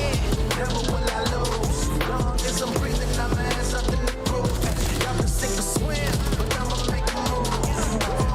win, never will I lose. Long as I'm breathing, I'ma have something to prove. Y'all can sink or swim, but I'ma make a move.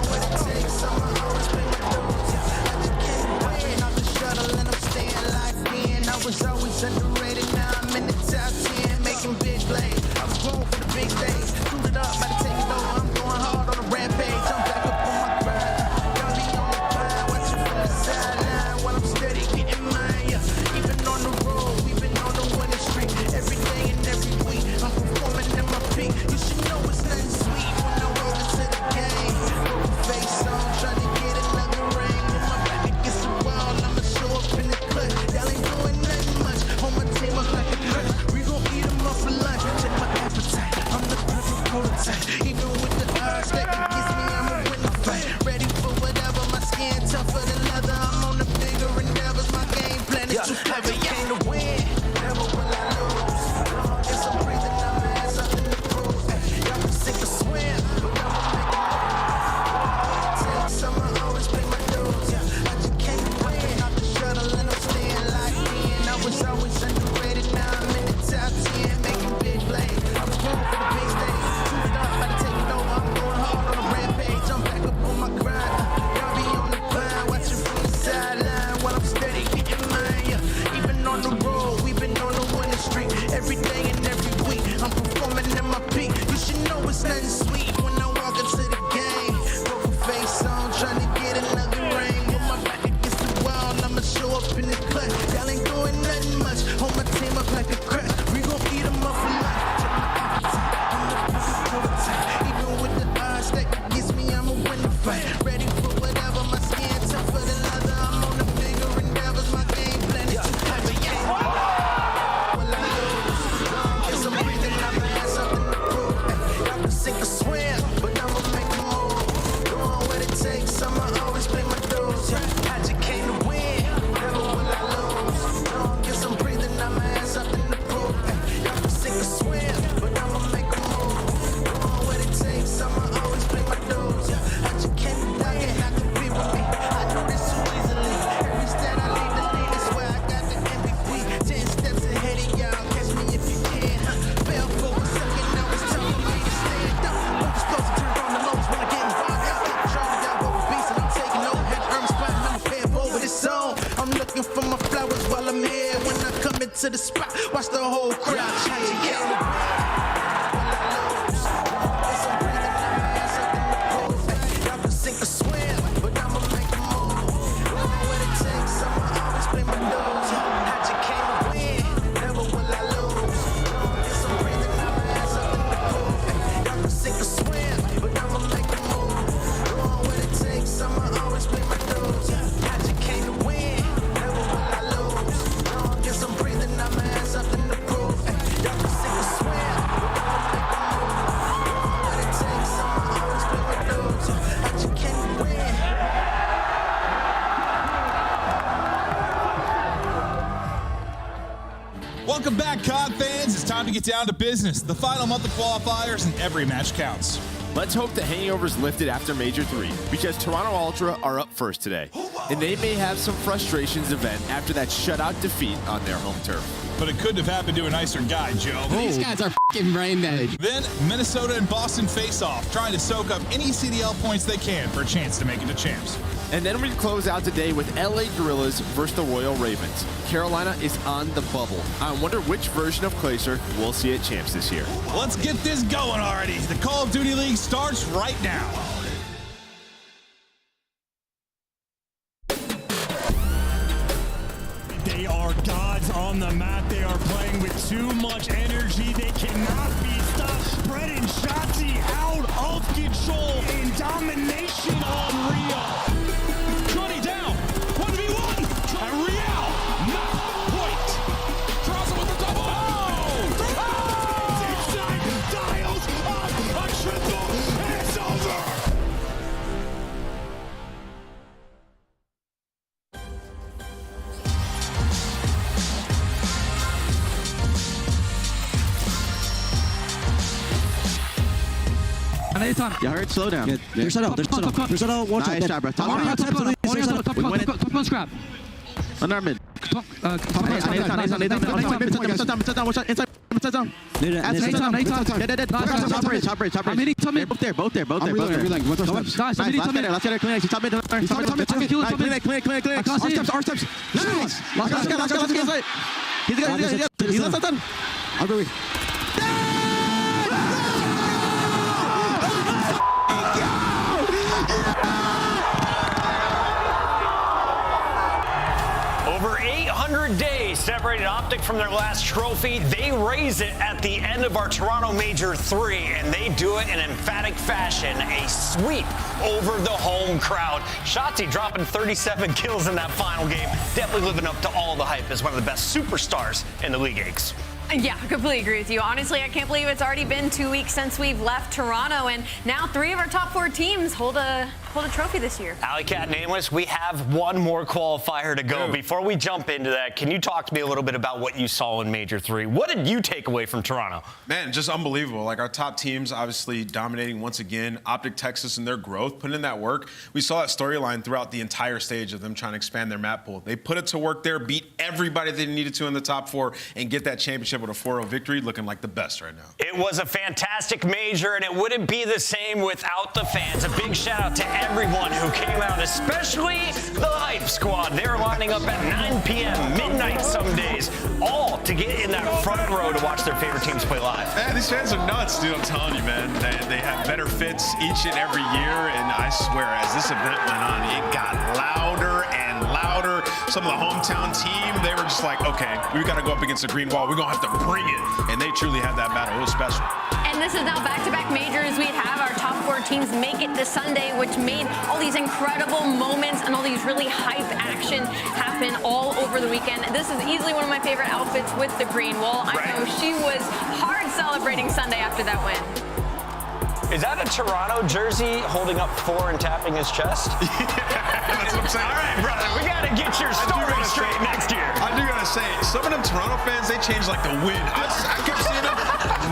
What it takes, I'ma always pay my dues. I just can't win off the shuttle and I'm staying locked in. I was always underrated, now I'm in the top 10, making big plays. I was born for the big days, screwed it up, about to take it over. I'm going hard on a rampage, I'm back up on my grind. Y'all be on the grind, watching from the sideline while I'm steady getting mine. Yeah. Even on the road, we've been on the winning streak. Every day and every week, I'm performing at my peak. You should know it's nothing sweet when I walk into the game. Broken face on, trying to get another ring. With my back against the wall, I'ma show up in the clutch. Y'all ain't doing nothing much, hold my team up like a crutch. We gon' eat them up for lunch, check my appetite. I'm the perfect prototype, even with the odds that against me, I'ma win the fight. Ready for whatever, my skin tougher than leather. I'm on the bigger endeavors, my game plan is too clever. Came to win, never will I lose. Long as I'm breathing, I'ma have something to prove. Y'all can sink or swim, but I'ma make a move. Takes, I'ma always pay my dues. I just came to win off the shuttle and I'm staying locked in. I was always underrated, now I'm in the top 10, making big plays. I was born for the big stage, screwed it up, about to take it over. I'm going hard on a rampage, I'm back up on my grind. Y'all be on the grind, watching from the sideline while I'm steady getting mine. Yeah. Even on the road, we've been on the winning streak. Every day and every week, I'm performing at my peak. You should know it's nothing sweet when I walk into the game. Broken face on, trying to get another ring. With my back against the wall, I'ma show up in the clutch. Y'all ain't doing nothing much, hold my team up like a crutch. We gon' eat them up for lunch. Even with the odds that against me, I'ma win the fight. Ready for whatever, my skin tougher than leather. I'm on the bigger endeavors, my game plan is too clever. Yeah. Will I lose? Long as I'm breathing, I'ma have something to prove. Y'all can sink or swim, but I'ma make a move. Doing what it takes, I'ma always pay my dues. I just came to win, never will I lose. Long as I'm breathing, I'ma have something to prove. Y'all can sink or swim, but I'ma make a move. Doing what it takes, I'ma always pay my dues. I just came to win, not compete with me. I do this so easily. Every step I lead the lead, that's where I got the MVP. 10 steps ahead of y'all, catch me if you can. Fell for a second, now it's time for me to stand up. Won't supposed to turn on the lows when I get involved. Y'all take control, y'all go with beats and I'm taking over. Had to earn my spot and I'm prepared for what it's on. I'm looking for my flowers while I'm here. When I come into the spot, watch the whole crowd change. Y'all can sink or swim, but I'ma make a move. Doing what it takes, I'ma always pay my dues. I just came to win, never will I lose. Long as I'm breathing, I'ma have something to prove. Y'all can sink or swim, but I'ma make a move. Doing what it takes, I'ma always pay my dues. I just came to win, never will I lose. Long as I'm breathing, I'ma have something to prove. Y'all can sink or swim, but I'ma make a move. Doing what it takes, I'ma always pay my dues. I just came to win. Welcome back, COD fans. It's time to get down to business. The final month of qualifiers and every match counts. Let's hope the hangover's lifted after Major 3, because Toronto Ultra are up first today. And they may have some frustrations to vent after that shutout defeat on their home turf. But it couldn't have happened to a nicer guy, Joe. These guys are f***ing brain dead. Then Minnesota and Boston face off, trying to soak up any CDL points they can for a chance to make it to champs. And then we close out today with LA Gorillas versus the Royal Ravens. Carolina is on the bubble. I wonder which version of Glacier we'll see at champs this year. Let's get this going already. The Call of Duty League starts right now. They are gods on the mat. They are playing with too much energy. They cannot be stopped. Brett and Shotzi out of control in domination on Rio. Johnny down. 1v1. And Rio not point. Cross with the double. Inside dials up a triple. And it's over. You heard? Slow down. There's shut out. There's shut out. One shot. Nice shot, bro. Top scrap. Under mid. Over 800 days separated Optic from their last trophy. They raise it at the end of our Toronto Major 3, and they do it in emphatic fashion. A sweep over the home crowd. Shotzi dropping 37 kills in that final game. Definitely living up to all the hype as one of the best superstars in the League Eggs. Yeah, completely agree with you. Honestly, I can't believe it's already been 2 weeks since we've left Toronto, and now 3 of our top 4 teams hold a trophy this year. Alley Cat and Analyst, we have one more qualifier to go. Before we jump into that, can you talk to me a little bit about what you saw in Major 3? What did you take away from Toronto? Man, just unbelievable. Like, our top teams obviously dominating once again. Optic Texas and their growth, putting in that work. We saw that storyline throughout the entire stage of them trying to expand their map pool. They put it to work there, beat everybody they needed to in the top 4, and get that championship with a 4-0 victory, looking like the best right now. It was a fantastic major, and it wouldn't be the same without the fans. A big shout out to everyone who came out, especially the Hype Squad. They're lining up at 9 p.m., midnight some days, all to get in that front row to watch their favorite teams play live. Man, these fans are nuts, dude. I'm telling you, man. They have better fits each and every year, and I swear, as this event went on, it got louder and louder. Some of the hometown team, they were just like, okay, we got to go up against the green wall. We're going to have to bring it. And they truly had that battle. It was special. And this is now back-to-back majors. We have our top 4 teams make it to Sunday, which made all these incredible moments and all these really hype action happen all over the weekend. This is easily one of my favorite outfits with the green wall. I know she was hard celebrating Sunday after that win. Is that a Toronto jersey holding up 4 and tapping his chest? Yeah, that's what I'm saying. All right, brother, we got to get your story straight next year. I do gotta say, some of them Toronto fans, they change like the wind. I kept seeing them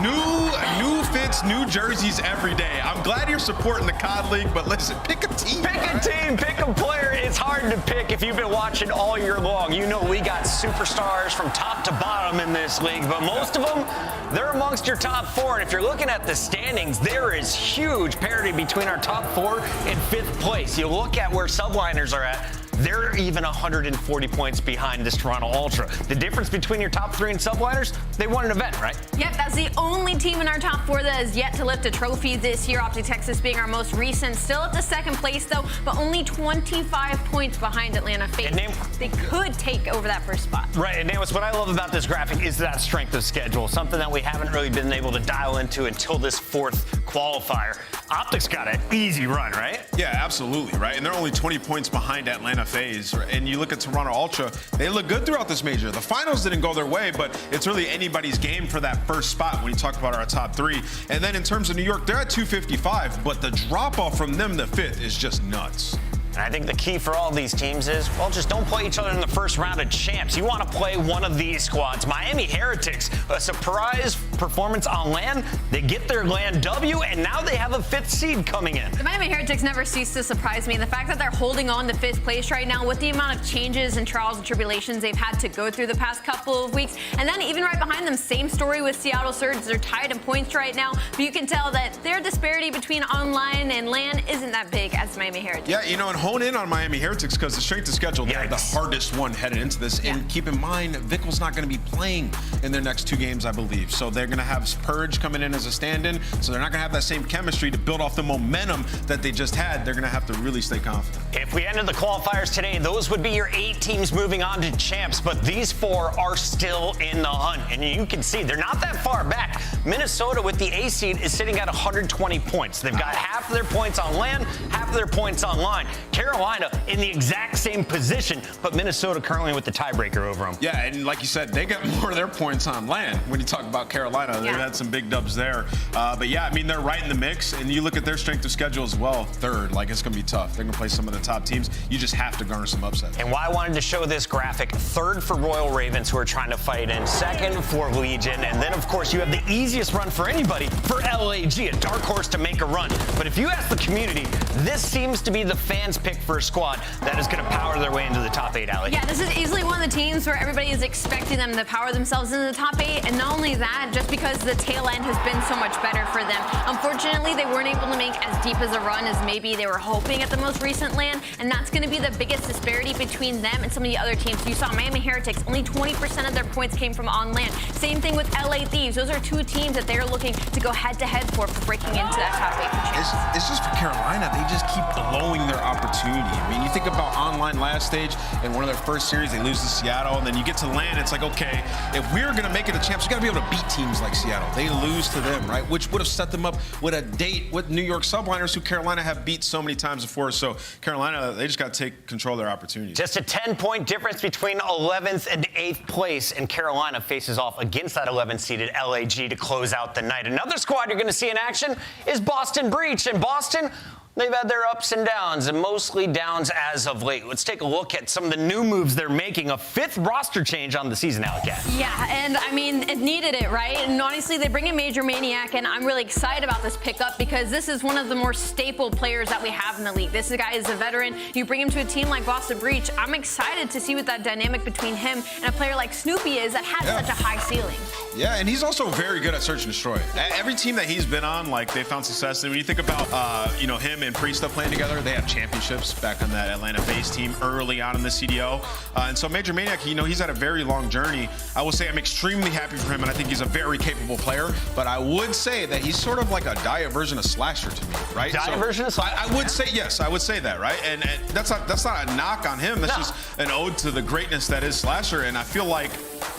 new fits, new jerseys every day. I'm glad you're supporting the COD League, but listen, pick a team. Pick a team, pick a player. It's hard to pick if you've been watching all year long. You know we got superstars from top to bottom in this league, but most of them, they're amongst your top 4. And if you're looking at the standings, there is huge parity between our top 4 and 5th place. You look at where subliners are at, they're even 140 points behind this Toronto Ultra. The difference between your top 3 and subliners, they won an event, right? Yep, that's the only team in our top 4 that has yet to lift a trophy this year. Optic Texas being our most recent, still at the 2nd place though, but only 25 points behind Atlanta Fate. They could take over that 1st spot. Right, and Amos, what I love about this graphic is that strength of schedule, something that we haven't really been able to dial into until this 4th qualifier. Optic's got an easy run, right? Yeah, absolutely, right? And they're only 20 points behind Atlanta FaZe. And you look at Toronto Ultra, they look good throughout this major. The finals didn't go their way, but it's really anybody's game for that 1st spot when you talk about our top 3. And then in terms of New York, they're at 255, but the drop-off from them to 5th is just nuts. And I think the key for all these teams is, well, just don't play each other in the 1st round of champs. You want to play one of these squads. Miami Heretics, a surprise performance on LAN. They get their LAN W, and now they have a 5th seed coming in. The Miami Heretics never cease to surprise me. And the fact that they're holding on to 5th place right now with the amount of changes and trials and tribulations they've had to go through the past couple of weeks. And then even right behind them, same story with Seattle Surge. They're tied in points right now, but you can tell that their disparity between online and LAN isn't that big as Miami Heretics. Yeah, you know, and hone in on Miami Heretics because the strength of schedule, they're the hardest one headed into this. Yeah. And keep in mind, Vickel's not going to be playing in their next 2 games, I believe. So they're going to have Purge coming in as a stand-in. So they're not going to have that same chemistry to build off the momentum that they just had. They're going to have to really stay confident. If we ended the qualifiers today, those would be your 8 teams moving on to champs. But these 4 are still in the hunt. And you can see they're not that far back. Minnesota with the A seed is sitting at 120 points. They've got half of their points on LAN, half of their points online. Carolina in the exact same position, but Minnesota currently with the tiebreaker over them. Yeah, and like you said, they got more of their points on LAN. When you talk about Carolina, they've had some big dubs there. But yeah, I mean, they're right in the mix, and you look at their strength of schedule as well, 3rd. Like, it's going to be tough. They're going to play some of the top teams. You just have to garner some upsets. And why I wanted to show this graphic, 3rd for Royal Ravens, who are trying to fight in, 2nd for Legion, and then, of course, you have the easiest run for anybody for LAG, a dark horse to make a run. But if you ask the community, this seems to be the fans' pick for a squad that is going to power their way into the top 8, Allie. Yeah, this is easily one of the teams where everybody is expecting them to power themselves into the top 8, and not only that, just because the tail end has been so much better for them. Unfortunately, they weren't able to make as deep as a run as maybe they were hoping at the most recent land, and that's going to be the biggest disparity between them and some of the other teams. You saw Miami Heretics, only 20% of their points came from on land. Same thing with LA Thieves. Those are two teams that they're looking to go head-to-head for breaking into that top 8 for champs. It's just for Carolina, they just keep blowing their opportunity. I mean, you think about online last stage, in one of their first series, they lose to Seattle, and then you get to land, it's like, okay, if we're going to make it a champs, we got to be able to beat teams like Seattle. They lose to them, right? Which would have set them up with a date with New York Subliners, who Carolina have beat so many times before. So Carolina, they just got to take control of their opportunities. Just a 10-point difference between 11th and 8th place, and Carolina faces off against that 11th-seeded LAG to close out the night. Another squad you're going to see in action is Boston Breach, and Boston, they've had their ups and downs, and mostly downs as of late. Let's take a look at some of the new moves they're making. A 5th roster change on the season, Alcat. Yeah, and I mean, it needed it, right? And honestly, they bring in Major Maniac, and I'm really excited about this pickup because this is one of the more staple players that we have in the league. This guy is a veteran. You bring him to a team like Boston Breach, I'm excited to see what that dynamic between him and a player like Snoopy is that has such a high ceiling. Yeah, and he's also very good at search and destroy. Every team that he's been on, like, they found success. And when you think about, him and Priesta playing together, they have championships back on that Atlanta-based team early on in the CDO. And so Major Maniac, he's had a very long journey. I will say I'm extremely happy for him, and I think he's a very capable player. But I would say that he's sort of like a Dia version of Slasher to me, right? Dia version of Slasher? I would say, yes, I would say that, right? And that's not a knock on him. That's just an ode to the greatness that is Slasher. And I feel like,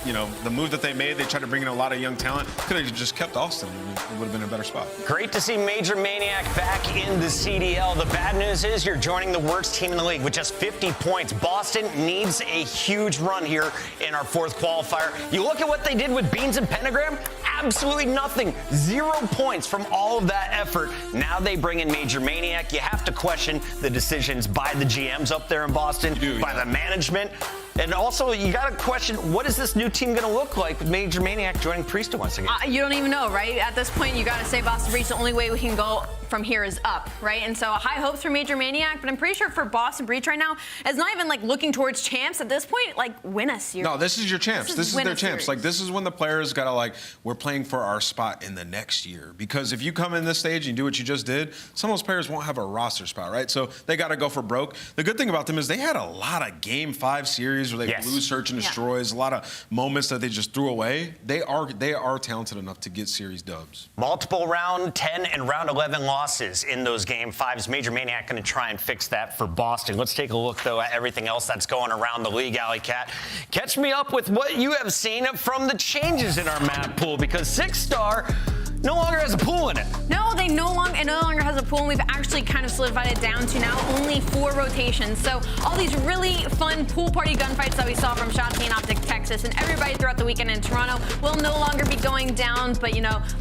the move that they made, they tried to bring in a lot of young talent. Could have just kept Austin. It would have been a better spot. Great to see Major Maniac back in the CDL. The bad news is you're joining the worst team in the league with just 50 points. Boston needs a huge run here in our 4th qualifier. You look at what they did with Beans and Pentagram, absolutely nothing. 0 points from all of that effort. Now they bring in Major Maniac. You have to question the decisions by the GMs up there in Boston, by the management. And also, you got to question, what is this new team going to look like with Major Maniac joining Priesta once again? You don't even know, right? At this point, you got to say Boston Breach, the only way we can go from here is up, right? And so high hopes for Major Maniac, but I'm pretty sure for Boston Breach right now, it's not even like looking towards champs at this point, like win a series. No, this is your champs. This is their champs. Like, this is when the players got to, we're playing for our spot in the next year. Because if you come in this stage and you do what you just did, some of those players won't have a roster spot, right? So they got to go for broke. The good thing about them is they had a lot of Game 5 series where they lose search and destroys, a lot of moments that they just threw away. They are talented enough to get series dubs. Multiple round 10 and round 11 losses in those Game 5s. Major Maniac going to try and fix that for Boston. Let's take a look, though, at everything else that's going around the league, Alley Cat. Catch me up with what you have seen from the changes in our map pool, because 6-star no longer has a pool in it. No, it no longer has a pool, and we've actually kind of solidified it down to now only 4 rotations. So all these really fun pool party gunfights that we saw from Shotzi and Optic Texas and everybody throughout the weekend in Toronto will no longer be going down, but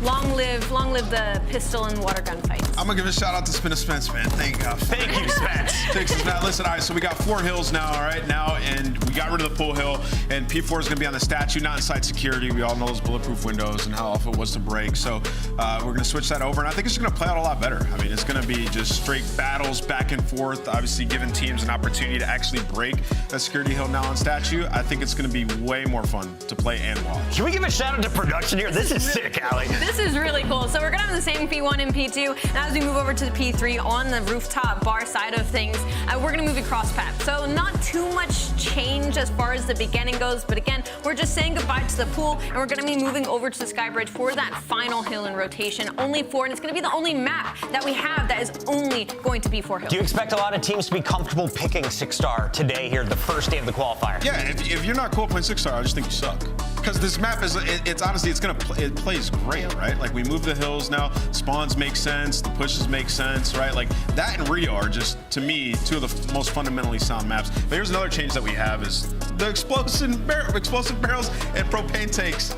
long live the pistol and water gunfights. I'm gonna give a shout out to Spin Spence, man. Thank you, Spence. Texas, now listen, all right, so we got 4 hills now, all right, and we got rid of the pool hill, and P4 is gonna be on the statue, not inside security. We all know those bulletproof windows and how awful it was to break. So we're gonna switch that over, and I think it's gonna play out a lot better. I mean, it's gonna be just straight battles back and forth, obviously giving teams an opportunity to actually break that security hill now on statue. I think it's gonna be way more fun to play and watch. Can we give a shout out to production here? This is sick, Allie. This is really cool. So we're gonna have the same P1 and P2, and as we move over to the P3 on the rooftop bar side of things, we're gonna move across path. So not too much change as far as the beginning goes, but again, we're just saying goodbye to the pool, and we're gonna be moving over to the Skybridge for that final hill in rotation. Only 4, and it's gonna be the only map that we have that is only going to be 4 hills. Do you expect a lot of teams to be comfortable picking 6-star today here, the first day of the qualifier? Yeah, if you're not cool playing 6-star, I just think you suck. Because this map is, it's honestly, it plays great, right? Like, we move the hills now, spawns make sense, the pushes make sense, right? Like, that and Rio are just, to me, 2 of the most fundamentally sound maps. But here's another change that we have is the explosive barrels and propane tanks.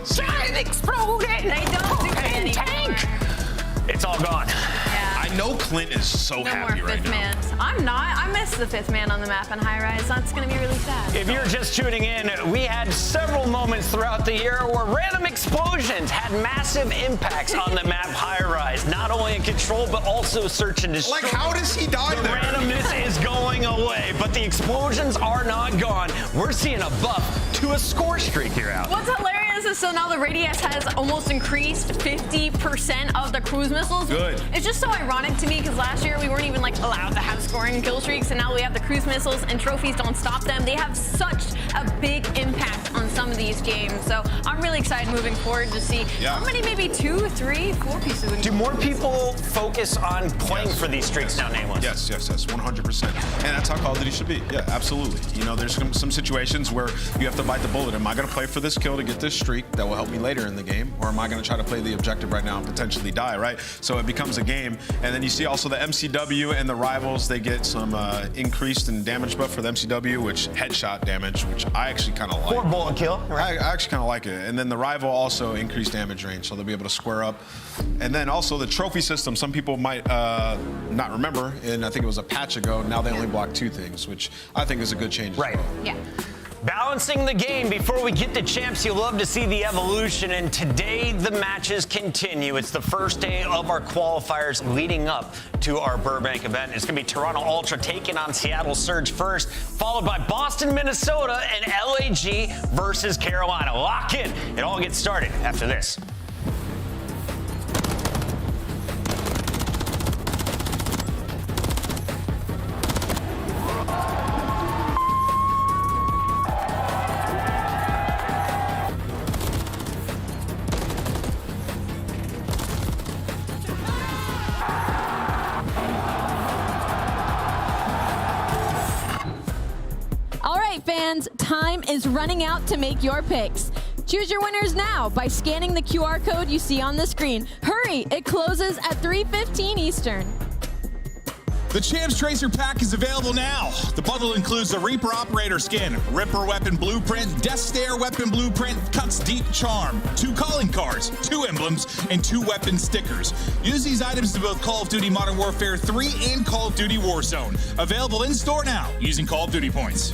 Exploding! They don't do it anymore. Tank! It's all gone. Yeah. I know Clint is so No happy more right fifth now. man. I'm not. I miss the fifth man on the map on high rise. That's going to be really sad. If you're just tuning in, we had several moments throughout the year where random explosions had massive impacts on the map high rise. Not only in control, but also search and destroy. Like, how does he die The there? randomness is going away, but the explosions are not gone. We're seeing a buff to a score streak here out. What's hilarious is so now the Radius has almost increased 50% of the cruise missiles. Good. It's just so ironic to me because last year we weren't even like allowed to have scoring kill streaks, and now we have the cruise missiles and trophies don't stop them. They have such a big impact on some of these games. So I'm really excited moving forward to see how many, maybe 2, 3, 4 pieces of Do more people focus on playing for these streaks now, Nameless? Yes, 100%. And that's how Call of Duty should be. Yeah, absolutely. You know, there's some situations where you have to bite the bullet. Am I going to play for this kill to get this streak that will help me later in the game? Or am I going to try to play the objective right now and potentially die, right? So it becomes a game. And then you see also the MCW and the rivals, they get some increased in damage buff for the MCW, which headshot damage, which I actually kind of like. 4 bullet kill. I actually kind of like it. And then the rival also increased damage range, so they'll be able to square up. And then also the trophy system, some people might not remember, and I think it was a patch ago, now they only block 2 things, which I think is a good change as well. Yeah. Balancing the game. Before we get to champs, you'll love to see the evolution, and today the matches continue. It's the first day of our qualifiers leading up to our Burbank event. It's going to be Toronto Ultra taking on Seattle Surge first, followed by Boston, Minnesota, and LAG versus Carolina. Lock in. It all gets started after this. Fans, time is running out to make your picks. Choose your winners now by scanning the QR code you see on the screen. Hurry, it closes at 3:15 Eastern. The Champs Tracer Pack is available now. The bundle includes the Reaper Operator Skin, Ripper Weapon Blueprint, Death Stare Weapon Blueprint, Cuts Deep Charm, 2 calling cards, 2 emblems, and 2 weapon stickers. Use these items to both Call of Duty Modern Warfare 3 and Call of Duty Warzone. Available in store now using Call of Duty points.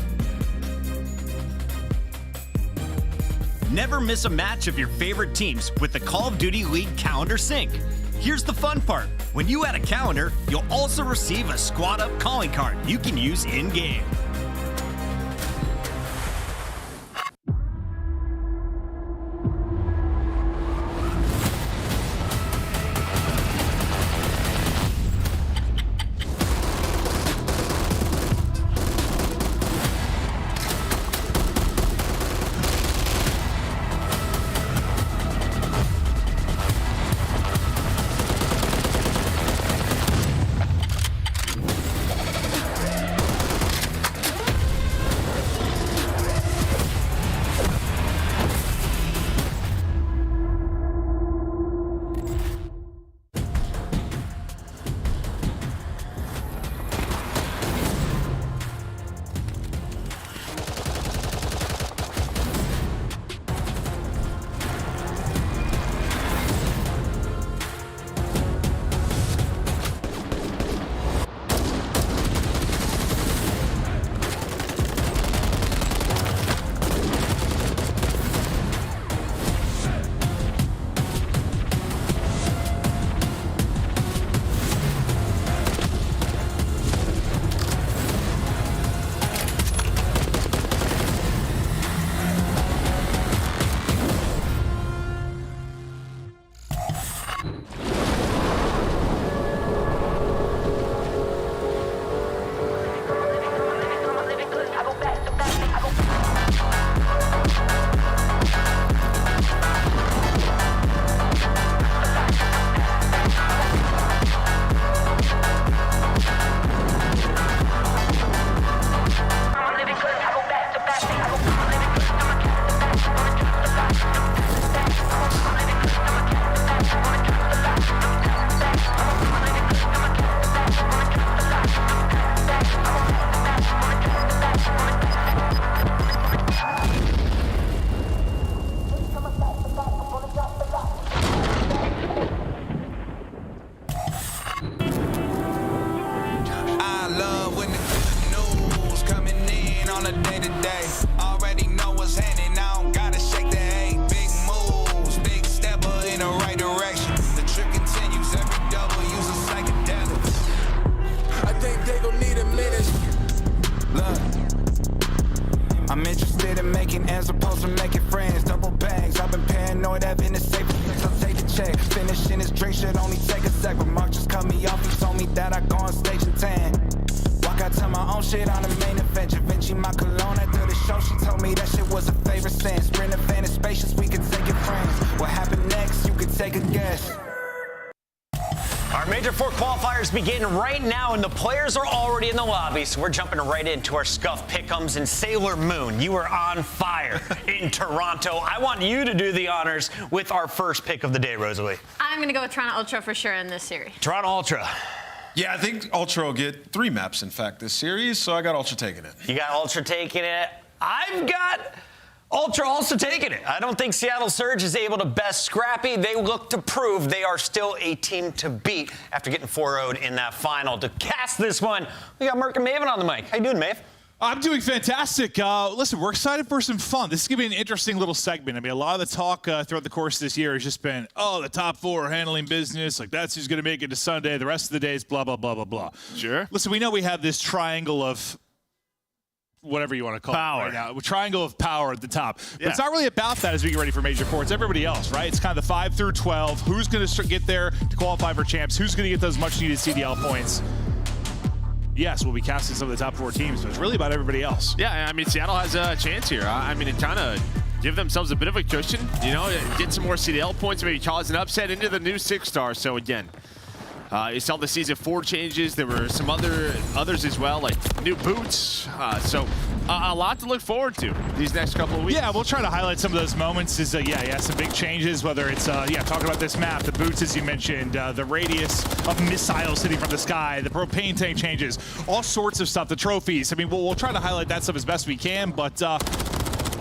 Never miss a match of your favorite teams with the Call of Duty League Calendar Sync. Here's the fun part. When you add a calendar, you'll also receive a Squad Up calling card you can use in-game. whatever in the safe. I'll take the check. Finishing his drink should only take a sec. But Mark just cut me off. He told me that I go on stage in 10. Walk out to my own shit on the main event. Givenchy, my cologne after the show. She told me that shit was a favorite sense. Sprint event is spacious, we can take it friends. What happened next, you can take a guess. Our Major IV qualifiers begin right now, and the players are already in the lobby, so we're jumping right into our Scuff Pick'ems. And Sailor Moon, you are on fire in Toronto. I want you to do the honors with our first pick of the day, Rosalie. I'm going to go with Toronto Ultra for sure in this series. Toronto Ultra. Yeah, I think Ultra will get 3 maps, in fact, this series, so I got Ultra taking it. You got Ultra taking it. I've got Ultra also taking it. I don't think Seattle Surge is able to best Scrappy. They look to prove they are still a team to beat after getting 4-0'd in that final. To cast this one, we got Merc and Maven on the mic. How you doing, Maeve? I'm doing fantastic. Listen, we're excited for some fun. This is going to be an interesting little segment. I mean, a lot of the talk throughout the course of this year has just been, oh, the top 4 are handling business. Like, that's who's going to make it to Sunday. The rest of the day is blah, blah, blah, blah, blah. Sure. Listen, we know we have this triangle of whatever you want to call power. It right now. A triangle of power at the top. But Yeah. it's not really about that as we get ready for Major IV. It's everybody else, right? It's kind of the 5 through 12. Who's going to get there to qualify for champs? Who's going to get those much-needed CDL points? Yes, we'll be casting some of the top 4 teams, but it's really about everybody else. Yeah, I mean, Seattle has a chance here. I mean, it kind of give themselves a bit of a cushion, you know, get some more CDL points, maybe cause an upset into the new 6-star. So again, you saw the Season 4 changes. There were some others as well, like new boots. So a lot to look forward to these next couple of weeks. Yeah, we'll try to highlight some of those moments. Yeah, some big changes, whether it's, talking about this map, the boots, as you mentioned, the radius of missiles hitting from the sky, the propane tank changes, all sorts of stuff, the trophies. I mean, we'll try to highlight that stuff as best we can, but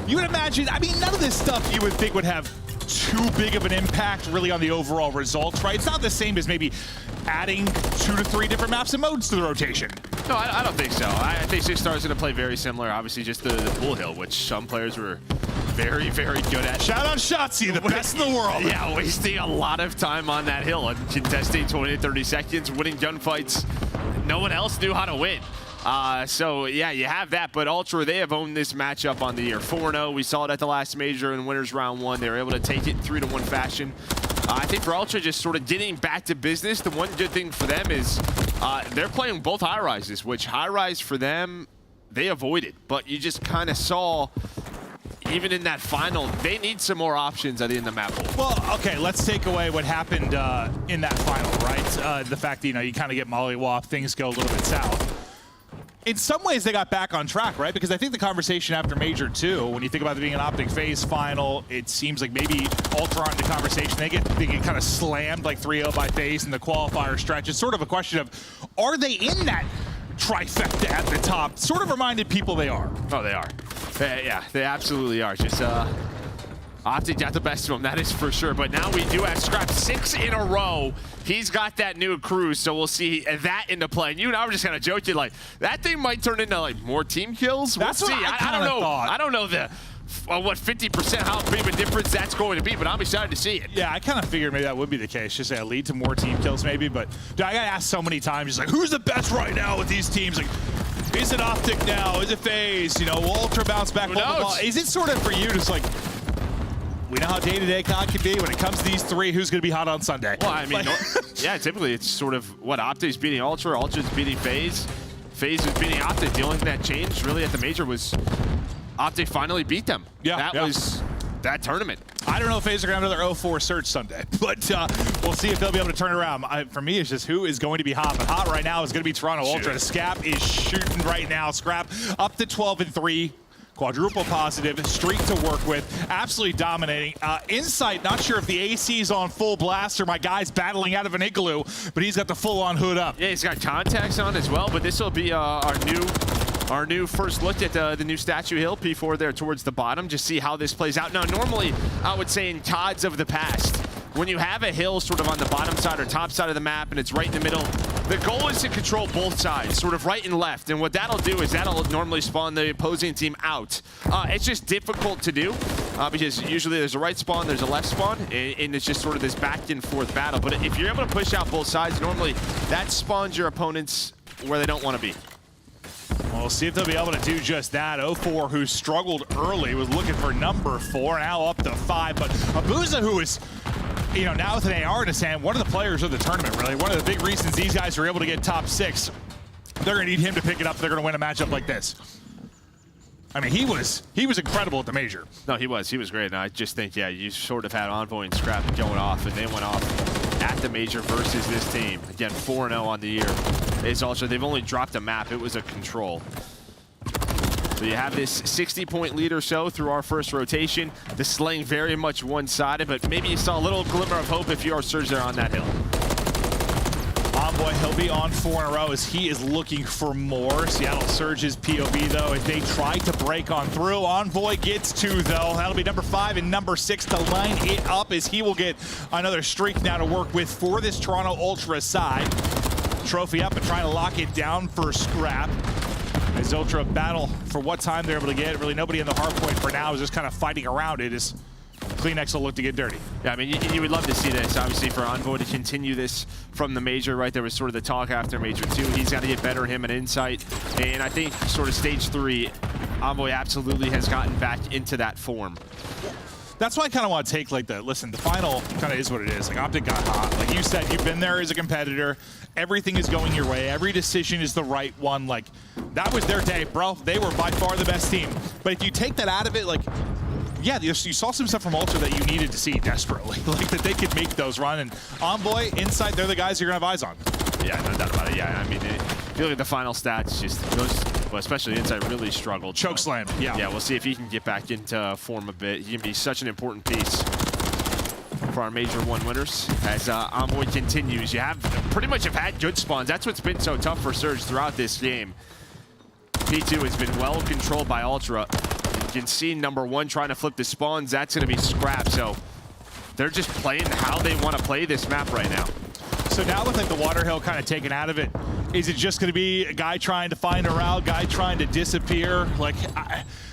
you would imagine, I mean, none of this stuff you would think would have too big of an impact really on the overall results, right? It's not the same as maybe adding 2 to 3 different maps and modes to the rotation. No, I don't think so. I think 6-star is going to play very similar. Obviously, just the pool hill, which some players were very, very good at. Shout out Shotzi, the best in the world. Yeah, wasting a lot of time on that hill and contesting 20 to 30 seconds, winning gunfights. No one else knew how to win. So, yeah, you have that, but Ultra, they have owned this matchup on the year. 4-0, we saw it at the last major in Winners Round 1. They were able to take it 3-1 fashion. I think for Ultra, just sort of getting back to business, the one good thing for them is they're playing both high rises, which high rise for them, they avoided. But you just kind of saw, even in that final, they need some more options at the end of the map. Well, okay, let's take away what happened in that final, right? The fact that, you kind of get mollywopped, things go a little bit south. In some ways, they got back on track, right? Because I think the conversation after Major 2, when you think about it being an Optic phase final, it seems like maybe Ultra aren't in the conversation. They get kind of slammed like 3-0 by FaZe in the qualifier stretch. It's sort of a question of, are they in that trifecta at the top? Sort of reminded people they are. Oh, they are. Yeah, they absolutely are. Just Optic got the best of them, that is for sure. But now we do have Scrap 6 in a row. He's got that new cruise, so we'll see that into play. And you and I were just kind of joking, like, that thing might turn into, like, more team kills. That's we'll what see. I don't know. thought. I don't know what 50%, how big of a difference that's going to be, but I'm excited to see it. Yeah, I kind of figured maybe that would be the case. Just say lead to more team kills maybe. But dude, I got asked so many times, just like, who's the best right now with these teams? Like, is it Optic now? Is it FaZe? Will Ultra bounce back? Is it sort of for you just like, we know how day-to-day COD can be. When it comes to these 3, who's going to be hot on Sunday? Well, I mean, yeah, typically it's sort of what Optic's beating Ultra, Ultra's beating FaZe, FaZe is beating Optic. The only thing that changed really at the major was Optic finally beat them. Yeah, that was that tournament. I don't know if FaZe are going to have another 0-4 Surge Sunday, but we'll see if they'll be able to turn it around. For me, it's just who is going to be hot. But hot right now is going to be Toronto Ultra. Scap is shooting right now. Scrap up to 12-3. Quadruple positive, streak to work with, absolutely dominating. Insight, not sure if the AC is on full blast or my guy's battling out of an igloo, but he's got the full-on hood up. Yeah, he's got contacts on as well, but this will be our new first look at the new Statue Hill, P4 there towards the bottom, just see how this plays out. Now, normally, I would say in CODs of the past, when you have a hill sort of on the bottom side or top side of the map and it's right in the middle, the goal is to control both sides, sort of right and left. And what that'll do is that'll normally spawn the opposing team out. It's just difficult to do because usually there's a right spawn, there's a left spawn, and it's just sort of this back and forth battle. But if you're able to push out both sides, normally that spawns your opponents where they don't want to be. Well, we'll see if they'll be able to do just that. 04, who struggled early, was looking for number 4, now up to 5. But Abuza, who is, you know, now with an AR in his hand, one of the players of the tournament, really. One of the big reasons these guys are able to get top 6. They're going to need him to pick it up if they're going to win a matchup like this. I mean, he was incredible at the major. No, he was great. And I just think, yeah, you sort of had Envoy and Scrap going off, and they went off at the major versus this team. Again, 4-0 on the year. It's also, they've only dropped a map. It was a control. So you have this 60-point lead or so through our first rotation. The slaying very much one-sided, but maybe you saw a little glimmer of hope if you are Surge there on that hill. Envoy, he'll be on 4 in a row as he is looking for more. Seattle Surge's POV, though, as they try to break on through. Envoy gets 2, though. That'll be number 5 and number 6 to line it up as he will get another streak now to work with for this Toronto Ultra side. Trophy up and trying to lock it down for Scrap. As Ultra battle for what time they're able to get. Really nobody in the hard point for now is just kind of fighting around it as Kleenex will look to get dirty. Yeah, I mean, you would love to see this, obviously, for Envoy to continue this from the major, right? There was sort of the talk after Major 2. He's got to get better, him and Insight. And I think sort of stage 3, Envoy absolutely has gotten back into that form. That's why I kind of want to take, like, the final kind of is what it is. Like, Optic got hot. Like you said, you've been there as a competitor. Everything is going your way. Every decision is the right one. Like, that was their day, bro. They were by far the best team. But if you take that out of it, like, yeah, you saw some stuff from Ultra that you needed to see desperately. Like, that they could make those run. And Envoy, Insight, they're the guys you're going to have eyes on. Yeah, no doubt about it. Yeah, I mean, if you look at the final stats, just those, well, especially Insight really struggled. Choke slam, yeah. Yeah, we'll see if he can get back into form a bit. He can be such an important piece for our Major 1 winners as Envoy continues. You have pretty much have had good spawns. That's what's been so tough for Surge throughout this game. P2 has been well controlled by Ultra. You can see number 1 trying to flip the spawns. That's going to be Scrap. So they're just playing how they want to play this map right now. So now with like the water hill kind of taken out of it, is it just going to be a guy trying to find a route, guy trying to disappear? Like,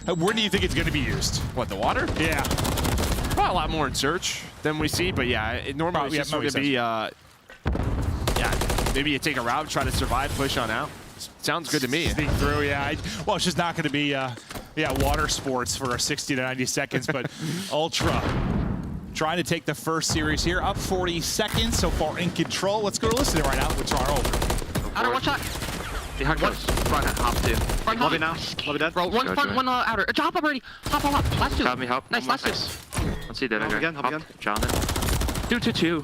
where do you think it's going to be used? What, the water? Yeah. Probably a lot more in search than we see, but yeah, it normally it's just going to be, yeah, maybe you take a route, try to survive, push on out. Sounds good to me. Sneak through, yeah. Well, it's just not going to be, water sports for 60 to 90 seconds, but Ultra trying to take the first series here, up 40 seconds so far in control. Let's go to listening right now with Toronto Ultra. Outer, one shot. Behind close. Front, hop 2. Front, Lobby now. Lobby dead. Bro, one front, one outer. Hop up already. Hop. Last 2. Hop me, hop. Nice, last 2. Let's see, dead Hop again. Challenge it. 2.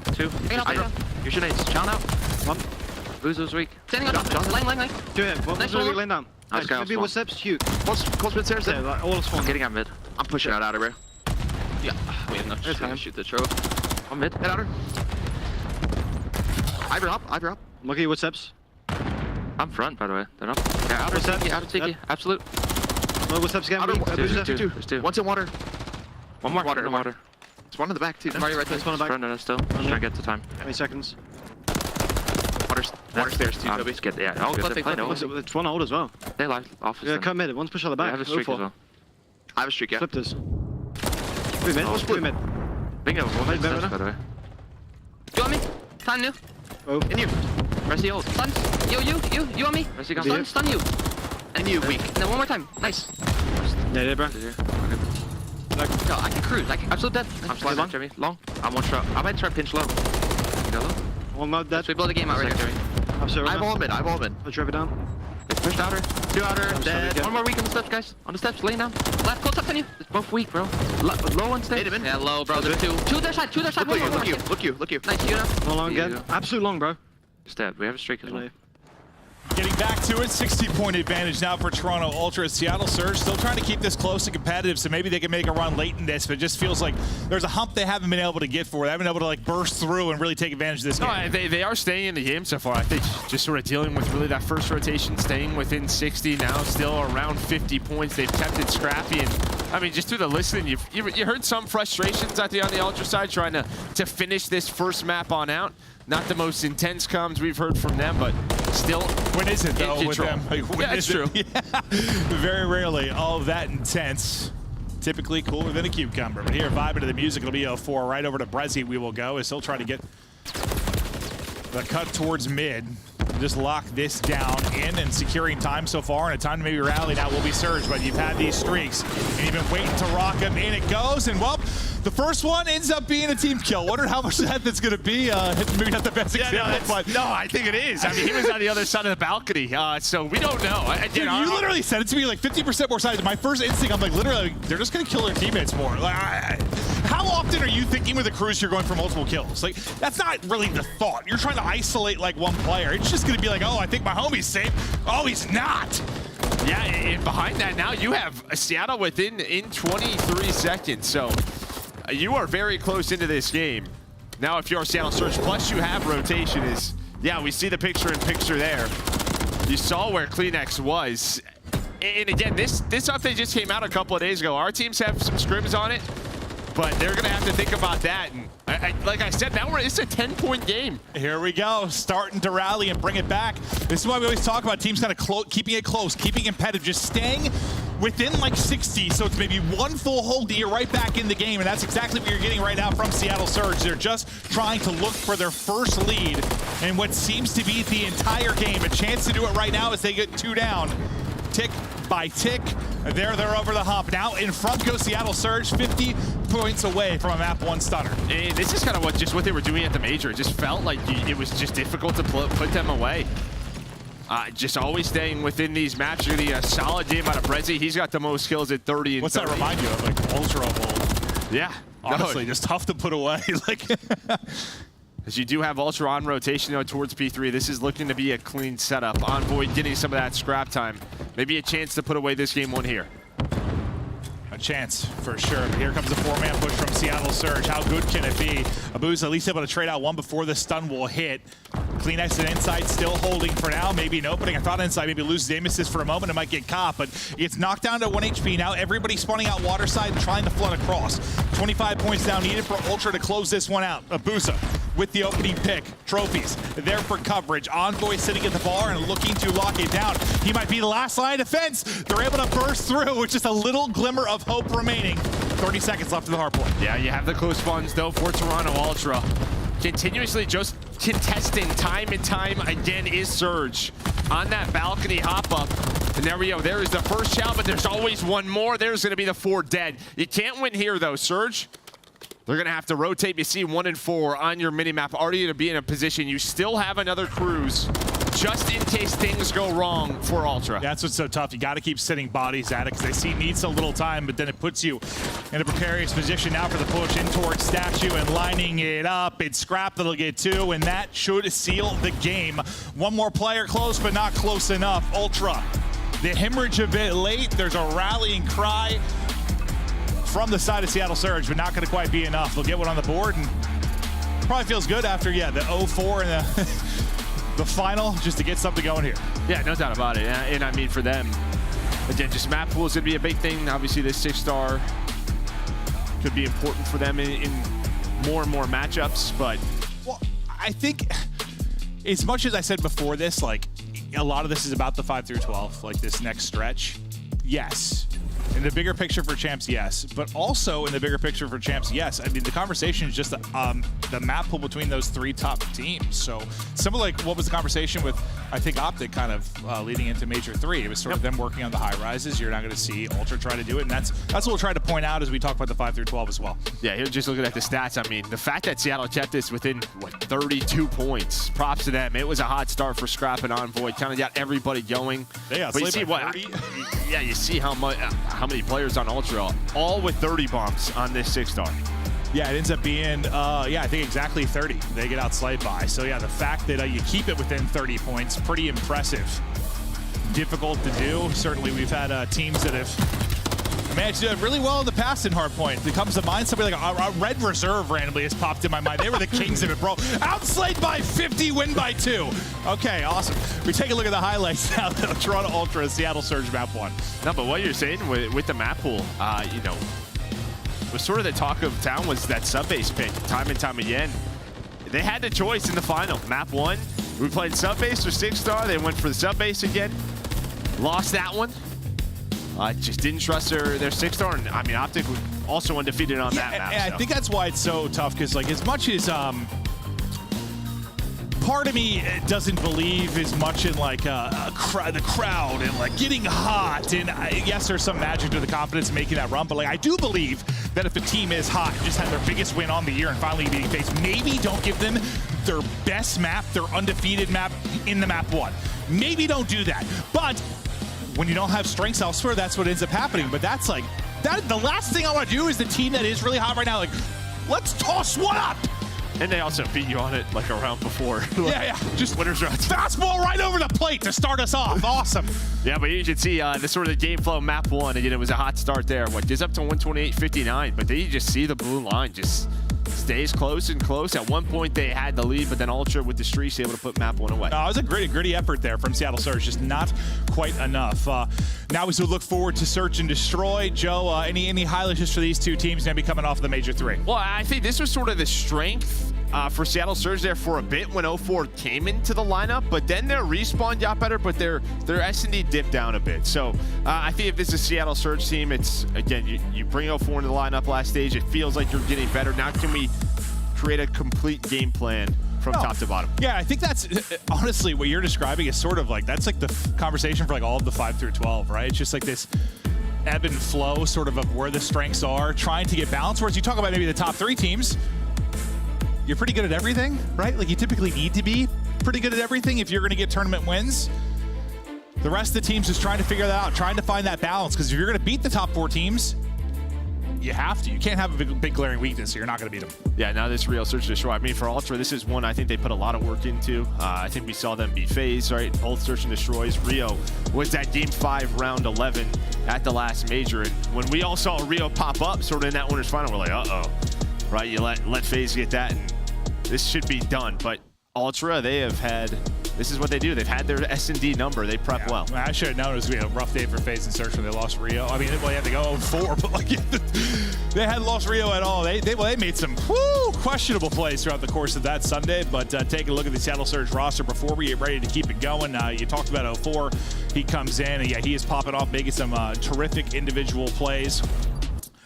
Use your nades. Challenge out. One. Buzo's weak. Standing on top. Lane. 2 in. Nice one. Lane down. Nice guy. Maybe what's steps? Huge. Close mid stairs there. Like, all is fun. I'm getting out mid. I'm pushing out outer, bro. Yeah. We have enough to shoot the trophy. I'm mid. Head outer. Ivor up. Lucky, what's steps? I'm front, by the way. They're up. Yeah, outer Tiki. Absolute. No, what's steps again? There's 2. One's in water. One more. Water. It's one in the back, too. Right there. There's one in the back. Front still. Just trying to get to time. 20 seconds. Water stairs, too, Toby. Just get, yeah. Oh, good. It's one hold as well. They live office. Yeah, come mid. One's push out the back. I have a streak as well. I have a streak, yeah. Flip this. 3 mid. What's 3 mid? Bingo. One mid, by the way. You want me? Stun you. Oh. In you. Rest ult. Stun. You want me? Rest gun. Stun you. And you, weak. No, one more time. Nice. Yeah, bro. No, I can cruise. Absolute dead. I'm sliding, Jimmy. Long. I'm one shot. I might try pinch low. Go low. One mode dead. We blow the game out right here. Eyeball mid. I'll drop it down. Pushed outer. 2 outer. Dead. One more weak on the steps, guys. On the steps, laying down. Left, close up on you. It's both weak, bro. Low one stay. Yeah, low, bro. There's 2. 2 their side. Look you. Nice, you know. No long again. Absolute long, bro. Stab. We have a streak as well. Getting back to it, 60-point advantage now for Toronto Ultra. Seattle Surge still trying to keep this close and competitive, so maybe they can make a run late in this, but it just feels like there's a hump they haven't been able to get for. They haven't been able to like burst through and really take advantage of this game. No, they are staying in the game so far. I think just sort of dealing with really that first rotation, staying within 60 now, still around 50 points. They've kept it scrappy, and I mean, just through the listening, you heard some frustrations on the Ultra side trying to finish this first map on out. Not the most intense comms we've heard from them, but still. When is it though with them? Yeah, that's true. Yeah. Very rarely all of that intense. Typically cooler than a cucumber. But here, vibing to the music, it'll be 04. Right over to Brezzy we will go as he'll try to get the cut towards mid. just lock this down in and securing time so far, and a time to maybe rally now will be Surge, but you've had these streaks and you've been waiting to rock them. In it goes, and well, the first one ends up being a team kill. Wonder how much of that's going to be. Maybe not the best example, but no, I think it is. I mean, he was on the other side of the balcony, so we don't know. Dude, you literally said it to me like 50% more sides. My first instinct, I'm like, literally, they're just going to kill their teammates more. Like, how often are you thinking with a cruise you're going for multiple kills? Like, that's not really the thought. You're trying to isolate like one player. It's just going to be like, oh, I think my homie's safe. Oh, he's not. Yeah, and behind that now you have Seattle within 23 seconds. So you are very close into this game. Now, if you're Seattle Surge, plus you have rotation is, yeah, we see the picture-in-picture there. You saw where Kleenex was. And again, this update just came out a couple of days ago. Our teams have some scrims on it, but they're going to have to think about that. And like I said, now it's a 10-point game. Here we go, starting to rally and bring it back. This is why we always talk about teams kind of keeping it close, keeping it competitive, just staying within like 60, so it's maybe one full hold to you're right back in the game, and that's exactly what you're getting right now from Seattle Surge. They're just trying to look for their first lead in what seems to be the entire game. A chance to do it right now as they get 2 down. Tick by tick, they're over the hump. Now in front goes Seattle Surge, 50 points away from a map 1 stunner. And this is kind of what they were doing at the major. It just felt like it was just difficult to put them away. Just always staying within these maps. You're getting a solid game out of Brezzy. He's got the most kills at 30 and What's 30. that remind you of? Like Ultra Bowl. Yeah. Honestly, just tough to put away. Like, as you do have Ultra on rotation though towards P3. This is looking to be a clean setup. Envoy getting some of that scrap time. Maybe a chance to put away this game 1 here. A chance for sure. Here comes a 4-man push from Seattle Surge. How good can it be? Abu's at least able to trade out one before the stun will hit. Kleenex and Inside still holding for now. Maybe an opening. I thought Inside maybe loses aim assist for a moment. It might get caught, but it's knocked down to 1 HP now. Everybody spawning out water side and trying to flood across. 25 points down needed for Ultra to close this one out. Abusa with the opening pick. Trophies there for coverage. Envoy sitting at the bar and looking to lock it down. He might be the last line of defense. They're able to burst through with just a little glimmer of hope remaining. 30 seconds left to the hard point. Yeah, you have the close spawns though for Toronto Ultra. Continuously just contesting time and time again is Surge. On that balcony hop up. And there we go. There is the first shot, but there's always one more. There's going to be the 4 dead. You can't win here though, Surge. They're going to have to rotate. You see 1 and 4 on your minimap, already to be in a position. You still have another cruise just in case things go wrong for Ultra. That's what's so tough. You got to keep sitting bodies at it because they see needs a little time, but then it puts you in a precarious position now for the push in towards Statue and lining it up. It's Scrap that'll get 2, and that should seal the game. One more player close, but not close enough. Ultra, the hemorrhage a bit late. There's a rallying cry from the side of Seattle Surge, but not going to quite be enough. They'll get one on the board, and probably feels good after, yeah, the 0-4 and the final, just to get something going here. Yeah, no doubt about it. And I mean, for them, again, just map pool is going to be a big thing. Obviously, this 6-star could be important for them in more and more matchups, but... Well, I think, as much as I said before this, like, a lot of this is about the 5 through 12, like this next stretch. Yes. In the bigger picture for champs, yes. But also in the bigger picture for champs, yes. I mean, the conversation is just the map pool between those 3 top teams. So similar like what was the conversation with, I think, Optic kind of leading into Major 3. It was sort of them working on the high rises. You're not going to see Ultra try to do it. And that's what we'll try to point out as we talk about the 5 through 12 as well. Yeah, here just looking at the stats. I mean, the fact that Seattle kept this within, what, 32 points. Props to them. It was a hot start for Scrap and Envoy. Kind of got everybody going. They got but you see what? Yeah, you see how many players on Ultra, all with 30 bumps on this 6-star. Yeah, it ends up being, yeah, I think exactly 30 they get outslayed by. So yeah, the fact that you keep it within 30 points, pretty impressive. Difficult to do. Certainly we've had teams that have managed to do it really well in the past in Hardpoint. It comes to mind, somebody like a Red Reserve randomly has popped in my mind. They were the kings of it, bro. Outslayed by 50, win by 2. Okay, awesome. We take a look at the highlights now. Toronto Ultra, Seattle Surge map 1. No, but what you're saying with the map pool, you know, was sort of the talk of town was that sub-base pick time and time again. They had the choice in the final. Map 1, we played sub-base or 6-star. They went for the sub-base again. Lost that one. Just didn't trust their 6-star. And I mean, Optic was also undefeated on that map. And I think that's why it's so tough, because like as much as part of me doesn't believe as much in like the crowd and like getting hot. And yes, there's some magic to the confidence in making that run, but like I do believe that if a team is hot and just had their biggest win on the year and finally being faced, maybe don't give them their best map, their undefeated map in the map 1. Maybe don't do that. But when you don't have strengths elsewhere, that's what ends up happening. But that's like, the last thing I want to do is the team that is really hot right now, like, let's toss one up. And they also beat you on it like a round before. Yeah. Just winners round. Fastball right over the plate to start us off. Awesome. Yeah, but you should see the sort of the game flow map 1. Again, it was a hot start there. What, just up to 128.59, but then you just see the blue line just stays close and close. At one point, they had the lead, but then Ultra with the streaks able to put map 1 away. No, it was a gritty effort there from Seattle Surge, just not quite enough. Now we still look forward to Search and Destroy. Joe, any highlights just for these two teams going to be coming off of the Major 3? Well, I think this was sort of the strength for Seattle Surge there for a bit when 04 came into the lineup, but then their respawn got better, but their S&D dipped down a bit. So I think if this is a Seattle Surge team, it's, again, you bring 04 into the lineup last stage, it feels like you're getting better. Now can we create a complete game plan from top to bottom? Yeah, I think that's, honestly, what you're describing is sort of like, that's like the conversation for like all of the 5 through 12, right? It's just like this ebb and flow sort of where the strengths are, trying to get balance. Whereas you talk about maybe the top 3 teams, you're pretty good at everything, right? Like you typically need to be pretty good at everything if you're going to get tournament wins. The rest of the teams just trying to figure that out, trying to find that balance, because if you're going to beat the top 4 teams, you have to. You can't have a big glaring weakness, so you're not going to beat them. Yeah, now this real Search and Destroy. I mean, for Ultra, this is one I think they put a lot of work into. I think we saw them beat FaZe, right? Both Search and Destroys. Rio was that Game 5, Round 11 at the last Major. And when we all saw Rio pop up sort of in that winners final, we're like, uh-oh. Right, you let FaZe get that, and this should be done. But Ultra, they have had, this is what they do. They've had their S&D number. They prep well. I should have known it was going to be a rough day for FaZe and Search when they lost Rio. I mean, well, they had to go 0-4, but like they hadn't lost Rio at all. They made some questionable plays throughout the course of that Sunday. But taking a look at the Seattle Surge roster before we get ready to keep it going. You talked about 04. He comes in, and yeah, he is popping off, making some terrific individual plays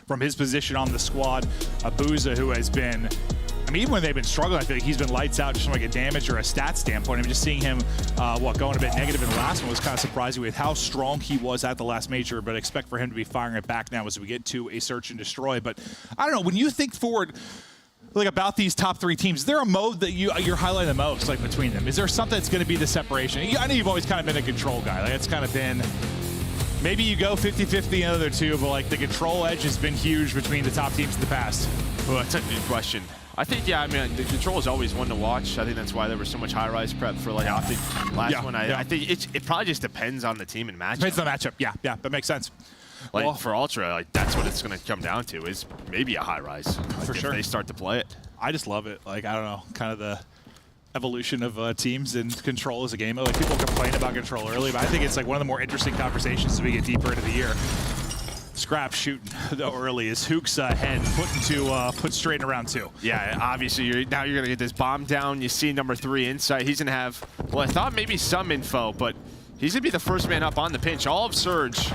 from his position on the squad. Abuza, who has been, I mean, even when they've been struggling, I feel like he's been lights out just from like a damage or a stat standpoint. I mean, just seeing him, going a bit negative in the last one was kind of surprising with how strong he was at the last Major, but expect for him to be firing it back now as we get to a Search and Destroy. But I don't know, when you think forward, like about these top 3 teams, is there a mode that you're highlighting the most, like between them? Is there something that's going to be the separation? I know you've always kind of been a control guy. Like it's kind of been, maybe you go 50-50 in the other two, but like the control edge has been huge between the top teams in the past. Well, that's a good question. I think, yeah, I mean, the control is always one to watch. I think that's why there was so much high-rise prep for like Optic last one. I think it probably just depends on the team and matchup. Depends on the matchup. Yeah, that makes sense. Like well, for Ultra, like that's what it's going to come down to is maybe a high-rise. Like for sure. If they start to play it. I just love it. Like, I don't know, kind of the evolution of teams and control as a game. Like people complain about control early, but I think it's like one of the more interesting conversations as we get deeper into the year. Scrap shooting though early is Hook's head put straight in round 2. Yeah, obviously now you're gonna get this bomb down. You see number 3 inside. He's gonna have, well, I thought maybe some info, but he's gonna be the first man up on the pinch. All of Surge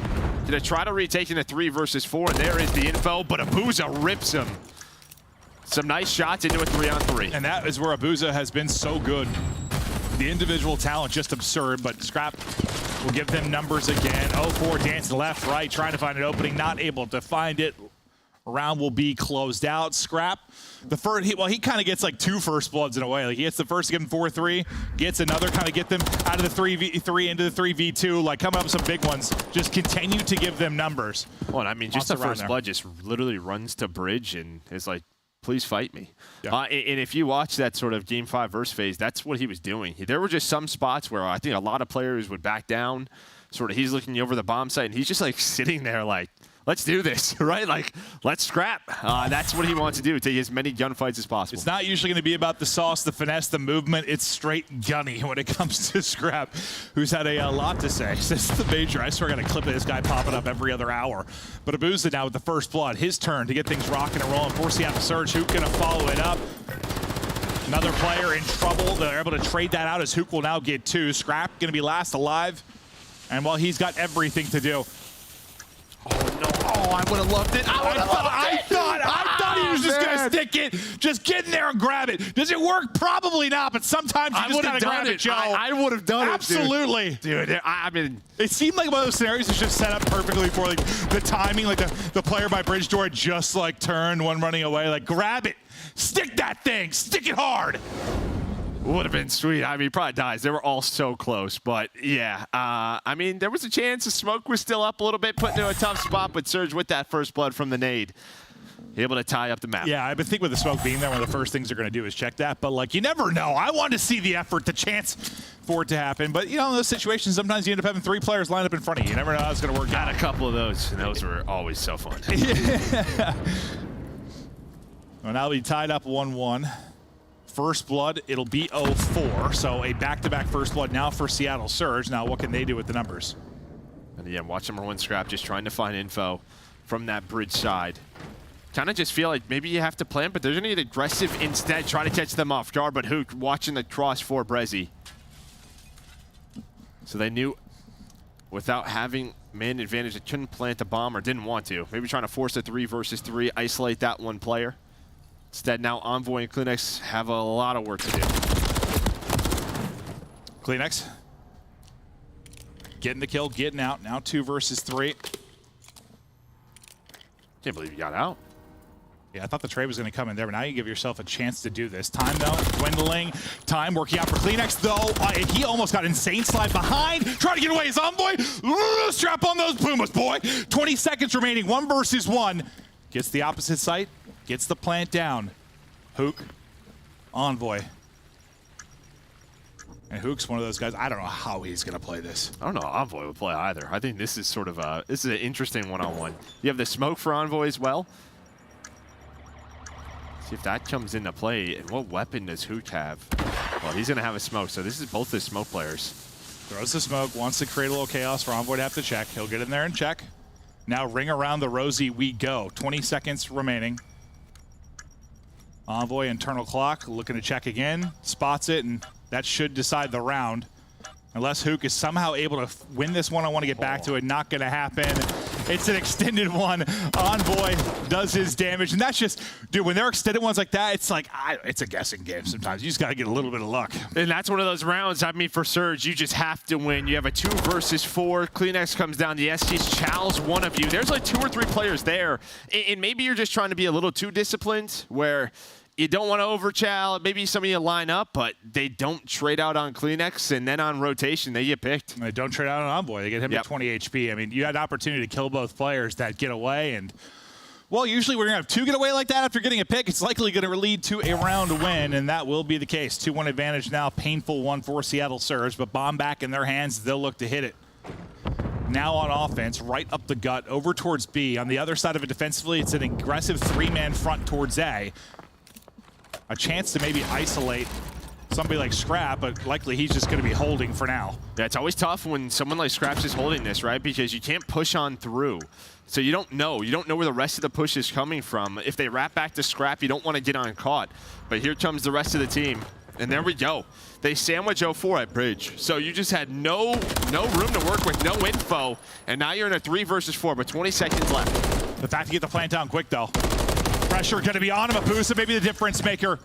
gonna try to retake in a 3 versus 4, and there is the info, but Abuza rips him. Some nice shots into a 3-on-3. And that is where Abuza has been so good. The individual talent just absurd, but Scrap will give them numbers again. 04 dancing left, right, trying to find an opening, not able to find it. Round will be closed out. Scrap, the first, he kind of gets like 2 first bloods in a way. Like he gets the first to give him 4-3, gets another, kind of get them out of the 3v3 into the 3v2, like coming up with some big ones. Just continue to give them numbers. Well, I mean, just the first blood just literally runs to bridge and is like, please fight me. Yeah. And if you watch that sort of Game 5 versus FaZe, that's what he was doing. There were just some spots where I think a lot of players would back down. Sort of he's looking over the bomb site, and he's just like sitting there like, let's do this, right? Like, let's scrap. That's what he wants to do, take as many gunfights as possible. It's not usually going to be about the sauce, the finesse, the movement. It's straight gunny when it comes to Scrap, who's had a lot to say since the Major. I swear I got a clip of this guy popping up every other hour. But Abuza now with the first blood, his turn to get things rocking and rolling for Seattle Surge. Hook going to follow it up. Another player in trouble. They're able to trade that out as Hook will now get 2. Scrap going to be last alive. And while he's got everything to do. Oh, no. Oh, I would have loved it. I thought thought he was just going to stick it. Just get in there and grab it. Does it work? Probably not, but sometimes you just got to grab it, Joe. I would have done Absolutely. it, dude. I mean, it seemed like one of those scenarios that's just set up perfectly for like the timing, like the player by bridge door just like turned, one running away, like grab it. Stick that thing. Stick it hard. Would have been sweet. I mean, he probably dies. They were all so close. But, yeah, I mean, there was a chance. The smoke was still up a little bit, put into a tough spot. But Surge with that first blood from the nade, able to tie up the map. Yeah, I think with the smoke being there, one of the first things they're going to do is check that. But, like, you never know. I want to see the effort, the chance for it to happen. But, you know, in those situations, sometimes you end up having 3 players lined up in front of you. You never know how it's going to work out. Had a couple of those, and those were always so fun. Yeah. Well, now we tied up 1-1. First blood, it'll be 0-4, so a back-to-back first blood now for Seattle Surge. Now, what can they do with the numbers? And again, watch number 1 Scrap just trying to find info from that bridge side. Kind of just feel like maybe you have to plan, but they're going to get aggressive instead, try to catch them off guard, but Hook watching the cross for Brezzy. So they knew without having man advantage, they couldn't plant a bomb or didn't want to. Maybe trying to force a 3 versus 3, isolate that one player. Instead, now Envoy and Kleenex have a lot of work to do. Kleenex getting the kill, getting out. Now 2 versus 3. Can't believe you got out. Yeah, I thought the trade was going to come in there, but now you give yourself a chance to do this. Time, though, dwindling. Time working out for Kleenex, though. He almost got insane slide behind. Trying to get away his Envoy. Strap on those Pumas, boy. 20 seconds remaining. 1 versus 1. Gets the opposite site. Gets the plant down. Hook, Envoy. And Hook's one of those guys, I don't know how he's going to play this. I don't know how Envoy would play either. I think this is sort of this is an interesting one-on-one. You have the smoke for Envoy as well. See if that comes into play. And what weapon does Hook have? Well, he's going to have a smoke, so this is both the smoke players. Throws the smoke, wants to create a little chaos for Envoy to have to check. He'll get in there and check. Now ring around the Rosie we go. 20 seconds remaining. Envoy, internal clock, looking to check again. Spots it, and that should decide the round. Unless Hook is somehow able to win this one, I want to get back to it. Not going to happen. It's an extended one. Envoy does his damage. And that's just, dude, when they're extended ones like that, it's like, it's a guessing game sometimes. You just got to get a little bit of luck. And that's one of those rounds, I mean, for Surge, you just have to win. You have a 2 versus 4. Kleenex comes down. The SGs chows one of you. There's like 2 or 3 players there. And maybe you're just trying to be a little too disciplined where you don't want to over-chow. Maybe some of you line up, but they don't trade out on Kleenex, and then on rotation, they get picked. And they don't trade out on Envoy. They get him at 20 HP. I mean, you had an opportunity to kill both players that get away, and, well, usually we're going to have 2 get away like that after getting a pick. It's likely going to lead to a round win, and that will be the case. 2-1 advantage now. Painful one for Seattle Surge, but bomb back in their hands. They'll look to hit it. Now on offense, right up the gut, over towards B. On the other side of it defensively, it's an aggressive 3-man front towards A. A chance to maybe isolate somebody like Scrap, but likely he's just going to be holding for now. Yeah, it's always tough when someone like Scrap's is holding this, right? Because you can't push on through. So you don't know. You don't know where the rest of the push is coming from. If they wrap back to Scrap, you don't want to get on caught. But here comes the rest of the team. And there we go. They sandwich 0-4 at bridge. So you just had no room to work with, no info. And now you're in a 3 versus 4, but 20 seconds left. The fact to get the plant down quick, though. Pressure going to be on him. Abusa, maybe the difference maker.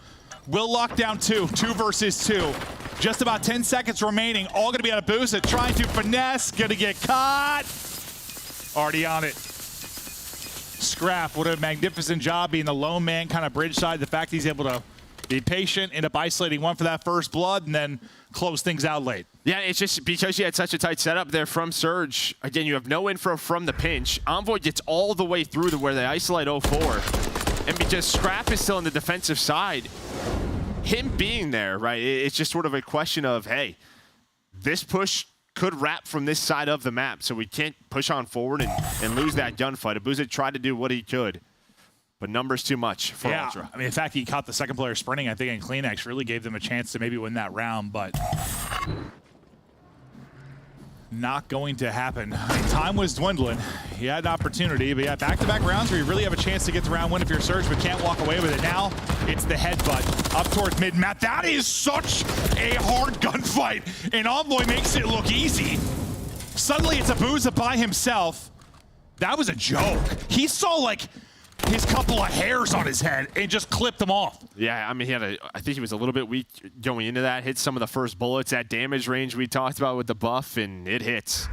Will lock down 2 versus 2. Just about 10 seconds remaining. All going to be on Abusa, trying to finesse. Going to get caught. Already on it. Scrap, what a magnificent job being the lone man kind of bridge side. The fact he's able to be patient, end up isolating one for that first blood, and then close things out late. Yeah, it's just because you had such a tight setup there from Surge. Again, you have no info from the pinch. Envoy gets all the way through to where they isolate 0-4. And because Scrap is still on the defensive side, him being there, right, it's just sort of a question of, hey, this push could wrap from this side of the map, so we can't push on forward and lose that gunfight. Abusa tried to do what he could, but numbers too much for Ultra. I mean, in fact, he caught the second player sprinting, I think, and Kleenex really gave them a chance to maybe win that round, but not going to happen. Time was dwindling. He had an opportunity, but yeah, back-to-back rounds where you really have a chance to get the round win if you're Surge, but can't walk away with it. Now, it's the headbutt up towards mid-map. That is such a hard gunfight, and Envoy makes it look easy. Suddenly, it's Abusa by himself. That was a joke. He saw, like, his couple of hairs on his head and just clipped them off. Yeah, I mean, I think he was a little bit weak going into that. Hit some of the first bullets at damage range we talked about with the buff, and it hits.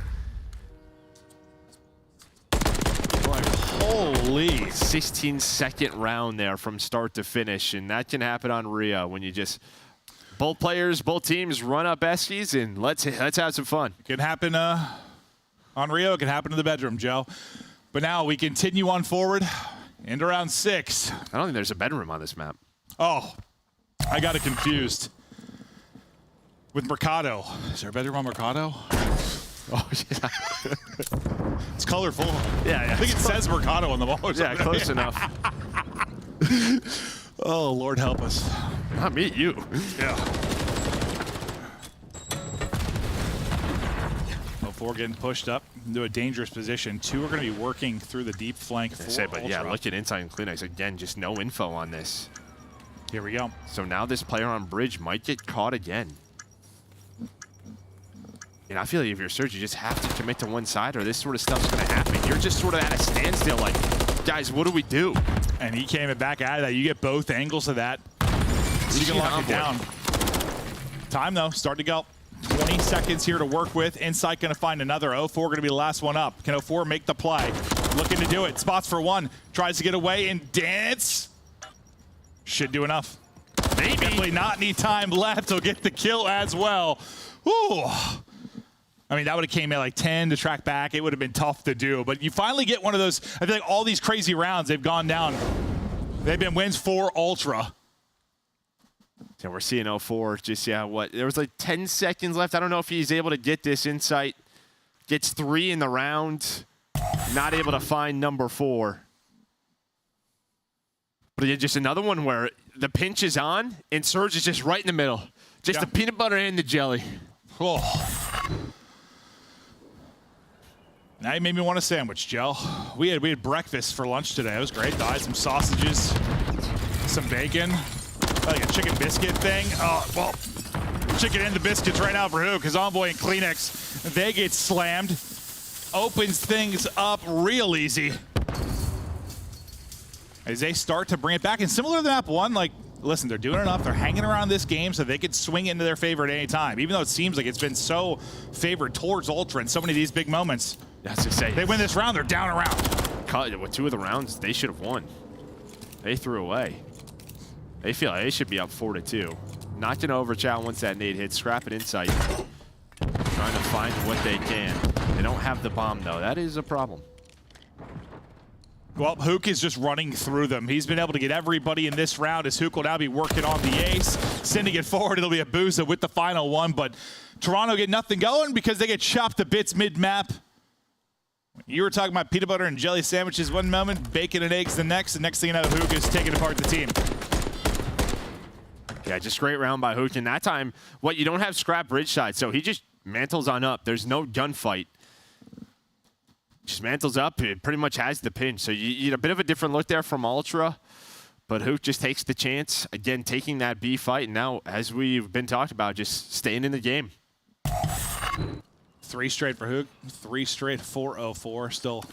Like, holy. 16-second round there from start to finish, and that can happen on Rio when you just both players, both teams run up Eskies, and let's have some fun. It can happen on Rio. It can happen in the bedroom, Joe. But now we continue on forward into round 6. I don't think there's a bedroom on this map. Oh, I got it confused with Mercado. Is there a bedroom on Mercado? Oh, yeah. It's colorful. Yeah. I think it says Mercado on the wall. Yeah, close enough. Oh, Lord help us. Not me, you. Yeah. 04 getting pushed up into a dangerous position. 2 are going to be working through the deep flank for But yeah, look at inside and Kleenex. Again, just no info on this. Here we go. So now this player on bridge might get caught again. And I feel like if you're Surge, you just have to commit to one side or this sort of stuff's going to happen. You're just sort of at a standstill like, guys, what do we do? And he came back out of that. You get both angles of that. So you can lock it down. Time, though. Start to go. 20 seconds here to work with. Insight going to find another. 04 going to be the last one up. Can 04 make the play? Looking to do it. Spots for one. Tries to get away and dance. Should do enough. Maybe. Definitely not any time left. He'll get the kill as well. Ooh. I mean, that would have came at like 10 to track back. It would have been tough to do. But you finally get one of those. I feel like all these crazy rounds, they've gone down. They've been wins for Ultra. So we're seeing 04 just, there was like 10 seconds left. I don't know if he's able to get this Insight. Gets 3 in the round. Not able to find number 4. But yeah, just another one where the pinch is on and Surge is just right in the middle. Just the peanut butter and the jelly. Oh. Now you made me want a sandwich, Joe. We had breakfast for lunch today. It was great. I had some sausages, some bacon, like a chicken biscuit thing. Well, chicken and the biscuits right now for who? Because Envoy and Kleenex, they get slammed. Opens things up real easy. As they start to bring it back. And similar to map 1, like, listen, they're doing enough. They're hanging around this game so they could swing it into their favor at any time. Even though it seems like it's been so favored towards Ultra in so many of these big moments. That's to say. They win this round, they're down a round. With 2 of the rounds, they should have won. They threw away. They feel like they should be up 4-2. Not gonna overchat once that nade hits. Scrap it Insight. Trying to find what they can. They don't have the bomb though. That is a problem. Well, Hook is just running through them. He's been able to get everybody in this round as Hook will now be working on the ace. Sending it forward, it'll be a Booza with the final one, but Toronto get nothing going because they get chopped to bits mid-map. You were talking about peanut butter and jelly sandwiches one moment, bacon and eggs the next. The next thing you know, Hook is taking apart the team. Yeah, just great round by Hook. And that time, you don't have Scrap bridge side, so he just mantles on up. There's no gunfight. Just mantles up. It pretty much has the pinch. So you get a bit of a different look there from Ultra. But Hook just takes the chance. Again, taking that B fight. And now, as we've been talking about, just staying in the game. 3 straight for Hook. 3 straight for 04. Still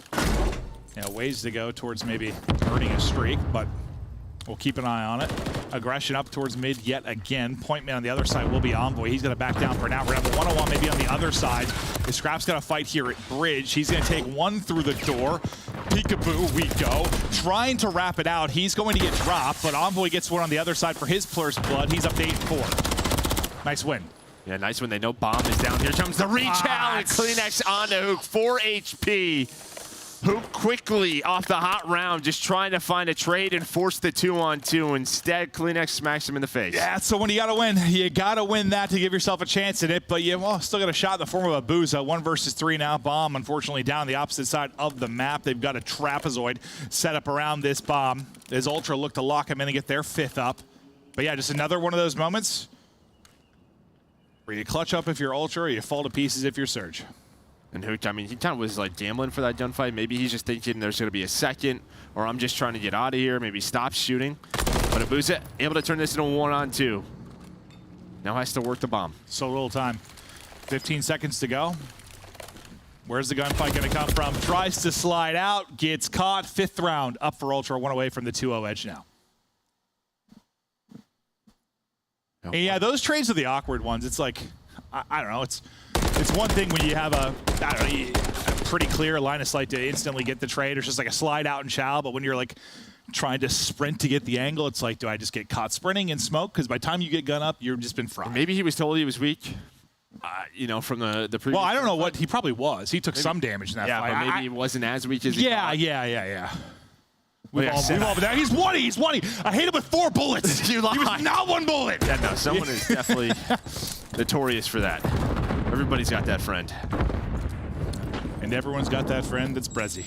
ways to go towards maybe earning a streak, but we'll keep an eye on it. Aggression up towards mid yet again. Point man on the other side will be Envoy. He's going to back down for now. We're going to have a one-on-one maybe on the other side. The Scrap's got to fight here at bridge. He's going to take one through the door. Peekaboo, we go. Trying to wrap it out. He's going to get dropped, but Envoy gets one on the other side for his first blood. He's up to 8-4. Nice win. Yeah, nice when they know bomb is down. Here comes the re-challenge. Kleenex onto Hook, 4 HP. Hook quickly off the hot round, just trying to find a trade and force the 2-on-2. Instead, Kleenex smacks him in the face. Yeah, so when you got to win that to give yourself a chance at it, but you still got a shot in the form of a Booza. 1 versus 3 now. Bomb, unfortunately, down the opposite side of the map. They've got a trapezoid set up around this bomb as Ultra look to lock him in and get their 5th up. But yeah, just another one of those moments where you clutch up if you're Ultra or you fall to pieces if you're Surge. And Hook, I mean, he kind of was like gambling for that gunfight. Maybe he's just thinking there's going to be a second, or I'm just trying to get out of here. Maybe stop shooting. But Abusa able to turn this into a 1-on-2. Now has to work the bomb. So little time. 15 seconds to go. Where's the gunfight going to come from? Tries to slide out, gets caught. 5th round up for Ultra, 1 away from the 2-0 edge now. And yeah, those trades are the awkward ones. It's like, I don't know, it's one thing when you have a pretty clear line of sight to instantly get the trade. It's just like a slide out and chow, but when you're like trying to sprint to get the angle, it's like, do I just get caught sprinting in smoke? Because by the time you get gun up, you've just been fried. Maybe he was told he was weak. You know, from the previous. Well, I don't know what he probably was. He took some damage in that fight. But maybe he wasn't as weak as he thought. Yeah. We've all been there. He's 1. I hit him with 4 bullets. He was not 1 bullet. Yeah, no, someone is definitely notorious for that. Everybody's got that friend. And everyone's got that friend that's Brezzy.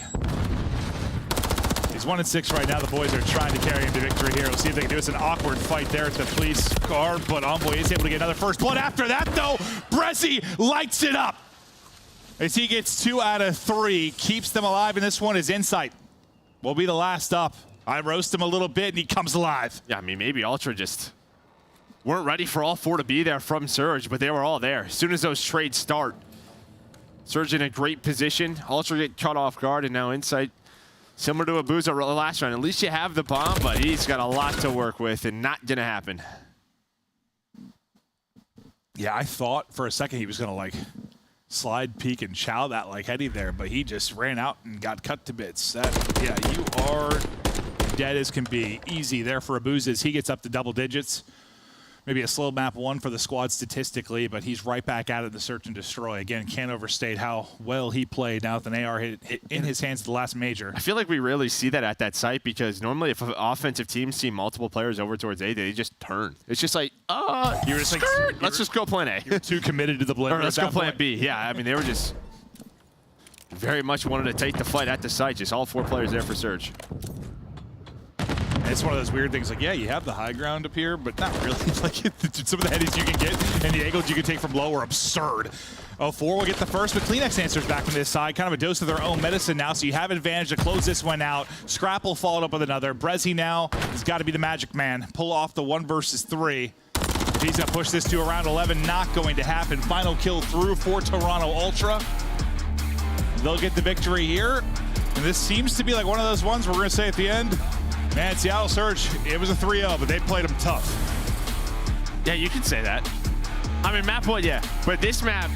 He's 1-6 right now. The boys are trying to carry him to victory here. We'll see if they can do it. It's an awkward fight there at the police car, but Envoy is able to get another first blood. After that, though, Brezzy lights it up as he gets 2 out of 3, keeps them alive, and this one is Insight. Will be the last up. I roast him a little bit, and he comes alive. Yeah, I mean, maybe Ultra just weren't ready for all 4 to be there from Surge, but they were all there. As soon as those trades start, Surge in a great position. Ultra get caught off guard, and now Insight, similar to Abuza last round. At least you have the bomb, but he's got a lot to work with, and not going to happen. Yeah, I thought for a second he was going to, like, slide, peek, and chow that like Hetty there, but he just ran out and got cut to bits. Yeah, you are dead as can be. Easy there for Abuza as he gets up to double digits. Maybe a slow map 1 for the squad statistically, but he's right back out of the search and destroy. Again, can't overstate how well he played now with an AR hit in his hands at the last major. I feel like we rarely see that at that site because normally if offensive teams see multiple players over towards A, they just turn. It's just like, you're just like, let's just go plan A. You're too committed to the blend. Or let's go plan B. Yeah, I mean, they were just very much wanted to take the fight at the site. Just all 4 players there for Surge. It's one of those weird things, like, yeah, you have the high ground up here, but not really. Like, some of the headies you can get and the angles you can take from low are absurd. 04 will get the first, but Kleenex answers back from this side. Kind of a dose of their own medicine now, so you have advantage to close this one out. Scrapple followed up with another. Brezzy now has got to be the magic man. Pull off the 1 versus 3. He's going to push this to around 11. Not going to happen. Final kill through for Toronto Ultra. They'll get the victory here. And this seems to be like one of those ones where we're going to say at the end, man, Seattle Surge, it was a 3-0, but they played them tough. Yeah, you can say that. I mean, map 1, yeah. But this map,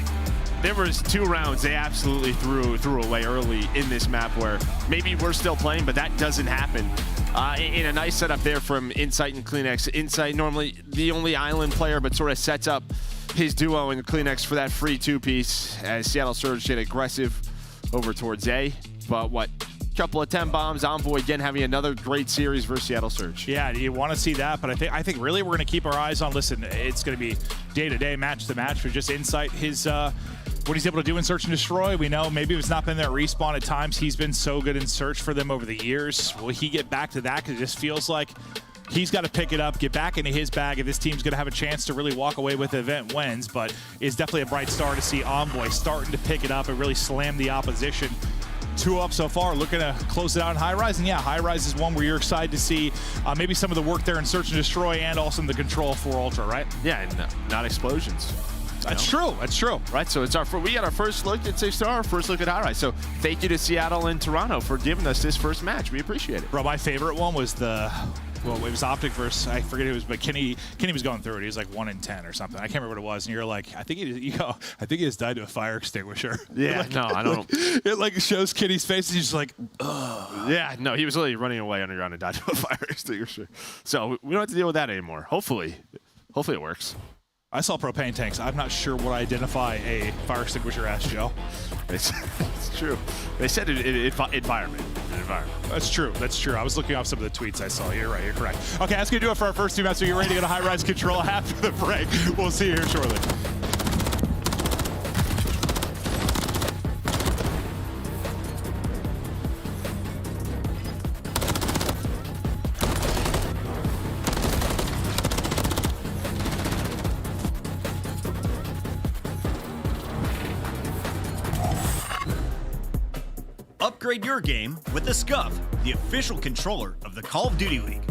there was 2 rounds they absolutely threw away early in this map where maybe we're still playing, but that doesn't happen. In a nice setup there from Insight and Kleenex. Insight normally the only island player, but sort of sets up his duo in Kleenex for that free 2-piece as Seattle Surge get aggressive over towards A. But what? Couple of 10 bombs. Envoy again having another great series versus Seattle Surge. Yeah, you want to see that, but I think really we're going to keep our eyes on. Listen, it's going to be day-to-day, match-to-match for just Insight. His what he's able to do in Search and Destroy. We know maybe it's not been there at Respawn at times. He's been so good in Search for them over the years. Will he get back to that? Because it just feels like he's got to pick it up, get back into his bag if this team's going to have a chance to really walk away with the event wins. But it's definitely a bright star to see Envoy starting to pick it up and really slam the opposition. 2 up so far, looking to close it out in High Rise. And yeah, High Rise is one where you're excited to see maybe some of the work there in Search and Destroy and also in the control for Ultra, right? Yeah, and not explosions. That's true. That's true. Right, so we got our first look at 6-star, our first look at High Rise. So thank you to Seattle and Toronto for giving us this first match. We appreciate it. Bro, my favorite one was well, it was Optic versus, I forget who it was, but Kenny was going through it. He was like 1 in 10 or something. I can't remember what it was. And you're like, I think he just died to a fire extinguisher. Yeah, like, no, I don't. It like shows Kenny's face and he's just like, ugh. Yeah, no, he was literally running away underground and died to a fire extinguisher. So we don't have to deal with that anymore. Hopefully it works. I saw propane tanks. I'm not sure what I identify a fire extinguisher as, Joe. It's true. They said environment. That's true. That's true. I was looking off some of the tweets I saw. You're right. You're correct. Okay, that's going to do it for our first 2 matches. So you're ready to go to High Rise Control after the break. We'll see you here shortly. Upgrade your game with the Scuff, the official controller of the Call of Duty League.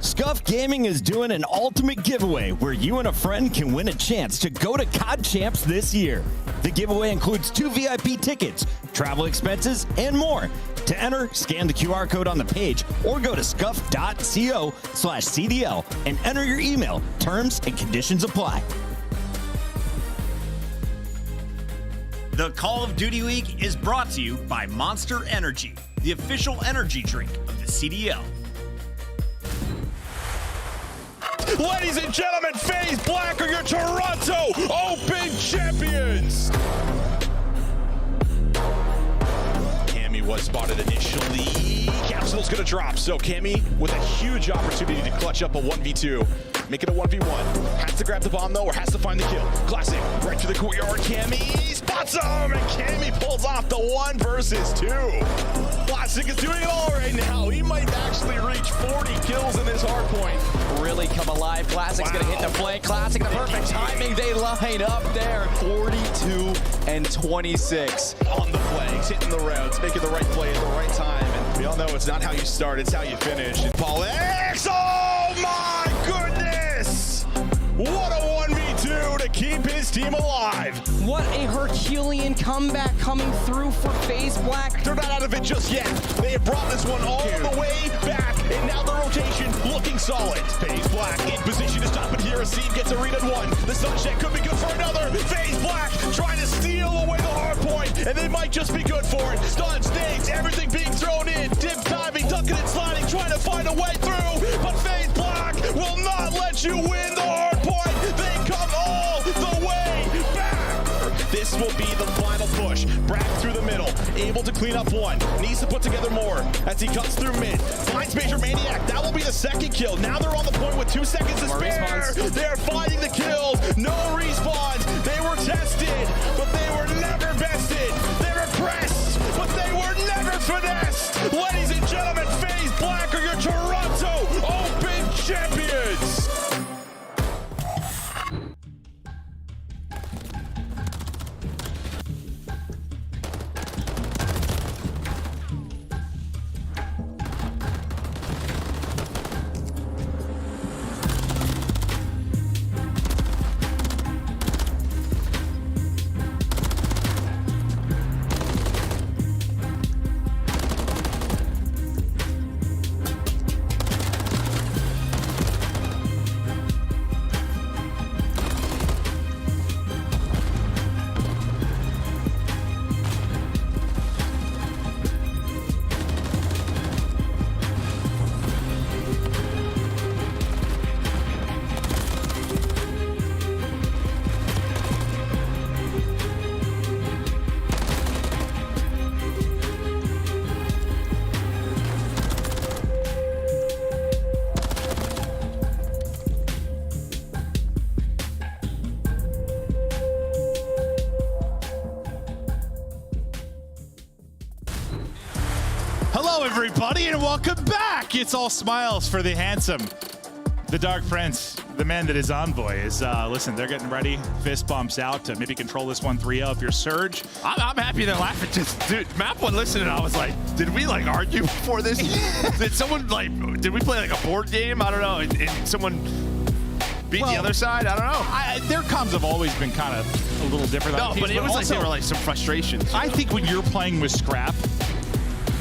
Scuff Gaming is doing an ultimate giveaway where you and a friend can win a chance to go to COD Champs this year. The giveaway includes 2 VIP tickets, travel expenses, and more. To enter, scan the QR code on the page or go to scuff.co/CDL and enter your email. Terms and conditions apply. The Call of Duty League is brought to you by Monster Energy, the official energy drink of the CDL. Ladies and gentlemen, FaZe Black are your Toronto Open champions. Cammy was spotted initially. Capsule's gonna drop, so Cammy with a huge opportunity to clutch up a 1v2. Make it a 1v1. Has to grab the bomb though, or has to find the kill. Classic, right to the courtyard. Cammy spots him, and Cammy pulls off the 1 versus 2. Classic is doing it all right now. He might actually reach 40 kills in this hard point. Really come alive. Classic's gonna hit the flank. Classic, the perfect timing. They line up there. 42 and 26 on the flanks, hitting the routes, making the right play at the right time. And we all know it's not how you start, it's how you finish. And Paul X, oh my goodness! What a 1v2 to keep his team alive. What a Herculean comeback coming through for FaZe Black. They're not out of it just yet. They have brought this one all the way back, and now the rotation looking solid. FaZe Black in position to stop it here. Asim gets a read at 1. The sunset could be good for another. FaZe Black trying to steal away the hard point, and they might just be good for it. Stun, snakes, everything being thrown in. Dip timing, ducking and sliding, trying to find a way through, but FaZe Black will not let you win the hard point. They come all the way back. This will be the final push. Brack through the middle, able to clean up 1. Needs to put together more as he cuts through mid. Finds Major Maniac. That will be the 2nd kill. Now they're on the point with 2 seconds to spare. They're finding the kills. No respawns. They were tested, but they were never bested. They were pressed, but they were never finessed. Ladies and gentlemen, FaZe Black are your Toronto Open champions. Hello, everybody, and welcome back. It's all smiles for the handsome, the Dark Prince, the man that is Envoy. Listen, they're getting ready. Fist bumps out to maybe control this 1-3-0 if you're Surge. I'm happy to laugh at just, dude, Map 1 listening, I was like, did we like argue before this? Did someone did we play like a board game? I don't know. And someone beat the other side? I don't know. Their comms have always been kind of a little different. No, but it was like there were like some frustrations. I think when you're playing with Scrap,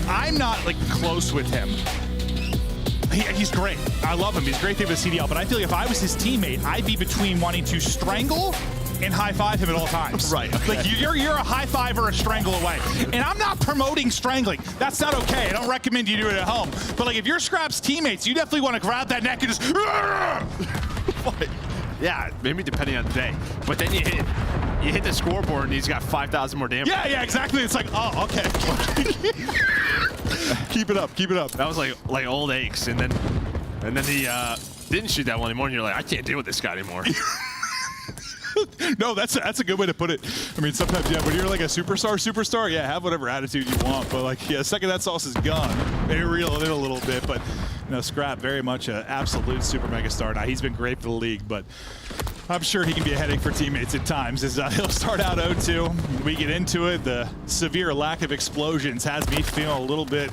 I'm not like close with him. He's great. I love him. He's a great thing with CDL, but I feel like if I was his teammate, I'd be between wanting to strangle and high-five him at all times. Right. Okay. Like you're a high-five or a strangle away. And I'm not promoting strangling. That's not okay. I don't recommend you do it at home. But like if you're Scrap's teammates, you definitely want to grab that neck and just Yeah, maybe depending on the day. But then you hit the scoreboard and he's got 5,000 more damage. Yeah, exactly. It's like, oh, okay. Keep it up, keep it up. That was like old aches, and then he didn't shoot that one anymore, and you're like, I can't deal with this guy anymore. No, that's a good way to put it. I mean, sometimes, yeah, when you're like a superstar, yeah, have whatever attitude you want. But like, yeah, the second that sauce is gone, maybe reel it in a little bit. But Scrap, very much an absolute super mega star. Now, he's been great for the league, but I'm sure he can be a headache for teammates at times. As he'll start out 0-2. We get into it. The severe lack of explosions has me feeling a little bit.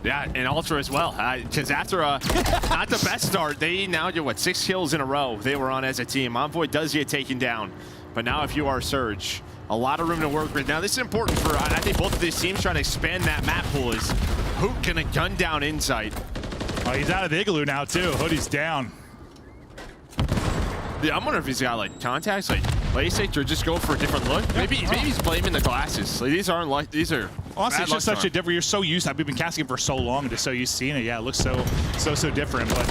Yeah, and Ultra as well. Because after not the best start, they now get, 6 kills in a row they were on as a team. Envoy does get taken down But now if you are Surge, a lot of room to work with. Now this is important for, I think both of these teams trying to expand that map pool. Is Hoot gonna gun down Insight? Oh, he's out of the igloo now too. Hoodie's down. Yeah, I'm wondering if he's got like contacts, like LASIK, or just go for a different look. Maybe he's blaming the glasses. Like, these aren't like, these are honestly, it's just such a different. You're so used to. We've been casting for so long, and just so used to seeing it. Yeah, it looks so different. But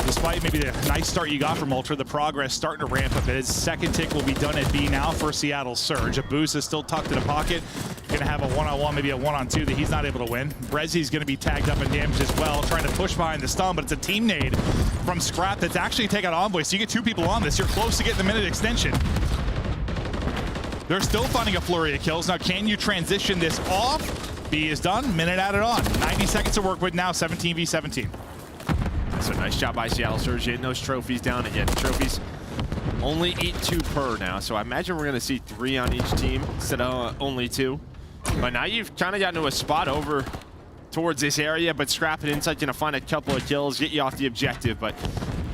despite maybe the nice start you got from Ultra, the progress starting to ramp up. His second tick will be done at B now for Seattle Surge. Abusa is still tucked in a pocket. Gonna have a one-on-one, maybe a one-on-two that he's not able to win. Brezi's gonna be tagged up and damaged as well, trying to push behind the stun, but it's a team nade from Scrap that's actually taken out Envoy. So you get 2 people on this. You're close to getting the minute extension. They're still finding a flurry of kills. Now, can you transition this off? B is done, minute added on. 90 seconds to work with now, 17 v 17. So nice job by Seattle Surge getting those trophies down. Again, trophies only eat 2 per now, so I imagine we're going to see 3 on each team instead of only 2. But now you've kind of gotten to a spot over towards this area, but Scrap and Insight going to find a couple of kills, get you off the objective. But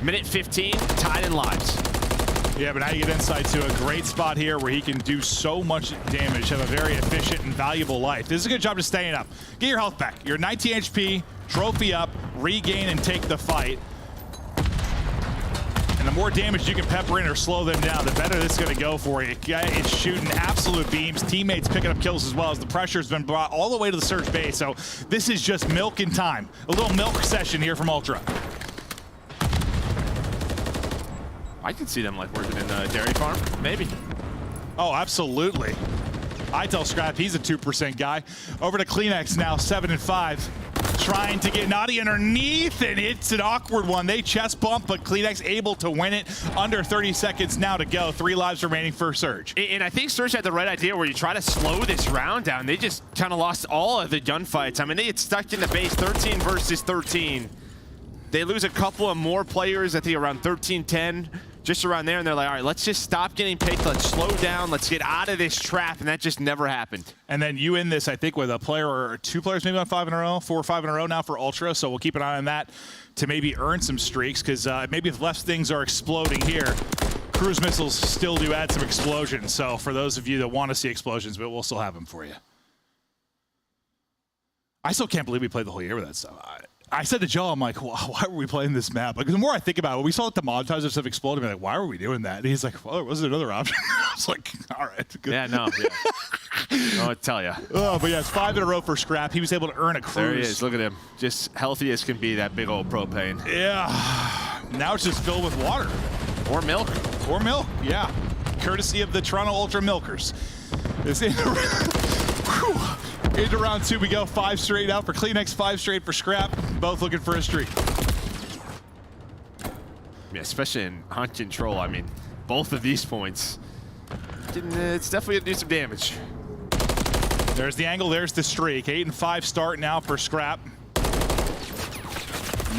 minute 15, tied in lives. Yeah, but now you get Insight to a great spot here where he can do so much damage, have a very efficient and valuable life. This is a good job just staying up. Get your health back. You're 19 HP, trophy up, regain and take the fight. And the more damage you can pepper in or slow them down, the better this is going to go for you. It's shooting absolute beams. Teammates picking up kills as well as the pressure's been brought all the way to the Surge base. So this is just milk in time. A little milk session here from Ultra. I could see them like working in the dairy farm, maybe. Oh, absolutely. I tell Scrap he's a 2% guy. Over to Kleenex now, 7 and 5. Trying to get Naughty underneath, and it's an awkward one. They chest bump, but Kleenex able to win it. Under 30 seconds now to go. 3 lives remaining for Surge. And I think Surge had the right idea where you try to slow this round down. They just kind of lost all of the gunfights. I mean, they get stuck in the base, 13 versus 13. They lose a couple of more players, I think around 13-10. Just around there, and they're like, all right, let's just stop getting picked. Let's slow down. Let's get out of this trap, and that just never happened. And then you end this, I think, with a player or 2 players maybe on 5 in a row, 4 or 5 in a row now for Ultra, so we'll keep an eye on that to maybe earn some streaks, because maybe if less things are exploding here, cruise missiles still do add some explosions. So for those of you that want to see explosions, but we'll still have them for you. I still can't believe we played the whole year with that stuff. I said to Joe, I'm like, why were we playing this map? Like, the more I think about it, when we saw like, the montage of stuff exploding, I'm like, why were we doing that? And he's like, well, there wasn't another option. I was like, all right. Good. Yeah, no. Yeah. I'll tell you. Oh, but yeah, it's 5 in a row for Scrap. He was able to earn a cruise. There he is. Look at him. Just healthy as can be, that big old propane. Yeah. Now it's just filled with water. Or milk. Or milk, yeah. Courtesy of the Toronto Ultra Milkers. It's into round 2 we go. 5 straight out for Kleenex, 5 straight for Scrap. Both looking for a streak. Yeah, especially in hunt control. I mean, both of these points, it's definitely going to do some damage. There's the angle, there's the streak. 8 and 5 start now for Scrap.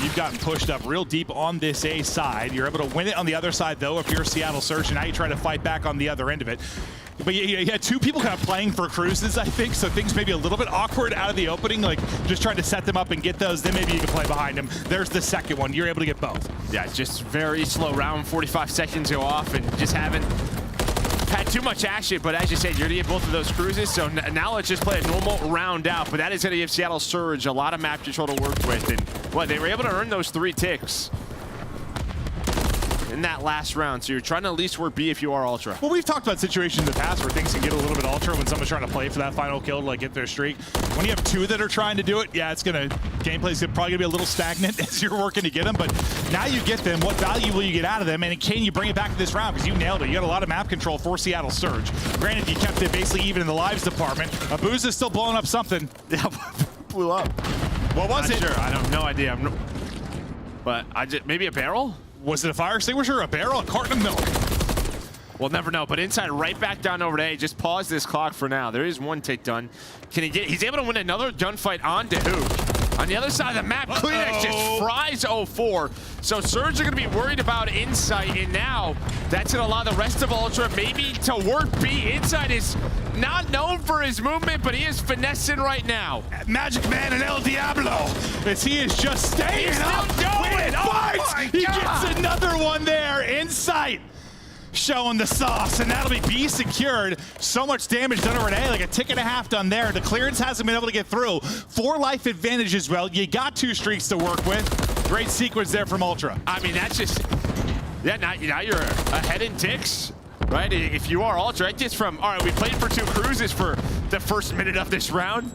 You've gotten pushed up real deep on this A side. You're able to win it on the other side, though, if you're Seattle Surge, and now you try to fight back on the other end of it. But you had 2 people kind of playing for cruises, I think, so things may be a little bit awkward out of the opening, like just trying to set them up and get those, then maybe you can play behind them. There's the second one. You're able to get both. Yeah, just very slow round, 45 seconds go off, and just haven't had too much action, but as you said, you're going to get both of those cruises, so now let's just play a normal round out, but that is going to give Seattle Surge a lot of map control to work with, and they were able to earn those 3 ticks in that last round, so you're trying to at least work B if you are Ultra. Well, we've talked about situations in the past where things can get a little bit Ultra when someone's trying to play for that final kill to like get their streak. When you have 2 that are trying to do it, yeah, it's gonna, gameplay's probably gonna be a little stagnant as you're working to get them, but now you get them, what value will you get out of them, and can you bring it back to this round, because you nailed it. You got a lot of map control for Seattle Surge. Granted, you kept it basically even in the lives department. Abusa's still blowing up something. Yeah, blew up. What was it? Sure, I have no idea. But maybe a barrel? Was it a fire extinguisher, a barrel, a carton of milk? We'll never know, but inside right back down over to A. Just pause this clock for now. There is 1 tick done. Can he he's able to win another gunfight on Dahook. On the other side of the map, Kleenex just fries 0-4. So Surge are going to be worried about Insight, and now that's going to allow the rest of Ultra maybe to work B. Insight is not known for his movement, but he is finessing right now. Magic Man and El Diablo, as he is just staying up. Still going. He gets another one there. Insight showing the sauce, and that'll be B secured. So much damage done over an A, like a tick and a half done there. The clearance hasn't been able to get through. 4 life advantage as well. You got 2 streaks to work with. Great sequence there from Ultra. I mean, that's just, yeah, now you're ahead in ticks, right? If you are Ultra, just from, all right, we played for 2 cruises for the first minute of this round.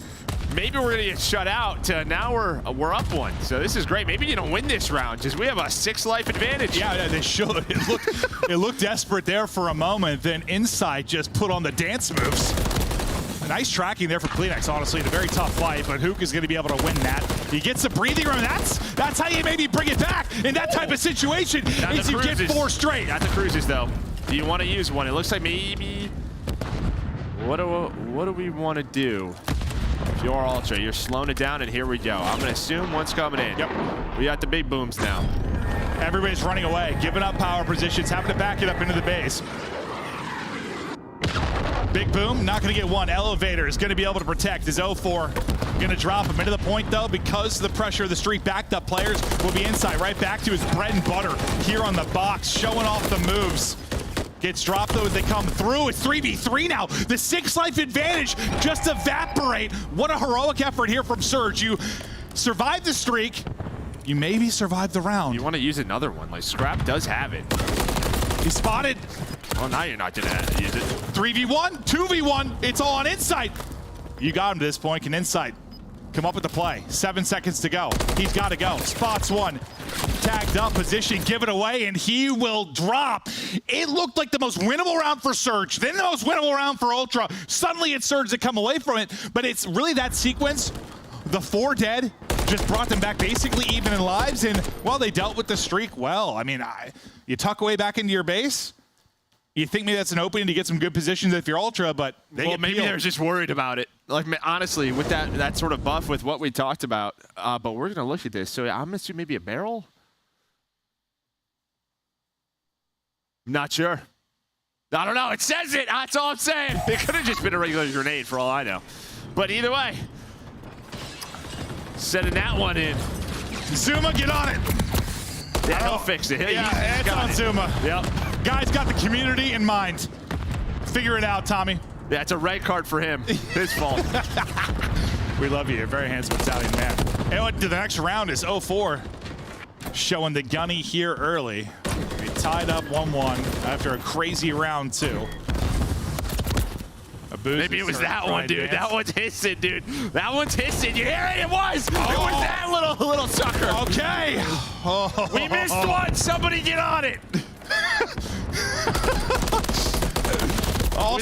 Maybe we're gonna get shut out to now we're up 1. So this is great. Maybe you don't win this round, just we have a 6 life advantage. Yeah, they should. It looked desperate there for a moment. Then Insight just put on the dance moves. Nice tracking there for Kleenex, honestly, in a very tough fight, but Hook is going to be able to win that. He gets the breathing room. That's how you maybe bring it back in that type of situation, is you get 4 straight. Not the cruises, though. Do you want to use one? It looks like maybe... What do we want to do? If you're Ultra, you're slowing it down, and here we go. I'm going to assume one's coming in. Yep. We got the big booms now. Everybody's running away, giving up power positions, having to back it up into the base. Big boom, not going to get one. Elevator is going to be able to protect. Is 0-4 going to drop him into the point, though, because the pressure of the streak backed up players will be inside, right back to his bread and butter here on the box, showing off the moves. Gets dropped, though, as they come through. It's 3v3 now. The 6 life advantage just evaporate. What a heroic effort here from Surge. You survived the streak. You maybe survived the round. You want to use another one. Like, Scrap does have it. He's spotted. Oh, now you're not going to use it. 3v1, 2v1, it's all on Insight. You got him to this point. Can Insight come up with the play? 7 seconds to go. He's got to go. Spots one. Tagged up position, give it away, and he will drop. It looked like the most winnable round for Surge, then the most winnable round for Ultra. Suddenly it's Surge that come away from it, but it's really that sequence. The 4 dead just brought them back basically even in lives, and well, they dealt with the streak well. I mean, you tuck away back into your base. You think maybe that's an opening to get some good positions if you're Ultra, but they get maybe peeled. they're just worried about it. Like, honestly, with that sort of buff with what we talked about. But we're going to look at this. So I'm going to assume maybe a barrel? Not sure. I don't know. It says it. That's all I'm saying. It could have just been a regular grenade for all I know. But either way, sending that one in. Zuma, get on it. Yeah, he'll fix it. Yeah, it's on Zuma. Yep. Guy's got the community in mind. Figure it out, Tommy. Yeah, it's a red card for him. His fault. We love you. You're a very handsome Italian man. And what the next round is 0-4. Showing the gunny here early. We tied up 1-1 after a crazy round 2. Maybe it was that one, dude. That one's hissing, dude. That one's hissing. You hear it? It was. It was that little sucker. Okay. We missed one. Somebody get on it.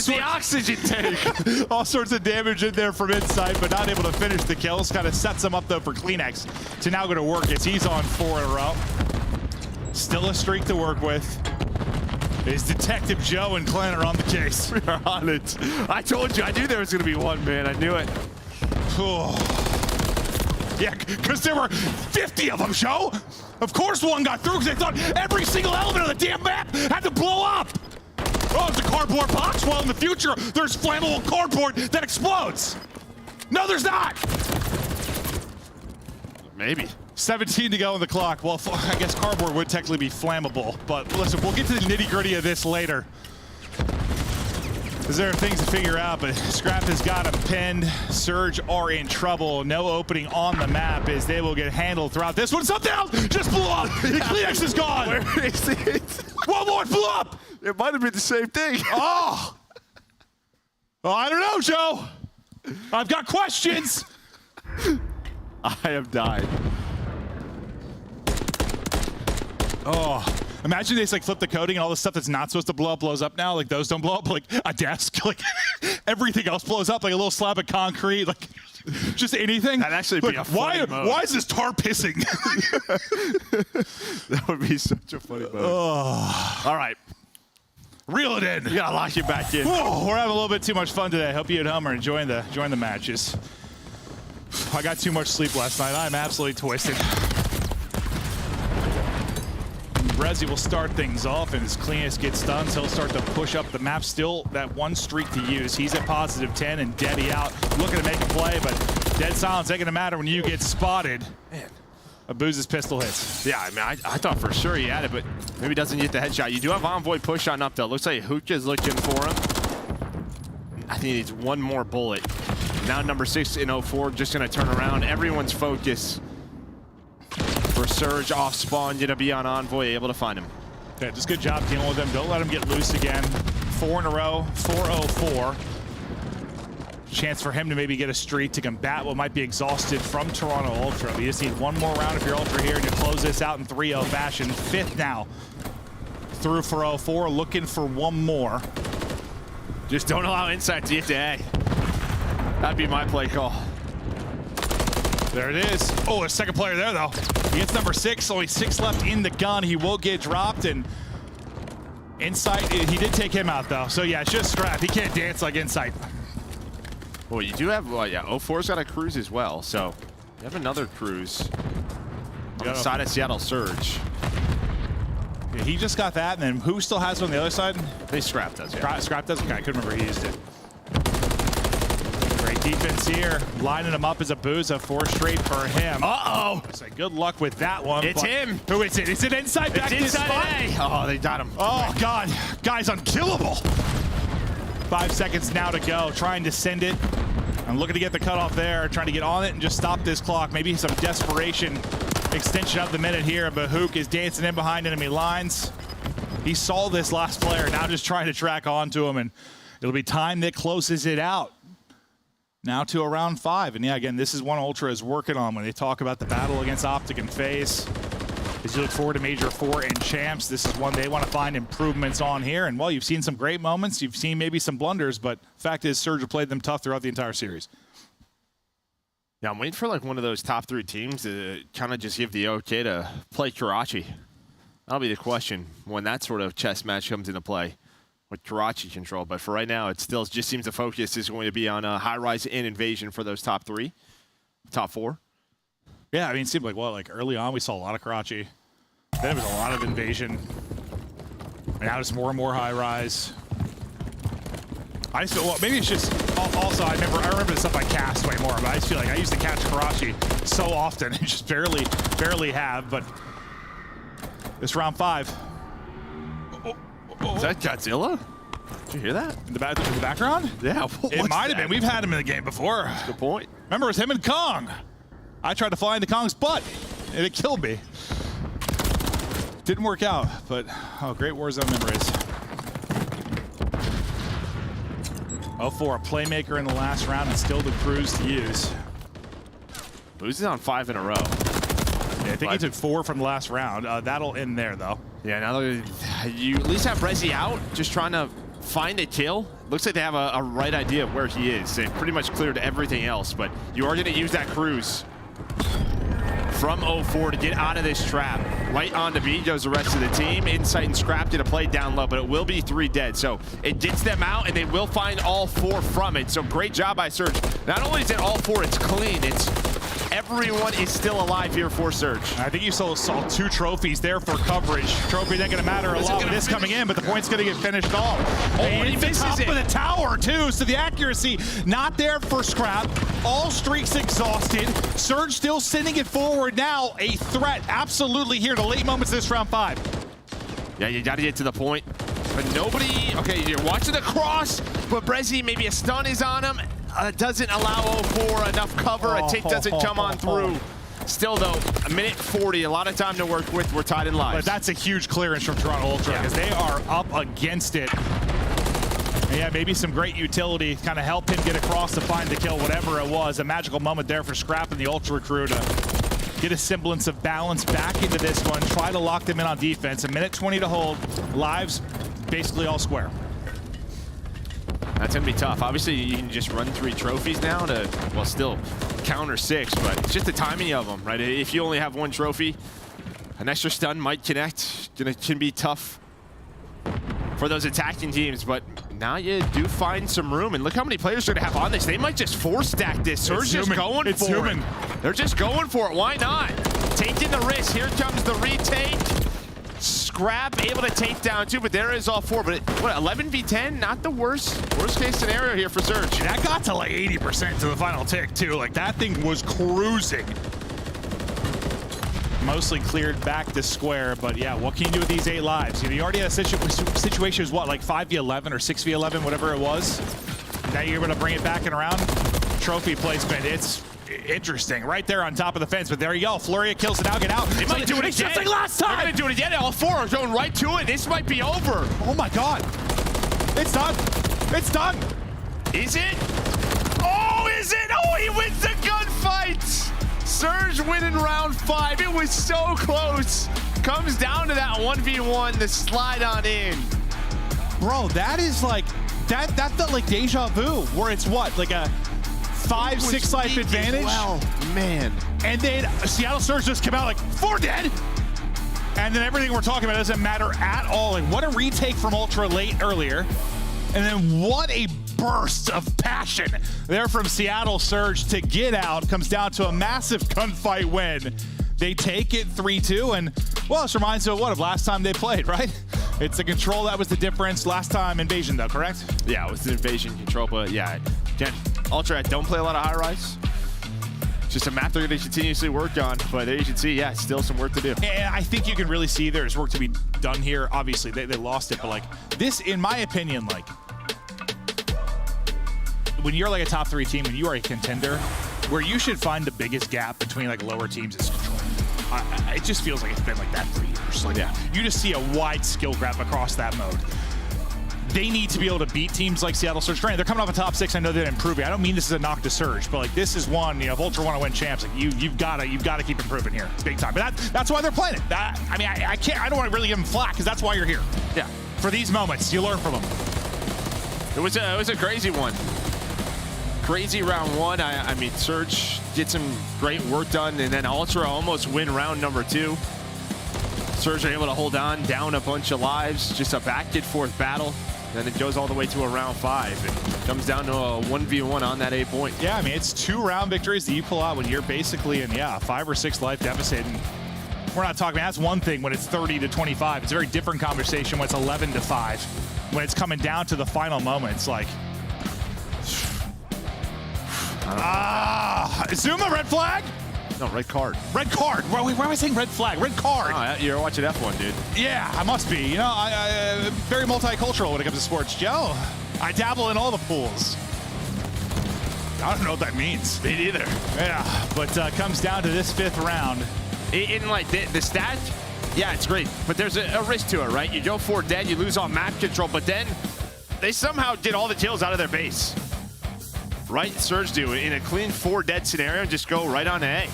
The oxygen tank. All sorts of damage in there from Insight, but not able to finish the kills. Kind of sets him up, though, for Kleenex to now go to work as he's on 4 in a row. Still a streak to work with. Is Detective Joe and Glenn are on the case. We are on it. I told you. I knew there was going to be one, man. I knew it. Yeah, because there were 50 of them, Joe. Of course one got through because they thought every single element of the damn map had to blow up. Oh, it's a cardboard box. Well, in the future, there's flammable cardboard that explodes. No, there's not. Maybe. 17 to go on the clock. Well, I guess cardboard would technically be flammable, but listen, we'll get to the nitty-gritty of this later. Because there are things to figure out, but Scrap has got him pinned. Surge are in trouble. No opening on the map as they will get handled throughout this one. Something else just blew up. The Kleenex is gone. Where is it? One more blew up. It might have been the same thing. Oh. Well, I don't know, Joe. I've got questions. I have died. Oh, imagine they just like flip the coding and all the stuff that's not supposed to blow up blows up now. Like those don't blow up, like a desk, like everything else blows up, like a little slab of concrete, like just anything. That'd actually be a funny mode. Why is this tar pissing? That would be such a funny mode. Oh. All right. Reel it in. You gotta lock you back in. Whoa, we're having a little bit too much fun today. Hope you at home are enjoying the matches. I got too much sleep last night. I'm absolutely twisted. Brezzy will start things off, and as Kleenex gets done, he'll start to push up the map. Still that one streak to use. He's at +10, and Debbie out looking to make a play, but dead silence ain't gonna matter when you get spotted. Man, Abuza's pistol hits. Yeah, I mean, I thought for sure he had it, but maybe doesn't get the headshot. You do have Envoy push on up, though. Looks like Hookah's looking for him. I think he needs one more bullet. Now number 6 in 04 just going to turn around. Everyone's focus for Surge off spawn. Going to be on Envoy, able to find him. Yeah, just good job dealing with him. Don't let him get loose again. 4 in a row, 4-0-4. Chance for him to maybe get a streak to combat what might be exhausted from Toronto Ultra. We just need one more round if you're Ultra here and you close this out in 3-0 fashion. 5th now through for 0-4, looking for one more. Just don't allow Insight to get to A. That'd be my play call. There it is. Oh, a second player there, though. He gets number 6, only 6 left in the gun. He will get dropped, and Insight, he did take him out, though. So, yeah, it's just Scrap. He can't dance like Insight. Well, you do have, well, yeah, 04's got a cruise as well, so you have another cruise on the side of Seattle Surge. Yeah, he just got that, and then who still has it on the other side? They Scrap does, yeah. Scrap does? Okay, I couldn't remember he used it. Great defense here. Lining him up as a Booza, 4 straight for him. Uh-oh! So good luck with that one. It's him! Who is it? Is it Insight back to his spot? Oh, they got him. Oh, God. Guy's unkillable. 5 seconds now to go. Trying to send it. I'm looking to get the cutoff there. Trying to get on it and just stop this clock. Maybe some desperation extension of the minute here. But Hook is dancing in behind enemy lines. He saw this last player. Now just trying to track onto him. And it'll be time that closes it out. Now to around 5. And yeah, again, this is one Ultra is working on when they talk about the battle against Optic and FaZe. As you look forward to Major 4 and Champs, this is one they want to find improvements on here. And, well, you've seen some great moments. You've seen maybe some blunders, but fact is Surge have played them tough throughout the entire series. Yeah, I'm waiting for, like, one of those top 3 teams to kind of just give the okay to play Karachi. That'll be the question when that sort of chess match comes into play with Karachi control. But for right now, it still just seems the focus is going to be on High Rise and Invasion for those top 3, top 4. Yeah, I mean, it seemed like, well, like early on we saw a lot of Karachi. Then it was a lot of Invasion. And now it's more and more High Rise. I just feel, well, maybe it's just, also I remember the stuff I cast way more, but I just feel like I used to catch Karachi so often and just barely have, but it's round 5. Is that Godzilla? Did you hear that? In the background? Yeah. It might have been. We've had him in the game before. Good point. Remember, it was him and Kong. I tried to fly into Kong's butt, and it killed me. Didn't work out, but oh, great Warzone memories. 0-4, a playmaker in the last round, and still the cruise to use. Boozy's on 5 in a row. Yeah, I think he took 4 from the last round. That'll end there, though. Yeah, now you at least have Rezi out, just trying to find a kill. Looks like they have a right idea of where he is. They've pretty much cleared everything else, but you are going to use that cruise from 0-4 to get out of this trap. Right on to B goes the rest of the team. Insight and Scrap did a play down low, but it will be 3 dead. So it gets them out, and they will find all 4 from it. So great job by Surge. Not only is it all 4, it's clean. It's everyone is still alive here for Surge. I think you saw 2 trophies there for coverage. Trophy not going to matter a lot with this coming in, but the point's going to get finished off. Oh, he misses top it. of the tower, too, so the accuracy not there for Scrap. All streaks exhausted. Surge still sending it forward now. A threat absolutely here to late moments of this round 5. Yeah, you got to get to the point. But nobody, okay, you're watching the cross, but Brezi, maybe a stun is on him. Doesn't allow 0-4 enough cover. A tick doesn't come on through. Still, though, a minute 40, a lot of time to work with. We're tied in lives. But that's a huge clearance from Toronto Ultra because they are up against it. And yeah, maybe some great utility kind of help him get across to find the kill, whatever it was. A magical moment there for Scrap and the Ultra crew to get a semblance of balance back into this one. Try to lock them in on defense. A minute 20 to hold. Lives basically all square. That's going to be tough. Obviously, you can just run 3 trophies now to, well, still counter 6, but it's just the timing of them, right? If you only have 1 trophy, an extra stun might connect. It can be tough for those attacking teams, but now you do find some room. And look how many players are going to have on this. They might just 4-stack this. Surge just going for it. They're just going for it. Why not? Taking the risk. Here comes the retake. Scrap able to take down 2, but there is all 4. But what, 11v10? Not the worst case scenario here for Surge. That got to like 80% to the final tick too. Like that thing was cruising. Mostly cleared back to square, but yeah, what can you do with these 8 lives? You already had a situation, what, like 5v11 or 6v11, whatever it was. Now you're able to bring it back and around. Trophy placement, it's interesting. Right there on top of the fence, but there you go. Flurry kills it out, get out. They might do it again. Just like last time. They're gonna do it again. All 4 are going right to it. This might be over. Oh my God. It's done. It's done. Is it? Oh, is it? Oh, he wins the gunfight. Surge winning round 5. It was so close. Comes down to that 1v1, the slide on in. Bro, that is like, that felt like deja vu, where it's what, like a 5-6 life advantage? Well, man. And then Seattle Surge just came out like, 4 dead. And then everything we're talking about doesn't matter at all. Like, what a retake from Ultra late earlier. And then what a burst of passion there from Seattle Surge to get out. Comes down to a massive gunfight win. They take it 3-2, and well, this reminds you of what, of last time they played, right? It's the control that was the difference. Last time Invasion though, correct? Yeah, it was the Invasion control, but yeah, again, Ultra don't play a lot of high rise. Just a map they're going to continuously work on, but there you can see, yeah, still some work to do. And I think you can really see there's work to be done here. Obviously, they lost it, but like this, in my opinion, like when you're like a top 3 team, when you are a contender, where you should find the biggest gap between like lower teams is control. It just feels like it's been like that for years. Like, yeah, you just see a wide skill gap across that mode. They need to be able to beat teams like Seattle Surge. Granted, they're coming off a top 6. I know they're improving. I don't mean this is a knock to Surge, but like this is one. You know, if Ultra want to win champs, like you've got to keep improving here, big time. But that's why they're playing it. I mean, I can't. I don't want to really give them flack because that's why you're here. Yeah, for these moments, you learn from them. It was a crazy one. Crazy round 1. I mean, Surge did some great work done, and then Ultra almost win round number 2. Surge are able to hold on, down a bunch of lives, just a back and forth battle. Then it goes all the way to a round 5. It comes down to a 1v1 on that 8 point. Yeah, I mean, it's 2 round victories that you pull out when you're basically in, 5 or 6 life deficit. And we're not talking, that's one thing when it's 30 to 25. It's a very different conversation when it's 11 to 5. When it's coming down to the final moments, like, Zuma, red flag? No, red card. Red card. Why am I saying red flag? Red card. Oh, you're watching F1, dude. Yeah, I must be. You know, I very multicultural when it comes to sports. Joe, I dabble in all the pools. I don't know what that means. Me neither. Yeah, but comes down to this 5th round. In like the stat, yeah, it's great, but there's a risk to it, right? You go 4 dead, you lose on map control, but then they somehow get all the kills out of their base. Right, Surge do in a clean 4 dead scenario, just go right on A.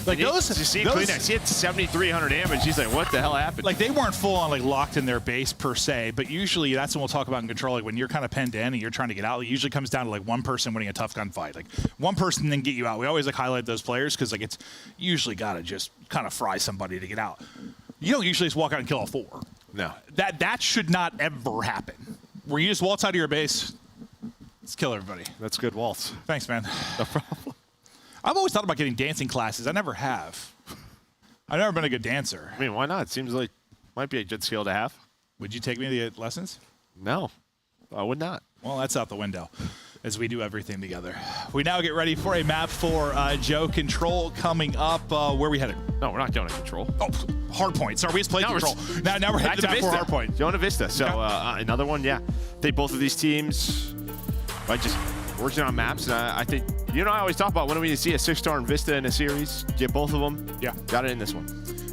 Like those, you see Kleenex, he had 7,300 damage. He's like, what the hell happened? Like they weren't full on like locked in their base per se, but usually that's what we'll talk about in control. Like when you're kind of penned in and you're trying to get out, it usually comes down to like one person winning a tough gunfight. Like one person then get you out. We always like highlight those players because like it's usually got to just kind of fry somebody to get out. You don't usually just walk out and kill all 4. No, that should not ever happen. Where you just waltz out of your base, let's kill everybody. That's good waltz. Thanks, man. No problem. I've always thought about getting dancing classes. I never have. I've never been a good dancer. I mean, why not? It seems like might be a good skill to have. Would you take me to the lessons? No, I would not. Well, that's out the window as we do everything together. We now get ready for a map for Joe Control coming up. Where are we headed? No, we're not going to Control. Oh, Hardpoint. Sorry, we just played Control. Now we're headed to Vista. Hardpoint. Going to Vista. So another one, yeah. I think both of these teams by just working on maps. And I think, I always talk about when we see a 6-star in Vista in a series, get both of them. Yeah. Got it in this one.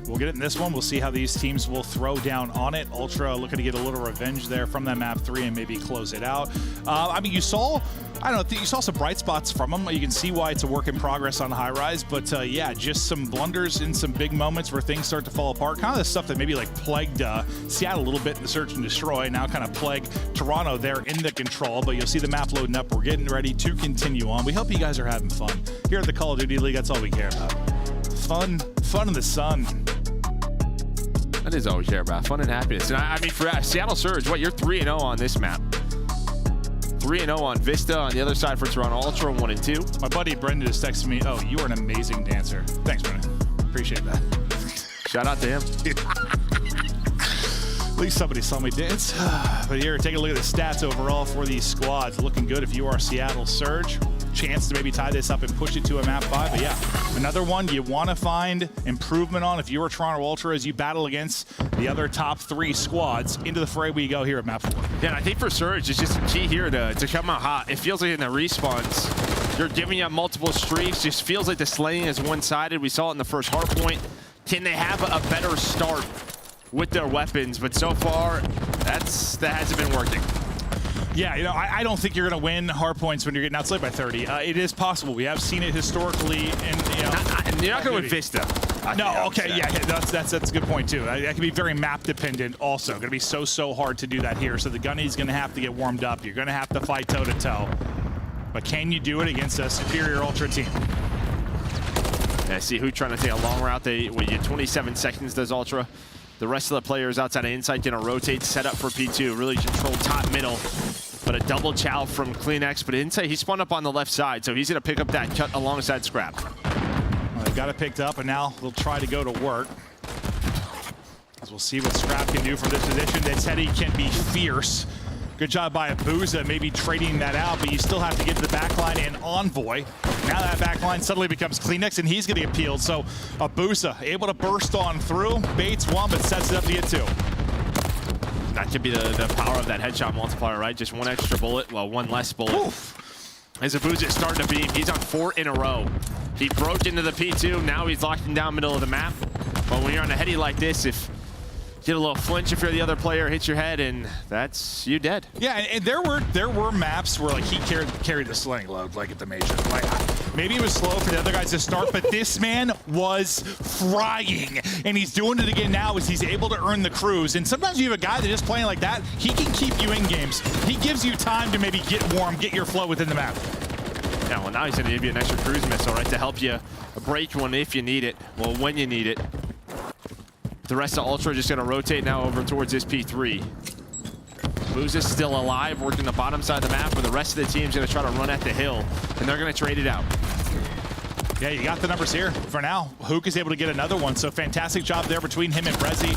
We'll get it in this one. We'll see how these teams will throw down on it. Ultra looking to get a little revenge there from that map 3 and maybe close it out. I mean, you saw some bright spots from them. You can see why it's a work in progress on high rise, but yeah, just some blunders in some big moments where things start to fall apart. Kind of the stuff that maybe like plagued Seattle a little bit in the search and destroy. Now kind of plague Toronto there in the control, but you'll see the map loading up. We're getting ready to continue on. We hope you guys are having fun. Here at the Call of Duty League, that's all we care about. Fun in the sun. That is all we care about, fun and happiness. And I mean, for Seattle Surge, you're 3-0 on this map. 3-0 on Vista. On the other side for Toronto Ultra, 1-2. My buddy Brendan just texted me, oh, you are an amazing dancer. Thanks, Brendan. Appreciate that. Shout out to him. At least somebody saw me dance. But here, take a look at the stats overall for these squads. Looking good if you are Seattle Surge. chance to maybe tie this up and push it to a map 5. But yeah, another one you want to find improvement on if you were Toronto Ultra as you battle against the other top 3 squads. Into the fray we go here at map 4. Yeah, and I think for Surge, it's just key here to come out hot. It feels like in the respawns, you're giving up multiple streaks. Just feels like the slaying is one-sided. We saw it in the first hard point. Can they have a better start with their weapons? But so far, that hasn't been working. Yeah, you know, I don't think you're going to win hard points when you're getting outslayed by 30. It is possible. We have seen it historically, and you know, you're not going to win Vista. No, okay, yeah, that's a good point too. That can be very map dependent. Also, going to be so hard to do that here. So the gunny's going to have to get warmed up. You're going to have to fight toe to toe. But can you do it against a superior Ultra team? Yeah, see who trying to take a long route. You get 27 seconds does Ultra. The rest of the players outside of Insight going to rotate, set up for P2, really control top middle. But a double chow from CleanX. But Insight, he spun up on the left side, so he's going to pick up that cut alongside Scrap. Well, they've got it picked up, and now they'll try to go to work. As we'll see what Scrap can do from this position. That Teddy can be fierce. Good job by Abuza, maybe trading that out, but you still have to get to the backline and Envoy. Now that backline suddenly becomes CleanX, and he's going to get peeled. So Abuza able to burst on through, baits one, but sets it up to get 2. That could be the power of that headshot multiplier, right? Just one extra bullet, well, one less bullet. Oof. As Abuza is starting to beam, he's on 4 in a row. He broke into the P2, now he's locking down middle of the map. But when you're on a heady like this, if get a little flinch if you're the other player, hits your head, and that's you dead. Yeah, and there were maps where like he carried the slaying load, like at the Major. Like maybe it was slow for the other guys to start, but this man was frying, and he's doing it again now as he's able to earn the cruise. And sometimes you have a guy that just playing like that, he can keep you in games. He gives you time to maybe get warm, get your flow within the map. Yeah, well now he's going to give you an extra cruise missile, right, to help you break one if you need it. Well, when you need it. The rest of Ultra just going to rotate now over towards this P3. Booz is still alive, working the bottom side of the map, but the rest of the team's going to try to run at the hill, and they're going to trade it out. Yeah, you got the numbers here. For now, Hook is able to get another one, so fantastic job there between him and Brezzy.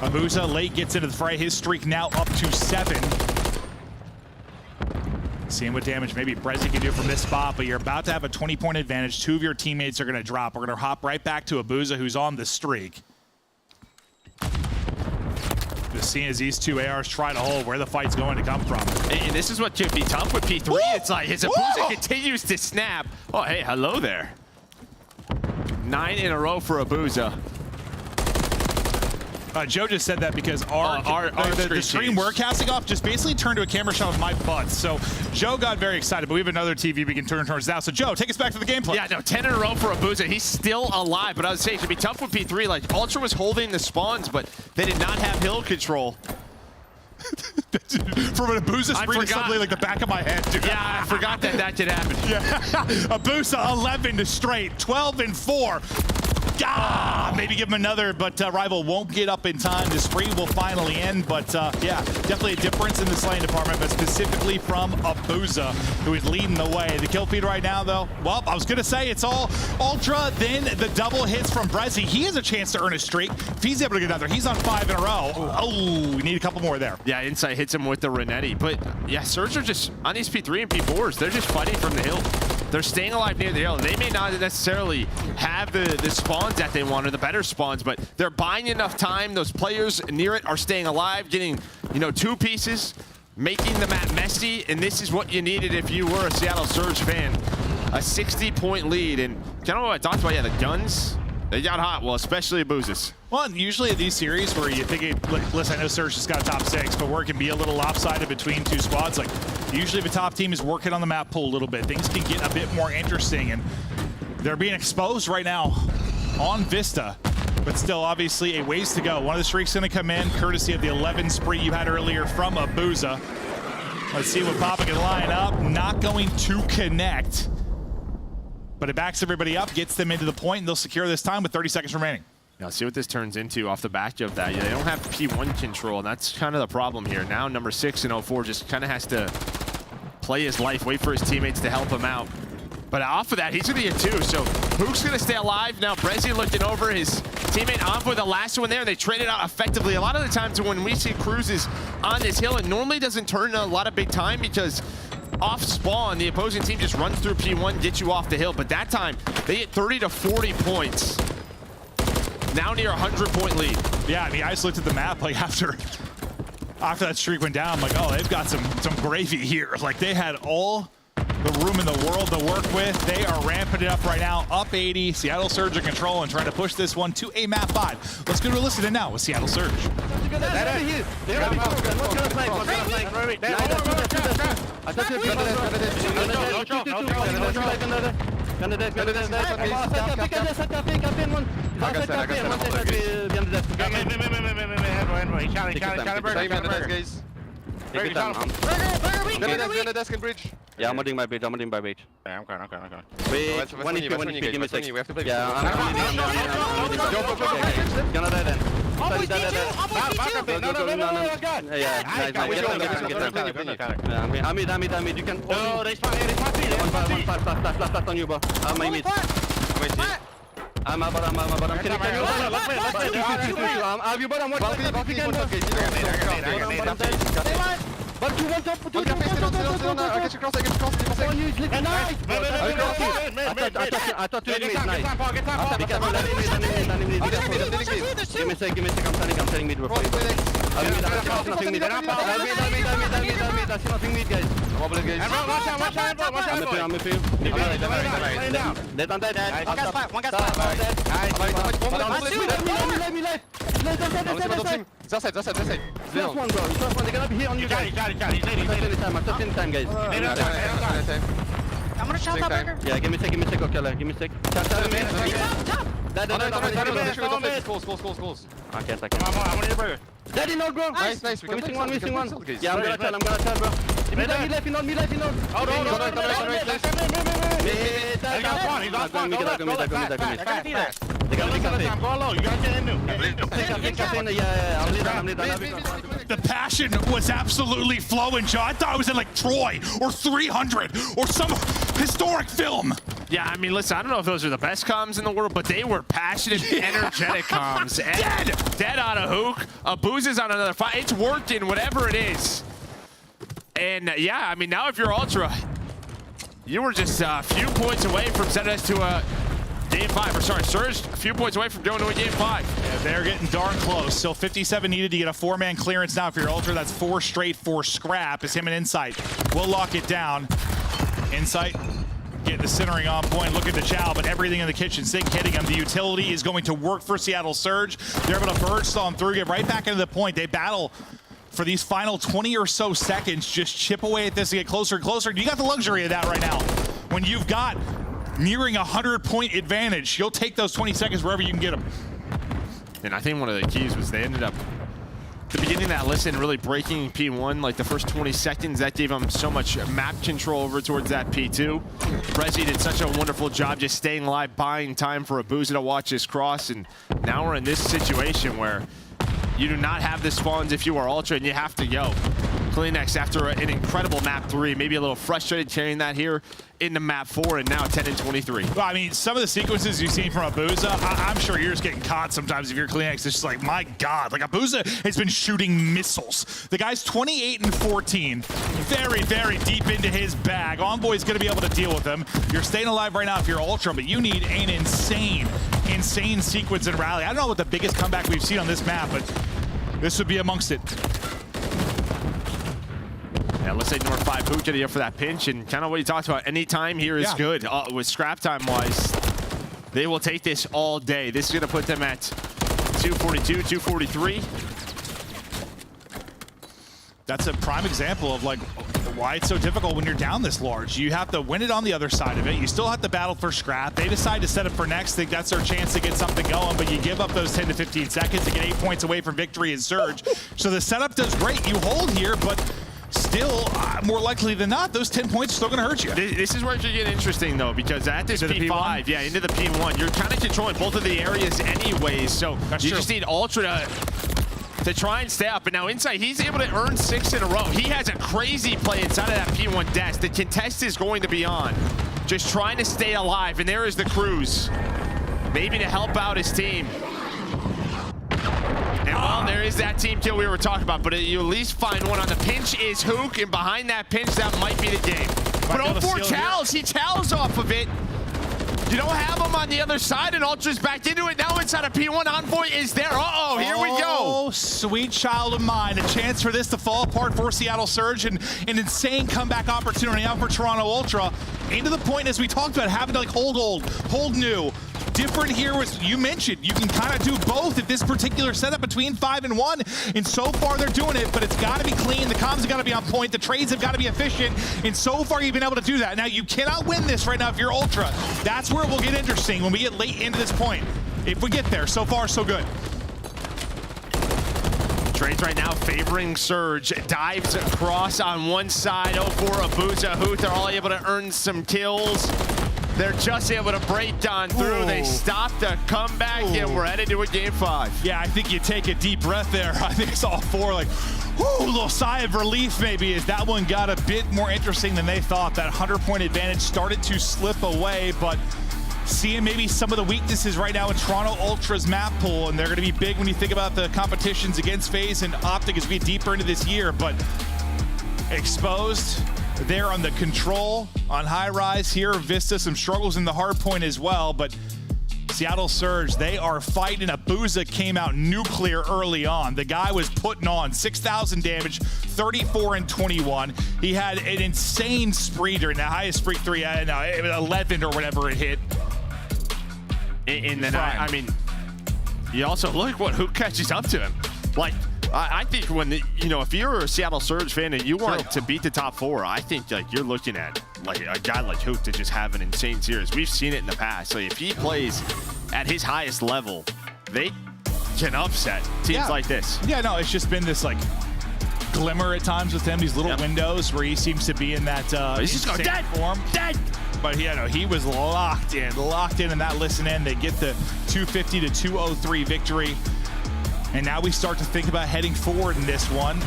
Abuza late gets into the fray. His streak now up to 7. Seeing what damage maybe Brezzy can do from this spot, but you're about to have a 20-point advantage. 2 of your teammates are going to drop. We're going to hop right back to Abuza, who's on the streak. Just seeing as these 2 ARs try to hold where the fight's going to come from. And this is what could be tough with P3. Woo! It's like his Abuza continues to snap. Oh, hey, hello there. 9 in a row for Abuza. Joe just said that because the stream we're casting off just basically turned to a camera shot of my butt. So Joe got very excited, but we have another TV we can turn towards now. So Joe, take us back to the gameplay. Yeah, no, 10 in a row for Abuza. He's still alive, but I was saying it could be tough with P3. Like, Ultra was holding the spawns, but they did not have hill control. From an Abuza screen to something like the back of my head, dude. Yeah, I forgot that could happen. Yeah, Abuza 11 to straight, 12 and 4. Maybe give him another, but Rival won't get up in time. The spree will finally end, but yeah, definitely a difference in the slaying department, but specifically from Abuza, who is leading the way. The kill feed right now, though, well, I was going to say it's all Ultra, then the double hits from Brezzy. He has a chance to earn a streak. If he's able to get another, he's on 5 in a row. Oh, we need a couple more there. Yeah, Insight hits him with the Renetti, but yeah, Surge are just, on these P3 and P4s, they're just fighting from the hill. They're staying alive near the hill. They may not necessarily have the spawns that they want or the better spawns, but they're buying enough time. Those players near it are staying alive, getting, 2 pieces, making the map messy, and this is what you needed if you were a Seattle Surge fan. A 60-point lead, and kind of what I talked about, yeah, the guns, they got hot, well, especially Abuza's. Well, usually in these series where you think, listen, I know Surge just got a top 6, but where it can be a little lopsided between 2 squads, like usually the top team is working on the map pool a little bit. Things can get a bit more interesting, and they're being exposed right now on Vista, but still obviously a ways to go. One of the streaks going to come in, courtesy of the 11 spree you had earlier from Abuza. Let's see what Papa can line up. Not going to connect, but it backs everybody up, gets them into the point, and they'll secure this time with 30 seconds remaining. Now, see what this turns into off the back of that. Yeah, they don't have P1 control, and that's kind of the problem here. Now, number 6 in 04 just kind of has to play his life, wait for his teammates to help him out. But off of that, he's going to get 2. So Hook's going to stay alive. Now, Brezzy looking over his teammate Envoy, the last one there, and they traded out effectively. A lot of the times when we see cruises on this hill, it normally doesn't turn a lot of big time because off spawn, the opposing team just runs through P1, gets you off the hill. But that time, they hit 30 to 40 points. Now near a 100-point lead. Yeah, I mean, I just looked at the map like after that streak went down, I'm like, oh, they've got some gravy here. Like, they had all the room in the world to work with. They are ramping it up right now, up 80. Seattle Surge in control and trying to push this one to a map 5. Let's go to listen in now with Seattle Surge. Yeah, I'm holding my bridge. I'm holding my bridge. Yeah, I'm coming. Wait, one HP, give me a sec. Yeah, I'm gonna die then. Yeah, nice. I'm mid. You can. No, they spawn here. One fast on you, bro. I'm my mid. I'm about. Can you? I'm you, but I'm watching. But you want to put I get you cross. I thought you made nice. Give me a sec, I'm turning mid. I see nothing mid, guys. I'm with you. Dead. One guy's Just side. First one, bro. They're gonna be here on you guys. Got it. I'm touching time, guys. I'm gonna shot that burger. Yeah, give me a sec, okay, give me a sec. Top. Close. Okay, second. I'm on your burger. Daddy, no, bro. Nice. Missing one. Yeah, I'm gonna tell, bro. Me left. Oh, The passion was absolutely flowing, Joe. I thought it was in like Troy or 300 or some historic film. Yeah, I mean, listen, I don't know if those are the best comms in the world, but they were passionate, energetic comms. Dead on a hook. Abuza's on another fight. It's working, whatever it is. And yeah, I mean, now if you're Ultra, you were just a few points away from sending us to a Game 5, or sorry, Surge, a few points away from going to a Game 5. Yeah, they're getting darn close. Still 57 needed to get a 4-man clearance now. If you're Ultra, that's 4 straight for Scrap. It's him and Insight. We'll lock it down. Insight getting the centering on point. Look at the Chow, but everything in the kitchen sink hitting him. The utility is going to work for Seattle Surge. They're able to burst on through, get right back into the point. They battle for these final 20 or so seconds. Just chip away at this and get closer and closer. You got the luxury of that right now. When you've got nearing 100-point advantage, you'll take those 20 seconds wherever you can get them. And I think one of the keys was they ended up at the beginning of that listen really breaking P1, like the first 20 seconds. That gave them so much map control over towards that P2. Prezi did such a wonderful job just staying alive, buying time for Abuza to watch his cross. And now we're in this situation where you do not have the spawns if you are Ultra, and you have to go. Kleenex, after an incredible map 3, maybe a little frustrated carrying that here into map 4, and now 10 and 23. Well, I mean, some of the sequences you've seen from Abuza, I'm sure you're just getting caught sometimes if you're Kleenex. It's just like, my God, like Abuza has been shooting missiles. The guy's 28 and 14, very, very deep into his bag. Envoy's going to be able to deal with him. You're staying alive right now if you're Ultra, but you need an insane sequence and rally. I don't know what the biggest comeback we've seen on this map, but this would be amongst it. Yeah, let's say North 5 Puka here for that pinch, and kind of what you talked about. Any time here is good. With scrap time wise, they will take this all day. This is going to put them at 242, 243. That's a prime example of like why it's so difficult when you're down this large. You have to win it on the other side of it. You still have to battle for scrap. They decide to set up for next. Think that's their chance to get something going, but you give up those 10 to 15 seconds to get 8 points away from victory and Surge. So the setup does great. You hold here, but still, more likely than not, those 10 points are still going to hurt you. This is where it should get interesting, though, because at this P5, yeah, into the P1, you're kind of controlling both of the areas anyways, so you just need Ultra to try and stay up. And now Insight, he's able to earn 6 in a row. He has a crazy play inside of that P1 desk. The contest is going to be on. Just trying to stay alive, and there is the Cruise. Maybe to help out his team. well, there is that team kill we were talking about, but you at least find one on the pinch is Hook, and behind that pinch, that might be the game. But 04 Chalice, he Chalice off of it. You don't have him on the other side, and Ultra's back into it. Now inside of P1, Envoy is there. Uh-oh, here we go. Oh, sweet child of mine. A chance for this to fall apart for Seattle Surge, and an insane comeback opportunity out for Toronto Ultra. Into the point, as we talked about, having to like hold old, hold new. Different here was, you mentioned, you can kind of do both at this particular setup between 5 and 1, and so far they're doing it, but it's got to be clean, the comms have got to be on point, the trades have got to be efficient, and so far you've been able to do that. Now, you cannot win this right now if you're Ultra. That's where it will get interesting when we get late into this point. If we get there, so far, so good. Trades right now favoring Surge. Dives across on one side. 04 Abuza, Hoot, they're all able to earn some kills. They're just able to break down through. Ooh. They stopped the comeback, and we're headed to a game 5. Yeah, I think you take a deep breath there. I think it's all 4 like, whoo, a little sigh of relief maybe, as that one got a bit more interesting than they thought. That 100-point advantage started to slip away, but seeing maybe some of the weaknesses right now in Toronto Ultra's map pool, and they're going to be big when you think about the competitions against FaZe and Optic as we get deeper into this year, but exposed there on the control on high rise here. Vista, some struggles in the hard point as well, but Seattle Surge, they are fighting. Abuza came out nuclear early on. The guy was putting on 6,000 damage, 34 and 21. He had an insane spree during the highest spree 3, 11 or whatever it hit. And then, I mean, you also look what Hook catches up to him. Like, I think when, if you're a Seattle Surge fan and you want to beat the top 4, I think like you're looking at like a guy like Hook to just have an insane series. We've seen it in the past. So if he plays at his highest level, they can upset teams like this. Yeah, no, it's just been this like glimmer at times with him, these little windows where he seems to be in that he's just going dead form. Dead! But he was locked in, and that listen in. They get the 250 to 203 victory. And now we start to think about heading forward in this one.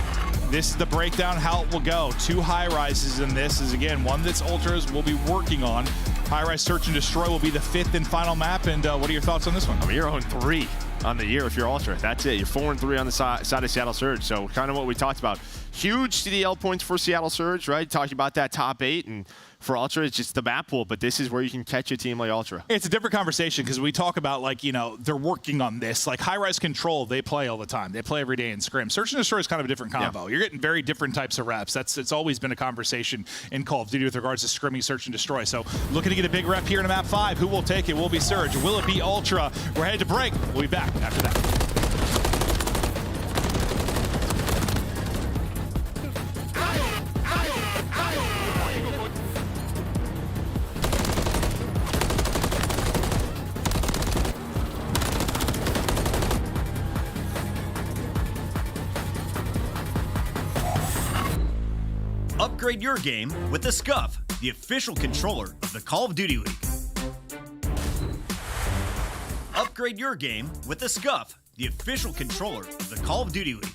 This is the breakdown, how it will go. 2 high rises in this is, again, one that's Ultras will be working on. High rise Search and Destroy will be the 5th and final map. And what are your thoughts on this one? I mean, you're 0-3 on the year if you're Ultra. That's it. You're 4-3 on the side of Seattle Surge. So kind of what we talked about. Huge CDL points for Seattle Surge, right? Talking about that top 8, and for Ultra, it's just the map pool, but this is where you can catch a team like Ultra. It's a different conversation because we talk about, like, they're working on this. Like, high-rise control, they play all the time. They play every day in scrim. Search and Destroy is kind of a different combo. Yeah. You're getting very different types of reps. It's always been a conversation in Call of Duty with regards to scrimming Search and Destroy. So looking to get a big rep here in map 5. Who will take it? Will it be Surge? Will it be Ultra? We're headed to break. We'll be back after that. Upgrade your game with the Scuff, the official controller of the Call of Duty League. Upgrade your game with the Scuff, the official controller of the Call of Duty League.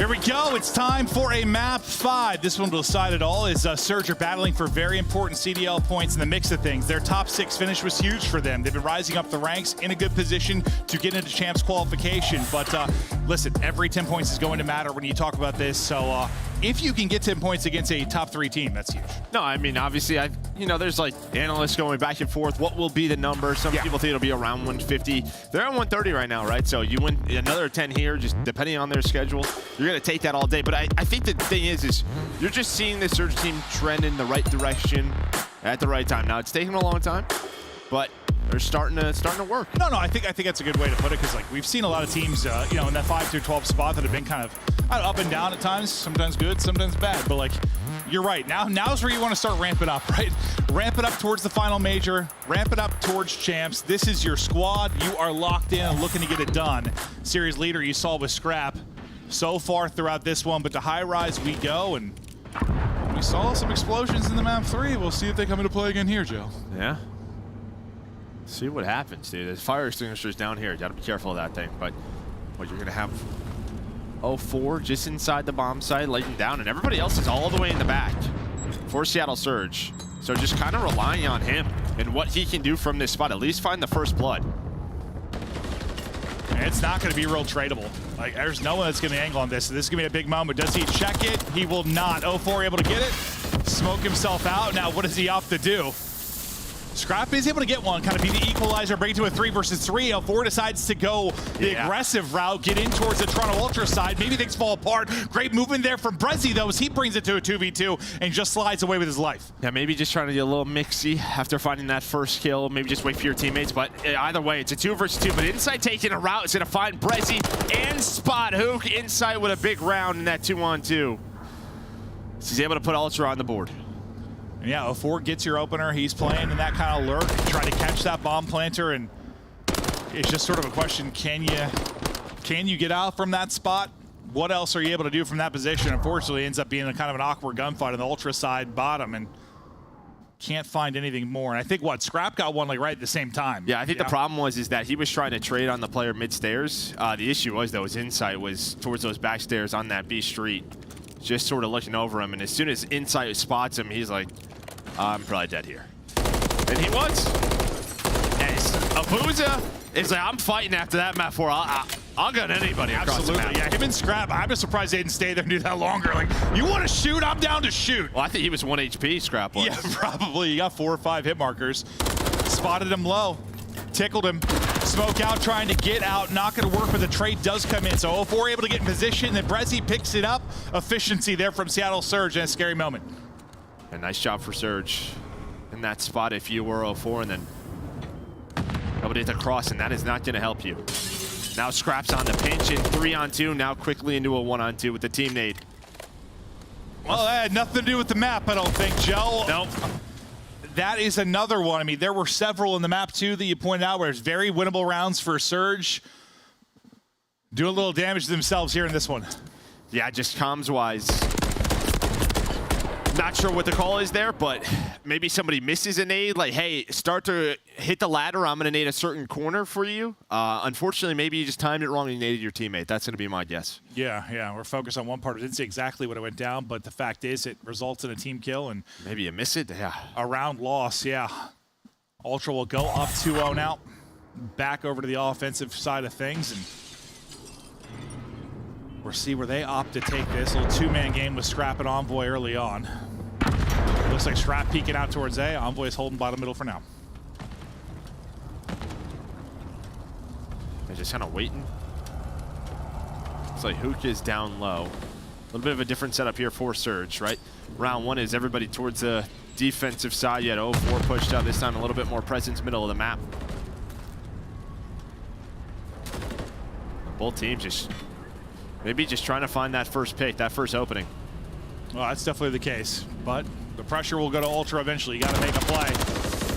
Here we go. It's time for a map 5. This one will decide it all as Surge are battling for very important CDL points in the mix of things. Their top 6 finish was huge for them. They've been rising up the ranks in a good position to get into champs qualification. But listen, every 10 points is going to matter when you talk about this. So if you can get 10 points against a top 3 team, that's huge. No, I mean, obviously, there's like analysts going back and forth. What will be the number? Some people think it'll be around 150. They're at 130 right now, right? So you win another 10 here, just depending on their schedule. You're going to take that all day. But I think the thing is you're just seeing the Surge team trend in the right direction at the right time. Now, it's taken a long time, but they're starting to work. No, I think that's a good way to put it, because like we've seen a lot of teams, in that 5 through 12 spot that have been kind of up and down at times, sometimes good, sometimes bad. But like, you're right. Now's where you want to start ramping up, right? Ramp it up towards the final major, ramp it up towards champs. This is your squad. You are locked in and looking to get it done. Series leader you saw with Scrap so far throughout this one, but to high rise we go, and we saw some explosions in the map 3. We'll see if they come into play again here, Joe. Yeah. See what happens, dude. There's fire extinguishers down here. You gotta be careful of that thing. But what you're gonna have 04 just inside the bomb site, laying down, and everybody else is all the way in the back for Seattle Surge. So just kind of relying on him and what he can do from this spot. At least find the first blood. And it's not going to be real tradable. Like, there's no one that's going to angle on this. So this is going to be a big moment. Does he check it? He will not. 04 able to get it. Smoke himself out. Now, what does he opt to do? Scrap is able to get one, kind of be the equalizer, bring it to a 3 versus 3. 04 decides to go the aggressive route, get in towards the Toronto Ultra side. Maybe things fall apart. Great movement there from Brezzy, though, as he brings it to a 2v2 and just slides away with his life. Yeah, maybe just trying to get a little mixy after finding that first kill. Maybe just wait for your teammates. But either way, it's a 2 versus 2. But Inside taking a route is going to find Brezzy and spot Hook Inside with a big round in that 2-on-2. So he's able to put Ultra on the board. Yeah, 04 gets your opener. He's playing in that kind of lurk, trying to catch that bomb planter, and it's just sort of a question, can you get out from that spot? What else are you able to do from that position? Unfortunately, it ends up being a kind of an awkward gunfight on the Ultra side bottom, and can't find anything more. And I think, Scrap got one like right at the same time. Yeah, I think the problem was that he was trying to trade on the player mid-stairs. The issue was, though, his insight was towards those back stairs on that B street, just sort of looking over him. And as soon as Insight spots him, he's like, I'm probably dead here. And he was. As Abuza is like, I'm fighting after that map 4. I'll gun anybody across the map. Yeah, him and Scrap, I'm just surprised they didn't stay there and do that longer. Like, you want to shoot? I'm down to shoot. Well, I think he was 1 HP, Scrap was. Yeah, probably. You got 4 or 5 hit markers. Spotted him low. Tickled him. Smoke out, trying to get out. Not going to work, but the trade does come in. So 04 able to get in position. Then Brezzy picks it up. Efficiency there from Seattle Surge in a scary moment. A nice job for Surge in that spot if you were 04, and then nobody at the cross, and that is not going to help you. Now Scrap's on the pinch in 3-on-2, now quickly into a 1-on-2 with the team nade. Well, that had nothing to do with the map, I don't think, Joe. Nope. That is another one. I mean, there were several in the map, too, that you pointed out where it's very winnable rounds for Surge. Doing a little damage to themselves here in this one. Yeah, just comms-wise. Not sure what the call is there, but maybe somebody misses a nade. Like, hey, start to hit the ladder. I'm going to nade a certain corner for you. Unfortunately, maybe you just timed it wrong and you naded your teammate. That's going to be my guess. Yeah. We're focused on one part. I didn't see exactly what it went down, but the fact is it results in a team kill. And maybe you miss it. Yeah. A round loss, yeah. Ultra will go up 2-0 now. Back over to the offensive side of things. And we'll see where they opt to take this. A little 2-man game with Scrap and Envoy early on. Looks like Scrap peeking out towards A. Envoy is holding bottom middle for now. They're just kind of waiting. Looks like Hook is down low. A little bit of a different setup here for Surge, right? Round 1 is everybody towards the defensive side. You had 04 pushed up. This time a little bit more presence middle of the map. Both teams just maybe just trying to find that first pick, that first opening. Well, that's definitely the case, but the pressure will go to Ultra eventually. You got to make a play.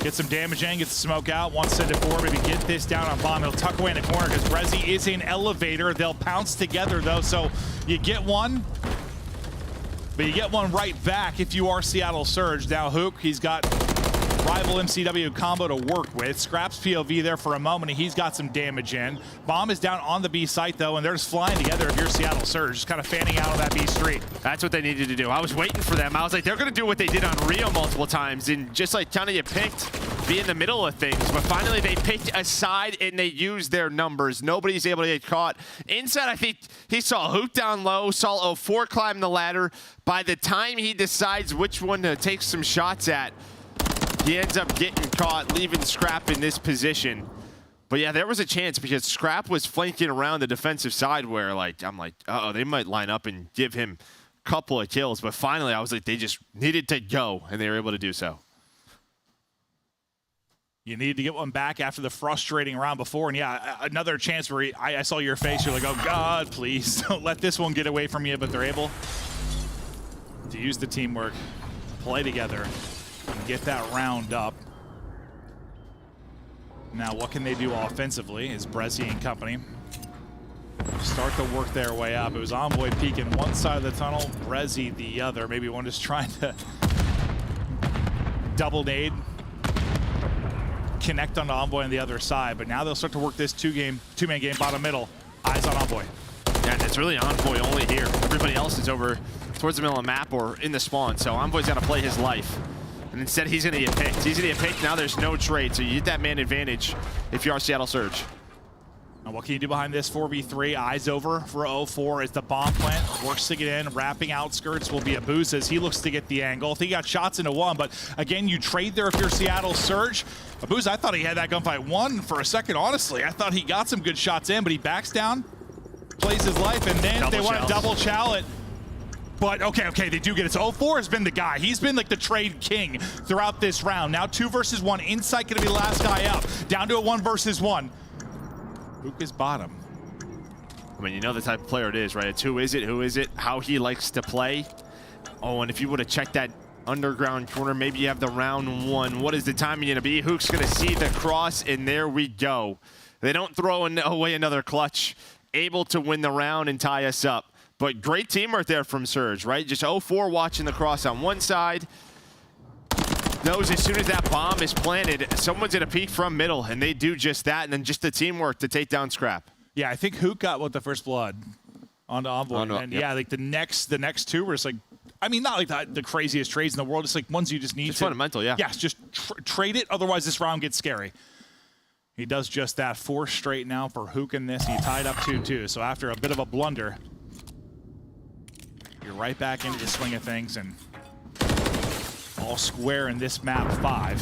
Get some damage in, get the smoke out. One send it forward, maybe get this down on bomb. He'll tuck away in the corner because Brezzy is an elevator. They'll pounce together, though, so you get one, but you get one right back if you are Seattle Surge. Now Hook, he's got rival MCW combo to work with. Scrap's POV there for a moment, and he's got some damage in. Bomb is down on the B site, though, and they're just flying together if you're Seattle Surge, just kind of fanning out on that B street. That's what they needed to do. I was waiting for them. I was like, they're going to do what they did on Rio multiple times, and just like kind of you picked, be in the middle of things. But finally, they picked a side, and they used their numbers. Nobody's able to get caught. Inside, I think he saw Hook down low, saw 04 climb the ladder. By the time he decides which one to take some shots at, he ends up getting caught, leaving Scrap in this position. But yeah, there was a chance because Scrap was flanking around the defensive side where I'm like, uh-oh, they might line up and give him a couple of kills. But finally, I was like, they just needed to go, and they were able to do so. You needed to get one back after the frustrating round before. And yeah, another chance where I saw your face. You're like, oh, God, please don't let this one get away from you. But they're able to use the teamwork, play together, and get that round up. Now, what can they do offensively is Brezzy and company start to work their way up. It was Envoy peeking one side of the tunnel, Brezzy the other. Maybe one just trying to double nade, connect onto Envoy on the other side. But now they'll start to work this two-man game bottom middle. Eyes on Envoy. Yeah, it's really Envoy only here. Everybody else is over towards the middle of the map or in the spawn. So Envoy's got to play his life. And instead, he's going to get picked. He's going to get picked. Now there's no trade. So you get that man advantage if you are Seattle Surge. And what can you do behind this 4v3? Eyes over for 04 as the bomb plant works to get in. Wrapping outskirts will be Abuz as he looks to get the angle. I think he got shots into one, but again, you trade there if you're Seattle Surge. Abuz, I thought he had that gunfight won for a second, honestly. I thought he got some good shots in, but he backs down, plays his life, and then they want to double chow it. But okay, they do get it. So 04 has been the guy. He's been like the trade king throughout this round. Now 2 versus 1. Insight going to be the last guy up. Down to a 1 versus 1. Luke is bottom. I mean, you know the type of player it is, right? It's who is it, how he likes to play. Oh, and if you would have checked that underground corner, maybe you have the round 1. What is the timing going to be? Hook's going to see the cross, and there we go. They don't throw away another clutch. Able to win the round and tie us up. But great teamwork there from Surge, right? Just 04 watching the cross on one side. Knows as soon as that bomb is planted, someone's going to peek from middle, and they do just that, and then just the teamwork to take down Scrap. Yeah, I think Hook got the first blood onto Envoy. And yeah, like the next 2 were just like, I mean, not like the craziest trades in the world. It's like ones you just need. It's fundamental, yeah. Yes, just trade it. Otherwise, this round gets scary. He does just that. 4 straight now for Hook in this. He tied up 2-2. So after a bit of a blunder, you're right back into the swing of things, and all square in this map 5.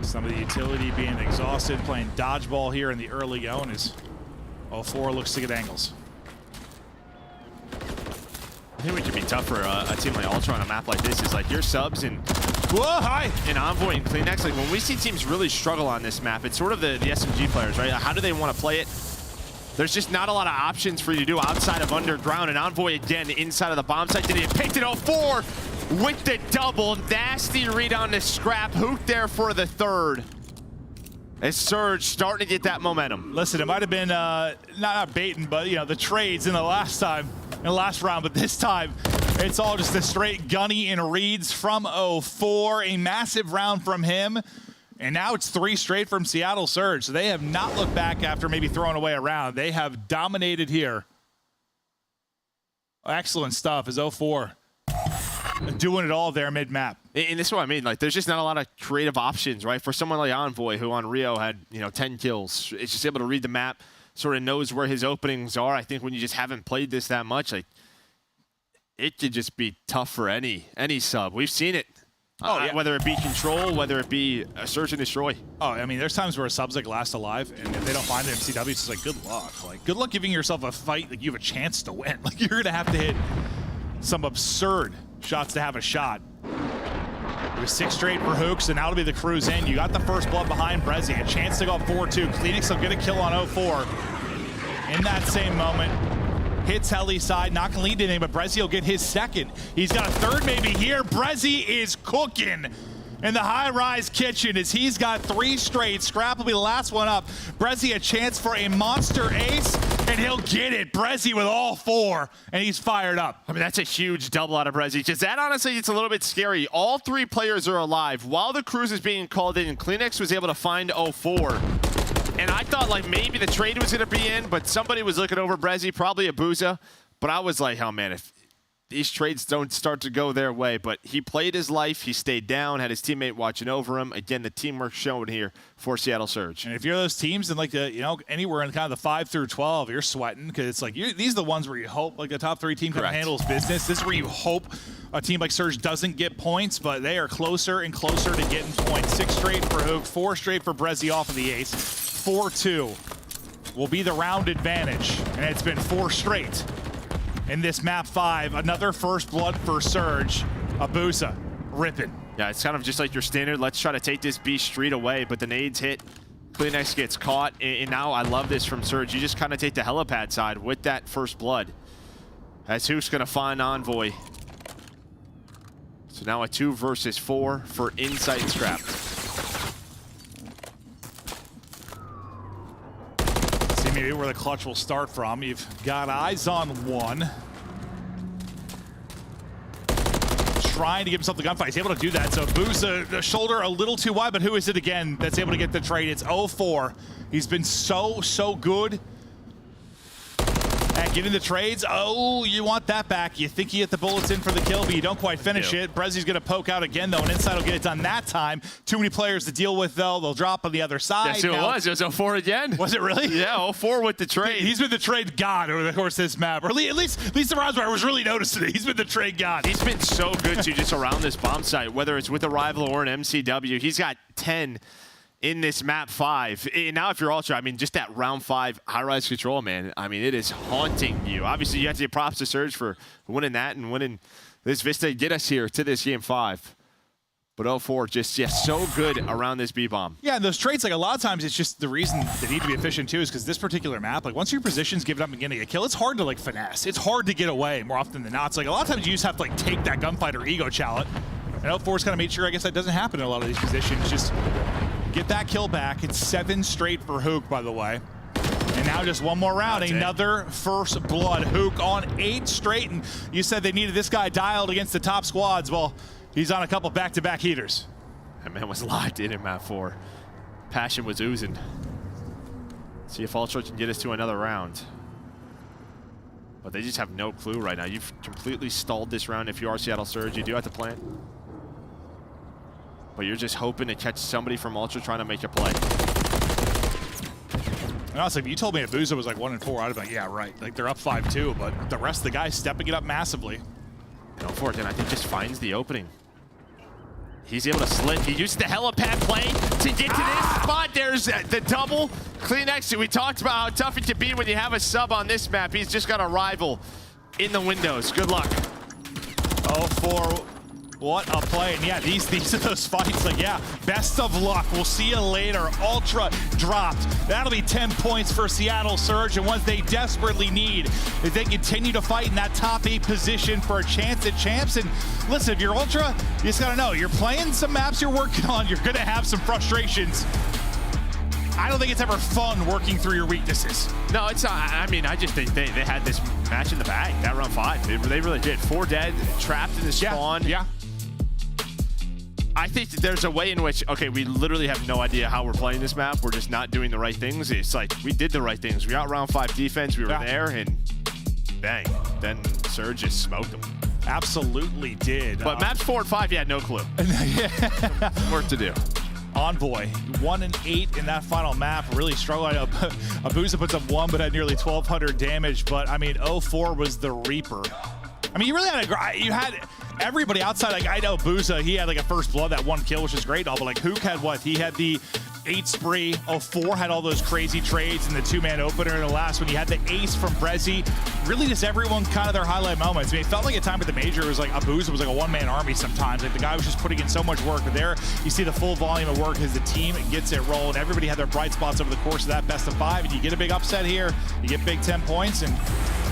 Some of the utility being exhausted, playing dodgeball here in the early going as 04 looks to get angles. I think we could be tough for a team like Ultra on a map like this. Is like your subs and Envoy and Kleenex. Like when we see teams really struggle on this map, it's sort of the SMG players, right? How do they want to play it? There's just not a lot of options for you to do outside of underground. And Envoy again inside of the bomb site. Did he picked it 04 with the double. Nasty read on the Scrap. Hook there for the 3rd. As Surge starting to get that momentum. Listen, it might have been not baiting, but you know, the trades in the last round, but this time it's all just a straight gunny and reads from 04. A massive round from him. And now it's 3 straight from Seattle Surge. So they have not looked back after maybe throwing away a round. They have dominated here. Excellent stuff as 04 doing it all there mid-map. And this is what I mean. Like, there's just not a lot of creative options, right? For someone like Envoy, who on Rio had 10 kills, it's just able to read the map, sort of knows where his openings are. I think when you just haven't played this that much, like, it could just be tough for any sub. We've seen it. Yeah. Whether it be control, whether it be a search and destroy. Oh, I mean, there's times where a sub's like last alive, and if they don't find it in MCW, it's just like, good luck. Like, good luck giving yourself a fight like you have a chance to win. Like, you're gonna have to hit some absurd shots to have a shot. It was 6 straight for Hooks, and now it'll be the cruise in. You got the first blood behind Brezzy, a chance to go up 4-2. Kleenex will get a kill on 04. In that same moment, hits Heli side, not gonna lead to anything, but Brezzy will get his 2nd. He's got a 3rd maybe here. Brezzy is cooking in the high-rise kitchen as he's got 3 straight. Scrap will be the last one up. Brezzy a chance for a monster ace. and he'll get it. Brezzy with all 4, and he's fired up. I mean, that's a huge double out of Brezzy. Just that, honestly, it's a little bit scary. All 3 players are alive. While the cruise is being called in, Kleenex was able to find 04. And I thought, like, maybe the trade was going to be in, but somebody was looking over Brezzy, probably Abuza. But I was like, oh, man, if these trades don't start to go their way. But he played his life. He stayed down, had his teammate watching over him. Again, the teamwork shown here for Seattle Surge. And if you're those teams in, like, anywhere in kind of the 5 through 12, you're sweating because it's like these are the ones where you hope, like, the top 3 team kind of handles business. This is where you hope a team like Surge doesn't get points, but they are closer and closer to getting points. 6 straight for Hook, 4 straight for Brezzy off of the ace. 4-2 will be the round advantage, and it's been 4 straight. In this map 5, another first blood for Surge. Abuza ripping. Yeah, it's kind of just like your standard. Let's try to take this B street away, but the nades hit. Kleenex gets caught, and now I love this from Surge. You just kind of take the helipad side with that first blood. As Hook's going to find Envoy. So now a 2 versus 4 for Insight Scrap. Maybe where the clutch will start from. You've got eyes on 1. Trying to give himself the gunfight. He's able to do that. So Abuza, the shoulder a little too wide, but who is it again that's able to get the trade? It's 04. He's been so good at getting the trades. Oh, you want that back. You think you get the bullets in for the kill, but you don't quite finish it. Brezzy's going to poke out again, though, and Inside will get it done that time. Too many players to deal with, though. They'll drop on the other side. That's who it was. It was 04 again. Was it really? Yeah, 04 with the trade. He's been the trade god over the course of this map. Or at least the rounds where I was really noticing it. He's been the trade god. He's been so good, too, just around this bomb site, whether it's with a rival or an MCW. He's got 10 in this map 5. And now if you're Ultra, I mean, just that round 5 high-rise control, man, I mean, it is haunting you. Obviously, you have to give props to Surge for winning that and winning this Vista to get us here to this game 5. But 04 just so good around this B-bomb. Yeah, and those trades, like, a lot of times it's just the reason they need to be efficient, too, is because this particular map, like, once your position's given up and getting a kill, it's hard to, like, finesse. It's hard to get away more often than not. It's like, a lot of times you just have to, like, take that gunfighter ego challenge. And 04's kind of made sure, I guess, that doesn't happen in a lot of these positions. Just get that kill back. It's 7 straight for Hook, by the way. And now just one more round. Another first blood. Hook on 8 straight. And you said they needed this guy dialed against the top squads. Well, he's on a couple back-to-back heaters. That man was locked in map 4. Passion was oozing. See if Ultra can get us to another round. But they just have no clue right now. You've completely stalled this round. If you are Seattle Surge, you do have to plant. But you're just hoping to catch somebody from Ultra trying to make a play. And honestly, if you told me Abuza was like 1 and 4, I'd have been like, yeah, right. Like, they're up 5-2, but the rest of the guys stepping it up massively. And 04, then I think just finds the opening. He's able to slit. He used the helipad play to get to this spot. There's the double. Kleenex, we talked about how tough it can be when you have a sub on this map. He's just got a rival in the windows. Good luck. 04. What a play. And yeah, these are those fights. Like, yeah, best of luck. We'll see you later. Ultra dropped. That'll be 10 points for Seattle Surge, and ones they desperately need if they continue to fight in that top 8 position for a chance at champs. And listen, if you're Ultra, you just gotta know, you're playing some maps you're working on. You're gonna have some frustrations. I don't think it's ever fun working through your weaknesses. No, it's not. I mean, I just think they had this match in the bag, that round 5. They really did. 4 dead, trapped in the spawn. Yeah. I think that there's a way in which, okay, we literally have no idea how we're playing this map. We're just not doing the right things. It's like, we did the right things. We got round 5 defense. We were there, and bang. Then Surge just smoked them. Absolutely did. But maps 4 and 5, you had no clue. Some work to do. Envoy, 1 and 8 in that final map. Really struggled. Abuza puts up 1, but had nearly 1,200 damage. But, I mean, 04 was the Reaper. I mean, you really had everybody outside. Like, I know Abuza, he had like a first blood, that 1 kill, which is great. All, but like, Hook had what? He had the 8 spree. 04 had all those crazy trades and the 2-man opener in the last one. He had the ace from Brezzy. Really, just everyone kind of their highlight moments. I mean, it felt like a time at the major, it was like Abuza was like a 1-man army sometimes. Like, the guy was just putting in so much work. But there, you see the full volume of work as the team gets it rolling. Everybody had their bright spots over the course of that best of 5. And you get a big upset here. You get big 10 points and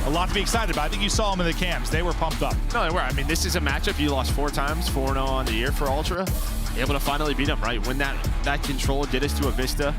a lot to be excited about. I think you saw them in the cams. They were pumped up. No, they were. I mean, this is a matchup you lost 4 times, 4-0 on the year for Ultra. Able to finally beat them, right? Win that control, get us to a Vista.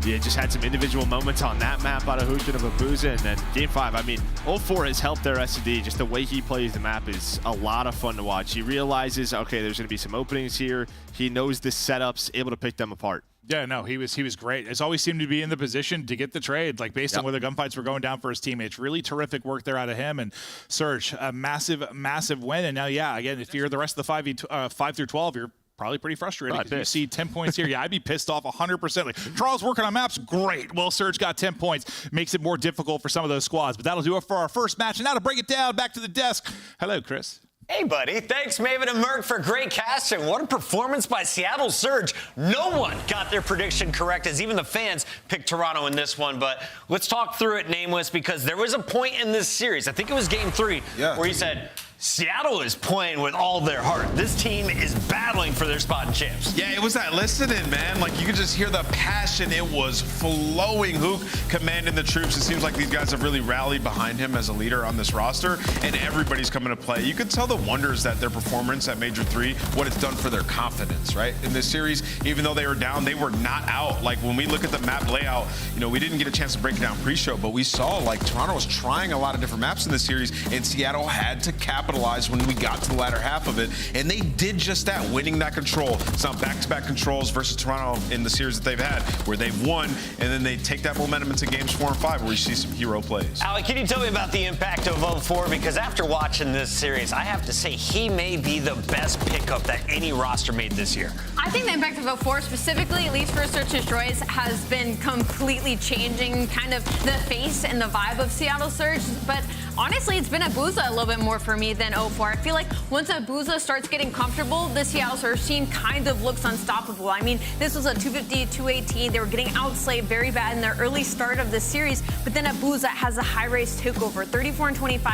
Yeah, just had some individual moments on that map out of Hujin of Abuza, and then Game 5, I mean, 0-4 has helped their S&D. Just the way he plays the map is a lot of fun to watch. He realizes, okay, there's going to be some openings here. He knows the setups, able to pick them apart. Yeah, no, he was great. It's always seemed to be in the position to get the trade, like based on where the gunfights were going down for his teammates. Really terrific work there out of him. And Surge, a massive win. And now, yeah, again, if you're the rest of the 5 through 12, you're probably pretty frustrated because you see 10 points here. Yeah, I'd be pissed off 100%. Like, Charles working on maps, great. Well, Surge got 10 points. Makes it more difficult for some of those squads. But that'll do it for our first match. And now to break it down, back to the desk. Hello, Chris. Hey, buddy. Thanks, Maven and Merc, for great casting. What a performance by Seattle Surge. No one got their prediction correct, as even the fans picked Toronto in this one. But let's talk through it, Nameless, because there was a point in this series, I think it was Game 3, where he said, Seattle is playing with all their heart. This team is battling for their spot in champs. Yeah, it was that listening, man. Like, you could just hear the passion. It was flowing. Hook commanding the troops. It seems like these guys have really rallied behind him as a leader on this roster, and everybody's coming to play. You could tell the wonders that their performance at Major 3, what it's done for their confidence, right? In this series, even though they were down, they were not out. Like, when we look at the map layout, you know, we didn't get a chance to break it down pre-show, but we saw, like, Toronto was trying a lot of different maps in this series, and Seattle had to capitalize when we got to the latter half of it, and they did just that, winning that control. It's not back-to-back controls versus Toronto in the series that they've had, where they've won, and then they take that momentum into games 4 and 5, where you see some hero plays. Alec, can you tell me about the impact of 0-4? Because after watching this series, I have to say he may be the best pickup that any roster made this year. I think the impact of 0-4, specifically, at least for Search and Destroys, has been completely changing kind of the face and the vibe of Seattle Surge. But honestly, it's been Abuza a little bit more for me than 0-4. I feel like once Abuza starts getting comfortable, the Seattle Surge team kind of looks unstoppable. I mean, this was a 250-218. They were getting outslaved very bad in their early start of the series, but then Abuza has a high-race takeover, 34-25,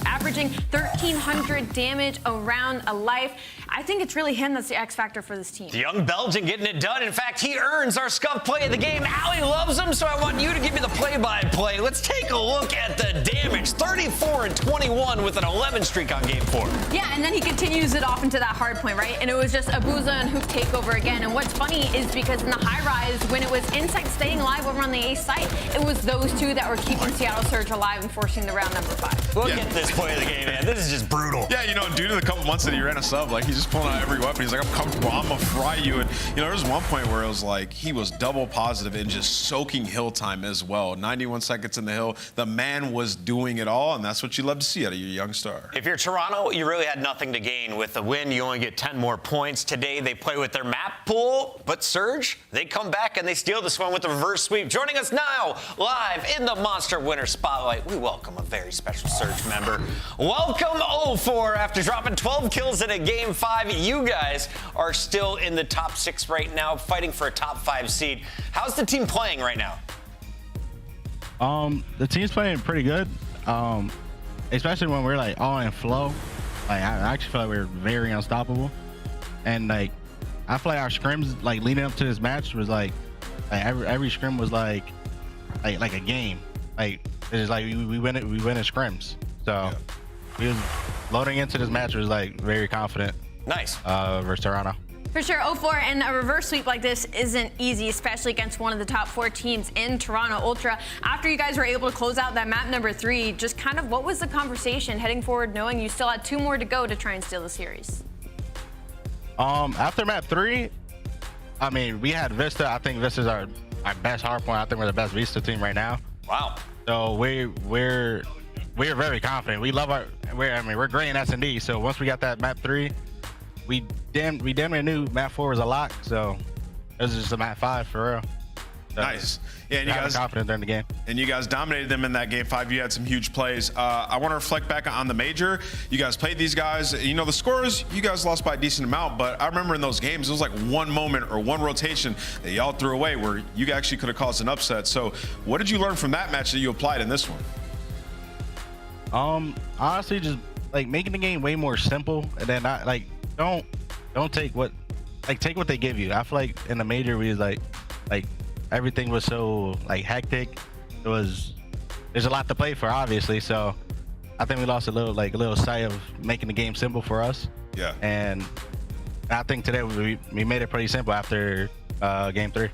averaging 1,300 damage around a life. I think it's really him that's the X factor for this team. The young Belgian getting it done. In fact, he earns our scuff play of the game. Allie loves him, so I want you to give me the play-by-play. Let's take a look at the damage. 34-21 with an 11 streak on Game 4. Yeah, and then he continues it off into that hard point, right? And it was just Abuza and Hoop takeover again. And what's funny is because in the high rise, when it was Insect staying alive over on the A site, it was those two that were keeping Seattle Surge alive and forcing the round number 5. Look at this play of the game, man. This is just brutal. Yeah, you know, due to the couple months that he ran a sub, like, he's just pulling out every weapon. He's like, I'm comfortable. I'm going to fry you. And, you know, there was one point where it was like he was double positive and just soaking hill time as well. 91 seconds in the hill. The man was doing it all, and that's what you love to see out of your young star. If you're Toronto, you really had nothing to gain. With the win, you only get 10 more points. Today, they play with their map pool, but Surge, they come back and they steal this one with the reverse sweep. Joining us now, live in the Monster Winner Spotlight, we welcome a very special Surge member. Welcome 0-4. After dropping 12 kills in a Game 5, you guys are still in the top 6 right now, fighting for a top 5 seed. How's the team playing right now? The team's playing pretty good, especially when we're like all in flow. Like, I actually feel like we're very unstoppable, and like I feel like our scrims, like leading up to this match, was like every scrim was like a game. Like, it's like we win in scrims. So we was loading into this match was like very confident. Nice. Versus Toronto. For sure, 0-4, and a reverse sweep like this isn't easy, especially against one of the top 4 teams in Toronto Ultra. After you guys were able to close out that map number 3, just kind of what was the conversation heading forward, knowing you still had 2 more to go to try and steal the series? After map 3, I mean, we had Vista. I think Vista's our best hardpoint. I think we're the best Vista team right now. Wow. So we're very confident. We love we're great in S&D. So once we got that map 3, we damn near knew map 4 was a lock. So it was just a map 5 for real. So nice. Yeah, and you guys confident during the game. And you guys dominated them in that Game 5. You had some huge plays. I want to reflect back on the Major. You guys played these guys. You know, the scores, you guys lost by a decent amount, but I remember in those games, it was like one moment or one rotation that y'all threw away where you actually could have caused an upset. So what did you learn from that match that you applied in this one? Honestly, just like making the game way more simple, and then not like don't take what they give you. I feel like in the Major we was like everything was so like hectic. There's a lot to play for, obviously. So I think we lost a little sight of making the game simple for us. Yeah. And I think today we made it pretty simple after Game 3.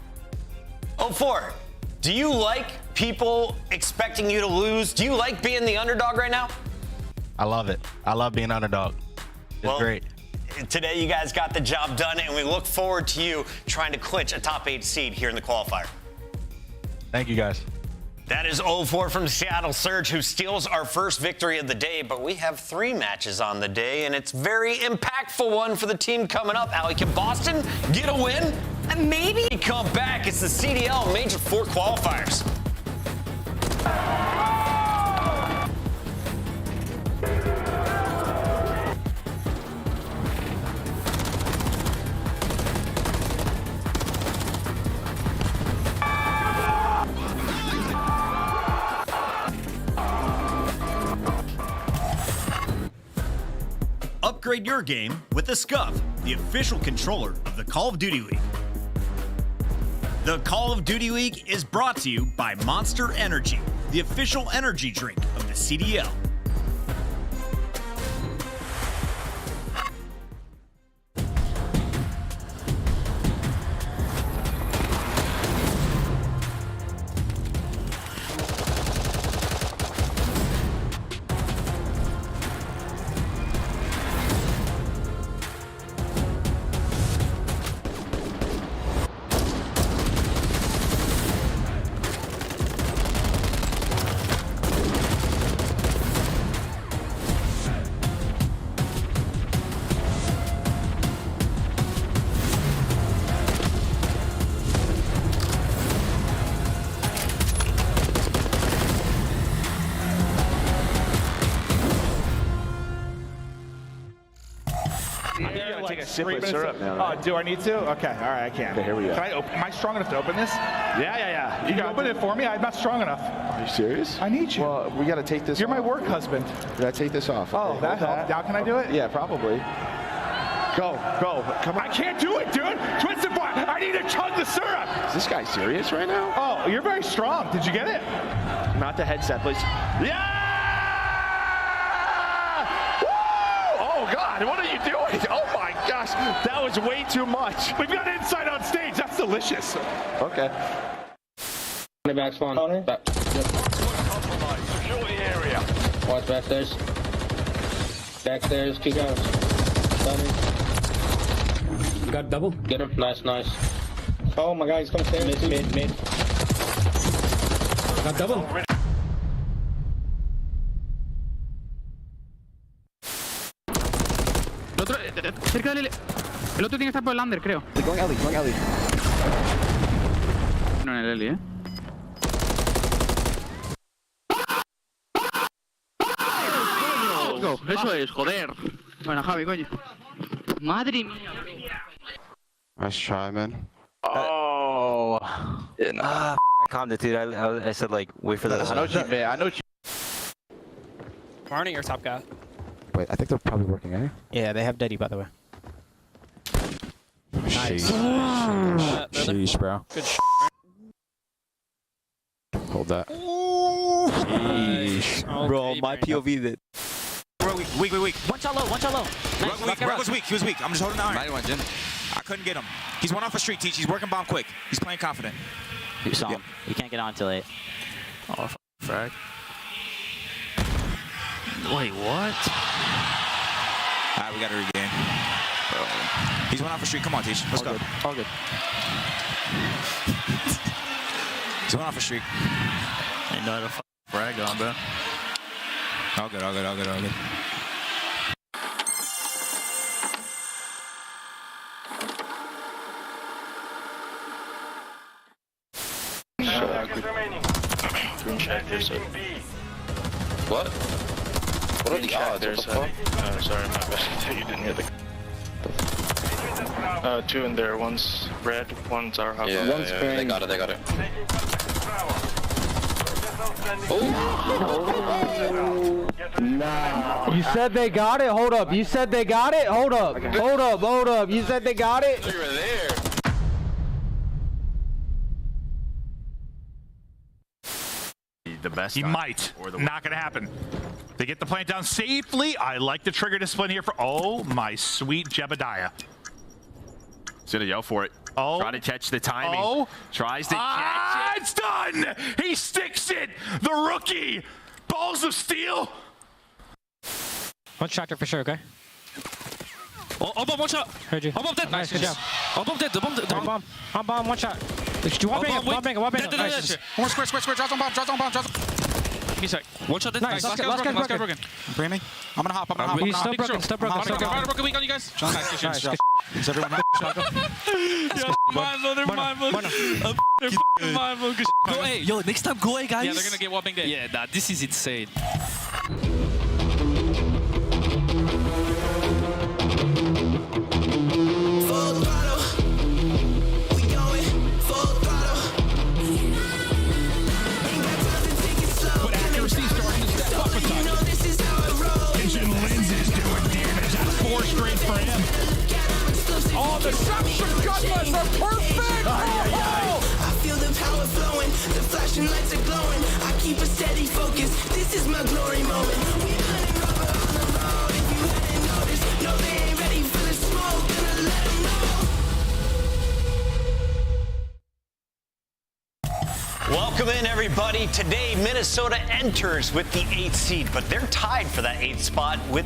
04, do you like people expecting you to lose? Do you like being the underdog right now? I love it. I love being underdog. It's great. Today you guys got the job done, and we look forward to you trying to clinch a top 8 seed here in the qualifier. Thank you, guys. That is 04 from Seattle Surge, who steals our first victory of the day, but we have 3 matches on the day, and it's a very impactful one for the team coming up. Allie, can Boston get a win? Maybe. We come back. It's the CDL Major IV Qualifiers. Upgrade your game with the SCUF, the official controller of the Call of Duty League. The Call of Duty League is brought to you by Monster Energy, the official energy drink of the CDL. Take a sip of syrup now. Right? Oh, do I need to? Okay, all right, I can. Okay, here we go. Can I open? Am I strong enough to open this? Yeah. You can open it for me? I'm not strong enough. Are you serious? I need you. Well, we got to take this. You're my work husband. We got to take this off. Oh, that helps. Now can I do it? Yeah, probably. Go. Come on. I can't do it, dude. Twisted bar. I need to chug the syrup. Is this guy serious right now? Oh, you're very strong. Did you get it? Not the headset, please. Yeah! Oh, God, what are you doing? Oh, my gosh, that was way too much. We've got inside on stage. That's delicious. Okay. Back spawn. Back. Secure the area. Watch backstairs. Backstairs, 2 guys. Got double. Get him. Nice. Oh, my God, he's coming stairs. Mid. Got double. El otro, cerca del... El otro tiene que estar por el under, creo. Going alley. No en el Eli, Go, eso es, joder. Bueno, Javi, coño. Madre mía. Nice try, man. Oh. I calmed it, dude. I said, like, wait for that. I know what you mean. I know what you... Marnie or top guy? Wait, I think they're probably working, eh? Yeah, they have Deddy, by the way. Nice. Sheesh, bro. Good Hold that. Sheesh. Bro, my POV that. Weak. One shot low. Rug was weak. He was weak. I'm just holding the iron. I couldn't get him. He's one off a street, Teach. He's working bomb quick. He's playing confident. You saw him. You can't get on until 8. Oh, frag. Wait, what? Alright, we gotta regain. Bro. He's one off a street. Come on, Teach. Let's go. All good. He's one off a street. Ain't no other frag on, bro. All good. What? What are the odds? What the fuck? Sorry, my bad. You didn't hear the... 2 in there. One's red, one's our house. Yeah, they got it. Oh! Nah. You said they got it? Hold up. You said they got it? Hold up. You said they got it? You were there. The best. He might. Not going to happen. They get the plant down safely. I like the trigger discipline here for, oh, my sweet Jebediah. He's going to yell for it. Oh. Try to catch the timing. Oh. Tries to catch it. It's done. He sticks it. The rookie. Balls of steel. One tractor for sure, okay? Oh, bomb, one shot. Heard you. Bomb dead. Nice, good job. Bomb dead. Bomb, one shot. One bang. Nice. One square. Draws on bomb. Give me a sec. One shot dead. Nice. Last guy broken. Bring me. I'm gonna hop. He's still broken. Broken weak on you guys. Nice. Is everyone They're mindful. They're mindful. Go A. Yo, next time go A, guys. Yeah, they're gonna get whopping there. Yeah, nah, this is insane. Oh, the shots from Cutlass are perfect! I feel the power flowing, the flashing lights are glowing. I keep a steady focus, this is my glory moment. We hunting rubber on the road, if you hadn't noticed. No, they ain't ready for the smoke, gonna let them know. Welcome in, everybody. Today, Minnesota enters with the 8th seed, but they're tied for that 8th spot with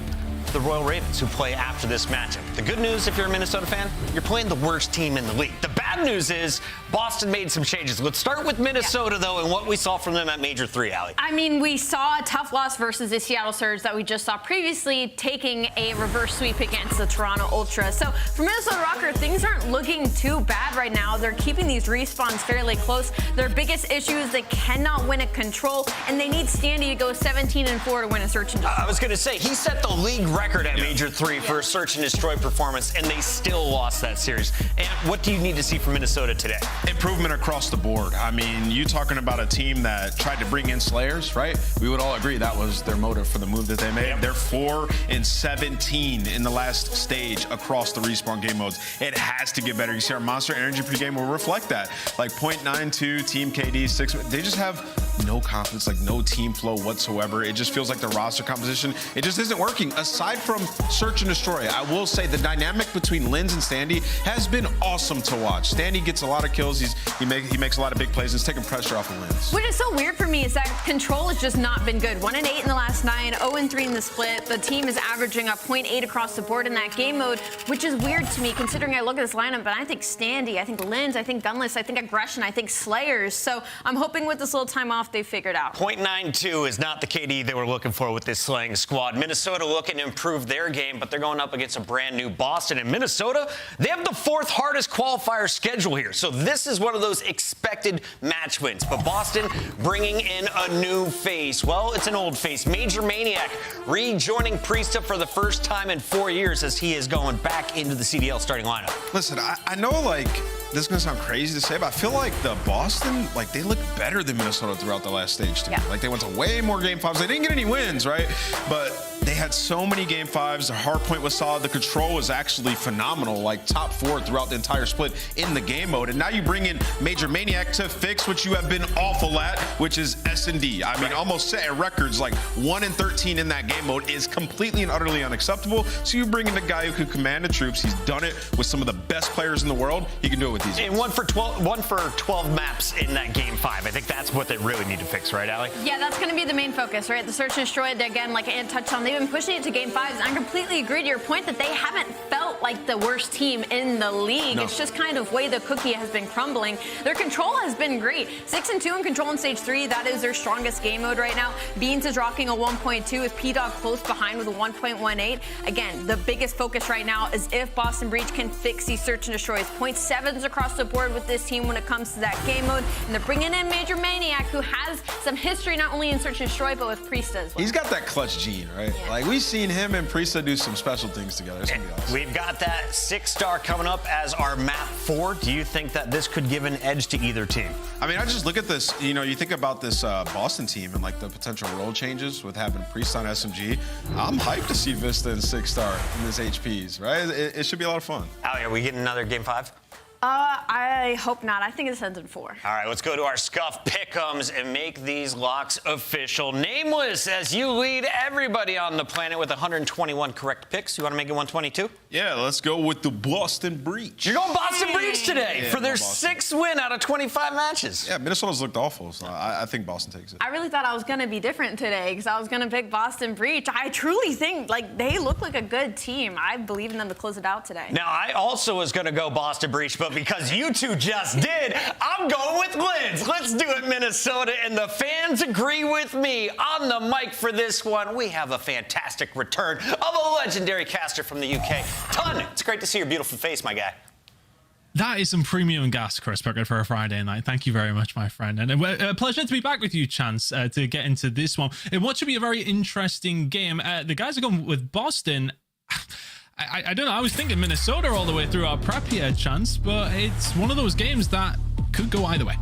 the Royal Ravens, who play after this matchup. The good news, if you're a Minnesota fan, you're playing the worst team in the league. The bad news is Boston made some changes. Let's start with Minnesota, though, and what we saw from them at Major 3, Allie. I mean, we saw a tough loss versus the Seattle Surge that we just saw previously, taking a reverse sweep against the Toronto Ultra. So for Minnesota Rocker, things aren't looking too bad right now. They're keeping these respawns fairly close. Their biggest issue is they cannot win a control, and they need Standy to go 17-4 to win a search and destroy. I was going to say, he set the league record at Major 3 for a search and destroy performance, and they still lost that series. And what do you need to see from Minnesota today? Improvement across the board. I mean, you talking about a team that tried to bring in Slayers, right? We would all agree that was their motive for the move that they made. Yep. They're 4-17 in the last stage across the respawn game modes. It has to get better. You see our Monster Energy pregame will reflect that. Like 0.92, Team KD, 6. They just have no confidence, like no team flow whatsoever. It just feels like the roster composition, it just isn't working. Aside from search and destroy, I will say the dynamic between Linz and Standy has been awesome to watch. Standy gets a lot of kills. He makes a lot of big plays. It's taking pressure off of Linz. What is so weird for me is that control has just not been good. 1-8 in the last 9, 0-3 in the split. The team is averaging a 0.8 across the board in that game mode, which is weird to me considering I look at this lineup, but I think Standy, I think Linz, I think Gunless, I think Aggression, I think Slayers. So I'm hoping with this little time off they figured out. 0.92 is not the KD they were looking for with this Slaying squad. Minnesota looking to improve their game, but they're going up against a brand new Boston. And Minnesota, they have the 4th hardest qualifier schedule here. So this is one of those expected match wins. But Boston bringing in a new face. Well, it's an old face. Major Maniac rejoining Priesta for the first time in 4 years as he is going back into the CDL starting lineup. Listen, I know, like, this is going to sound crazy to say, but I feel like the Boston, like, they look better than Minnesota throughout the last stage, too. Yeah. Like, they went to way more Game 5s. They didn't get any wins, right? But they had so many Game 5s. The hard point was solid. The control was actually phenomenal, like top 4 throughout the entire split in the game mode. And now you bring in Major Maniac to fix what you have been awful at, which is S&D. I mean, almost setting records like 1-13 in that game mode is completely and utterly unacceptable. So you bring in a guy who can command the troops. He's done it with some of the best players in the world. He can do it with these. And 1 for 12 maps in that Game 5. I think that's what they really need to fix, right, Allie? Yeah, that's going to be the main focus, right? The search and destroy, again, like Ant touched on, they've been pushing it to Game 5s. And I completely agree to your point that they haven't felt like the worst team in the league. No. It's just kind of way the cookie has been crumbling. Their control has been great. 6-2 in control in stage 3. That is their strongest game mode right now. Beans is rocking a 1.2 with P-Dog close behind with a 1.18. Again, the biggest focus right now is if Boston Breach can fix these search and destroys. 0.7s across the board with this team when it comes to that game mode. And they're bringing in Major Maniac, who has some history not only in search and destroy, but with Priesta as well. He's got that clutch gene, right? Yeah. Like, we've seen him and Priesta do some special things together. It's gonna be awesome. We've got that 6-star coming up as our map 4. Do you think that this could give an edge to either team? I mean, I just look at this, you know, you think about this Boston team and like the potential role changes with having Priest on SMG. I'm hyped to see Vista and 6-star in this HPs, right? It should be a lot of fun. Allie, are we getting another Game 5? I hope not. I think this ends in 4. All right, let's go to our Scuff Pick'ems and make these locks official. Nameless, as you lead everybody on the planet with 121 correct picks. You want to make it 122? Yeah, let's go with the Boston Breach. You're going Boston Breach today for their 6th win out of 25 matches. Yeah, Minnesota's looked awful, so I think Boston takes it. I really thought I was going to be different today because I was going to pick Boston Breach. I truly think they look like a good team. I believe in them to close it out today. Now, I also was going to go Boston Breach, but because you two just did, I'm going with Linz. Let's do it, Minnesota. And the fans agree with me. On the mic for this one, we have a fantastic return of a legendary caster from the UK. Ton, it's great to see your beautiful face, my guy. That is some premium gas, Chris Pickett, for a Friday night. Thank you very much, my friend. And a pleasure to be back with you, Chance, to get into this one. In what should be a very interesting game. The guys are going with Boston. I don't know. I was thinking Minnesota all the way through our prep here, Chance, but it's one of those games that could go either way.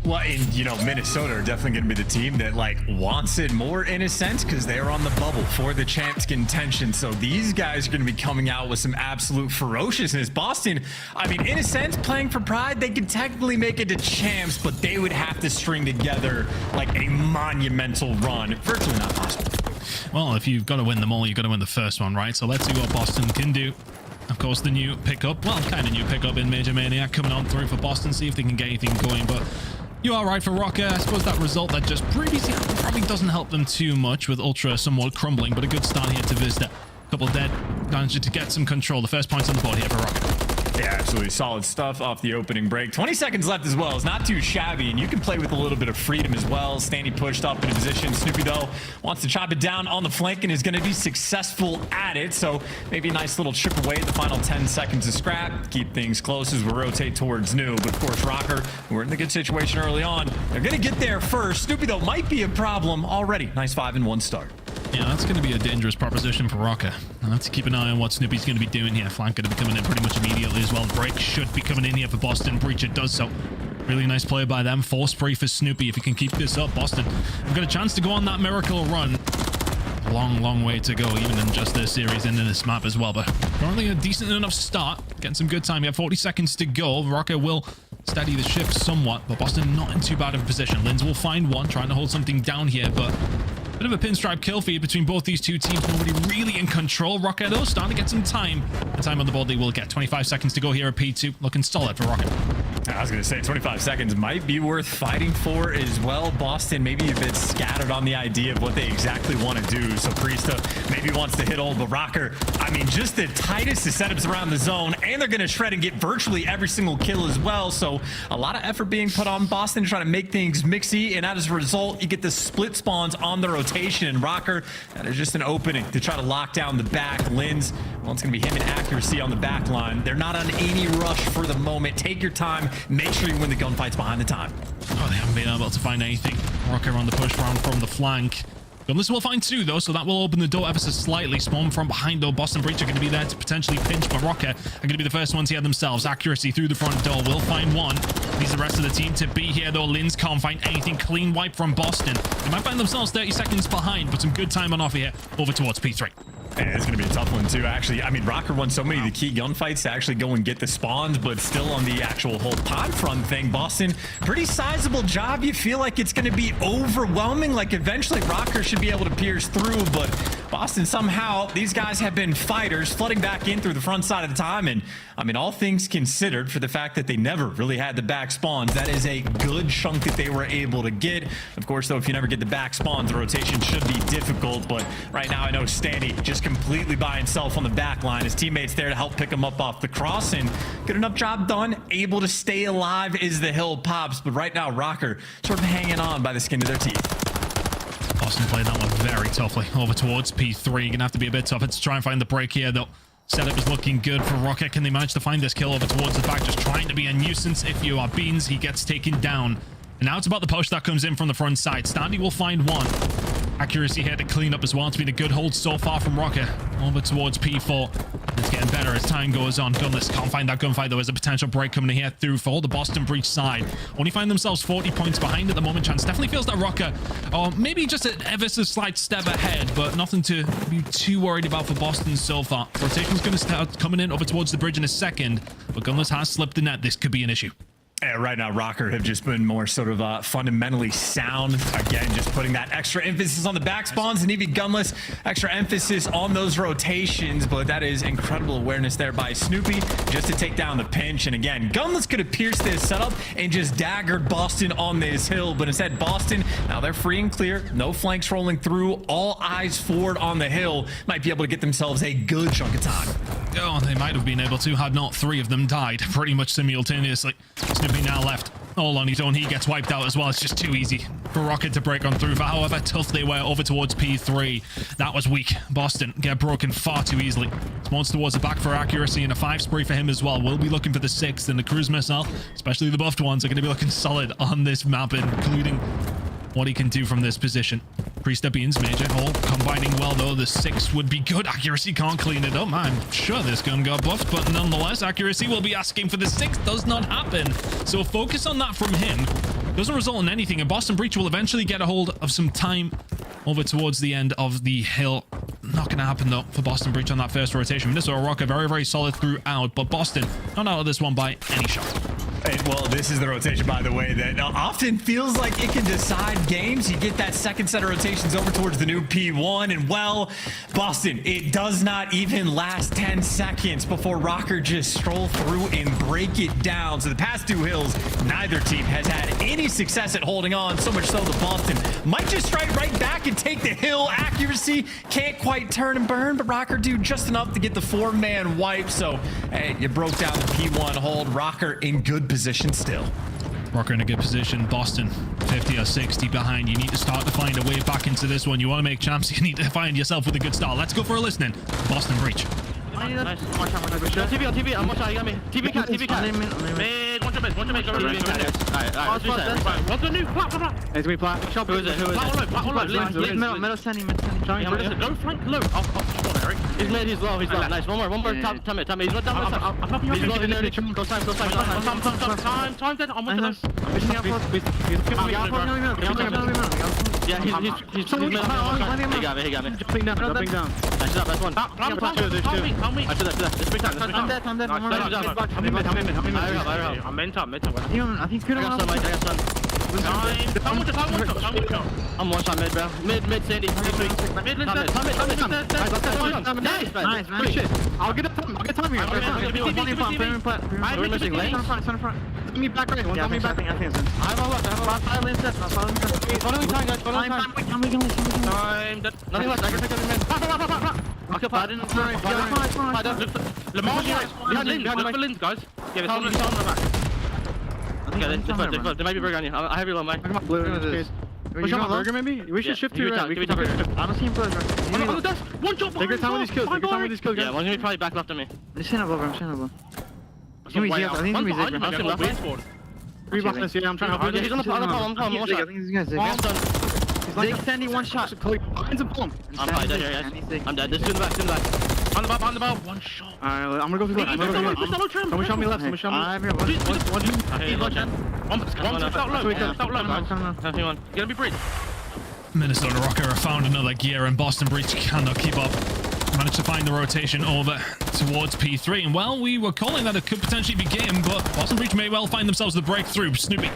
Well, and, you know, Minnesota are definitely going to be the team that, like, wants it more in a sense because they're on the bubble for the champs contention. So these guys are going to be coming out with some absolute ferociousness. Boston, I mean, in a sense, playing for pride, they could technically make it to champs, but they would have to string together, like, a monumental run. Virtually not possible. Well, if you've got to win them all, you've got to win the first one, right? So let's see what Boston can do. Of course, the new pickup, well, kind of new pickup in Major Maniac coming on through for Boston. See if they can get anything going, but you are right for Rocker. I suppose that result that just previously probably doesn't help them too much with Ultra somewhat crumbling, but a good start here to Vista. A couple dead, managed to get some control. The first points on the board here for Rocker. Yeah, absolutely solid stuff off the opening break. 20 seconds left as well. It's not too shabby, and you can play with a little bit of freedom as well. Stanley pushed up in a position. Snoopy, though, wants to chop it down on the flank and is going to be successful at it. So maybe a nice little chip away at the final 10 seconds of scrap. Keep things close as we rotate towards new. But, of course, Rocker, we're in a good situation early on. They're going to get there first. Snoopy, though, might be a problem already. Nice 5-1 start. Yeah, that's going to be a dangerous proposition for Rocker. I'll have to keep an eye on what Snoopy's going to be doing here. Flank going to be coming in pretty much immediately as well. Break should be coming in here for Boston. Breach, it does so. Really nice play by them. Force spray for Snoopy. If he can keep this up, Boston have got a chance to go on that miracle run. Long way to go, even in just this series and in this map as well. But currently a decent enough start. Getting some good time. We have 40 seconds to go. Rocker will steady the shift somewhat, but Boston not in too bad of a position. Linz will find one, trying to hold something down here, but bit of a pinstripe kill feed between both these two teams. Nobody really in control. Rocket, though, starting to get some time. The time on the board they will get. 25 seconds to go here at P2. Looking solid for Rocket. I was going to say 25 seconds might be worth fighting for as well. Boston maybe a bit scattered on the idea of what they exactly want to do. So Priesta maybe wants to hit all the Rocker. I mean, just the tightest of setups around the zone, and they're going to shred and get virtually every single kill as well. So a lot of effort being put on Boston to try to make things mixy, and as a result, you get the split spawns on the rotation. And Rocker, that is just an opening to try to lock down the back. Linz, well, it's going to be him and Accuracy on the back line. They're not on any rush for the moment. Take your time. Make sure you win the gunfights behind the time. Oh, they haven't been able to find anything. Rocker on the push round from the flank. Gunless will find two, though, so that will open the door ever so slightly. Spawn from behind, though. Boston Breach are going to be there to potentially pinch, but Rocker are going to be the first ones here themselves. Accuracy through the front door will find one. Needs the rest of the team to be here, though. Linz can't find anything. Clean wipe from Boston. They might find themselves 30 seconds behind, but some good time on offer here over towards P3. And it's going to be a tough one, too, actually. I mean, Rocker won so many of the key gunfights to actually go and get the spawns, but still on the actual whole pod front thing, Boston, pretty sizable job. You feel like it's going to be overwhelming. Like, eventually, Rocker should be able to pierce through, but Boston, somehow, these guys have been fighters, flooding back in through the front side of the time. And, I mean, all things considered, for the fact that they never really had the back spawns, that is a good chunk that they were able to get. Of course, though, if you never get the back spawns, the rotation should be difficult, but right now, I know Stanley just completely by himself on the back line. His teammates there to help pick him up off the cross, and good enough job done. Able to stay alive as the hill pops, but right now Rocker sort of hanging on by the skin of their teeth. Boston played that one very toughly over towards P3. Gonna have to be a bit tougher to try and find the break here, though. Setup is looking good for Rocket. Can they manage to find this kill over towards the back? Just trying to be a nuisance. If you are Beans, he gets taken down. And now it's about the push that comes in from the front side. Standy will find one. Accuracy here to clean up as well. It's been a good hold so far from Rocker. over towards P4. It's getting better as time goes on. Gunless can't find that gunfight. There is a potential break coming in here through for the Boston Breach side. Only find themselves 40 points behind at the moment. Chance definitely feels that Rocker, or maybe just an ever so slight step ahead, but nothing to be too worried about for Boston so far. Rotation's going to start coming in over towards the bridge in a second, but Gunless has slipped the net. This could be an issue. Yeah, right now, Rocker have just been more sort of fundamentally sound. Again, just putting that extra emphasis on the back spawns, and even Gunless, extra emphasis on those rotations. But that is incredible awareness there by Snoopy just to take down the pinch. And again, Gunless could have pierced this setup and just daggered Boston on this hill. But instead, Boston, now they're free and clear. No flanks rolling through. All eyes forward on the hill. Might be able to get themselves a good chunk of time. Oh, they might have been able to had not three of them died pretty much simultaneously. Snoopy now left all on his own. He gets wiped out as well. It's just too easy for Rocket to break on through for however tough they were over towards P3. That was weak. Boston get broken far too easily. Spawns towards the back for accuracy and a 5 spree for him as well. We'll be looking for the 6th, and the cruise missile, especially the buffed ones, are going to be looking solid on this map, including what he can do from this position. Pre-step-ins, Major all combining well, though. The 6 would be good. Accuracy can't clean it up. I'm sure this gun got buffed, but nonetheless, accuracy will be asking for the 6. Does not happen. So focus on that from him. Doesn't result in anything, and Boston Breach will eventually get a hold of some time over towards the end of the hill. Not going to happen, though, for Boston Breach on that first rotation. Minnesota Rocker very, very solid throughout, but Boston not out of this one by any shot. Hey, well, this is the rotation, by the way, that often feels like it can decide games. You get that second set of rotations over towards the new P1, and well, Boston, it does not even last 10 seconds before Rocker just stroll through and break it down. So the past 2 hills, neither team has had any success at holding on, so much so that Boston might just strike right back and take the hill. Accuracy can't quite turn and burn, but Rocker do just enough to get the 4-man wipe. So, hey, you broke down the P1 hold. Rocker in good position still. Rocker in a good position. Boston 50 or 60 behind. You need to start to find a way back into this one. You want to make champs, you need to find yourself with a good start. Let's go for a listening. Boston Breach. Nice. TV on TV. I'm watching. You got me. TV cat. Mid. One to mid. Alright. What's the new plat? It's me plat. Who is it? Plat. Middle standing. Go flank low. I'll Eric. He's mid. He's low. Nice. One more. Tell me. He's not down my side. He's low. Go time. Time dead. I'm with this. Yeah, he's he got me. Jumping down. That's one. I'm one shot mid, bro. Mid, Sandy. Nice, man. Shit. I'll get time here. Center front. Give me back right. One me back. I have a left. 5 lanes set. Following time, guys. Time. Nothing left. I can take every man. I'll kill Pat. Lamar, behind the lens, guys. Yeah, it's on the back. Okay, they might be burger on you. I have your low, mate. I got blue in this case. Push on burger, maybe? We should shift to right. I don't see him burger. On the desk. One shot. Take your time with these kills. Yeah, one's gonna be probably back left of me. I'm standing above. I think he's gonna be Zig. 3 boxes, yeah, I'm trying to help you. He's on the palm. One shot. I think he's gonna Zig. Zig standing 1 shot. I'm probably dead here, guys. I'm dead. This is in the back. On the ball. 1 shot. Alright, I'm gonna go for the left. Someone show me left. I'm here. One. You're gonna be breached. Minnesota Rocker have found another gear, and Boston Breach cannot keep up. Managed to find the rotation over towards P3, and well, we were calling that it could potentially be game, but Boston Breach may well find themselves the breakthrough. Snoopy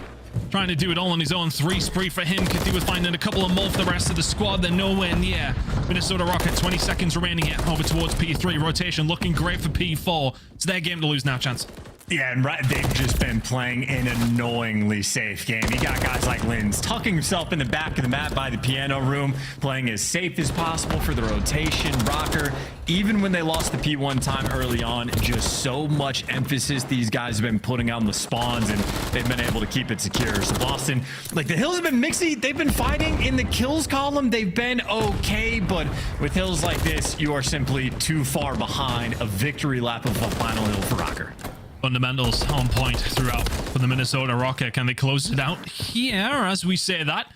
trying to do it all on his own. 3 spree for him. Could do with finding a couple of more for the rest of the squad. They're nowhere near. Minnesota Rocket, 20 seconds remaining here over towards P3. Rotation looking great for P4. It's their game to lose now, Chance. Yeah, and they've just been playing an annoyingly safe game. You got guys like Linz tucking himself in the back of the map by the piano room, playing as safe as possible for the rotation. Rocker, even when they lost the P1 time early on, just so much emphasis these guys have been putting on the spawns, and they've been able to keep it secure. So Boston, like, the hills have been mixy. They've been fighting in the kills column. They've been okay, but with hills like this, you are simply too far behind. A victory lap of a final hill for Rocker. Fundamentals on point throughout for the Minnesota Rocket. Can they close it out here as we say that?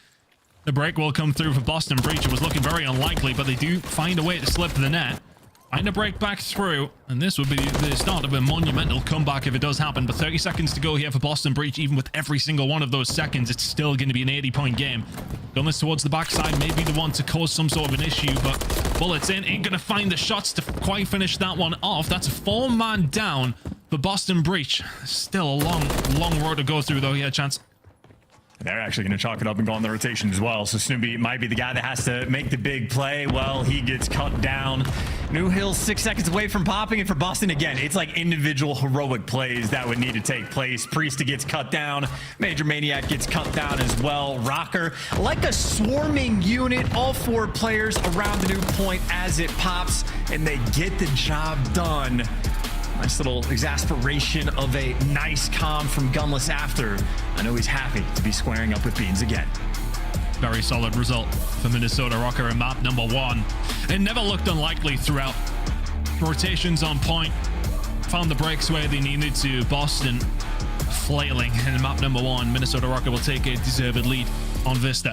The break will come through for Boston Breach. It was looking very unlikely, but they do find a way to slip the net. Trying to break back through, and this would be the start of a monumental comeback if it does happen. But 30 seconds to go here for Boston Breach. Even with every single one of those seconds, it's still going to be an 80-point game. Gunless towards the backside may be the one to cause some sort of an issue, but bullets in. Ain't going to find the shots to quite finish that one off. That's a 4-man down for Boston Breach. Still a long road to go through, though. He had a chance. They're actually going to chalk it up and go on the rotation as well. So Snoopy might be the guy that has to make the big play. Well, he gets cut down. New Hill's 6 seconds away from popping. And for Boston, again, it's like individual heroic plays that would need to take place. Priest gets cut down. Major Maniac gets cut down as well. Rocker, like a swarming unit, all 4 players around the new point as it pops. And they get the job done. Nice little exasperation of a nice calm from Gunless after. I know he's happy to be squaring up with Beans again. Very solid result for Minnesota Rocker in map number 1. It never looked unlikely throughout. Rotations on point. Found the breaks where they needed to. Boston flailing in map number 1. Minnesota Rocker will take a deserved lead on Vista.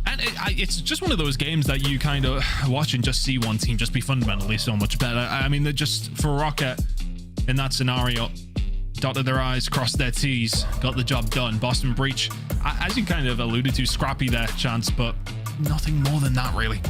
And it's just one of those games that you kind of watch and just see one team just be fundamentally so much better. I mean, they're just, for Rocket in that scenario, dotted their I's, crossed their T's, got the job done. Boston Breach, as you kind of alluded to, scrappy their chance, but nothing more than that, really.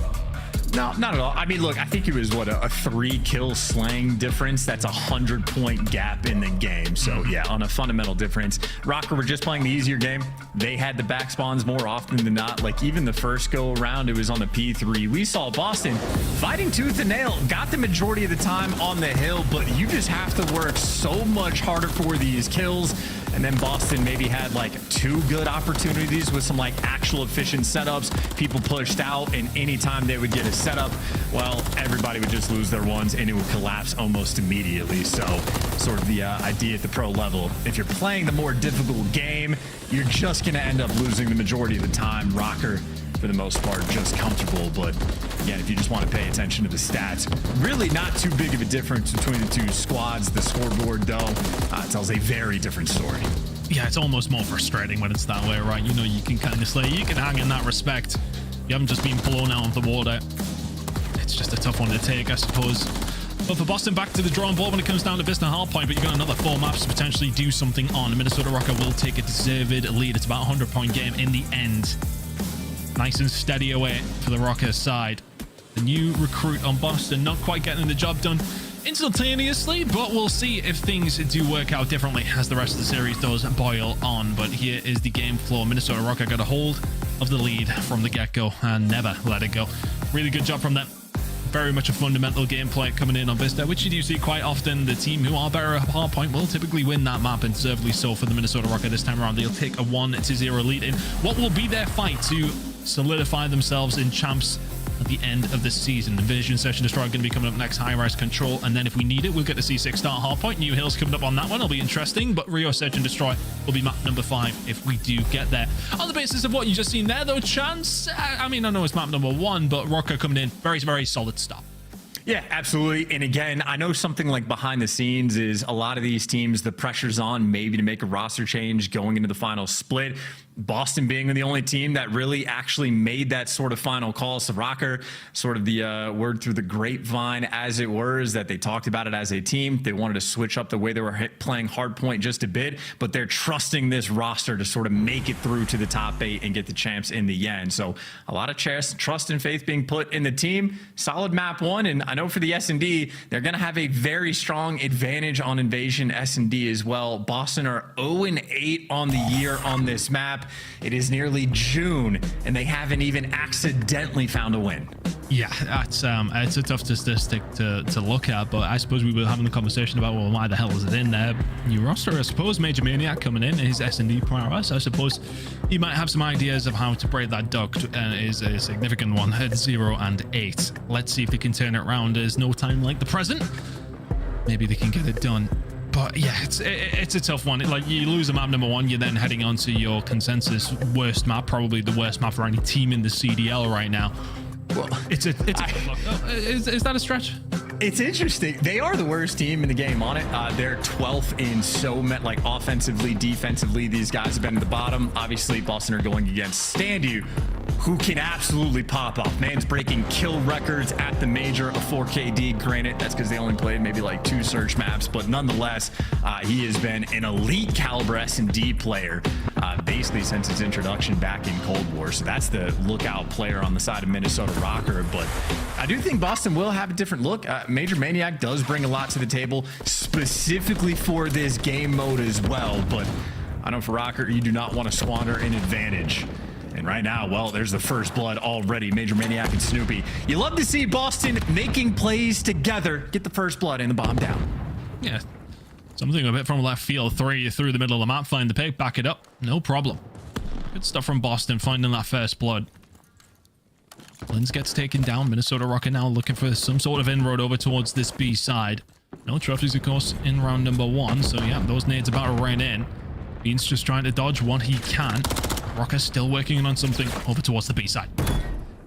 No, not at all. I mean, look, I think it was, what, a 3-kill slang difference. That's a 100-point gap in the game. So, yeah, on a fundamental difference. Rocker were just playing the easier game. They had the back spawns more often than not. Like, even the first go-around, it was on the P3. We saw Boston fighting tooth and nail. Got the majority of the time on the hill, but you just have to work so much harder for these kills. And then Boston maybe had like 2 good opportunities with some like actual efficient setups. People pushed out, and anytime they would get a setup, well, everybody would just lose their ones and it would collapse almost immediately. So sort of the idea at the pro level, if you're playing the more difficult game, you're just going to end up losing the majority of the time. Rocker, for the most part, just comfortable. But again, if you just want to pay attention to the stats, really not too big of a difference between the 2 squads. The scoreboard, though, tells a very different story. Yeah, it's almost more frustrating when it's that way, right? You know, you can kind of slay, you can hang in that respect. You haven't just been blown out of the water. It's just a tough one to take, I suppose. But for Boston, back to the drawing board when it comes down to Vista Hardpoint, but you've got another 4 maps to potentially do something on. Minnesota Rocker will take a deserved lead. It's about a 100-point game in the end. Nice and steady away for the Rocker side. The new recruit on Boston not quite getting the job done instantaneously, but we'll see if things do work out differently as the rest of the series does boil on. But here is the game floor. Minnesota Rocker got a hold of the lead from the get-go and never let it go. Really good job from them. Very much a fundamental gameplay coming in on Vista, which you do see quite often. The team who are better at hardpoint will typically win that map, and deservedly so for the Minnesota Rocker this time around. They'll take a 1-0 lead in what will be their fight to solidify themselves in champs at the end of the season. The Vision Session Destroyer going to be coming up next, high-rise control, and then if we need it, we'll get to see 6-star hardpoint. New Hill's coming up on that one. It'll be interesting, but Rio Search and Destroy will be map number 5 if we do get there. On the basis of what you just seen there, though, Chance, I mean, I know it's map number 1, but Rocker coming in, very, very solid start. Yeah, absolutely. And again, I know something like behind the scenes is a lot of these teams, the pressure's on maybe to make a roster change going into the final split. Boston being the only team that really actually made that sort of final call. So Rocker, sort of the word through the grapevine, as it were, is that they talked about it as a team. They wanted to switch up the way they were playing hardpoint just a bit, but they're trusting this roster to sort of make it through to the top 8 and get the champs in the end. So a lot of trust and faith being put in the team. Solid map 1, and I know for the S&D, they're going to have a very strong advantage on Invasion S&D as well. Boston are 0-8 on the year on this map. It is nearly June, and they haven't even accidentally found a win. Yeah, that's it's a tough statistic to look at, but I suppose we were having the conversation about, well, why the hell is it in there? New roster, I suppose. Major Maniac coming in, his S&D prowess. I suppose he might have some ideas of how to break that duck, and is a significant one at 0-8. Let's see if they can turn it around. There's no time like the present. Maybe they can get it done. But yeah, it's a tough one. Like, you lose a map number 1, you're then heading on to your consensus worst map, probably the worst map for any team in the CDL right now. Well, it's a good look. Is that a stretch? It's interesting. They are the worst team in the game on it. They're 12th in so many, like, offensively, defensively. These guys have been at the bottom. Obviously, Boston are going against Stand You, who can absolutely pop off. Man's breaking kill records at the Major of 4KD. Granted, that's because they only played maybe like 2 search maps, but nonetheless, he has been an elite caliber S&D player basically since his introduction back in Cold War. So that's the lookout player on the side of Minnesota Rocker. But I do think Boston will have a different look. Major Maniac does bring a lot to the table, specifically for this game mode as well. But I know for Rocker, you do not want to squander an advantage. And right now, well, there's the first blood already. Major Maniac and Snoopy. You love to see Boston making plays together. Get the first blood and the bomb down. Yeah. Something a bit from left field. 3 through the middle of the map. Find the pick. Back it up. No problem. Good stuff from Boston finding that first blood. Linz gets taken down. Minnesota Rocket now looking for some sort of inroad over towards this B side. No trophies, of course, in round number 1. So, yeah, those nades about to rain in. Bean's just trying to dodge what he can. Rocker's still working on something over towards the B side.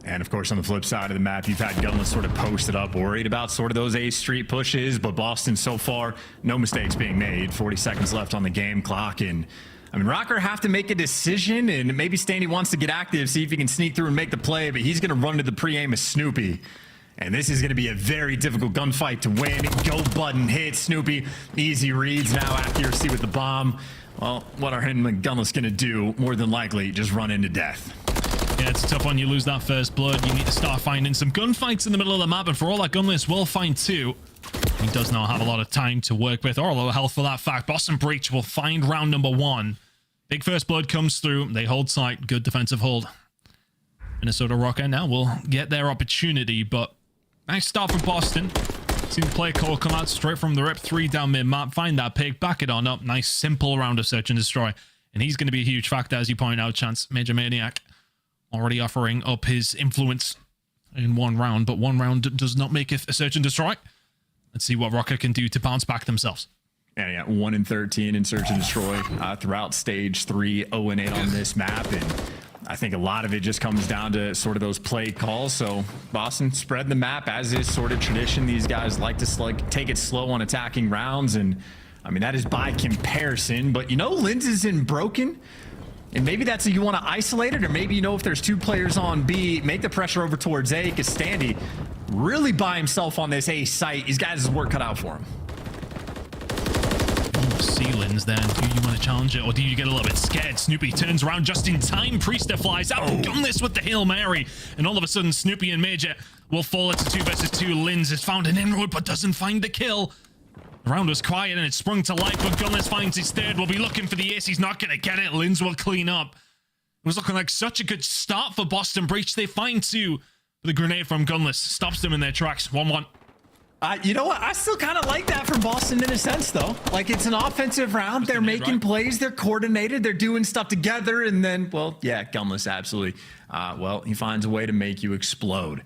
And of course, on the flip side of the map, you've had Gunless sort of posted up, worried about sort of those A Street pushes, but Boston so far, no mistakes being made. 40 seconds left on the game clock, and I mean, Rocker have to make a decision, and maybe Standy wants to get active, see if he can sneak through and make the play, but he's going to run to the pre-aim of Snoopy. And this is going to be a very difficult gunfight to win. Go button hit, Snoopy. Easy reads, now accuracy with the bomb. Well, what are him and Gunless going to do? More than likely, just run into death. Yeah, it's a tough one. You lose that first blood. You need to start finding some gunfights in the middle of the map, and for all that, Gunless will find 2. He does not have a lot of time to work with, or a lot of health for that fact. Boston Breach will find round number 1. Big first blood comes through. They hold sight. Good defensive hold. Minnesota Rocker now will get their opportunity, but nice start for Boston. See the play call come out straight from the rip. 3 down mid-map. Find that pick. Back it on up. Nice, simple round of search and destroy. And he's going to be a huge factor, as you point out, Chance. Major Maniac already offering up his influence in 1 round, but 1 round does not make it a search and destroy. Let's see what Rocker can do to bounce back themselves. Yeah, 1 in 13 in search and destroy throughout stage 3, 0-8 on this map. And I think a lot of it just comes down to sort of those play calls. So Boston spread the map, as is sort of tradition. These guys like to take it slow on attacking rounds. And I mean, that is by comparison. But you know, Linz is in broken. And maybe that's you want to isolate it, or maybe you know if there's 2 players on B, make the pressure over towards A, because Standy really by himself on this A site. He's got his work cut out for him. Ceilings then. Do you want to challenge it, or do you get a little bit scared? Snoopy turns around just in time. Priester flies out. Gunless with the Hail Mary. And all of a sudden, Snoopy and Major will fall into 2 versus 2. Linz has found an inroad, but doesn't find the kill. The round was quiet and it sprung to life, but Gunless finds his 3rd. Will be looking for the ace. He's not going to get it. Linz will clean up. It was looking like such a good start for Boston Breach. They find 2. But the grenade from Gunless stops them in their tracks. 1-1. You know what? I still kind of like that from Boston in a sense, though. Like, it's an offensive round. They're making plays. They're coordinated. They're doing stuff together. And then, well, yeah, Gunless, absolutely. Well, he finds a way to make you explode.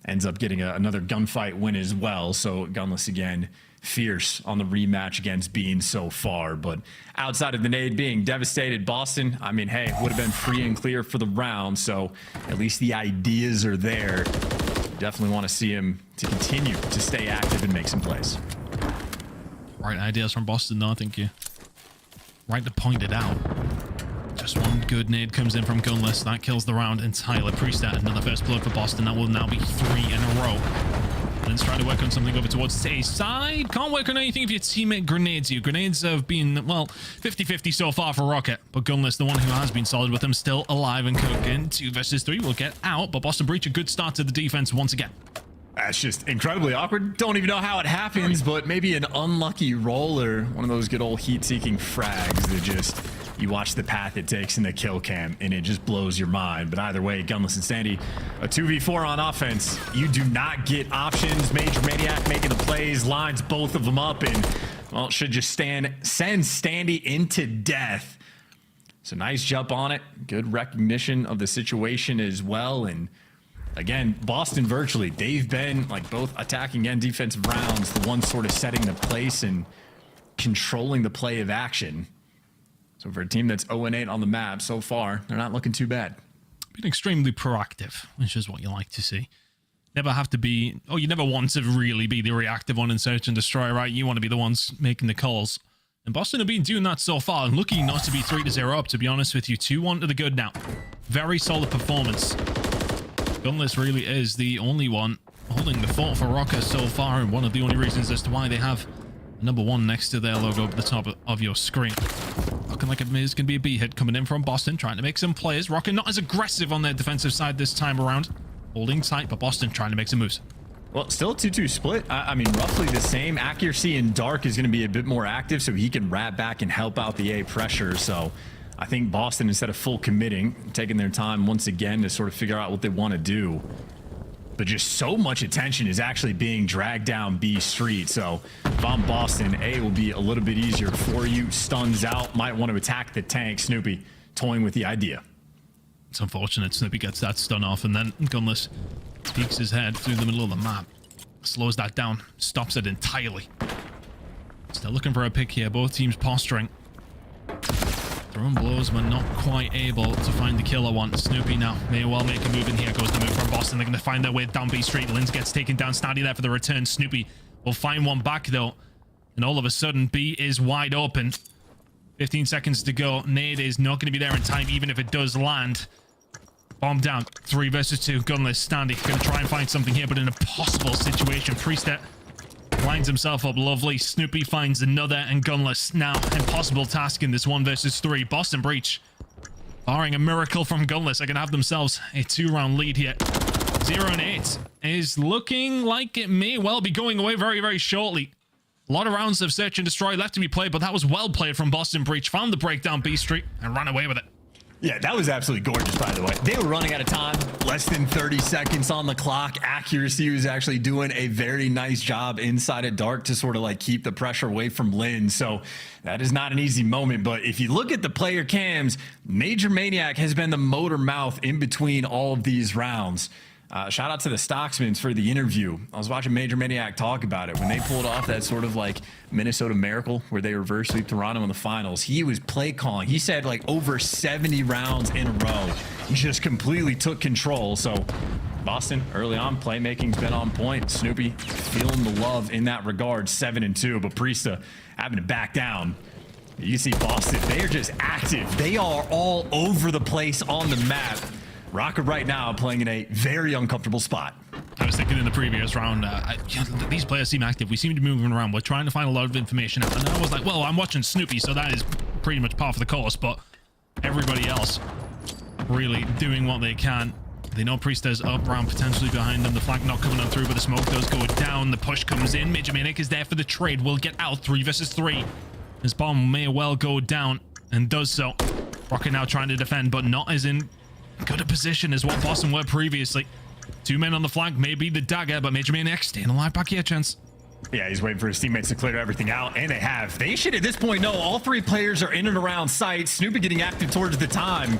Ends up getting another gunfight win as well. So Gunless, again, fierce on the rematch against Bean so far. But outside of the nade being devastated, Boston, I mean, hey, would have been free and clear for the round. So at least the ideas are there. Definitely want to see him to continue to stay active and make some plays. Right ideas from Boston, though. I think you right to point it out. Just 1 good nade comes in from Gunless. That kills the round entirely. Priester, another first blood for Boston. That will now be 3 in a row. Linz trying to work on something over towards A side. Can't work on anything if your teammate grenades you. Grenades have been, well, 50-50 so far for Rocket. But Gunless, the one who has been solid with him, still alive and cooking. 2 versus 3 will get out. But Boston Breach, a good start to the defense once again. That's just incredibly awkward. Don't even know how it happens, but maybe an unlucky roll or one of those good old heat-seeking frags that just... You watch the path it takes in the kill cam, and it just blows your mind. But either way, Gunless and Standy, a 2v4 on offense. You do not get options. Major Maniac making the plays, lines both of them up, and, well, should just send Standy into death. So nice jump on it. Good recognition of the situation as well. And, again, Boston virtually, they've been, like, both attacking and defensive rounds, the ones sort of setting the place and controlling the play of action. So for a team that's 0-8 on the map so far, they're not looking too bad. Been extremely proactive, which is what you like to see. Never have to be... Oh, you never want to really be the reactive one in search and destroy, right? You want to be the ones making the calls. And Boston have been doing that so far, and lucky not to be 3-0 up, to be honest with you. 2-1 to the good now. Very solid performance. Gunless really is the only one holding the fort for Rocker so far, and one of the only reasons as to why they have number 1 next to their logo at the top of your screen. Looking like it is going to be a B hit coming in from Boston, trying to make some plays. Rocker not as aggressive on their defensive side this time around. Holding tight, but Boston trying to make some moves. Well, still 2-2 split. I mean, roughly the same. Accuracy in Dark is going to be a bit more active, so he can wrap back and help out the A pressure. So I think Boston, instead of full committing, taking their time once again to sort of figure out what they want to do. But just so much attention is actually being dragged down B Street. So if I'm Boston, A will be a little bit easier for you. Stuns out, might want to attack the tank. Snoopy toying with the idea. It's unfortunate Snoopy gets that stun off, and then Gunless peeks his head through the middle of the map. Slows that down, stops it entirely. Still looking for a pick here, both teams posturing. Throwing blows, but not quite able to find the killer one. Snoopy now may well make a move in here. Goes the move from Boston. They're going to find their way down B Street. Linz gets taken down. Snotty there for the return. Snoopy will find one back, though. And all of a sudden, B is wide open. 15 seconds to go. Nade is not going to be there in time, even if it does land. Bomb down. 3 versus 2. Gunless. Standy going to try and find something here, but in a possible situation. Priester lines himself up lovely. Snoopy finds another, and Gunless now impossible task in this 1 versus 3. Boston Breach, barring a miracle from Gunless, are gonna have themselves a 2-round lead here. 0-8 is looking like it may well be going away very, very shortly. A lot of rounds of search and destroy left to be played, but that was well played from Boston Breach. Found the breakdown B Street and ran away with it. Yeah, that was absolutely gorgeous, by the way. They were running out of time. Less than 30 seconds on the clock. Accuracy was actually doing a very nice job inside of Dark to sort of like keep the pressure away from Lynn. So that is not an easy moment. But if you look at the player cams, Major Maniac has been the motor mouth in between all of these rounds. Shout out to the Stocksmans for the interview. I was watching Major Maniac talk about it. When they pulled off that sort of like Minnesota miracle where they reverse sweep Toronto in the finals, he was play calling. He said like over 70 rounds in a row. He just completely took control. So Boston early on, playmaking's been on point. Snoopy feeling the love in that regard, 7-2, but Priesta having to back down. You see Boston, they are just active. They are all over the place on the map. Rocker right now playing in a very uncomfortable spot. I was thinking in the previous round, these players seem active. We seem to be moving around. We're trying to find a lot of information out. And I was like, well, I'm watching Snoopy, so that is pretty much par for the course. But everybody else really doing what they can. They know Priesta's up, round potentially behind them. The flank not coming on through, but the smoke does go down. The push comes in. Major Maniac is there for the trade. Will get out 3 versus 3. This bomb may well go down and does so. Rocker now trying to defend, but not as in good a position as what Boston were previously. 2 men on the flank, maybe the dagger, but Major Maniac staying alive back here, chance. Yeah, he's waiting for his teammates to clear everything out, and they have. They should at this point know all 3 players are in and around site. Snoopy getting active towards the time.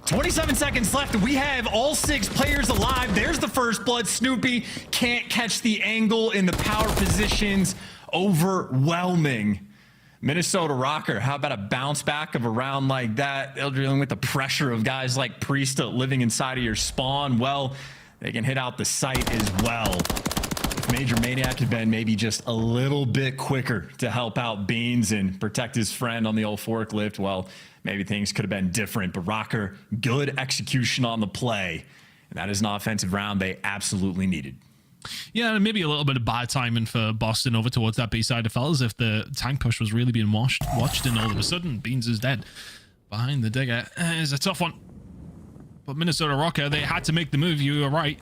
27 seconds left. We have all 6 players alive. There's the first blood. Snoopy can't catch the angle in the power positions. Overwhelming. Minnesota Rocker, how about a bounce back of a round like that? They're dealing with the pressure of guys like Priesta living inside of your spawn. Well, they can hit out the site as well. If Major Maniac had been maybe just a little bit quicker to help out Beans and protect his friend on the old forklift, well, maybe things could have been different. But Rocker, good execution on the play. And that is an offensive round they absolutely needed. Yeah, and maybe a little bit of bad timing for Boston over towards that B-side of fellas if the tank push was really being watched and all of a sudden Beans is dead behind the digger. It's a tough one. But Minnesota Rocker, they had to make the move. You were right.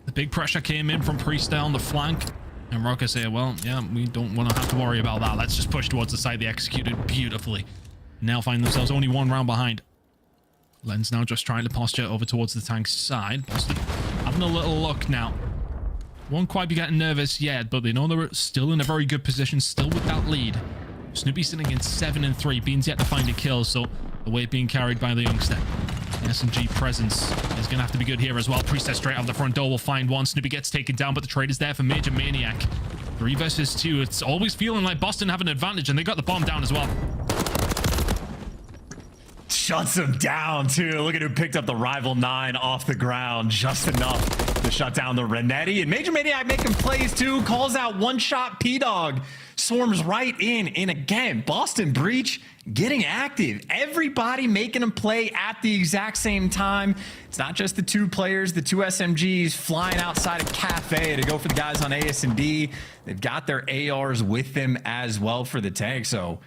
The big pressure came in from Priesta on the flank. And Rocker said, well, yeah, we don't want to have to worry about that. Let's just push towards the side. They executed beautifully. Now find themselves only 1 round behind. Len's now just trying to posture over towards the tank's side. Boston having a little look now. Won't quite be getting nervous yet, but they know they're still in a very good position, still with that lead. Snoopy sitting in 7-3. Beans yet to find a kill, so the weight being carried by the youngster. The S&G presence is going to have to be good here as well. Priestess straight out the front door will find one. Snoopy gets taken down, but the trade is there for Major Maniac. 3 versus 2. It's always feeling like Boston have an advantage, and they got the bomb down as well. Shuts him down, too. Look at who picked up the rival 9 off the ground. Just enough to shut down the Renetti. And Major Maniac making plays, too. Calls out one-shot P-Dog. Swarms right in. And again, Boston Breach getting active. Everybody making them play at the exact same time. It's not just the two players, the two SMGs flying outside a cafe to go for the guys on AS&D. They've got their ARs with them as well for the tag. So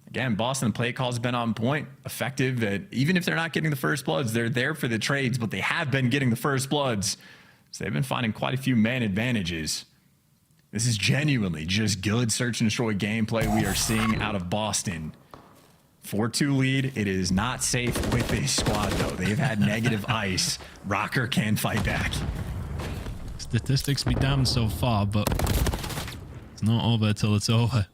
again, Boston, the play call has been on point, effective. That even if they're not getting the first bloods, they're there for the trades, but they have been getting the first bloods. So they've been finding quite a few man advantages. This is genuinely just good search and destroy gameplay we are seeing out of Boston. 4-2 lead. It is not safe with this squad, though. They've had negative ice. Rocker can fight back. Statistics be damned so far, but it's not over till it's over.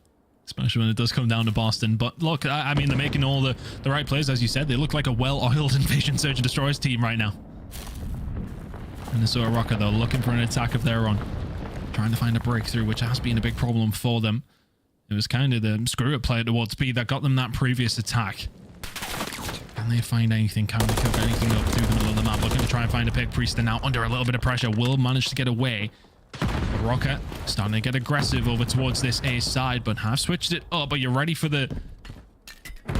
Especially when it does come down to Boston. But look, I mean, they're making all the right plays, as you said. They look like a well-oiled Invasion Search and Destroyers team right now. Minnesota Rocker, though, looking for an attack of their own. Trying to find a breakthrough, which has been a big problem for them. It was kind of the screw-it play towards B that got them that previous attack. Can they find anything? Can they cook anything up through the middle of the map? Looking to try and find a Pig Priest, and now under a little bit of pressure, will manage to get away. Rocket starting to get aggressive over towards this A side, but have switched it up. Are you ready for the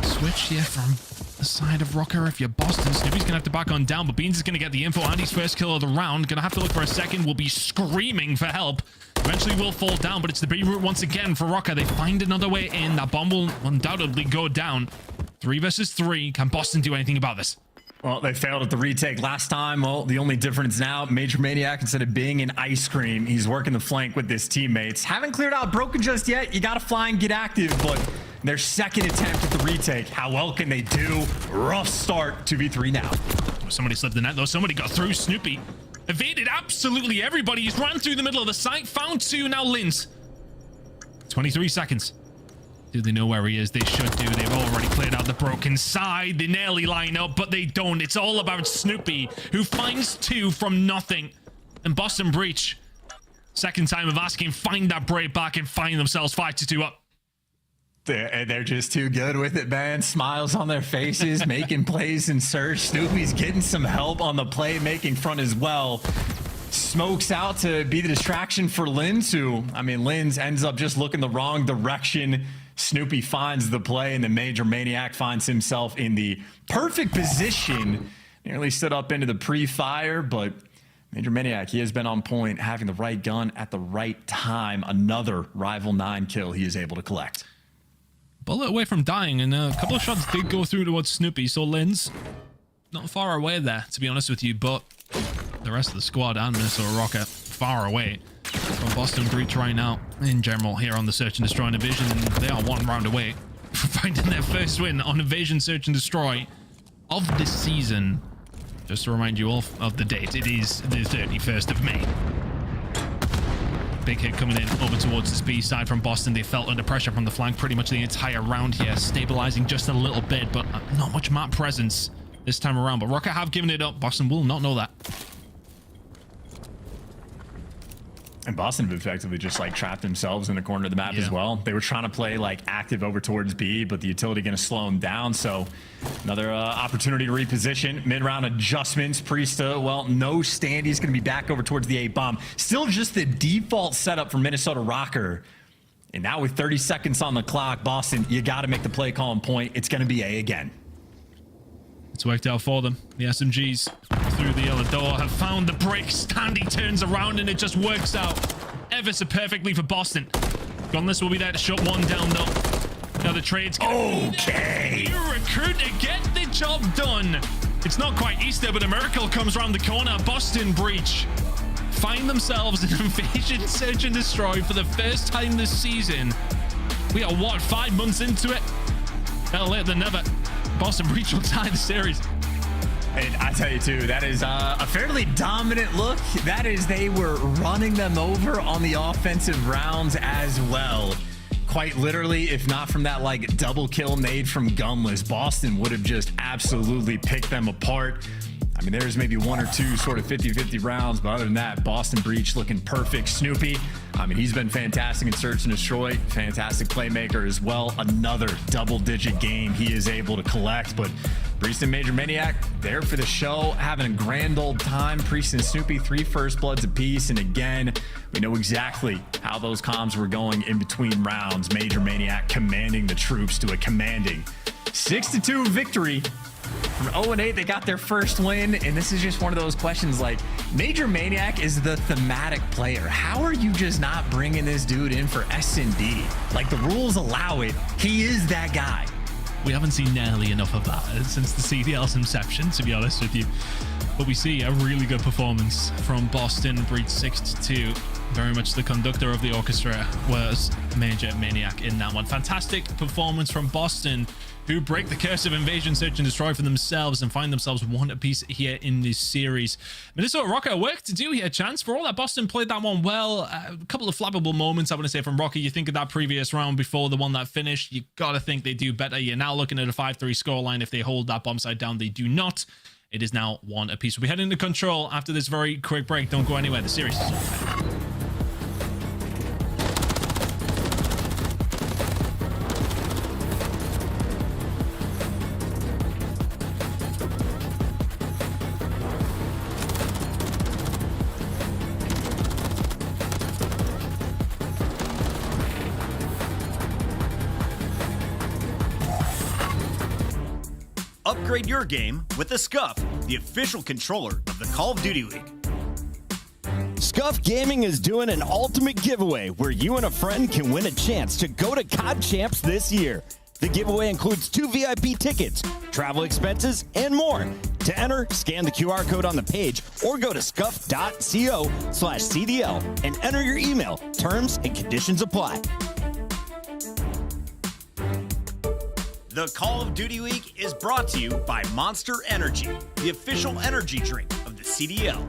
switch here from the side of Rocker? If you're Boston, Snoopy's gonna have to back on down, but Beans is gonna get the info and his first kill of the round. Gonna have to look for a second. Will be screaming for help. Eventually will fall down, but it's the B route once again for Rocker. They find another way in. That bomb will undoubtedly go down. 3 versus 3. Can Boston do anything about this? Well, they failed at the retake last time. Well, the only difference now, Major Maniac, instead of being an ice cream, he's working the flank with his teammates. Haven't cleared out Broken just yet. You got to fly and get active, but their second attempt at the retake, how well can they do? Rough start, 2v3 now. Somebody slipped the net, though. Somebody got through. Snoopy evaded absolutely everybody. He's ran through the middle of the site, found 2, now Linz. 23 seconds. Do they know where he is? They should do. They've already cleared out the Broken side. They nearly line up, but they don't. It's all about Snoopy, who finds 2 from nothing. And Boston Breach, second time of asking, find that break back and find themselves 5-2 up. They're just too good with it, man. Smiles on their faces, making plays in search. Snoopy's getting some help on the playmaking front as well. Smokes out to be the distraction for Linz, who, I mean, Linz ends up just looking the wrong direction. Snoopy finds the play, and the Major Maniac finds himself in the perfect position. Nearly stood up into the pre-fire, but Major Maniac, he has been on point, having the right gun at the right time. Another Rival 9 kill he is able to collect. Bullet away from dying, and a couple of shots did go through towards Snoopy, so Linz not far away there, to be honest with you, but the rest of the squad and Minnesota Rocket far away from Boston Breach right now in general here on the Search and Destroy Division, and they are 1 round away from finding their first win on Invasion Search and Destroy of this season. Just to remind you all of the date, it is the 31st of May. Big hit coming in over towards this B side from Boston. They felt under pressure from the flank pretty much the entire round here, stabilizing just a little bit, but not much map presence this time around. But Rocket have given it up. Boston will not know that. And Boston have effectively just like trapped themselves in the corner of the map as well. They were trying to play like active over towards B, but the utility going to slow them down. So another opportunity to reposition. Mid-round adjustments. Priesta, well, no standees going to be back over towards the A bomb. Still just the default setup for Minnesota Rocker. And now with 30 seconds on the clock, Boston, you got to make the play call and point. It's going to be A again. It's worked out for them. The SMGs through the yellow door have found the break. Standy turns around and it just works out ever so perfectly for Boston. Gunless will be there to shut 1 down though. Now the trade's okay. You recruit to get the job done. It's not quite Easter, but a miracle comes around the corner. Boston Breach find themselves an Invasion Search and Destroy for the first time this season. We are what, 5 months into it? Better late than never. Boston Breach will tie the series. And I tell you too, that is a fairly dominant look. That is, they were running them over on the offensive rounds as well. Quite literally, if not from that like double kill nade from Gunless, Boston would have just absolutely picked them apart. I mean, there's maybe 1 or 2 sort of 50-50 rounds, but other than that, Boston Breach looking perfect. Snoopy, I mean, he's been fantastic in Search and Destroy, fantastic playmaker as well. Another double-digit game he is able to collect, but Priest and Major Maniac there for the show, having a grand old time. Priest and Snoopy, 3 first bloods apiece. And again, we know exactly how those comms were going in between rounds. Major Maniac commanding the troops to a commanding 6-2 victory. From 0-8, they got their first win, and this is just one of those questions like, Major Maniac is the thematic player. How are you just not bringing this dude in for S&D? Like, the rules allow it. He is that guy. We haven't seen nearly enough of that since the CDL's inception, to be honest with you. But we see a really good performance from Boston. Breach 6-2. Very much the conductor of the orchestra was Major Maniac in that one. Fantastic performance from Boston, who break the curse of invasion, search, and destroy for themselves and find themselves 1 apiece here in this series. Minnesota Rocker, work to do here, chance. For all that, Boston played that one well. A couple of flappable moments, I want to say, from Rocker. You think of that previous round before the one that finished. You got to think they do better. You're now looking at a 5-3 scoreline. If they hold that bomb site down, they do not. It is now 1 apiece. We'll be heading to control after this very quick break. Don't go anywhere. The series is on. Upgrade your game with the Scuff, the official controller of the Call of Duty League. Scuff Gaming is doing an ultimate giveaway where you and a friend can win a chance to go to COD Champs this year. The giveaway includes 2 VIP tickets, travel expenses, and more. To enter, scan the QR code on the page or go to scuff.co/CDL and enter your email. Terms and conditions apply. The Call of Duty League is brought to you by Monster Energy, the official energy drink of the CDL.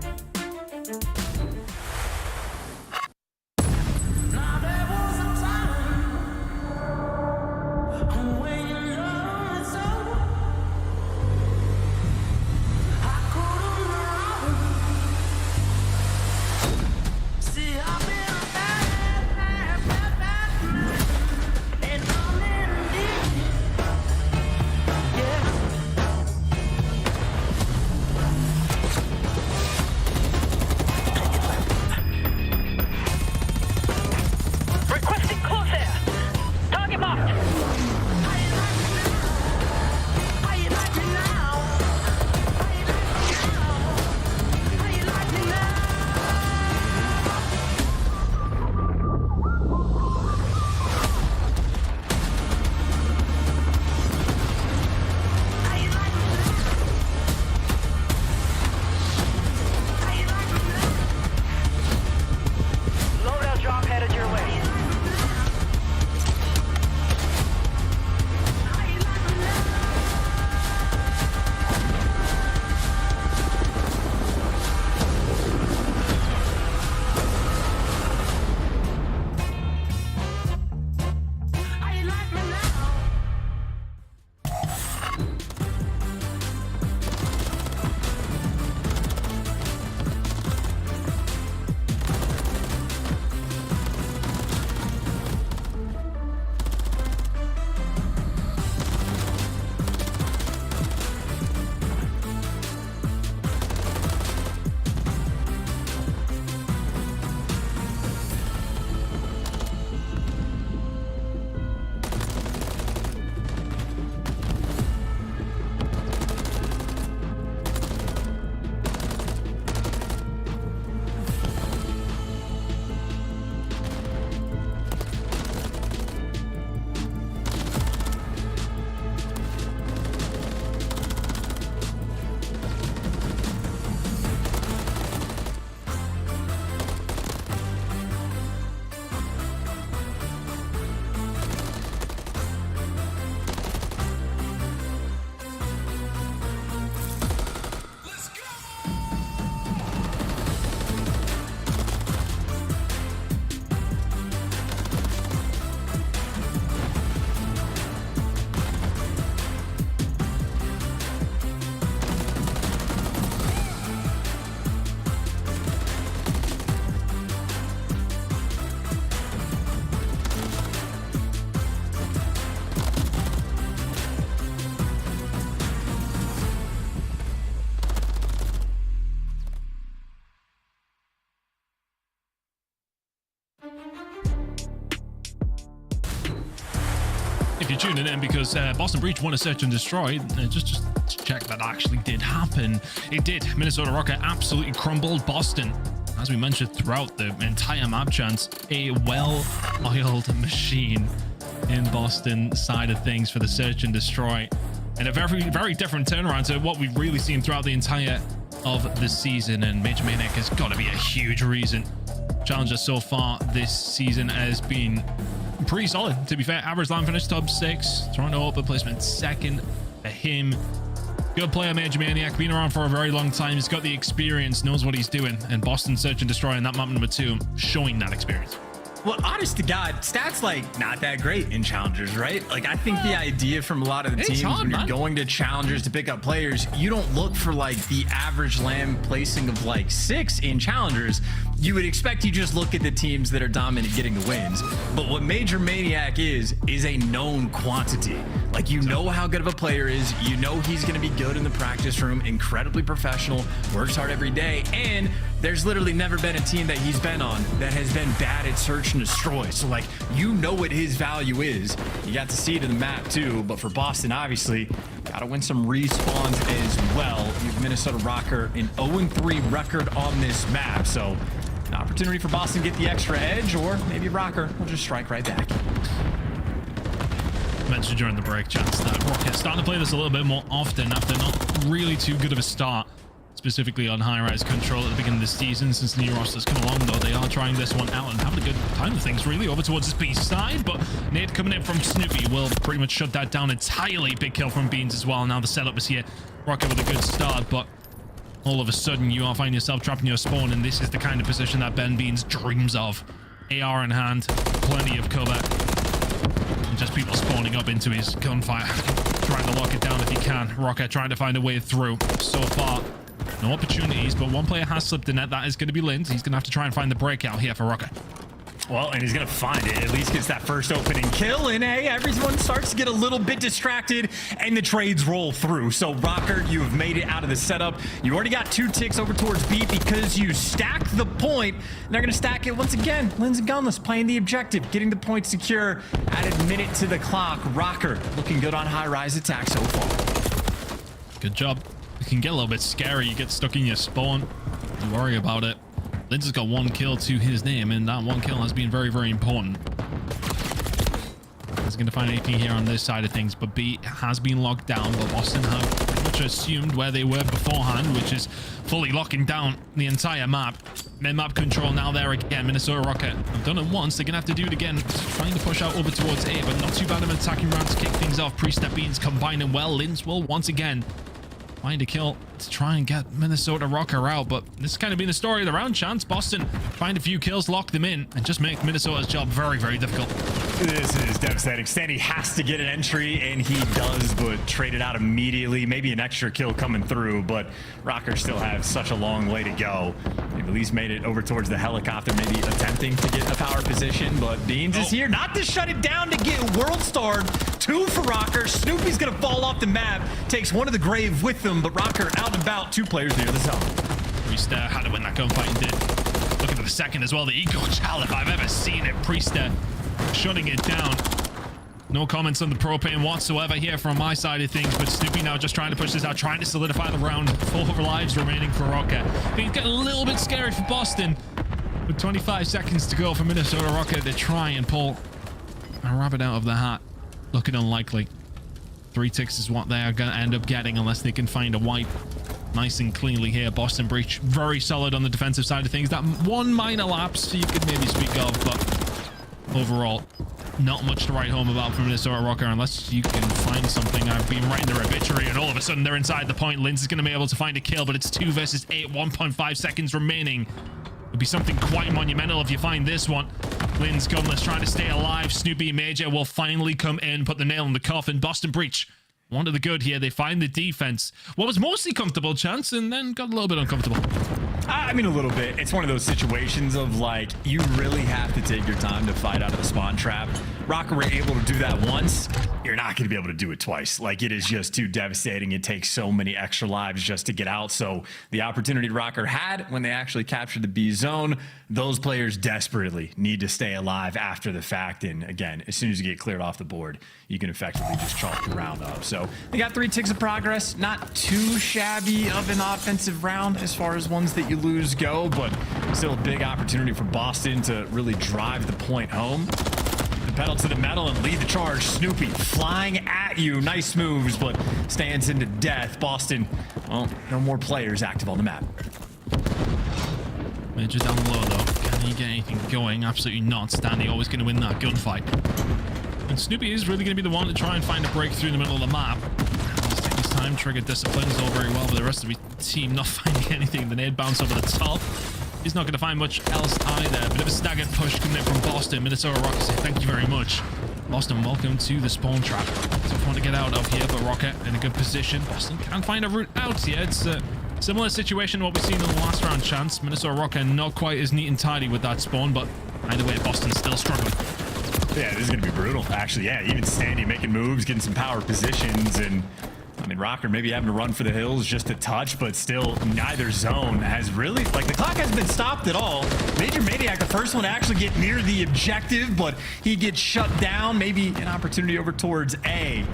you're tuning in, because Boston Breach won a search and destroy. Just to check that actually did happen. It did. Minnesota Rocket absolutely crumbled Boston. As we mentioned throughout the entire map chance, a well-oiled machine in Boston side of things for the search and destroy. And a very, very different turnaround to what we've really seen throughout the entire of the season. And Major Maniac has got to be a huge reason. Challenger so far this season has been pretty solid, to be fair. Average line finish top 6. Toronto Open placement 2nd for him. Good player, Major Maniac. Been around for a very long time. He's got the experience, knows what he's doing. And Boston search and destroy in that map number 2, showing that experience. Well, honest to God, stats like not that great in challengers, right? Like, I think the idea from a lot of the teams when you're going to challengers to pick up players, you don't look for like the average land placing of like 6 in challengers. You would expect you just look at the teams that are dominant getting the wins. But what Major Maniac is a known quantity. Like, you know how good of a player is. You know he's going to be good in the practice room, incredibly professional, works hard every day, and there's literally never been a team that he's been on that has been bad at search and destroy. So, like, you know what his value is. You got to see it in the map, too. But for Boston, obviously, got to win some respawns as well. You have Minnesota Rocker an 0-3 record on this map. So, an opportunity for Boston to get the extra edge, or maybe Rocker will just strike right back. Mentioned during the break, chance that Rocket's starting to play this a little bit more often after not really too good of a start, specifically on high-rise control at the beginning of the season. Since the new roster's come along, though, they are trying this one out and having a good time with things, really, over towards his B side. But Nate coming in from Snoopy will pretty much shut that down entirely. Big kill from Beans as well. Now the setup is here. Rocket with a good start, but all of a sudden you are finding yourself trapped in your spawn, and this is the kind of position that Ben Beans dreams of. AR in hand, plenty of cover, and just people spawning up into his gunfire, trying to lock it down if he can. Rocket trying to find a way through. So far, no opportunities, but one player has slipped in net. That is going to be Linz. He's going to have to try and find the breakout here for Rocket. Well, and he's going to find it. At least gets that first opening kill. And hey, everyone starts to get a little bit distracted, and the trades roll through. So, Rocker, you have made it out of the setup. You already got 2 ticks over towards B because you stacked the point. And they're going to stack it once again. Linz and Gunless playing the objective, getting the point secure. Added minute to the clock. Rocker looking good on high-rise attack so far. Good job. It can get a little bit scary. You get stuck in your spawn. You worry about it. Linz has got 1 kill to his name, and that 1 kill has been very, very important. He's going to find anything here on this side of things, but B has been locked down, but Boston have pretty much assumed where they were beforehand, which is fully locking down the entire map. Mid-map control now there again. Minnesota Rocket have done it once. They're going to have to do it again. Trying to push out over towards A, but not too bad of an attacking round to kick things off. Pre-step Beans combining well. Linz will once again find a kill to try and get Minnesota Rocker out, but this has kind of been the story of the round. Chance Boston find a few kills, lock them in, and just make Minnesota's job very, very difficult. This is devastating. Stanley has to get an entry, and he does, but traded out immediately. Maybe an extra kill coming through, but Rocker still has such a long way to go. They've at least made it over towards the helicopter, maybe attempting to get a power position, but Beans is here, not to shut it down, to get world starred. 2 for Rocker. Snoopy's gonna fall off the map, takes 1 to the grave with them, but Rocker out and about, 2 players near the zone. Priest had to win that gunfight and did. Looking for the second as well. The eco child, if I've ever seen it. Priest shutting it down. No comments on the propane whatsoever here from my side of things, but Snoopy now just trying to push this out, trying to solidify the round. 4 lives remaining for Rocket. Things get a little bit scary for Boston. With 25 seconds to go for Minnesota Rocket, they try and pull a rabbit out of the hat. Looking unlikely. 3 ticks is what they are going to end up getting unless they can find a wipe nice and cleanly here. Boston Breach very solid on the defensive side of things. That 1 minor lapse you could maybe speak of, but overall, not much to write home about from Minnesota Rocker unless you can find something. I've been writing their obituary, and all of a sudden they're inside the point. Linz is going to be able to find a kill, but it's 2 versus 8, 1.5 seconds remaining. It'll be something quite monumental if you find this one. Linz Gunless trying to stay alive. Snoopy Major will finally come in, put the nail in the coffin. Boston Breach, one to the good here. They find the defense. What was mostly comfortable, Chance, and then got a little bit uncomfortable. I mean, a little bit. It's one of those situations of like, you really have to take your time to fight out of the spawn trap. Rocker were able to do that once. You're not going to be able to do it twice. Like, it is just too devastating. It takes so many extra lives just to get out. So the opportunity Rocker had when they actually captured the B zone, those players desperately need to stay alive after the fact. And again, as soon as you get cleared off the board, you can effectively just chalk the round up. So they got 3 ticks of progress. Not too shabby of an offensive round as far as ones that you lose go, but still a big opportunity for Boston to really drive the point home. The pedal to the metal and lead the charge. Snoopy flying at you. Nice moves, but stands into death. Boston, well, no more players active on the map. Major down low though. Can he get anything going? Absolutely not. Stanley always going to win that gunfight. And Snoopy is really going to be the one to try and find a breakthrough in the middle of the map. Let's take his time. Trigger disciplines all very well, but the rest of the team not finding anything. The nade bounce over the top. He's not going to find much else either. Bit of a staggered push coming in from Boston. Minnesota Rocket say thank you very much. Boston, welcome to the spawn trap. Tough one to get out of here, but Rocket in a good position. Boston can find a route out here. It's a similar situation to what we've seen in the last round chance. Minnesota Rocket not quite as neat and tidy with that spawn, but either way, Boston's still struggling. Yeah, this is going to be brutal. Actually, yeah, even Standy making moves, getting some power positions, and I mean, Rocker maybe having to run for the hills just a touch, but still neither zone has really, like, the clock hasn't been stopped at all. Major Maniac, the first one to actually get near the objective, but he gets shut down. Maybe an opportunity over towards A.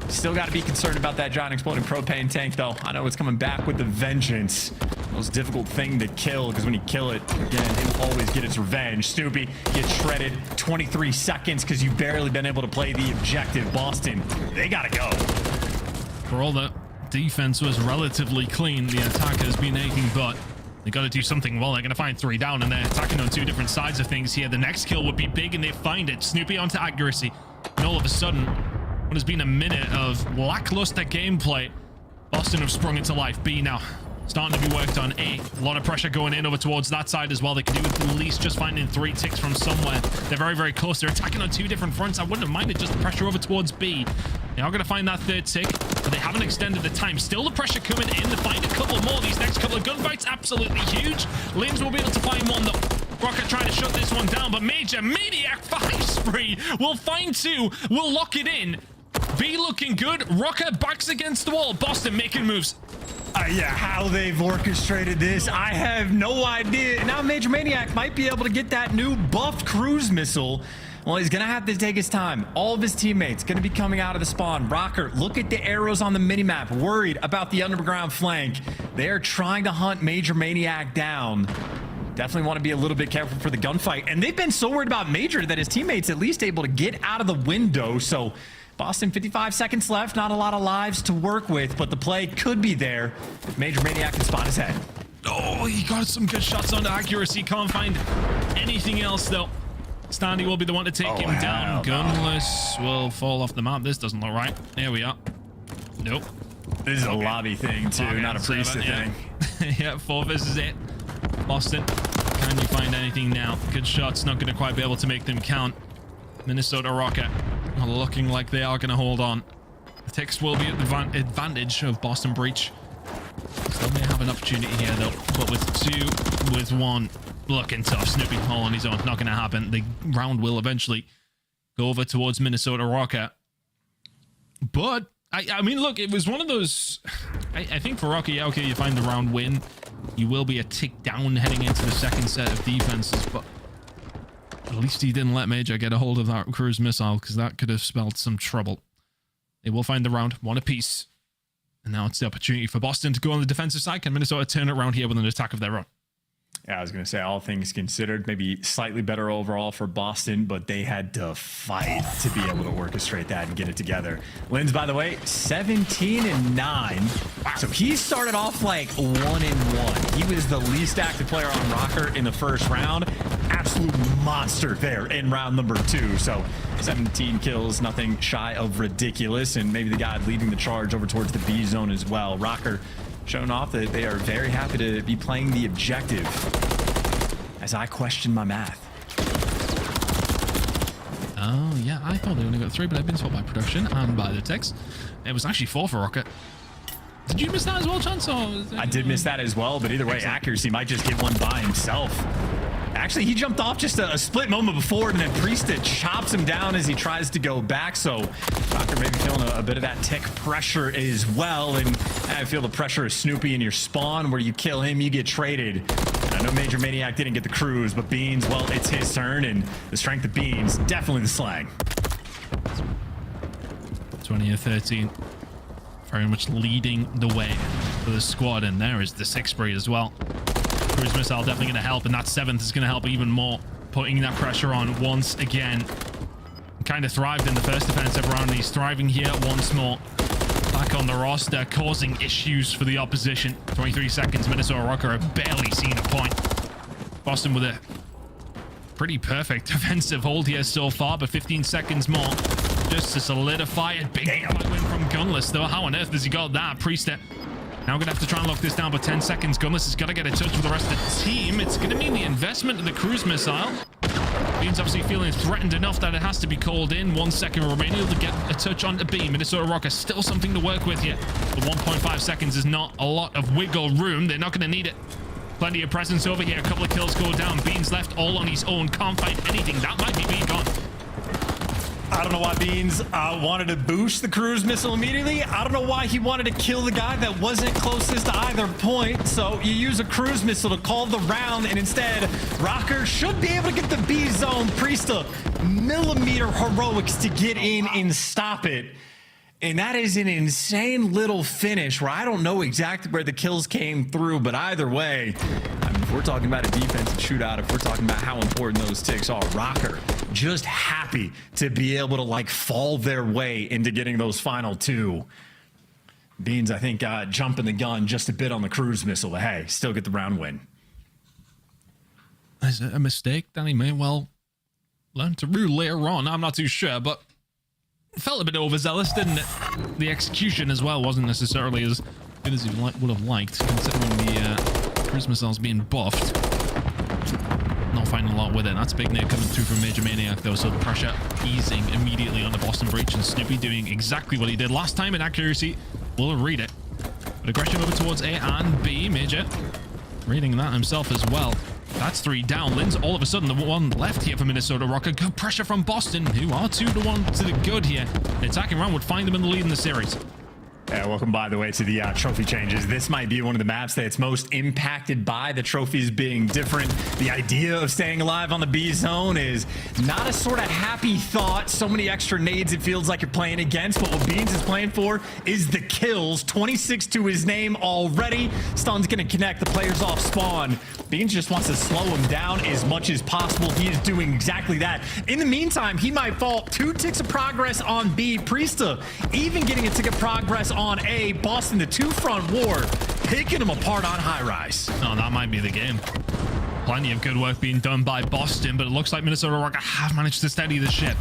Still got to be concerned about that giant exploding propane tank, though. I know it's coming back with the vengeance. Most difficult thing to kill, because when you kill it, again, it'll always get its revenge. Snoopy gets shredded 23 seconds because you've barely been able to play the objective. Boston, they got to go. For all that defense was relatively clean, the attack has been anything but. They got to do something well. They're going to find 3 down, and they're attacking on 2 different sides of things here. The next kill would be big, and they find it. Snoopy onto accuracy. And all of a sudden, what has been a minute of lackluster gameplay, Boston have sprung into life. B now starting to be worked on. A lot of pressure going in over towards that side as well. They could do with at least just finding 3 ticks from somewhere. They're very, very close. They're attacking on 2 different fronts. I wouldn't have minded just the pressure over towards B. They are going to find that 3rd tick, but they haven't extended the time. Still the pressure coming in to find a couple more. These next couple of gunfights, absolutely huge. Lins will be able to find one though. Rocket trying to shut this one down, but Major Maniac 5 spree will find 2. We'll lock it in. B looking good. Rocket backs against the wall. Boston making moves. Yeah, how they've orchestrated this, I have no idea. Now Major Maniac might be able to get that new buffed cruise missile. Well, he's going to have to take his time. All of his teammates going to be coming out of the spawn. Rocker, look at the arrows on the minimap. Worried about the underground flank. They are trying to hunt Major Maniac down. Definitely want to be a little bit careful for the gunfight. And they've been so worried about Major that his teammates at least able to get out of the window. So Boston, 55 seconds left. Not a lot of lives to work with, but the play could be there if Major Maniac can spot his head. Oh, he got some good shots on the accuracy. Can't find anything else, though. Standy will be the one to take him down. Gunless will fall off the map. This doesn't look right. There we are. Nope. This is a lobby thing, too, not a priesthood thing. Yeah, 4 versus 8. Boston, can you find anything now? Good shots, not going to quite be able to make them count. Minnesota Rocket looking like they are going to hold on. The ticks will be at the advantage of Boston Breach. Still may have an opportunity here, though. But with 2, with 1, looking tough. Snoopy all on his own. Not going to happen. The round will eventually go over towards Minnesota Rocket. But, I mean, look, it was one of those... I think for Rocket, yeah, okay, you find the round win. You will be a tick down heading into the second set of defenses, but at least he didn't let Major get a hold of that cruise missile, because that could have spelled some trouble. They will find the round, 1 apiece. And now it's the opportunity for Boston to go on the defensive side. Can Minnesota turn it around here with an attack of their own? Yeah, I was going to say, all things considered, maybe slightly better overall for Boston, but they had to fight to be able to orchestrate that and get it together. Lins, by the way, 17-9. So he started off like 1-1. He was the least active player on Rocker in the first round. Absolute monster there in round number 2. So 17 kills, nothing shy of ridiculous. And maybe the guy leading the charge over towards the B zone as well. Rocker showing off that they are very happy to be playing the objective as I question my math. Oh, yeah, I thought they only got 3, but I've been told by production and by the text. It was actually 4 for Rocket. Did you miss that as well, Chance? I did miss that as well, but either way, accuracy might just get one by himself. Actually, he jumped off just a split moment before, and then Priesta chops him down as he tries to go back. So Rocker maybe feeling a bit of that tick pressure as well. And I feel the pressure of Snoopy in your spawn, where you kill him, you get traded. And I know Major Maniac didn't get the cruise, but Beans, well, it's his turn, and the strength of Beans, definitely the slang. 20 or 13. Very much leading the way for the squad, and there is the 6th spree as well. Cruise missile definitely going to help, and that 7th is going to help even more, putting that pressure on once again. Kind of thrived in the first defensive round, and he's thriving here once more. Back on the roster, causing issues for the opposition. 23 seconds, Minnesota Rocker have barely seen a point. Boston with a pretty perfect defensive hold here so far, but 15 seconds more just to solidify it. Big win from Gunless, though. How on earth has he got that? Priesta now going to have to try and lock this down, but 10 seconds. Gunless has got to get in touch with the rest of the team. It's going to mean the investment of the cruise missile. Beans obviously feeling threatened enough that it has to be called in. 1 second remaining to get a touch on the B. Minnesota Rocker still something to work with here. The 1.5 seconds is not a lot of wiggle room. They're not going to need it. Plenty of presence over here. A couple of kills go down. Beans left all on his own. Can't fight anything. That might be being gone. I don't know why Beans wanted to boost the cruise missile immediately. I don't know why he wanted to kill the guy that wasn't closest to either point. So you use a cruise missile to call the round, and instead, Rocker should be able to get the B zone. Priesta, millimeter heroics to get in and stop it. And that is an insane little finish where I don't know exactly where the kills came through, but either way, I mean, if we're talking about a defensive shootout, if we're talking about how important those ticks are, Rocker just happy to be able to like fall their way into getting those final 2. Beans, I think, jumping the gun just a bit on the cruise missile, but hey, still get the round win. Is it a mistake Danny may well learn to rule later on? I'm not too sure, but it felt a bit overzealous, didn't it? The execution as well wasn't necessarily as good as he would have liked, considering the cruise missiles being buffed. Not finding a lot with it. That's a big nade coming through from Major Maniac, though, so the pressure easing immediately on the Boston Breach, and Snoopy doing exactly what he did last time in accuracy. Will read it. But aggression over towards A and B. Major reading that himself as well. That's 3 down. Lynn's all of a sudden the one left here for Minnesota Rocker. Good pressure from Boston, who are 2-1 to the good here. The attacking round would find them in the lead in the series. Yeah, welcome, by the way, to the trophy changes. This might be one of the maps that's most impacted by the trophies being different. The idea of staying alive on the B zone is not a sort of happy thought. So many extra nades it feels like you're playing against, but what Beans is playing for is the kills. 26 to his name already. Stun's going to connect the players off spawn. Beans just wants to slow him down as much as possible. He is doing exactly that. In the meantime, he might fall 2 ticks of progress on B. Priesta even getting a tick of progress on A. Boston, the 2-front war, picking him apart on high rise. Oh, that might be the game. Plenty of good work being done by Boston, but it looks like Minnesota Rocker have managed to steady the ship.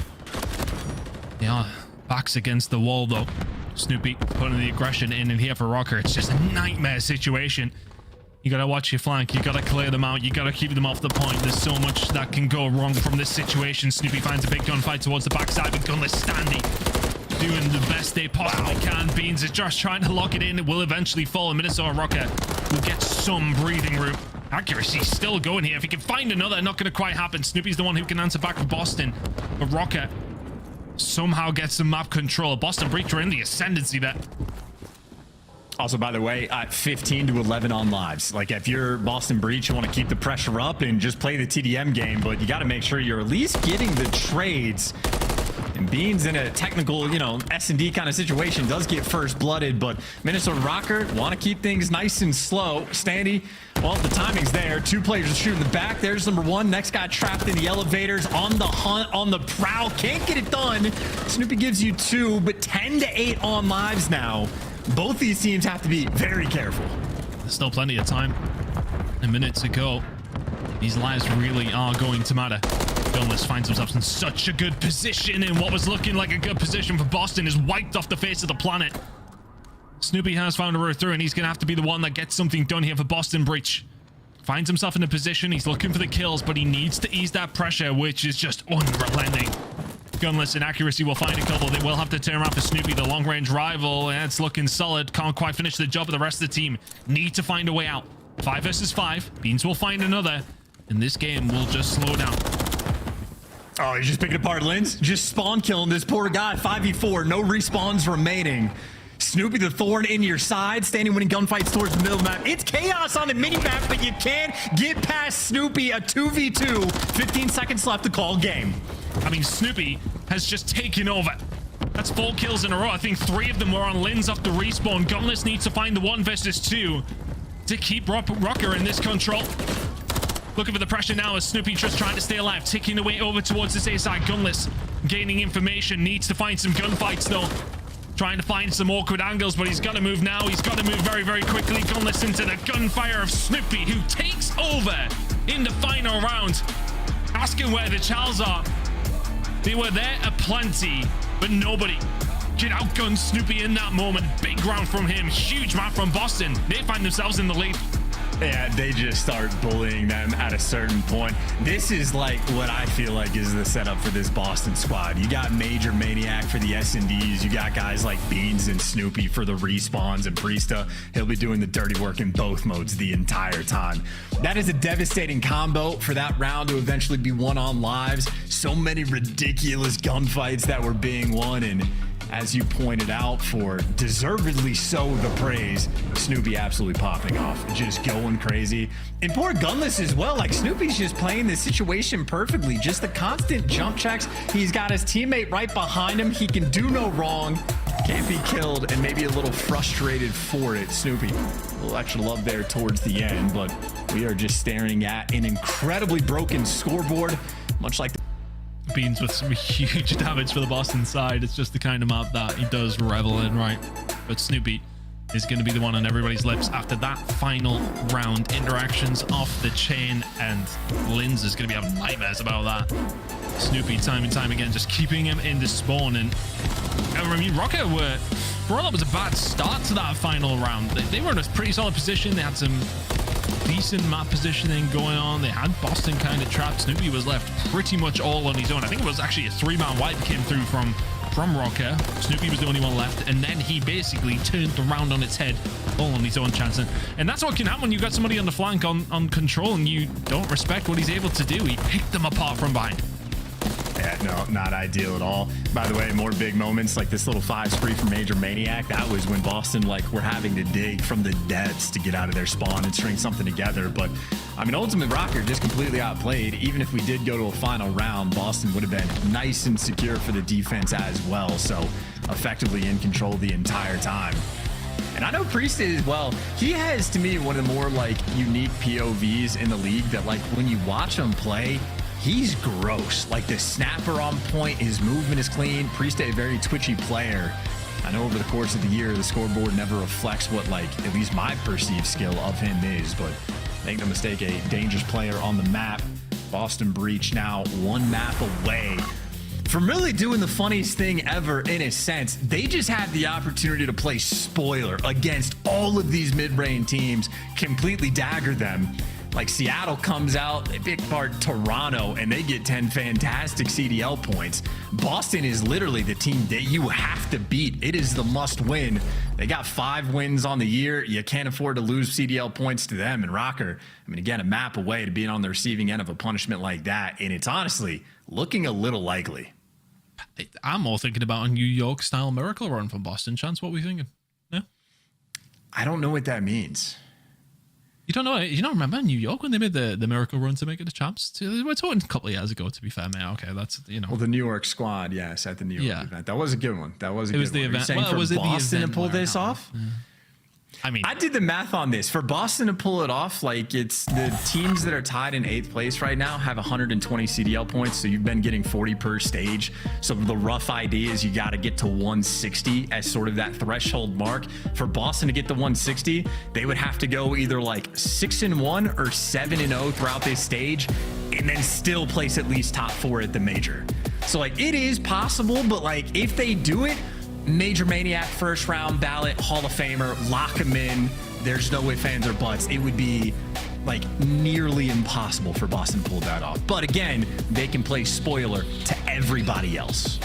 Yeah, backs against the wall, though. Snoopy putting the aggression in here for Rocker. It's just a nightmare situation. You gotta watch your flank. You gotta clear them out. You gotta keep them off the point. There's so much that can go wrong from this situation. Snoopy finds a big gunfight towards the backside with Gunless standing, doing the best they possibly can. Beans is just trying to lock it in. It will eventually fall, and Minnesota Rocker will get some breathing room. Accuracy still going here. If he can find another, not gonna quite happen. Snoopy's the one who can answer back for Boston, but Rocker somehow gets some map control. Boston Breach are in the ascendancy there. Also, by the way, 15-11 on lives. Like, if you're Boston Breach, you want to keep the pressure up and just play the TDM game, but you got to make sure you're at least getting the trades. And Beans in a technical, S&D kind of situation does get first-blooded, but Minnesota Rocker want to keep things nice and slow. Standy, well, the timing's there. 2 players are shooting the back. There's number 1. Next guy trapped in the elevators, on the hunt, on the prowl. Can't get it done. Snoopy gives you 2, but 10-8 on lives now. Both these teams have to be very careful. There's still plenty of time. A minute to go. These lives really are going to matter. Gunless finds himself in such a good position, and what was looking like a good position for Boston is wiped off the face of the planet. Snoopy has found a route through, and he's going to have to be the one that gets something done here for Boston Breach. Finds himself in a position. He's looking for the kills, but he needs to ease that pressure, which is just unrelenting. Gunless and Accuracy will find a couple. They will have to turn around for Snoopy, the long-range rival, and it's looking solid. Can't quite finish the job, but the rest of the team need to find a way out. 5 versus 5. Beans will find another, and this game will just slow down. Oh, he's just picking apart Lins. Just spawn killing this poor guy. 5v4, no respawns remaining. Snoopy the Thorn in your side, standing winning gunfights towards the middle of the map. It's chaos on the mini-map, but you can't get past Snoopy. A 2v2, 15 seconds left to call game. I mean, Snoopy has just taken over. That's 4 kills in a row. I think 3 of them were on Lins off the respawn. Gunless needs to find the 1 versus 2 to keep Rocker in this control. Looking for the pressure now as Snoopy just trying to stay alive, taking the way over towards this A side. Gunless gaining information, needs to find some gunfights though. Trying to find some awkward angles, but he's got to move now. He's got to move very, very quickly. Gunless into the gunfire of Snoopy, who takes over in the final round. Asking where the Chals are. They were there aplenty, but nobody can outgun Snoopy in that moment. Big round from him, huge round from Boston. They find themselves in the lead. Yeah, they just start bullying them at a certain point. This is like what I feel like is the setup for this Boston squad. You got Major Maniac for the S&Ds. You got guys like Beans and Snoopy for the respawns, and Priesta, he'll be doing the dirty work in both modes the entire time. That is a devastating combo for that round to eventually be won on lives. So many ridiculous gunfights that were being won, and as you pointed out, for deservedly so the praise, Snoopy absolutely popping off, just going crazy. And poor Gunless as well, like Snoopy's just playing this situation perfectly, just the constant jump checks. He's got his teammate right behind him. He can do no wrong, can't be killed, and maybe a little frustrated for it. Snoopy, a little extra love there towards the end, but we are just staring at an incredibly broken scoreboard, much like the Beans with some huge damage for the Boston side. It's just the kind of map that he does revel in, right? But Snoopy is going to be the one on everybody's lips after that final round. Interactions off the chain, and Lins is going to be having nightmares about that. Snoopy time and time again just keeping him in the spawn. And I mean, Rocket were, for all that was a bad start to that final round, they were in a pretty solid position. They had some decent map positioning going on. They had Boston kind of trapped. Snoopy was left pretty much all on his own. I think it was actually a 3-man wipe that came through from Rocker. Snoopy was the only one left, and then he basically turned the round on its head, all on his own chance. And that's what can happen when you got somebody on the flank on control and you don't respect what he's able to do. He picked them apart from behind. Yeah, no, not ideal at all. By the way, more big moments like this little 5 spree from Major Maniac. That was when Boston were having to dig from the depths to get out of their spawn and string something together. But I mean, Ultimate Rocker just completely outplayed. Even if we did go to a final round, Boston would have been nice and secure for the defense as well. So effectively in control the entire time. And I know Priest is, well, he has to me one of the more unique POVs in the league that when you watch him play, he's gross. Like the snapper on point, his movement is clean. Priest, a very twitchy player. I know over the course of the year, the scoreboard never reflects what at least my perceived skill of him is, but make no mistake, a dangerous player on the map. Boston Breach now 1 map away from really doing the funniest thing ever in a sense. They just had the opportunity to play spoiler against all of these mid-range teams, completely dagger them. Like Seattle comes out, they pick apart Toronto, and they get 10 fantastic CDL points. Boston is literally the team that you have to beat. It is the must win. They got 5 wins on the year. You can't afford to lose CDL points to them. And Rocker, I mean, again, a map away to being on the receiving end of a punishment like that. And it's honestly looking a little likely. I'm more thinking about a New York style miracle run from Boston. Chance, what are we thinking? Yeah. I don't know what that means. You don't know? You don't remember New York when they made the miracle run to make it a champs? We're talking a couple of years ago, to be fair, man. Okay, that's, Well, the New York squad, yes, at the New York event. That was a good one. That was a good one. It was the event. Well, was it Boston to pull this off? Yeah. I mean, I did the math on this. For Boston to pull it off, it's the teams that are tied in 8th place right now have 120 CDL points. So you've been getting 40 per stage. So the rough idea is you got to get to 160 as sort of that threshold mark. For Boston to get to 160, they would have to go either 6-1 or 7-0 throughout this stage, and then still place at least top 4 at the major. So it is possible, but if they do it, Major Maniac first round ballot Hall of Famer, lock him in. There's no way fans or buts. It would be like nearly impossible for Boston to pull that off. But again, they can play spoiler to everybody else.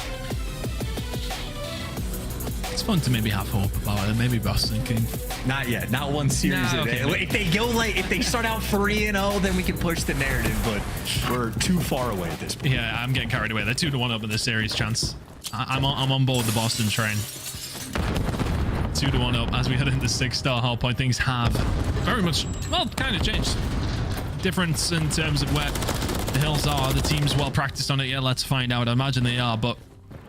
It's fun to maybe have hope about it. Maybe Boston can. Not yet. Not one series. Nah, okay, if they go like, if they start out 3-0, then we can push the narrative. But we're too far away at this point. Yeah, I'm getting carried away. They're 2-1 up in this series. Chance. I'm on board the Boston train. 2-1 up as we head into 6-star hardpoint. Things have very much, well, kind of changed. Difference in terms of where the hills are. The team's well practiced on it. Yeah, let's find out. I imagine they are, but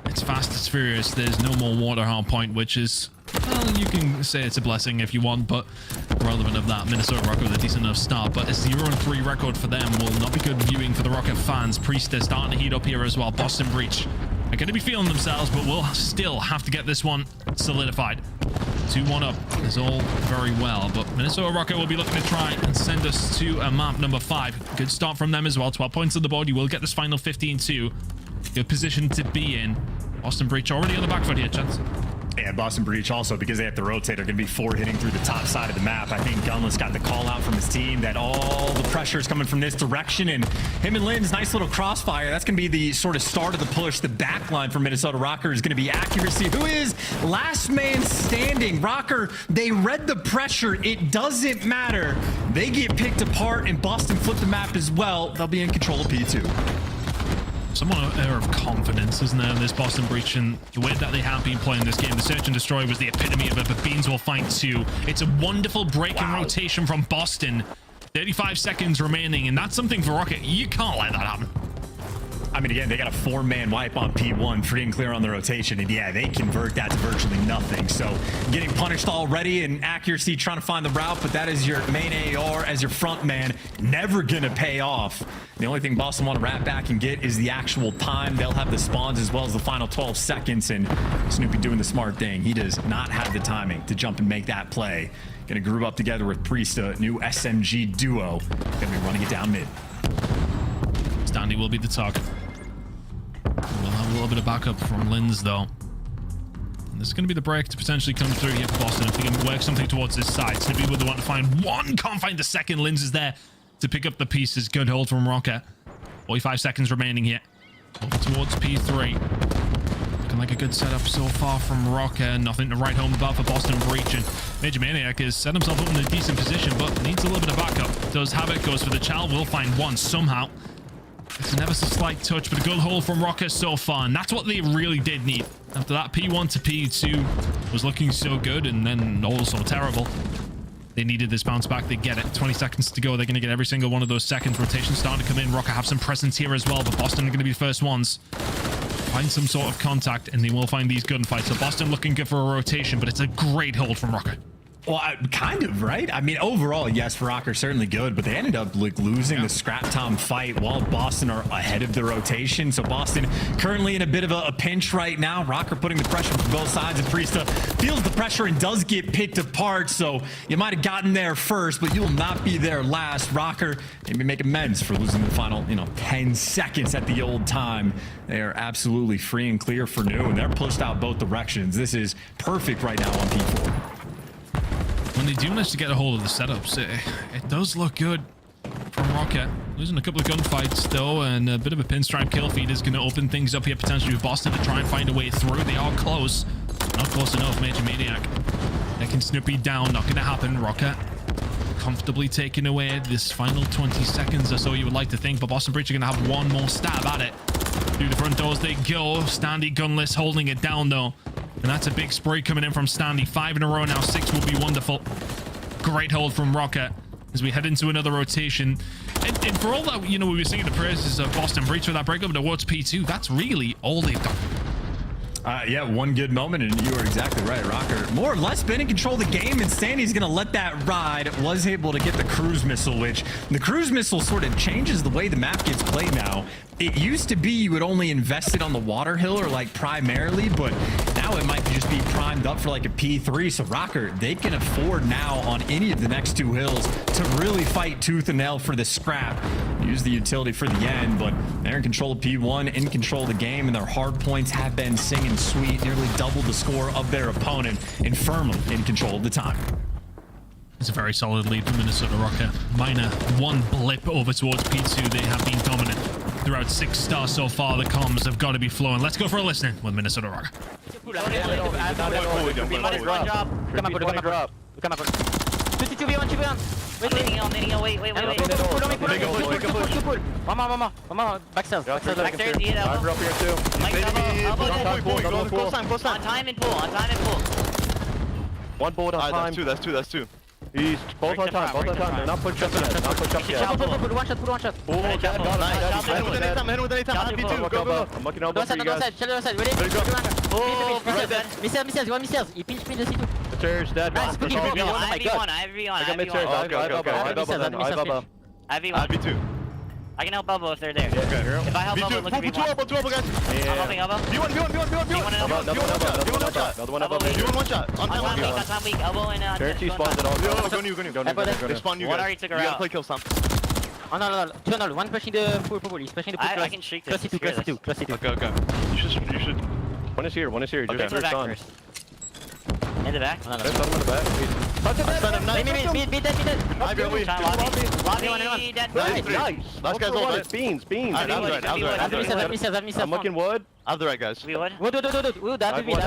it's fast, it's furious. There's no more water hardpoint, which is, well, you can say it's a blessing if you want, but relevant of that, Minnesota Rocket with a decent enough start, but a 0-3 record for them will not be good viewing for the Rocket fans. Priest is starting to heat up here as well. Boston Breach are going to be feeling themselves, but we'll still have to get this one solidified. 2-1 up is all very well, but Minnesota Rocket will be looking to try and send us to map number 5. Good start from them as well. 12 points on the board. You will get this final 15-2. Good position to be in. Boston Breach already on the back foot here, Chance. Yeah, Boston Breach also, because they have to rotate, are going to be forward hitting through the top side of the map. I think Gunless got the call out from his team that all the pressure is coming from this direction, and him and Lynn's nice little crossfire. That's going to be the sort of start of the push. The back line for Minnesota Rocker is going to be accuracy. Who is last man standing? Rocker, they read the pressure. It doesn't matter. They get picked apart, and Boston flip the map as well. They'll be in control of P2. Somewhat air of confidence, isn't there, in this Boston Breach, and the way that they have been playing this game. The Search and Destroy was the epitome of it, but Beans will find 2. It's a wonderful break in rotation from Boston. 35 seconds remaining, and that's something for Rocket. You can't let that happen. I mean, again, they got a 4-man wipe on P1, free and clear on the rotation, and yeah, they convert that to virtually nothing. So getting punished already, and accuracy trying to find the route, but that is your main AR as your front man, never gonna pay off. The only thing Boston want to wrap back and get is the actual time. They'll have the spawns as well as the final 12 seconds, and Snoopy doing the smart thing. He does not have the timing to jump and make that play. Gonna group up together with Priest, a new SMG duo. Gonna be running it down mid. Standy will be the target. We'll have a little bit of backup from Linz, though. And this is going to be the break to potentially come through here for Boston if they can work something towards this side. Snippy would want to find one, can't find the second. Linz is there to pick up the pieces. Good hold from Rocket. 45 seconds remaining here. Over towards P3. Looking like a good setup so far from Rocket. Nothing to write home about for Boston Breach. And Major Maniac has set himself up in a decent position, but needs a little bit of backup. Does have it, goes for the child, will find one somehow. It's an ever so slight touch, but a good hold from Rocket so far, and that's what they really did need. After that P1 to P2 was looking so good and then also terrible, they needed this bounce back. They get it. 20 seconds to go. They're going to get every single one of those seconds. Rotation starting to come in. Rocket have some presence here as well, but Boston are going to be the first ones. Find some sort of contact, and they will find these gunfights. So Boston looking good for a rotation, but it's a great hold from Rocket. Well, kind of, right? I mean, overall, yes, for Rocker, certainly good, but they ended up like losing the Scrap Tom fight while Boston are ahead of the rotation. So Boston currently in a bit of a pinch right now. Rocker putting the pressure from both sides, and Priesta feels the pressure and does get picked apart. So you might have gotten there first, but you will not be there last. Rocker maybe make amends for losing the final, 10 seconds at the old time. They are absolutely free and clear for new, and they're pushed out both directions. This is perfect right now on P4. When they do manage to get a hold of the setups, it does look good from Rocket. Losing a couple of gunfights, though, and a bit of a pinstripe kill feed is going to open things up here potentially with Boston to try and find a way through. They are close. Not close enough. Major Maniac taking Snoopy down. Not going to happen. Rocket comfortably taking away this final 20 seconds or so, you would like to think, but Boston Breach are going to have one more stab at it. Through the front doors they go. Standy gunless holding it down, though. And that's a big spray coming in from Standy. 5 in a row now. 6 will be wonderful. Great hold from Rocket as we head into another rotation. And for all that, we were singing the praises of Boston Breach with that breakup towards P2. That's really all they've done. Yeah, one good moment, and you are exactly right. Rocker more or less been in control of the game, and Standy's going to let that ride. Was able to get the cruise missile, which the cruise missile sort of changes the way the map gets played now. It used to be you would only invest it on the water hill or like primarily, but now it might just be primed up for like a P3. So Rocker, they can afford now on any of the next 2 hills to really fight tooth and nail for the scrap. Use the utility for the end, but they're in control of P1, in control of the game, and their hard points have been singing sweet, nearly double the score of their opponent, and firmly in control of the time. It's a very solid lead for Minnesota Rocker. Minor one blip over towards P2. They have been dominant throughout 6 stars so far. The comms have got to be flowing. Let's go for a listening with Minnesota Rocker. Mama, backstairs, backstairs, I've up here too. On time and pull. One bullet on time. That's two. He's both on time. They're not push up yet. Put one shot. Oh, dead. Got it. Hit him with anytime. Go. I'm looking elbow for you guys. Misses, one misses. He pinched me the C2. The chair's dead. Nice, good. I got mid-chairs. I have B2. I can help elbow if they're there. Okay. If I help elbow, look at me. Two elbow, guys. I'm helping elbow. Another one elbow. One shot. On time weak. Elbow and Charity spawns it all. Go new. They spawn you guys. One already took her You gotta out. play kill some. Oh no. 2-0. One pushing the full. He's pushing the full. I can shriek this. Class C2. Okay. You should. One is here. Okay, to the back first. In the back? There's someone in the back. Be dead. Lobby dead. Nice. Last guy's all dead. Beans. I'm looking wood. I have the right guys. We would? Wood. That would be. One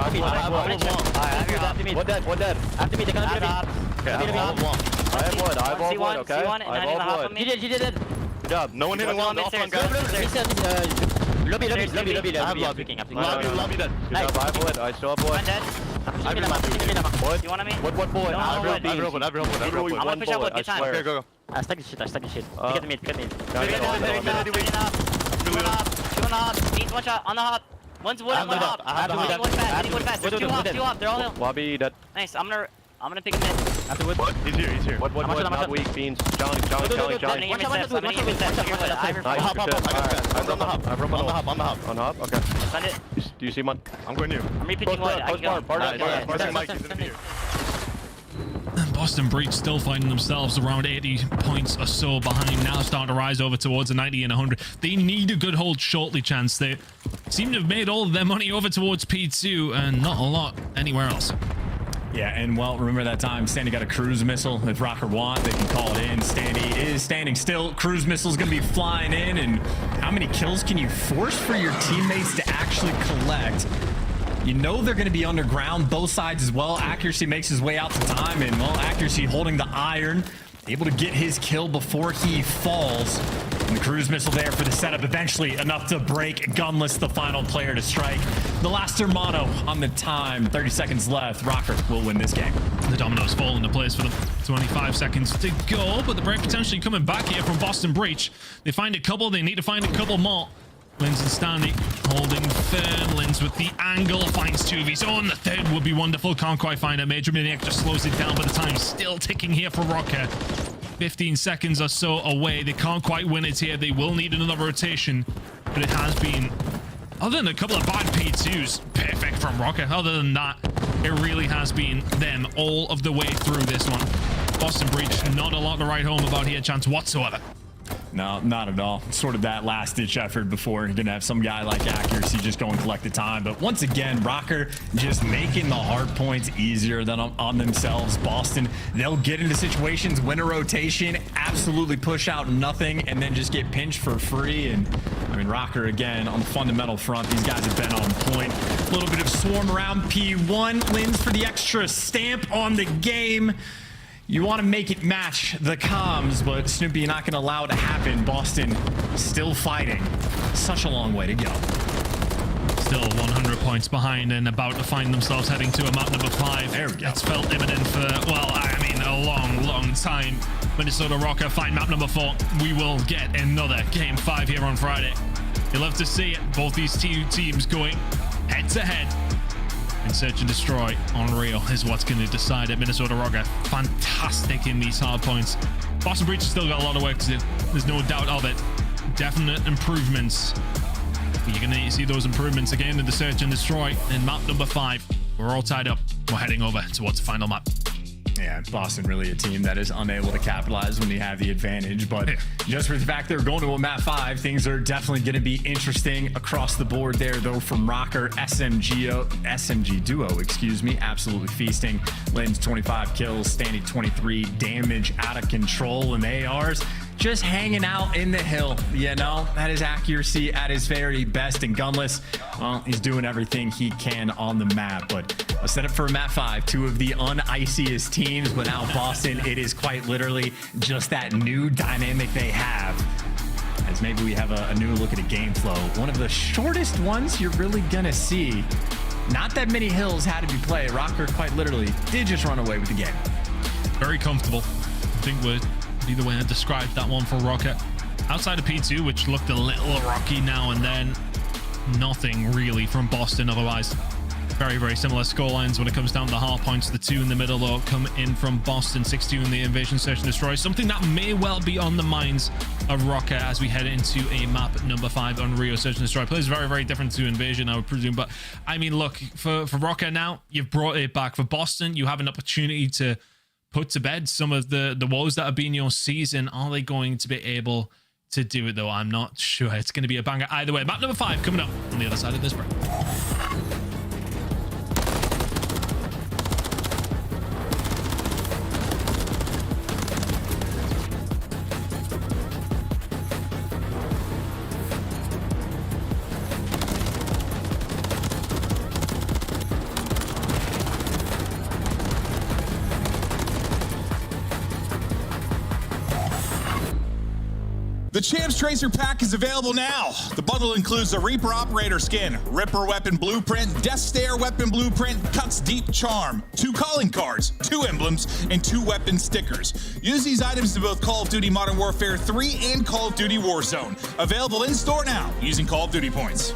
dead. After me, they're gonna be. Okay, I have wood. Okay. I have wood. You did. Good job. No one hitting one. Off one, guys. Lobby. I have lobby. Lobby dead. Good job. I have wood. I still have wood. One dead. Wood. You want me? What bullet? No, I have wood. real wood. I'm gonna push up with good time. Okay, go. I stuck the shit. Get the mid. Two on the hop. Beans one shot on the hop. One's wood and one hop. Wood fast. There's two hop. They're all hill. Lobby dead. Nice. I'm gonna pick a mid. After wood. He's here. What? Not weak. Beans. Johnny. I'm gonna give mid steps. Hop. On the hop. Okay. Send it. Do you see one? I'm going new. I'm repeating wood. I can go. Mike, he's in here. Boston Breach still finding themselves around 80 points or so behind, now starting to rise over towards a 90 and 100. They need a good hold shortly, chance. They seem to have made all of their money over towards P2 and not a lot anywhere else. Yeah, and well, remember that time Standy got a cruise missile. If Rocker want, they can call it in. Standy is standing still. Cruise missile's going to be flying in, and how many kills can you force for your teammates to actually collect? You know they're going to be underground, both sides as well. Accuracy makes his way out to time, and well, Accuracy holding the iron, able to get his kill before he falls. And the cruise missile there for the setup, eventually enough to break. Gunless, the final player to strike. The last Hermano on the time, 30 seconds left. Rocker will win this game. The dominoes fall into place for them. 25 seconds to go, but the break potentially coming back here from Boston Breach. They find a couple, they need to find a couple more. Lins and Stanley holding firm. Lins with the angle, finds two of his own. The third would be wonderful. Can't quite find it. Major Miniac just slows it down, but the time's still ticking here for Rocker. 15 seconds or so away. They can't quite win it here. They will need another rotation, but it has been, other than a couple of bad P2s, perfect from Rocker. Other than that, it really has been them all of the way through this one. Boston Breach, not a lot to write home about here, chance whatsoever. No, not at all. Sort of that last-ditch effort before you're going to have some guy like Accuracy just go and collect the time. But once again, Rocker just making the hard points easier than on themselves. Boston, they'll get into situations, win a rotation, absolutely push out nothing, and then just get pinched for free. And, I mean, Rocker, again, on the fundamental front, these guys have been on point. A little bit of swarm around P1. Lins for the extra stamp on the game. You want to make it match the comms, but Snoopy, you're not going to allow it to happen. Boston still fighting. Such a long way to go. Still 100 points behind and about to find themselves heading to a map number 5. There we go. It's felt imminent for, well, I mean, a long time. Minnesota Rocker find map number 4. We will get another game 5 here on Friday. You'll love to see it. Both these two teams going head to head. And Search and Destroy, Unreal is what's going to decide it. Minnesota Rocker, fantastic in these hard points. Boston Breach has still got a lot of work to do. There's no doubt of it. Definite improvements. You're going to see those improvements again in the Search and Destroy in map number 5. We're all tied up. We're heading over towards the final map. Yeah, Boston really a team that is unable to capitalize when they have the advantage. But just for the fact they're going to a map 5, things are definitely going to be interesting across the board there, though, from Rocker, SMG duo, excuse me, absolutely feasting. Lynn's 25 kills, Standing 23, damage out of control, and ARs just hanging out in the hill. You know, that is accuracy at his very best. And Gunless, well, he's doing everything he can on the map. But let's set up for a map 5, 2 of the uniciest teams. But now Boston, it is quite literally just that new dynamic they have. As maybe we have a new look at a game flow. One of the shortest ones you're really gonna see. Not that many hills had to be played. Rocker quite literally did just run away with the game. Very comfortable. I think we're either way I described that one for Rocket. Outside of P2, which looked a little rocky now and then, nothing really from Boston otherwise. Very, very similar scorelines when it comes down to the hard points. The 2 in the middle, though, come in from Boston. 6-2 in the Invasion Search and Destroy. Something that may well be on the minds of Rocket as we head into a map number 5 on Rio Search and Destroy. Plays very, very different to Invasion, I would presume. But, I mean, look, for Rocket now, you've brought it back. For Boston, you have an opportunity to put to bed some of the woes that have been your season. Are they going to be able to do it, though? I'm not sure. It's going to be a banger either way. Map number 5 coming up on the other side of this break. The Champs Tracer Pack is available now. The bundle includes a Reaper Operator skin, Ripper Weapon Blueprint, Death Stare Weapon Blueprint, Cuts Deep Charm, 2 calling cards, 2 emblems, and 2 weapon stickers. Use these items in both Call of Duty Modern Warfare 3 and Call of Duty Warzone. Available in store now using Call of Duty points.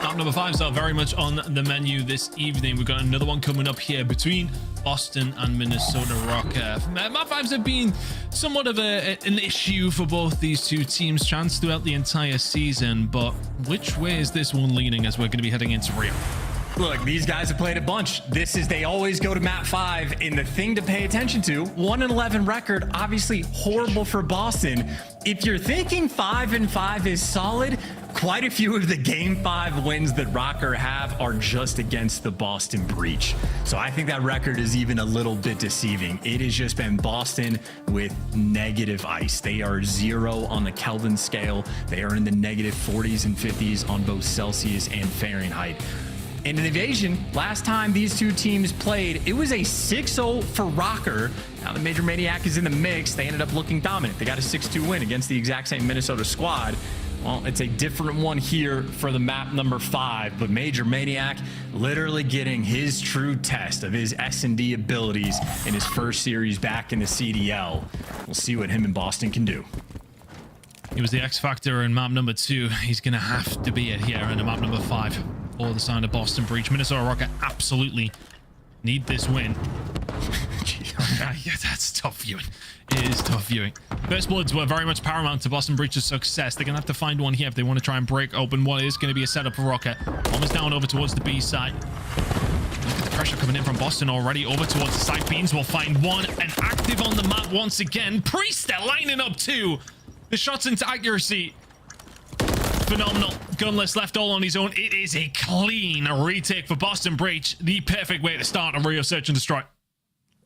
Map number 5 are very much on the menu this evening. We've got another one coming up here between Boston and Minnesota Rocker. Map 5s have been somewhat of an issue for both these two teams' chance throughout the entire season, but which way is this one leaning as we're going to be heading into Rio? Look, these guys have played a bunch. They always go to map 5, and the thing to pay attention to, 1-11 record, obviously horrible for Boston. If you're thinking 5-5 is solid, quite a few of the game 5 wins that Rocker have are just against the Boston Breach. So I think that record is even a little bit deceiving. It has just been Boston with negative ice. They are 0 on the Kelvin scale. They are in the negative 40s and 50s on both Celsius and Fahrenheit. In an Invasion, last time these two teams played, it was a 6-0 for Rocker. Now the Major Maniac is in the mix. They ended up looking dominant. They got a 6-2 win against the exact same Minnesota squad. Well, it's a different one here for the map number 5, but Major Maniac literally getting his true test of his S&D abilities in his first series back in the CDL. We'll see what him and Boston can do. He was the X factor in map number 2. He's going to have to be it here in map number 5. For the side of Boston Breach. Minnesota Rocket absolutely need this win. Yeah, that's tough viewing. It is tough viewing. First bloods were very much paramount to Boston Breach's success. They're going to have to find one here if they want to try and break open what is going to be a setup for Rocket. Almost down over towards the B side. Look at the pressure coming in from Boston already. Over towards the side. Beans will find one and active on the map once again. Priest, they're lining up too. The shots into accuracy. Phenomenal. Gunless left all on his own. It is a clean retake for Boston Breach. The perfect way to start a Rio Search and Destroy.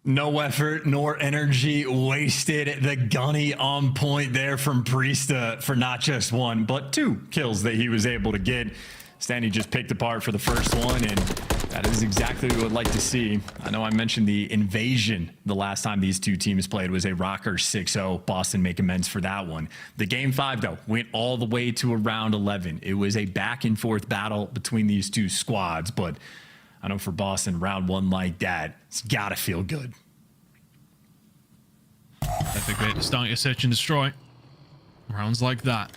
No effort nor energy wasted. The gunny on point there from Priesta for not just 1, but 2 kills that he was able to get. Stanley just picked apart for the first one, and that is exactly what we would like to see. I know I mentioned the Invasion the last time these two teams played was a Rocker 6-0. Boston make amends for that one. The game 5, though, went all the way to around 11. It was a back-and-forth battle between these two squads, but I know for Boston, round 1 like that, it's got to feel good. Perfect way to start your Search and Destroy. Rounds like that.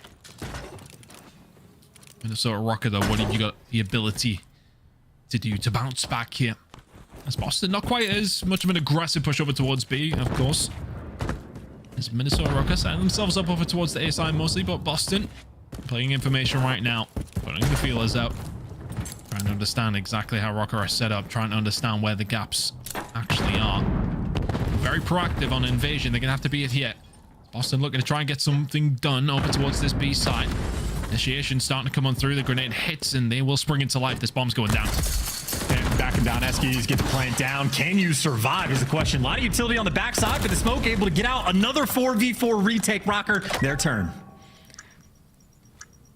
Minnesota Rocker, though, what have you got the ability to do to bounce back here? As Boston, not quite as much of an aggressive push over towards B, of course. As Minnesota Rocker setting themselves up over towards the A side mostly, but Boston playing information right now, putting the feelers out, trying to understand exactly how Rocker are set up, trying to understand where the gaps actually are. Very proactive on Invasion. They're going to have to be it here. Boston looking to try and get something done over towards this B side. Initiation starting to come on through. The grenade hits and they will spring into life. This bomb's going down. And backing down, Eskies get the plant down. Can you survive is the question. A lot of utility on the backside, but the smoke able to get out. Another 4v4 retake. Rocker, their turn.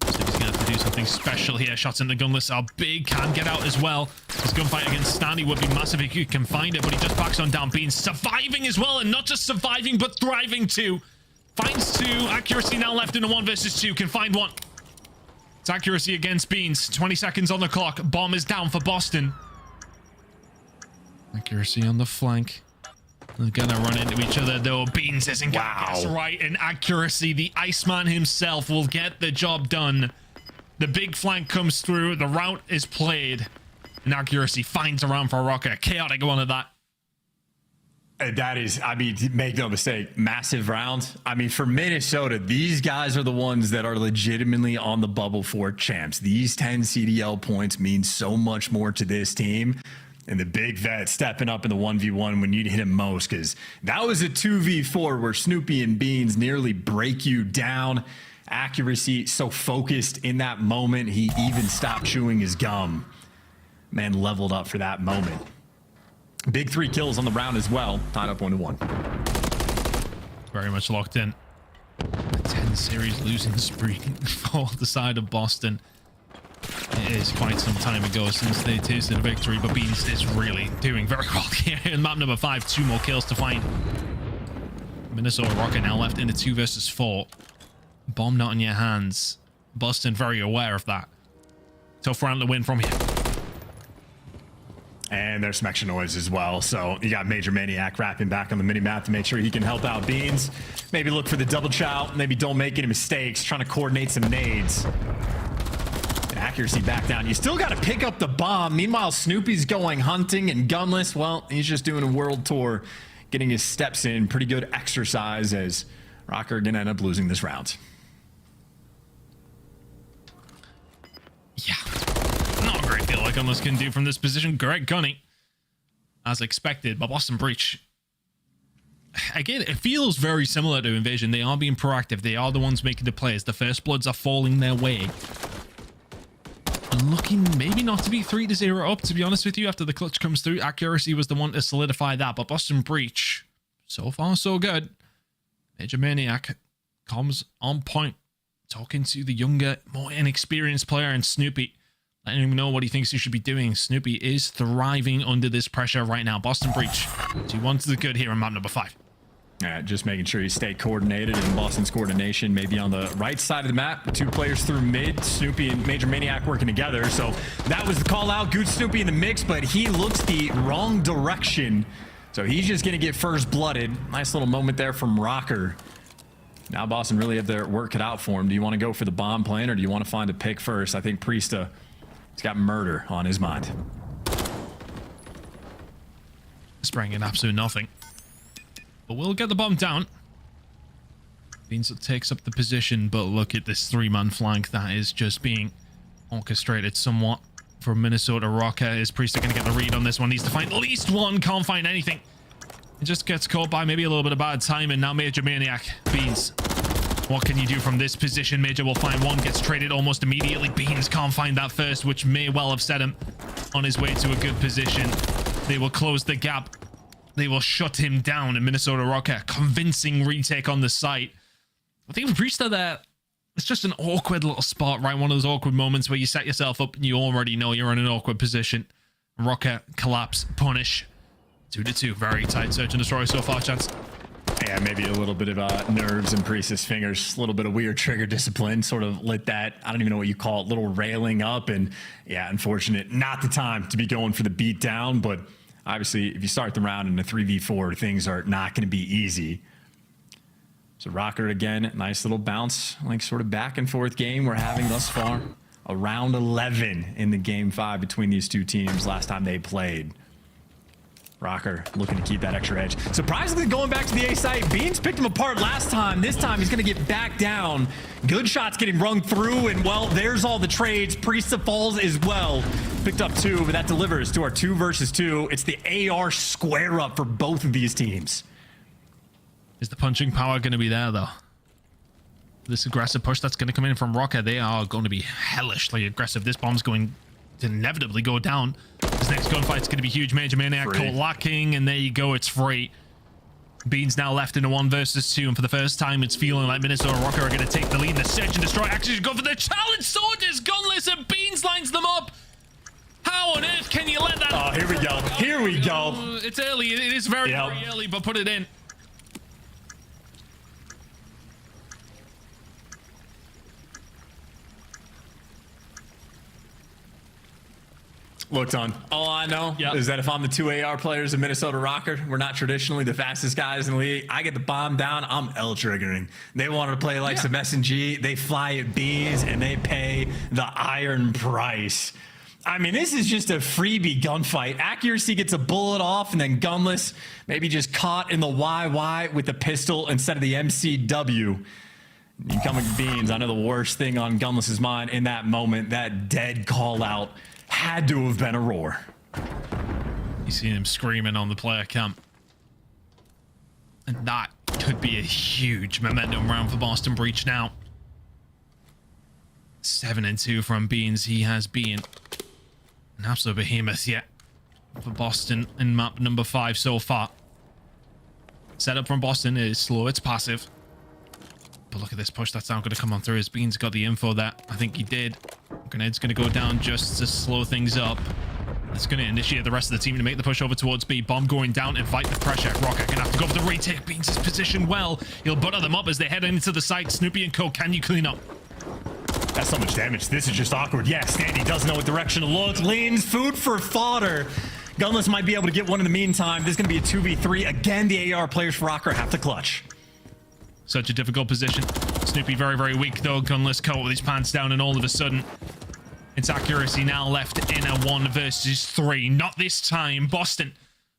He's going to have to do something special here. Shots in the gunless are big. Can get out as well. His gunfight against Stanley would be massive if he can find it, but he just backs on down. Beans surviving as well, and not just surviving, but thriving too. Finds 2. Accuracy now left in a 1 versus 2. Can find 1. It's accuracy against Beans. 20 seconds on the clock. Bomb is down for Boston. Accuracy on the flank. They're gonna run into each other though. Beans isn't gonna guess right. And accuracy, the Iceman himself, will get the job done. The big flank comes through. The route is played. And accuracy finds a round for Rocker. Chaotic one of that. That is, I mean, make no mistake, massive round. I mean, for Minnesota, these guys are the ones that are legitimately on the bubble for champs. These 10 CDL points mean so much more to this team. And the big vet stepping up in the 1v1 when you need him most, because that was a 2v4 where Snoopy and Beans nearly break you down. Accuracy so focused in that moment, he even stopped chewing his gum. Man leveled up for that moment. Big 3 kills on the round as well. Tied up 1-1. Very much locked in. A 10 series losing spree for the side of Boston. It is quite some time ago since they tasted a victory, but Beans is really doing very well here in map number 5. 2 more kills to find. Minnesota Rocket now left in the 2 versus 4. Bomb not in your hands. Boston very aware of that. Tough round to win from here. And there's some extra noise as well. So you got Major Maniac wrapping back on the mini-map to make sure he can help out Beans. Maybe look for the double chow. Maybe don't make any mistakes. Trying to coordinate some nades. And accuracy back down. You still got to pick up the bomb. Meanwhile, Snoopy's going hunting, and Gunless, well, he's just doing a world tour, getting his steps in. Pretty good exercise as Rocker gonna end up losing this round. Yeah, not a great deal like Gunless can do from this position. Great gunning, as expected, but Boston Breach, again, it feels very similar to Invasion. They are being proactive. They are the ones making the plays. The first bloods are falling their way. And looking maybe not to be 3-0 up, to be honest with you, after the clutch comes through. Accuracy was the one to solidify that, but Boston Breach, so far so good. Major Maniac comes on point, talking to the younger, more inexperienced player, and Snoopy, letting him know what he thinks he should be doing. Snoopy is thriving under this pressure right now. Boston Breach, 2-1 to the good here on map number 5. Just making sure you stay coordinated, and Boston's coordination may be on the right side of the map. 2 players through mid, Snoopy and Major Maniac working together. So that was the call out. Good Snoopy in the mix, but he looks the wrong direction. So he's just going to get first blooded. Nice little moment there from Rocker. Now Boston really have their work cut out for him. Do you want to go for the bomb plan, or do you want to find a pick first? I think Priesta has got murder on his mind. Spraying in absolute nothing. But we'll get the bomb down. Beans takes up the position, but look at this 3-man flank that is just being orchestrated somewhat from Minnesota Rocker. Is Priesta going to get the read on this one? Needs to find at least one. Can't find anything. It just gets caught by maybe a little bit of bad timing. Now Major Maniac. Beans, what can you do from this position? Major will find one. Gets traded almost immediately. Beans can't find that first, which may well have set him on his way to a good position. They will close the gap. They will shut him down in Minnesota Rocker. Convincing retake on the site. I think with Priesta there, it's just an awkward little spot, right? One of those awkward moments where you set yourself up and you already know you're in an awkward position. Rocker, collapse, punish. 2-2. Very tight search and destroy so far, Chance. Yeah, maybe a little bit of nerves in Priesta's fingers. A little bit of weird trigger discipline. Sort of lit that, I don't even know what you call it, little railing up. And yeah, unfortunate. Not the time to be going for the beat down, but obviously, if you start the round in a 3v4, things are not going to be easy. So Rocker again, nice little bounce, like sort of back and forth game we're having thus far. A round 11 in the game 5 between these two teams last time they played. Rocker looking to keep that extra edge. Surprisingly, going back to the A site, Beans picked him apart last time. This time he's going to get back down. Good shots getting rung through, and well, there's all the trades. Priesta falls as well. Picked up 2, but that delivers to our 2 versus 2. It's the AR square up for both of these teams. Is the punching power going to be there, though? This aggressive push that's going to come in from Rocker, they are going to be hellishly aggressive. This bomb's going to inevitably go down. This next gunfight's going to be huge. Major Maniac caught lacking, and there you go, it's free. Beans now left in a 1 versus 2, and for the first time, it's feeling like Minnesota Rocker are going to take the lead in the search and destroy. Actually, go for the challenge. Soldiers, Gunless, and Beans lines them up. How on earth can you let that? Oh, here we go. Here we go. It's early. It is very, very early, but put it in. Look, Ton, all I know is that if I'm the 2 AR players of Minnesota Rocker, we're not traditionally the fastest guys in the league. I get the bomb down, I'm L-triggering. They wanted to play like some SNG. They fly at B's, and they pay the iron price. I mean, this is just a freebie gunfight. Accuracy gets a bullet off, and then Gunless maybe just caught in the YY with the pistol instead of the MCW. Incoming Beans, I know the worst thing on Gunless's mind in that moment, that dead call out, had to have been a roar. You see him screaming on the player cam. And that could be a huge momentum round for Boston Breach now. 7-2 from Beans. He has been an absolute behemoth yet for Boston in map number 5 so far. Setup from Boston is slow, it's passive. But look at this push that's now going to come on through. As Beans got the info that I think he did. Grenade's going to go down just to slow things up. It's going to initiate the rest of the team to make the push over towards B. Bomb going down and fight the pressure. Rocker going to have to go for the retake. Beans is positioned well. He'll butter them up as they head into the site. Snoopy and Co, can you clean up? That's so much damage. This is just awkward. Yeah, Standy doesn't know what direction to look. Leans food for fodder. Gunless might be able to get one in the meantime. This is going to be a 2v3. Again, the AR players for Rocker have to clutch. Such a difficult position. Snoopy very, very weak though. Gunless caught with his pants down, and all of a sudden It's accuracy now left in a 1 versus 3. Not this time. Boston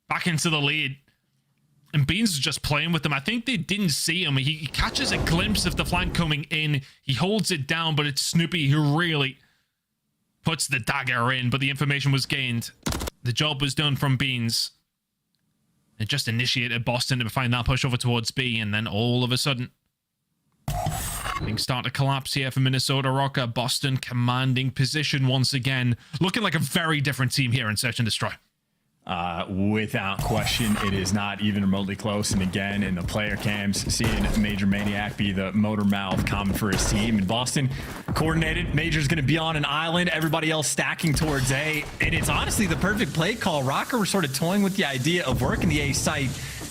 back into the lead. And Beans is just playing with them. I think they didn't see him. He catches a glimpse of the flank coming in. He holds it down, but it's Snoopy who really puts the dagger in. But the information was gained. The job was done from Beans. It just initiated Boston to find that push over towards B. And then all of a sudden, things start to collapse here for Minnesota Rocker. Boston commanding position once again. Looking like a very different team here in Search and Destroy. Without question, it is not even remotely close. And again, in the player cams, seeing Major Maniac be the motor mouth common for his team. In Boston, coordinated. Major's going to be on an island. Everybody else stacking towards A. And it's honestly the perfect play call. Rocker was sort of toying with the idea of working the A site.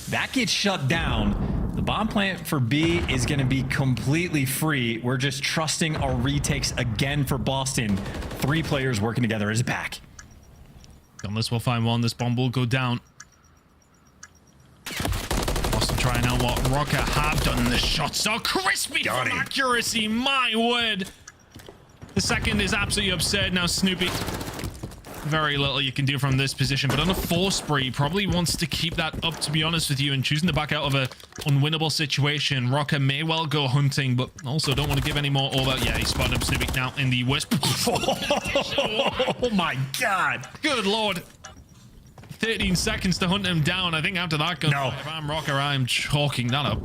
That gets shut down. The bomb plant for B is going to be completely free. We're just trusting our retakes again for Boston. 3 players working together as a pack. Gunless will find one. This bomb will go down. Boston trying out what Rocker have done. The shots are crispy from accuracy. My word. The second is absolutely absurd. Now Snoopy, very little you can do from this position, but on a 4 spree, probably wants to keep that up, to be honest with you, and choosing to back out of a unwinnable situation. Rocker may well go hunting, but also don't want to give any more over. Yeah, he spotted him. Snoopy now in the wisp. Oh my god. Good lord. 13 seconds to hunt him down. I think after that gun, no. If I'm Rocker, I'm chalking that up.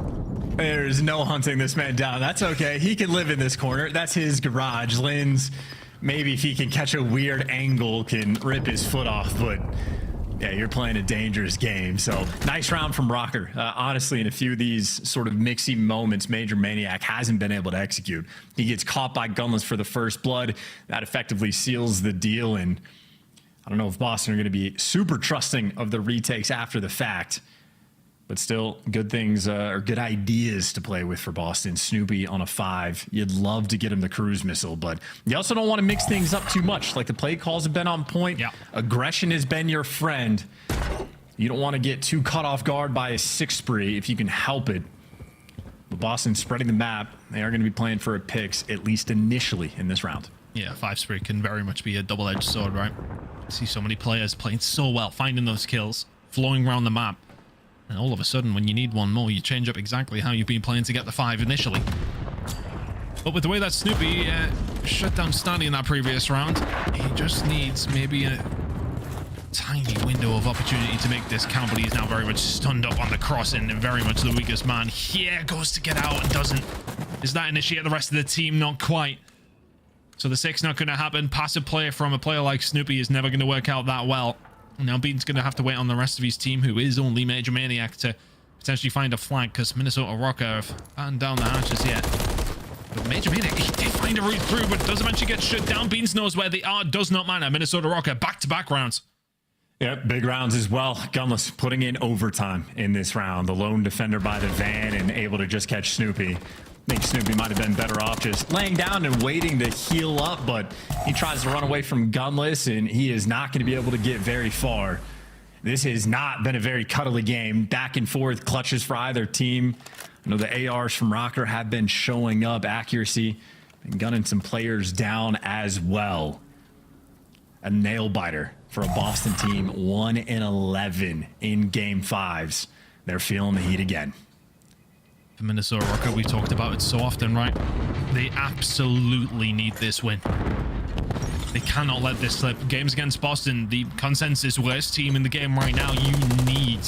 There's no hunting this man down. That's okay. He can live in this corner. That's his garage. Lynn's, maybe if he can catch a weird angle, can rip his foot off, but yeah, you're playing a dangerous game. So nice round from Rocker. Honestly, in a few of these sort of mixy moments, Major Maniac hasn't been able to execute. He gets caught by Gunless for the first blood. That effectively seals the deal, and I don't know if Boston are going to be super trusting of the retakes after the fact. But still, good things or good ideas to play with for Boston. Snoopy on a 5. You'd love to get him the cruise missile, but you also don't want to mix things up too much. Like the play calls have been on point. Yeah. Aggression has been your friend. You don't want to get too caught off guard by a 6 spree if you can help it. But Boston spreading the map. They are going to be playing for a picks, at least initially in this round. Yeah, 5 spree can very much be a double-edged sword, right? I see so many players playing so well, finding those kills, flowing around the map. And all of a sudden, when you need one more, you change up exactly how you've been playing to get the 5 initially. But with the way that Snoopy shut down Stanley in that previous round, he just needs maybe a tiny window of opportunity to make this count, but he's now very much stunned up on the cross and very much the weakest man. Here goes to get out and doesn't. Does that initiate the rest of the team? Not quite. So the 6 not going to happen. Passive play from a player like Snoopy is never going to work out that well. Now Bean's going to have to wait on the rest of his team, who is only Major Maniac, to potentially find a flank, because Minnesota Rocker have battened down the hatches yet. But Major Maniac, he did find a route through, but does eventually get shut down. Beans knows where they are. Does not matter. Minnesota Rocker back-to-back rounds. Yep, big rounds as well. Gunless putting in overtime in this round. The lone defender by the van and able to just catch Snoopy. I think Snoopy might have been better off just laying down and waiting to heal up, but he tries to run away from Gunless, and he is not going to be able to get very far. This has not been a very cuddly game. Back and forth clutches for either team. I know the ARs from Rocker have been showing up. Accuracy and gunning some players down as well. A nail biter for a Boston team, 1-11 in game 5s. They're feeling the heat again. For Minnesota Rocker, we talked about it so often, right? They absolutely need this win. They cannot let this slip. Games against Boston, the consensus worst team in the game right now. You need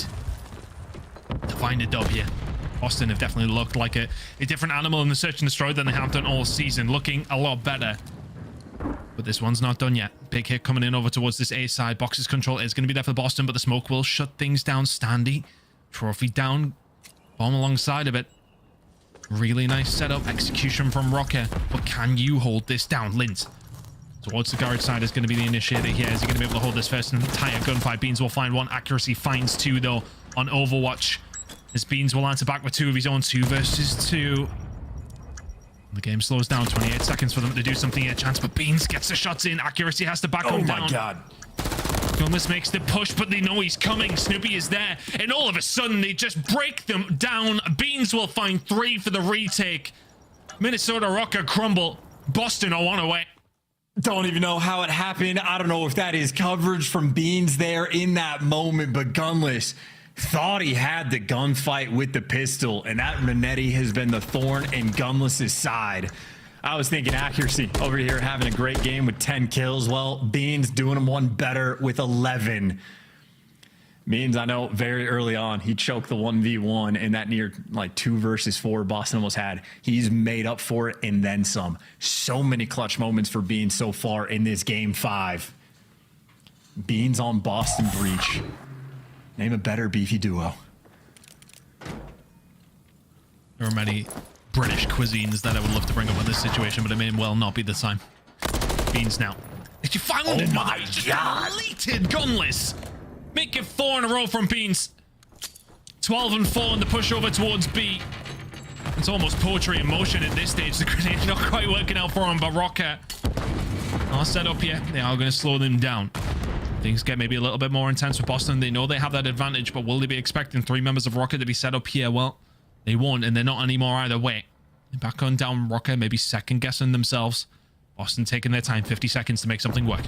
to find a dub here. Boston have definitely looked like a different animal in the Search and Destroy than they have done all season. Looking a lot better. But this one's not done yet. Big hit coming in over towards this A side. Boxes control is going to be there for Boston, but the smoke will shut things down. Standy, trophy down. Bomb alongside of it. Really nice setup. Execution from Rocker. But can you hold this down? Lint. Towards the garage side is going to be the initiator here. Is he going to be able to hold this first entire gunfight? Beans will find 1. Accuracy finds 2, though, on Overwatch. As Beans will answer back with 2 of his own. 2 versus 2. The game slows down. 28 seconds for them to do something here. Chance, but Beans gets the shots in. Accuracy has to back him down. Oh, my God. Gunless makes the push, but they know he's coming. Snoopy is there, and all of a sudden, they just break them down. Beans will find 3 for the retake. Minnesota Rocker crumble. Boston are 1 away. Don't even know how it happened. I don't know if that is coverage from Beans there in that moment, but Gunless thought he had the gunfight with the pistol, and that Manetti has been the thorn in Gunless's side. I was thinking accuracy over here having a great game with 10 kills. Well, Beans doing him one better with 11. Beans, I know very early on, he choked the 1v1 in that near like 2 versus 4 Boston almost had. He's made up for it and then some. So many clutch moments for Beans so far in this game 5. Beans on Boston Breach. Name a better beefy duo. There are many British cuisines that I would love to bring up in this situation, but it may well not be the time. Beans now. If you found it, my God. Deleted Gunless. Make it 4 in a row from Beans. 12 and 4 in the push over towards B. It's almost poetry in motion at this stage. The grenade's not quite working out for him, but Rocket are set up here. They are going to slow them down. Things get maybe a little bit more intense with Boston. They know they have that advantage, but will they be expecting 3 members of Rocket to be set up here? Well, they won't, and they're not anymore either way. They're back on down Rocket, maybe second guessing themselves. Boston taking their time, 50 seconds to make something work.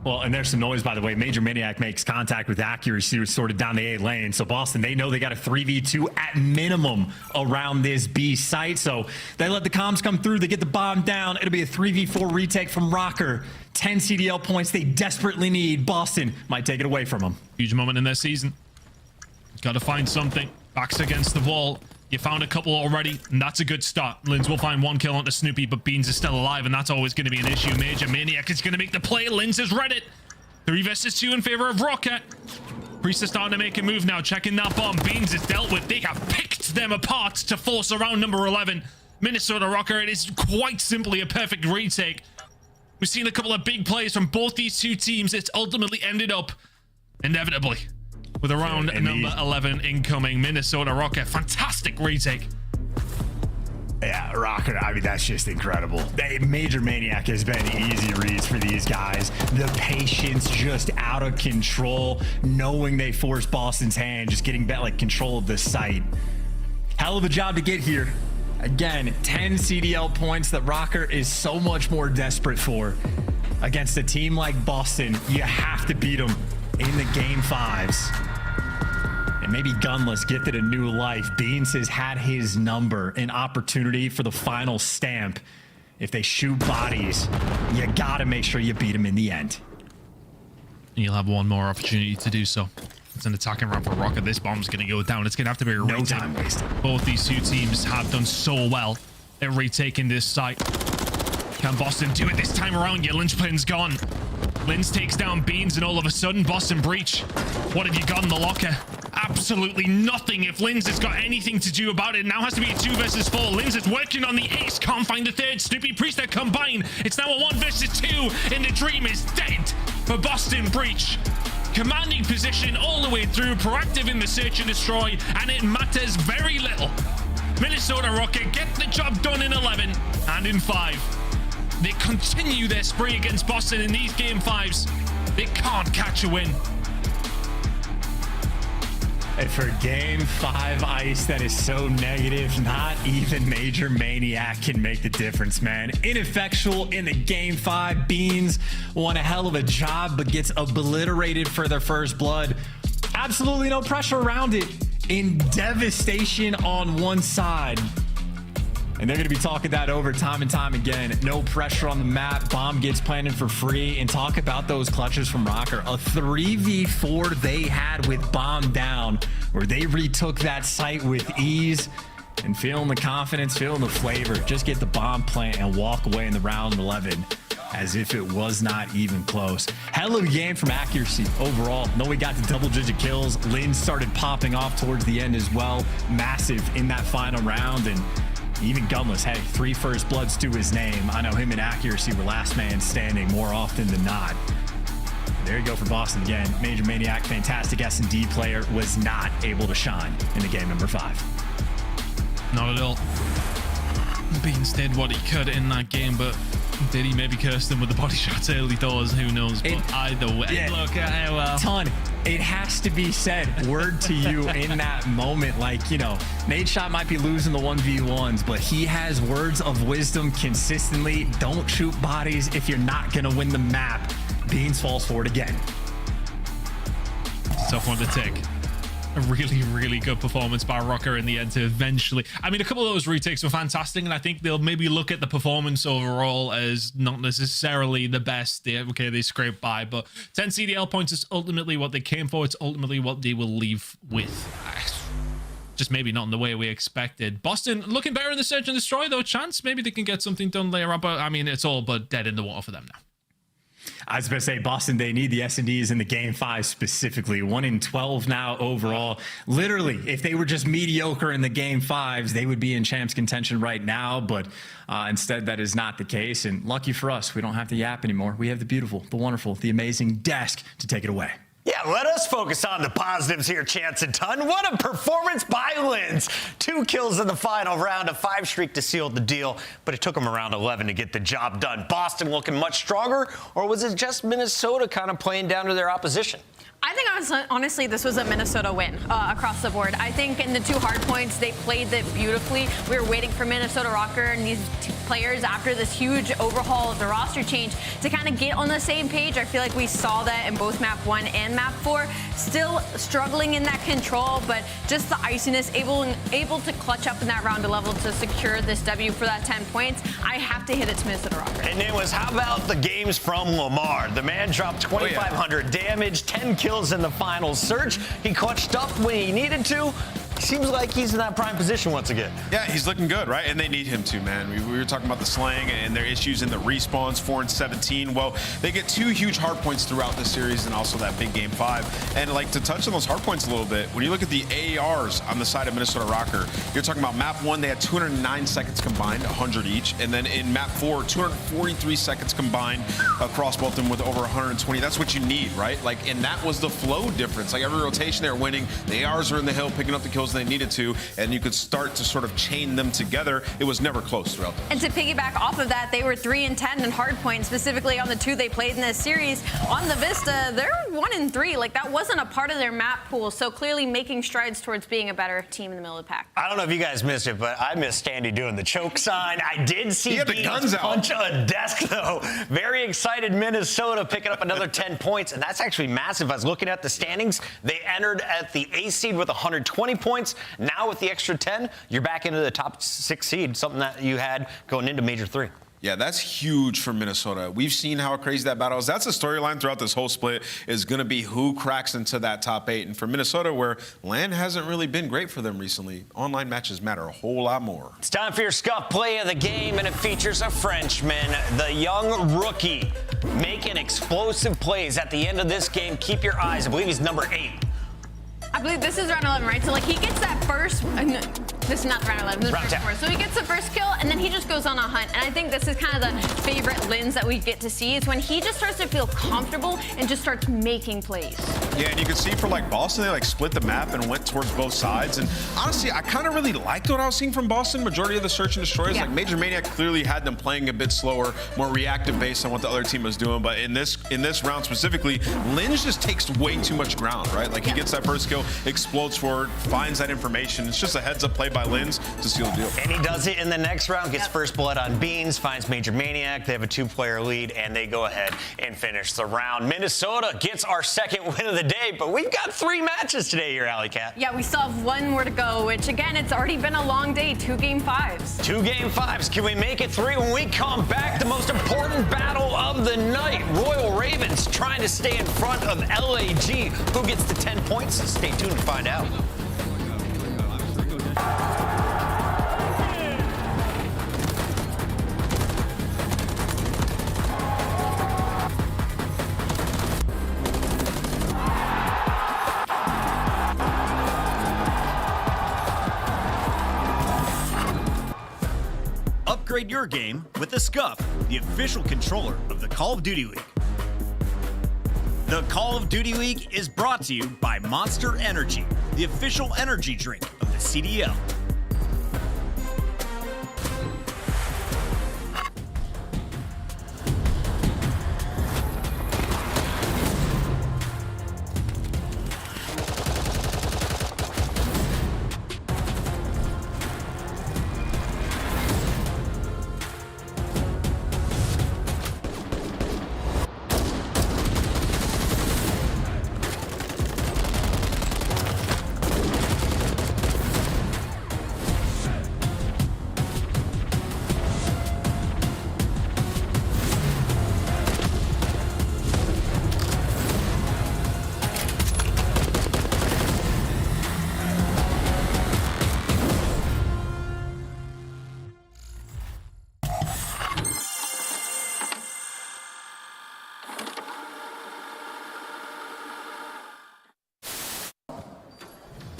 Well, and there's some noise, by the way. Major Maniac makes contact with accuracy sort of down the A lane. So Boston, they know they got a 3v2 at minimum around this B site. So they let the comms come through. They get the bomb down. It'll be a 3v4 retake from Rocker. 10 CDL points they desperately need. Boston might take it away from them. Huge moment in their season. Got to find something. Backs against the wall. You found a couple already, and that's a good start. Linz will find 1 kill onto Snoopy, but Beans is still alive, and that's always going to be an issue. Major Maniac is going to make the play. Linz has read it. 3 versus 2 in favor of Rocket. Priest is starting to make a move now, checking that bomb. Beans is dealt with. They have picked them apart to force around number 11. Minnesota Rocker, it is quite simply a perfect retake. We've seen a couple of big plays from both these two teams. It's ultimately ended up, inevitably, with around number 11 incoming. Minnesota Rocket, fantastic retake. Yeah, Rocket, I mean, that's just incredible. Major Maniac has been easy reads for these guys. The patience just out of control, knowing they forced Boston's hand, just getting back, like, control of the site. Hell of a job to get here. Again, 10 CDL points that Rocker is so much more desperate for. Against a team like Boston, you have to beat them in the game 5s. And maybe Gunless gifted a new life. Beans has had his number, an opportunity for the final stamp. If they shoot bodies, you gotta make sure you beat them in the end. And you'll have one more opportunity to do so. It's an attacking round for Rocket. This bomb's going to go down. It's going to have to be a retake. No time wasted. Both these two teams have done so well at retaking this site. Can Boston do it this time around? Your linchpin's gone. Linz takes down Beans, and all of a sudden, Boston breach. What have you got in the locker? Absolutely nothing. If Linz has got anything to do about it, now has to be a 2 versus 4. Linz is working on the ace. Can't find the third. Snoopy Priest that combine. It's now a 1 versus 2, and the dream is dead for Boston breach. Commanding position all the way through, proactive in the search and destroy, and it matters very little. Minnesota Rocket get the job done in 11 and in 5. They continue their spree against Boston in these game 5s. They can't catch a win. And for game 5 ice that is so negative, not even Major Maniac can make the difference, man. Ineffectual in the game 5. Beans won a hell of a job, but gets obliterated for their first blood. Absolutely no pressure around it. In devastation on one side. And they're going to be talking that over time and time again. No pressure on the map. Bomb gets planted for free. And talk about those clutches from Rocker. A 3v4 they had with Bomb down, where they retook that site with ease. And feeling the confidence, feeling the flavor. Just get the bomb plant and walk away in the round 11. As if it was not even close. Hell of a game from accuracy overall. No, we got to double-digit kills. Lynn started popping off towards the end as well. Massive in that final round. And even Gunless, hey, 3 first bloods to his name. I know him and accuracy were last man standing more often than not. There you go for Boston again. Major Maniac, fantastic S&D player, was not able to shine in the game number 5. Not at all. Beans did what he could in that game, but Did he maybe curse them with the body shots early doors? Who knows? But either way, look, well. Ton. It has to be said, word to you in that moment. Like, you know, Nate Shot might be losing the 1v1s, but he has words of wisdom consistently. Don't shoot bodies if you're not going to win the map. Beans falls for it again. Tough one to take. A really, really good performance by Rocker in the end to eventually... I mean, a couple of those retakes were fantastic, and I think they'll maybe look at the performance overall as not necessarily the best. They scraped by, but 10 CDL points is ultimately what they came for. It's ultimately what they will leave with. Just maybe not in the way we expected. Boston looking better in the Search and Destroy, though. Chance maybe they can get something done later on, but I mean, it's all but dead in the water for them now. I was going to say, Boston, they need the S&Ds in the game 5 specifically. 1 in 12 now overall. Literally, if they were just mediocre in the game 5s, they would be in champs contention right now. But instead, that is not the case. And lucky for us, we don't have to yap anymore. We have the beautiful, the wonderful, the amazing Desk to take it away. Yeah, let us focus on the positives here, Chance and Ton. What a performance by Linz. 2 kills in the final round, a 5 streak to seal the deal, but it took them around 11 to get the job done. Boston looking much stronger, or was it just Minnesota kind of playing down to their opposition? I think honestly, this was a Minnesota win across the board. I think in the 2 hard points, they played it beautifully. We were waiting for Minnesota Rocker and these players after this huge overhaul of the roster change to kind of get on the same page. I feel like we saw that in both map 1 and map 4. Still struggling in that control, but just the iciness, able to clutch up in that round of level to secure this W for that 10 points. I have to hit it to Minnesota Rocker. And it was, how about the games from Lamar? The man dropped 2,500 damage, 10 kills in the final search. He clutched up when he needed to. Seems like he's in that prime position once again. Yeah, he's looking good, right? And they need him to, man. We were talking about the slang and their issues in the respawns, 4 and 17. Well, they get 2 huge hard points throughout the series and also that big game 5. And like to touch on those hard points a little bit, when you look at the AARs on the side of Minnesota Rocker, you're talking about map 1, they had 209 seconds combined, 100 each. And then in map 4, 243 seconds combined across both of them with over 120. That's what you need, right? Like, and that was the flow difference. Like every rotation they were winning, the ARs were in the hill picking up the kills they needed to, and you could start to sort of chain them together. It was never close throughout them. And to piggyback off of that, they were 3 and 10 in hard points, specifically on the 2 they played in this series. On the Vista, they're 1 and 3. Like, that wasn't a part of their map pool, so clearly making strides towards being a better team in the middle of the pack. I don't know if you guys missed it, but I missed Standy doing the choke sign. I did see the guns punch a Desk, though. Very excited Minnesota picking up another 10 points, and that's actually massive. I was looking at the standings. They entered at the A seed with 120 points. Now with the extra 10, you're back into the top 6 seed, something that you had going into Major 3. Yeah, that's huge for Minnesota. We've seen how crazy that battle is. That's a storyline throughout this whole split, is going to be who cracks into that top 8. And for Minnesota, where LAN hasn't really been great for them recently, online matches matter a whole lot more. It's time for your Scuff play of the game, and it features a Frenchman, the young rookie, making explosive plays at the end of this game. Keep your eyes. I believe he's number 8. I believe this is round 11, right? So, like, he gets that first... this is not round 11. This is round 4. So he gets the first kill, and then he just goes on a hunt. And I think this is kind of the favorite lens that we get to see, is when he just starts to feel comfortable and just starts making plays. Yeah, and you can see for, like, Boston, they, like, split the map and went towards both sides. And honestly, I kind of really liked what I was seeing from Boston. Majority of the search and destroys, like, Major Maniac clearly had them playing a bit slower, more reactive based on what the other team was doing. But in this round specifically, Lynch just takes way too much ground, right? Like, he gets that first kill, explodes forward, finds that information. It's just a heads-up play by Linz to seal the deal. And he does it in the next round, gets first blood on Beans, finds Major Maniac. They have a 2-player lead, and they go ahead and finish the round. Minnesota gets our second win of the day, but we've got 3 matches today here, Alley Cat. Yeah, we still have 1 more to go, which, again, it's already been a long day. 2 game 5s. 2 game 5s. Can we make it 3 when we come back? The most important battle of the night. Royal Ravens trying to stay in front of LAG. Who gets the 10 points? Stay tuned to find out. Upgrade your game with the Scuff, the official controller of the Call of Duty League. The Call of Duty League is brought to you by Monster Energy, the official energy drink of the CDL.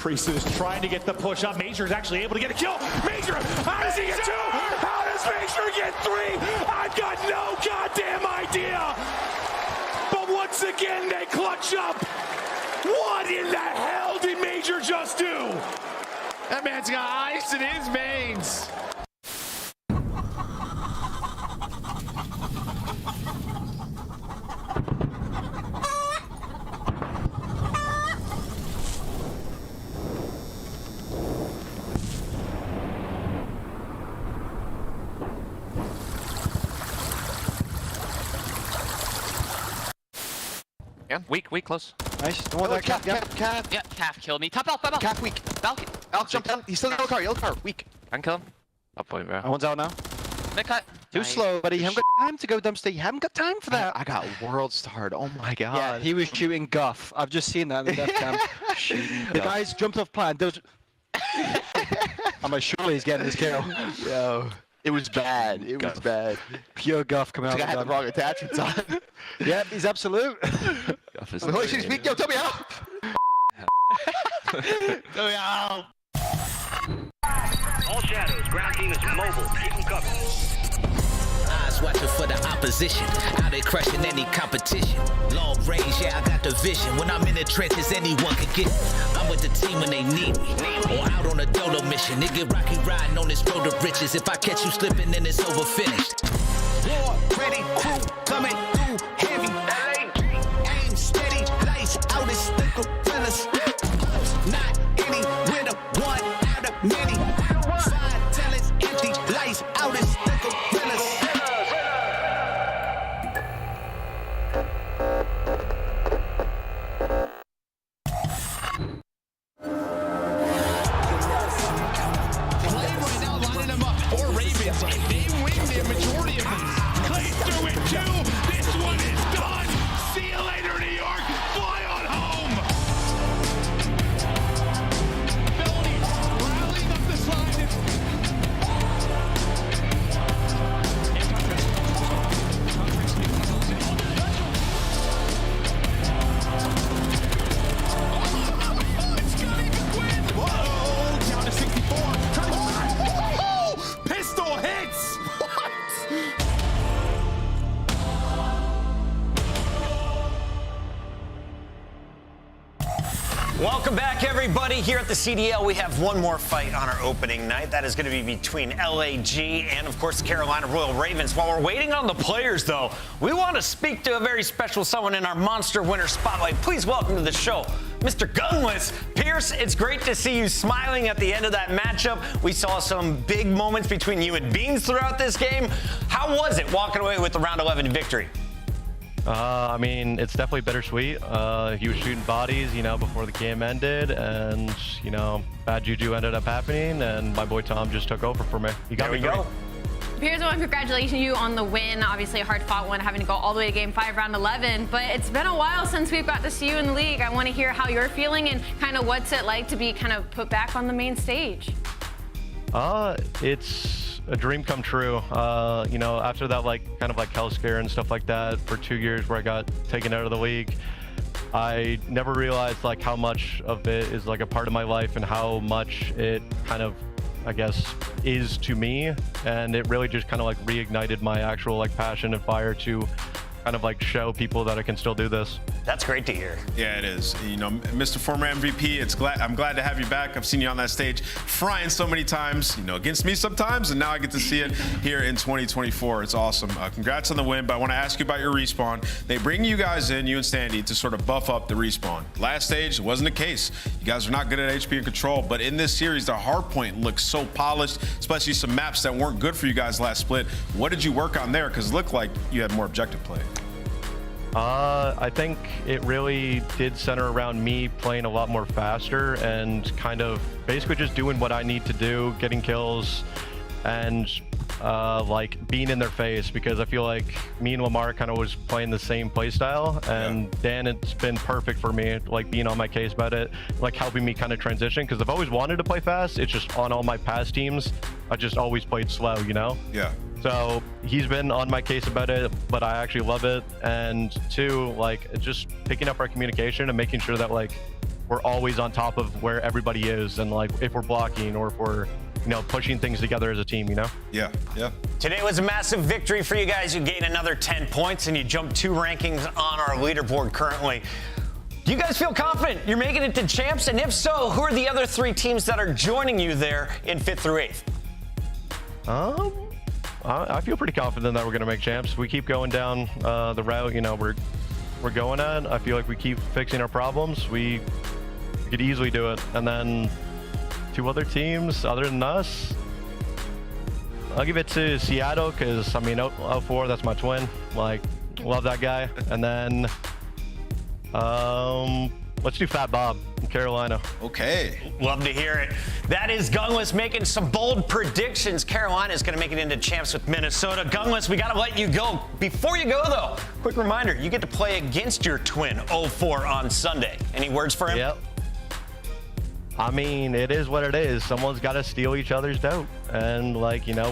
Priest is trying to get the push up. Major is actually able to get a kill. Major, how does he get 2? How does Major get 3? I've got no goddamn idea. But once again, they clutch up. What in the hell did Major just do? That man's got ice in his veins. Yeah, weak, close. Nice. Don't want that calf. Yeah, calf killed me. Top out, Calf weak. Falcon. Jump down. He's still in yellow car. Weak. I can kill him. Up point, bro. One's out now. Mid cut. Too slow, buddy. You haven't got time to go dumpster. You haven't got time for that. I got world starred. Oh my god. Yeah, he was shooting guff. I've just seen that in the death cam. The guys jumped off plan. I'm like, surely he's getting his kill. Yo. It was bad. It was bad. Pure guff coming out. I had the wrong attachments on. Yep, he's absolute. Guff is Holy shit, speak. Yo, tell me how. Tell me how. All shadows. Ground team is mobile. Keep them covered. Eyes watching for the opposition. How they crushing any competition. Long range, yeah, I got the vision. When I'm in the trenches, anyone can get me. I'm with the team when they need me. Or out on a dolo mission. It get rocky riding on this road to riches. If I catch you slipping, then it's over finished. War, ready, crew, coming through heavy. Aim steady, lights out, it's the gorillas. Not any winner, one out of many. Five talents empty, lights out, it's the gorillas. Ravens, and they win the majority of these. Clay through it too. This one is done. See you later, New York. Fly on home. Felony rallying up the side. It's gonna even win. Whoa, down to 64. Pistol hits! What? Welcome back, everybody. Here at the CDL, we have one more fight on our opening night. That is going to be between LAG and, of course, the Carolina Royal Ravens. While we're waiting on the players, though, we want to speak to a very special someone in our Monster Winner Spotlight. Please welcome to the show, Mr. Gunless. Pierce, it's great to see you smiling at the end of that matchup. We saw some big moments between you and Beans throughout this game. How was it walking away with the round 11 victory? I mean, it's definitely bittersweet. He was shooting bodies, before the game ended, and, bad juju ended up happening, and my boy Tom just took over for me. He got me going. Pierce, I want to congratulate you on the win. Obviously a hard-fought one, having to go all the way to Game 5, Round 11. But it's been a while since we've got to see you in the league. I want to hear how you're feeling and kind of what's it like to be kind of put back on the main stage. It's a dream come true. After that, kind of hell scare and stuff like that for 2 years where I got taken out of the league, I never realized how much of it is a part of my life and how much it kind of, I guess, is to me. And it really just kind of reignited my actual passion and fire to kind of show people that I can still do this. That's great to hear. Yeah, it is. Mr. Former MVP, I'm glad to have you back. I've seen you on that stage frying so many times, against me sometimes, and now I get to see it here in 2024. It's awesome. Congrats on the win, but I want to ask you about your respawn. They bring you guys in, you and Standy, to sort of buff up the respawn. Last stage wasn't the case. You guys are not good at HP and control, but in this series, the hardpoint looks so polished, especially some maps that weren't good for you guys last split. What did you work on there? Because it looked like you had more objective play. I think it really did center around me playing a lot more faster and kind of basically just doing what I need to do, getting kills, and being in their face, because I feel like me and Lamar kind of was playing the same play style, and Dan, it's been perfect for me, being on my case about it, helping me kind of transition, because I've always wanted to play fast. It's just on all my past teams, I just always played slow, Yeah. So he's been on my case about it, but I actually love it. And two, just picking up our communication and making sure that we're always on top of where everybody is, and like if we're blocking or if we're pushing things together as a team, Yeah. Today was a massive victory for you guys. You gained another 10 points and you jumped 2 rankings on our leaderboard currently. Do you guys feel confident you're making it to champs? And if so, who are the other 3 teams that are joining you there in 5th through 8th? I feel pretty confident that we're going to make champs. We keep going down the route, we're going at. I feel like we keep fixing our problems. We could easily do it. And then 2 other teams other than us, I'll give it to Seattle because, 04, that's my twin. Like, love that guy. And then let's do Fat Bob in Carolina. Okay. Love to hear it. That is Gunless making some bold predictions. Carolina's going to make it into champs with Minnesota. Gunless, we got to let you go. Before you go, though, quick reminder, you get to play against your twin 04 on Sunday. Any words for him? Yep. It is what it is. Someone's got to steal each other's dope. And,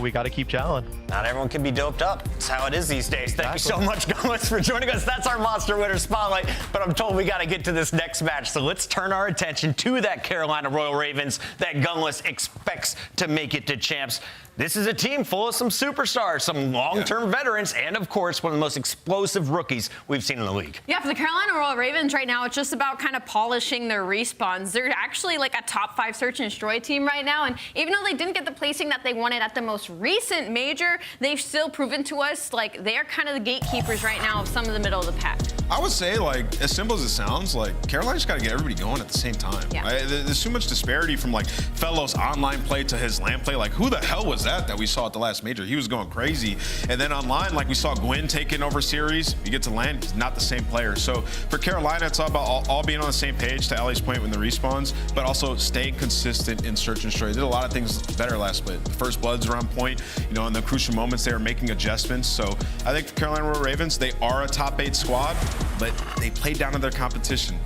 we got to keep challenging. Not everyone can be doped up. That's how it is these days. Thank you so much, Gunless, for joining us. That's our Monster Winner Spotlight. But I'm told we got to get to this next match. So let's turn our attention to that Carolina Royal Ravens that Gunless expects to make it to champs. This is a team full of some superstars, some long-term veterans, and, of course, one of the most explosive rookies we've seen in the league. Yeah, for the Carolina Royal Ravens right now, it's just about kind of polishing their respawns. They're actually like a top 5 search and destroy team right now, and even though they didn't get the placing that they wanted at the most recent major, they've still proven to us like they're kind of the gatekeepers right now of some of the middle of the pack. I would say, as simple as it sounds, Carolina's got to get everybody going at the same time. Yeah. There's too much disparity from, Fellows' online play to his LAN play. Who the hell was that we saw at the last major? He was going crazy. And then online, we saw Gwyn taking over series. You get to LAN, he's not the same player. So for Carolina, it's all about all being on the same page, to Ellie's point, when the respawns, but also staying consistent in search and destroy. They did a lot of things better last split. The first bloods are on point. In the crucial moments, they are making adjustments. So I think for Carolina Royal Ravens, they are a top 8 squad, but they played down to their competition.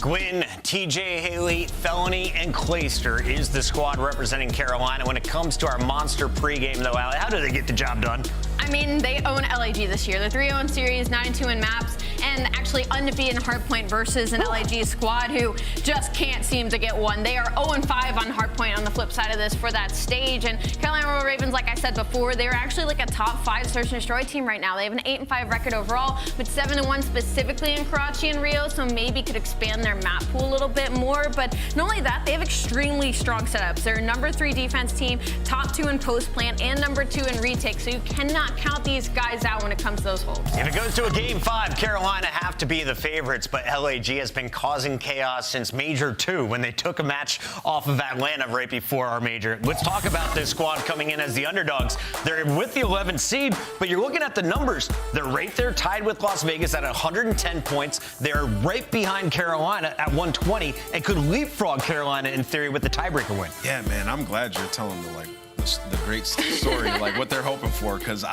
Gwyn, TJ Haley, Felony, and Clayster is the squad representing Carolina. When it comes to our monster pregame, though, Allie, how do they get the job done? They own LIG this year. They're 3-0 in series, 9-2 in maps, and actually undefeated in hardpoint versus an LIG squad who just can't seem to get one. They are 0-5 on hardpoint on the flip side of this for that stage. And Carolina Royal Ravens, like I said before, they're actually like a top 5 search and destroy team right now. They have an 8-5 record overall, with 7-1 specifically in Karachi and Rio, so maybe could expand their map pool a little bit more. But not only that, they have extremely strong setups. They're number 3 defense team, top 2 in post plant, and number 2 in retake. So you cannot count these guys out when it comes to those holds. If it goes to a game 5, Carolina have to be the favorites, but LAG has been causing chaos since Major 2 when they took a match off of Atlanta right before our major. Let's talk about this squad coming in as the underdogs. They're with the 11th seed, but you're looking at the numbers. They're right there tied with Las Vegas at 110 points. They're right behind Carolina at 120 and could leapfrog Carolina in theory with the tiebreaker win. Yeah, man, I'm glad you're telling the great story, what they're hoping for, because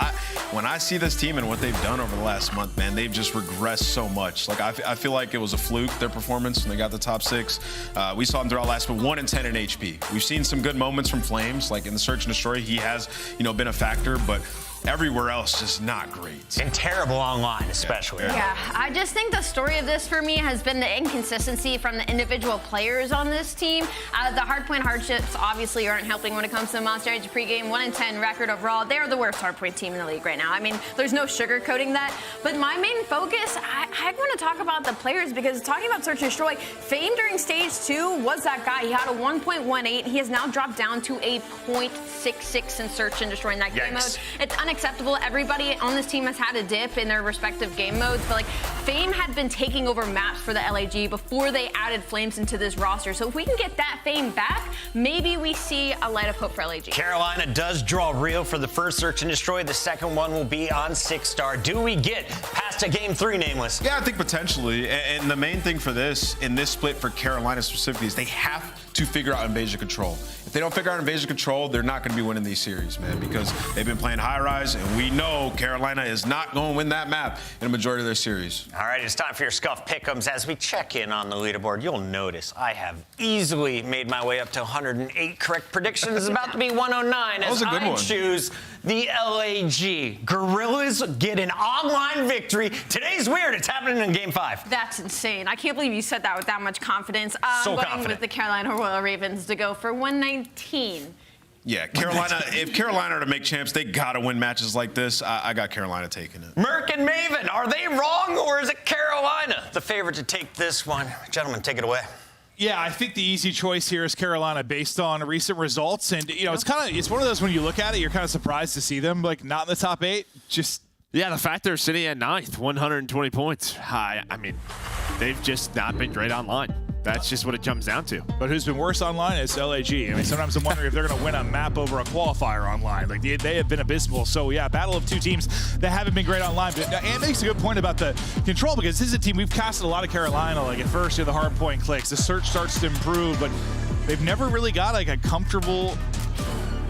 when I see this team and what they've done over the last month, man, they've just regressed so much. I feel like it was a fluke, their performance, when they got the top 6. We saw them throughout last, but 1 and 10 in HP. We've seen some good moments from Flames, in the search and destroy, he has, been a factor, but everywhere else just not great. And terrible online, especially. Yeah, I just think the story of this for me has been the inconsistency from the individual players on this team. The hardpoint hardships obviously aren't helping when it cocomes to the Monster Age pregame. 1 and 10 record overall. They're the worst hardpoint team in the league right now. There's no sugarcoating that. But my main focus, I want to talk about the players, because talking about search and destroy, Fame during stage 2 was that guy. He had a 1.18. He has now dropped down to a 0.66 in search and destroy in that game mode. It's unacceptable. Everybody on this team has had a dip in their respective game modes, but Fame had been taking over maps for the LAG before they added Flames into this roster. So if we can get that Fame back, maybe we see a light of hope for LAG. Carolina does draw Rio for the first search and destroy. The second one will be on 6-star. Do we get past a game 3, Nameless? Yeah, I think potentially. And the main thing for this, in this split for Carolina specifically, is they have to figure out invasion control. If they don't figure out invasion control, they're not going to be winning these series, man, because they've been playing high rise, and we know Carolina is not going to win that map in a majority of their series. All right, it's time for your Scuff Pick'ems. As we check in on the leaderboard, you'll notice I have easily made my way up to 108 correct predictions. It's about to be 109 as I choose the LAG. Gorillas get an online victory. Today's weird. It's happening in Game 5. That's insane. I can't believe you said that with that much confidence. So I'm going confident. with the Carolina Royal Ravens to go for 119. Yeah, Carolina. If Carolina are to make champs, they gotta win matches like this. I got Carolina taking it. Merc and Maven, are they wrong, or is it Carolina the favorite to take this one? Gentlemen, take it away. Yeah, I think the easy choice here is Carolina based on recent results. And, you know, it's one of those when you look at it, you're kind of surprised to see them, like, not in the top 8. Yeah, the fact they're sitting at 9th, 120 points. I mean, they've just not been great online. That's just what it comes down to. But who's been worse online is LAG. I mean, sometimes I'm wondering if they're going to win a map over a qualifier online. Like, they have been abysmal. So, yeah, battle of two teams that haven't been great online. But Ant makes a good point about the control, because this is a team we've casted a lot of Carolina. Like, at first, the hard point clicks. The search starts to improve, but they've never really got, like, a comfortable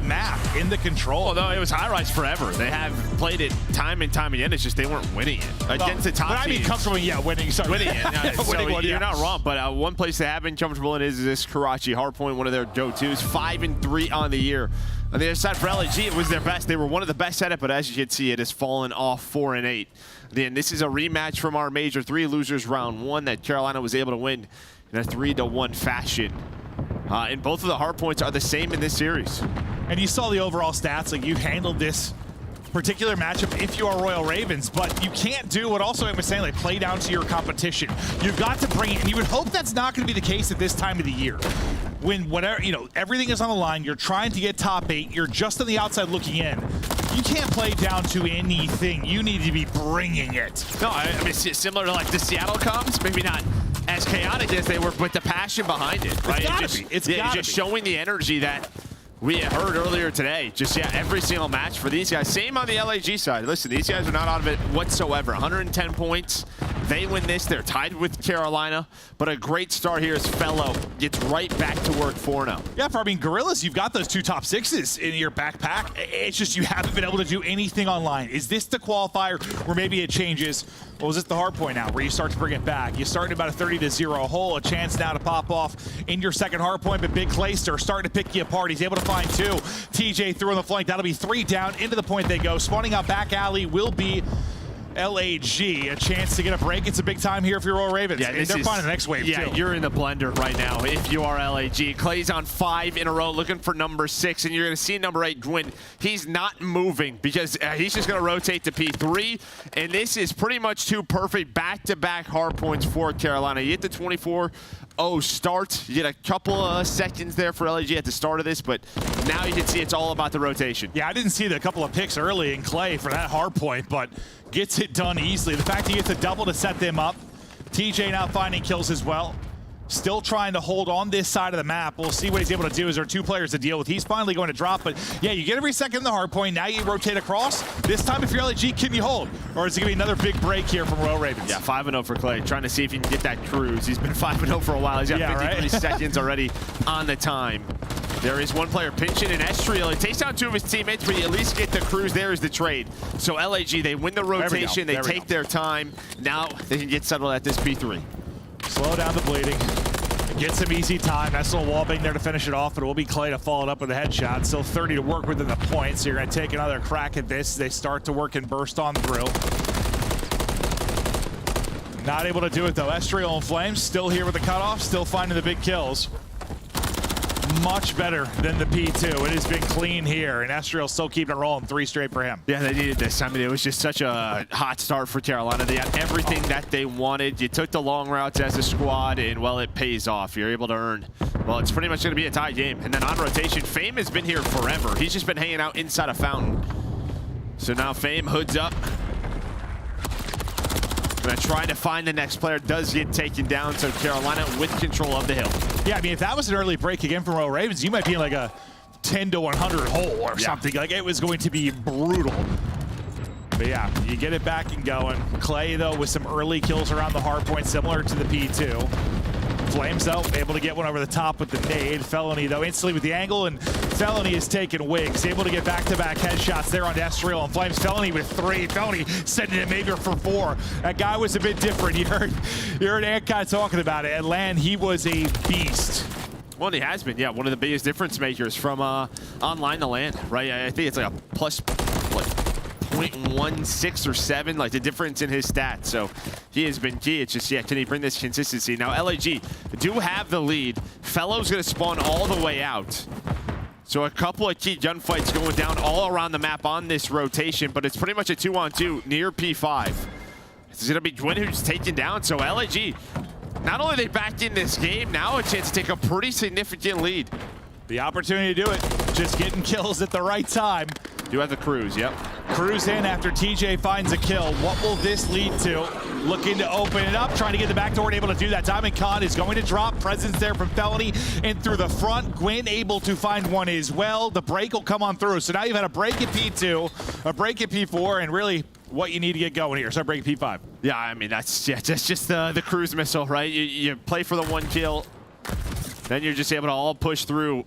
map in the control. Although it was high rise forever. They have played it time and time again. It's just they weren't winning it against the top teams. I mean, comfortable, yeah, winning. Sorry. Winning it. Winning one, you're not wrong, but one place they have been comfortable in is this Karachi hardpoint, one of their go-tos. 5-3 on the year. On the other side for LAG, it was their best. They were one of the best at it, but as you can see, it has fallen off 4-8. Then this is a rematch from our Major 3 losers round 1 that Carolina was able to win in a 3-1 fashion. And both of the hardpoints are the same in this series. And you saw the overall stats. Like, you handled this particular matchup if you are Royal Ravens, but you can't do what also I was saying, like, play down to your competition. You've got to bring it, and you would hope that's not going to be the case at this time of the year. When whatever, you know, everything is on the line, you're trying to get top 8, you're just on the outside looking in. You can't play down to anything. You need to be bringing it. No, I mean, it's similar to like the Seattle comms, maybe not as chaotic as they were, but the passion behind it, right? It's gotta be. Showing the energy that we heard earlier today. Just, yeah, every single match for these guys. Same on the LAG side. Listen, these guys are not out of it whatsoever. 110 points. They win this. They're tied with Carolina. But a great start here as Fellow gets right back to work 4-0. Yeah, I mean, Gorillas, you've got those 2 top 6s in your backpack. It's just you haven't been able to do anything online. Is this the qualifier where maybe it changes? Or is this the hard point now where you start to bring it back? You start at about a 30-0 hole, a chance now to pop off in your second hard point, but Big Clayster starting to pick you apart. He's able to find 2. TJ through on the flank. That'll be 3 down. Into the point they go. Spawning out back alley will be LAG. A chance to get a break. It's a big time here if you're Royal Ravens. Yeah, they're finding the next wave, yeah, too. You're in the blender right now if you are LAG. Clay's on 5 in a row looking for number 6, and you're going to see number 8 win. He's not moving because he's just going to rotate to P3, and this is pretty much 2 perfect back-to-back hard points for Carolina. You get the 24-0 start. You get a couple of seconds there for LAG at the start of this, but now you can see it's all about the rotation. Yeah, I didn't see the couple of picks early in Clay for that hard point, but gets it done easily. The fact he gets a double to set them up. TJ now finding kills as well. Still trying to hold on this side of the map. We'll see what he's able to do. Is there 2 players to deal with? He's finally going to drop, but yeah, you get every second in the hard point. Now you rotate across. This time, if you're LAG, can you hold? Or is it going to be another big break here from Royal Ravens? Yeah, 5-0 for Clay. Trying to see if he can get that cruise. He's been 5-0 for a while. He's got 53 seconds already on the time. There is one player pinching in Estriel. He takes down 2 of his teammates, but you at least get the cruise. There is the trade. So LAG, they win the rotation. They take their time. Now they can get settled at this P3. Slow down the bleeding. Get some easy time. Nice little wall bang there to finish it off, but it will be Clay to follow it up with a headshot. Still 30 to work within the point, so you're going to take another crack at this. They start to work and burst on through. Not able to do it, though. Estriel and Flames still here with the cutoff, still finding the big kills. Much better than the P2. It has been clean here, and Estriel still keeping it rolling. 3 straight for him. Yeah, they needed this. I mean, it was just such a hot start for Carolina. They had everything that they wanted. You took the long routes as a squad, and, well, it pays off. You're able to earn. Well, it's pretty much going to be a tie game. And then on rotation, Fame has been here forever. He's just been hanging out inside a fountain. So now Fame hoods up. Gonna try to find the next player. Does get taken down, so Carolina with control of the hill. Yeah, I mean, if that was an early break again from Royal Ravens, you might be in like a 10 to 100 hole or something. Like, it was going to be brutal. But yeah, you get it back and going. Clay, though, with some early kills around the hard point, similar to the P2. Flames, though, able to get one over the top with the nade. Felony, though, instantly with the angle, and Felony is taking wigs. Able to get back-to-back headshots there on Estriel and Flames. Felony with 3. Felony sending it maybe for 4. That guy was a bit different. You heard Ankai talking about it. At LAN, he was a beast. Well, he has been, yeah, one of the biggest difference makers from online to LAN, right? I think it's like a plus 0.16 or 7, like the difference in his stats. So he has been key. It's just, yeah, can he bring this consistency? Now, LAG do have the lead. Fellow's going to spawn all the way out. So a couple of key gunfights going down all around the map on this rotation, but it's pretty much a 2-on-2 near P5. It's going to be Gwyn who's taken down. So LAG, not only are they back in this game, now a chance to take a pretty significant lead. The opportunity to do it, just getting kills at the right time. Do have the cruise, yep. Cruise in after TJ finds a kill. What will this lead to? Looking to open it up, trying to get the back door, and able to do that. Diamond Khan is going to drop. Presence there from Felony in through the front. Gwyn able to find one as well. The break will come on through. So now you've had a break at P2, a break at P4, and really what you need to get going here. So break at P5. Yeah, I mean, that's just the cruise missile, right? You play for the 1 kill, then you're just able to all push through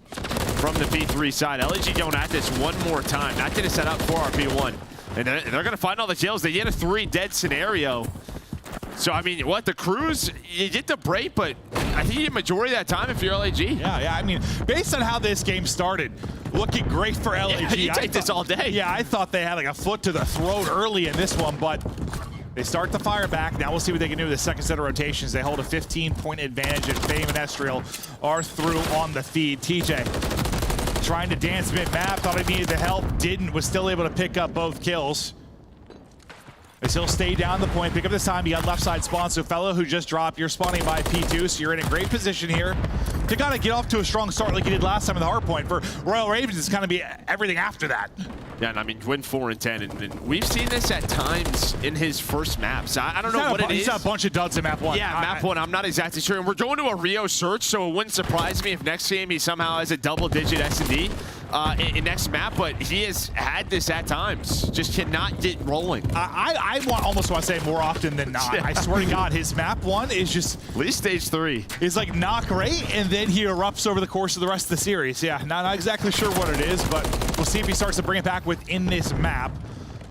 from the P3 side. LAG going at this one more time. Not going to set up for our P1. And they're going to find all the kills. They get a 3 dead scenario. So, I mean, what, the cruise, you get the break, but I think the majority of that time if you're LAG. Yeah, I mean, based on how this game started, looking great for LAG. Yeah, you take this all day. Yeah, I thought they had like a foot to the throat early in this one, but they start the fire back. Now we'll see what they can do with the second set of rotations. They hold a 15-point advantage, and Fame and Estriel are through on the feed. TJ trying to dance mid-map, thought he needed the help, didn't, was still able to pick up both kills. As he'll stay down the point, pick up this time. You got left side spawn, so Fellow who just dropped, you're spawning by P2, so you're in a great position here to kind of get off to a strong start like you did last time in the hard point. For Royal Ravens, it's kind of be everything after that. Yeah, and I mean, Gwyn 4 and 10, and we've seen this at times in his first maps. I don't know what it is. He's got a bunch of duds in map 1. Yeah, map 1, I'm not exactly sure. And we're going to a Rio search, so it wouldn't surprise me if next game he somehow has a double-digit S&D in next map, but he has had this at times. Just cannot get rolling. I almost want to say more often than not. I swear to God, his map 1 is just... At least stage 3. Is like not great, and then he erupts over the course of the rest of the series. Yeah, not exactly sure what it is, but we'll see if he starts to bring it back within this map.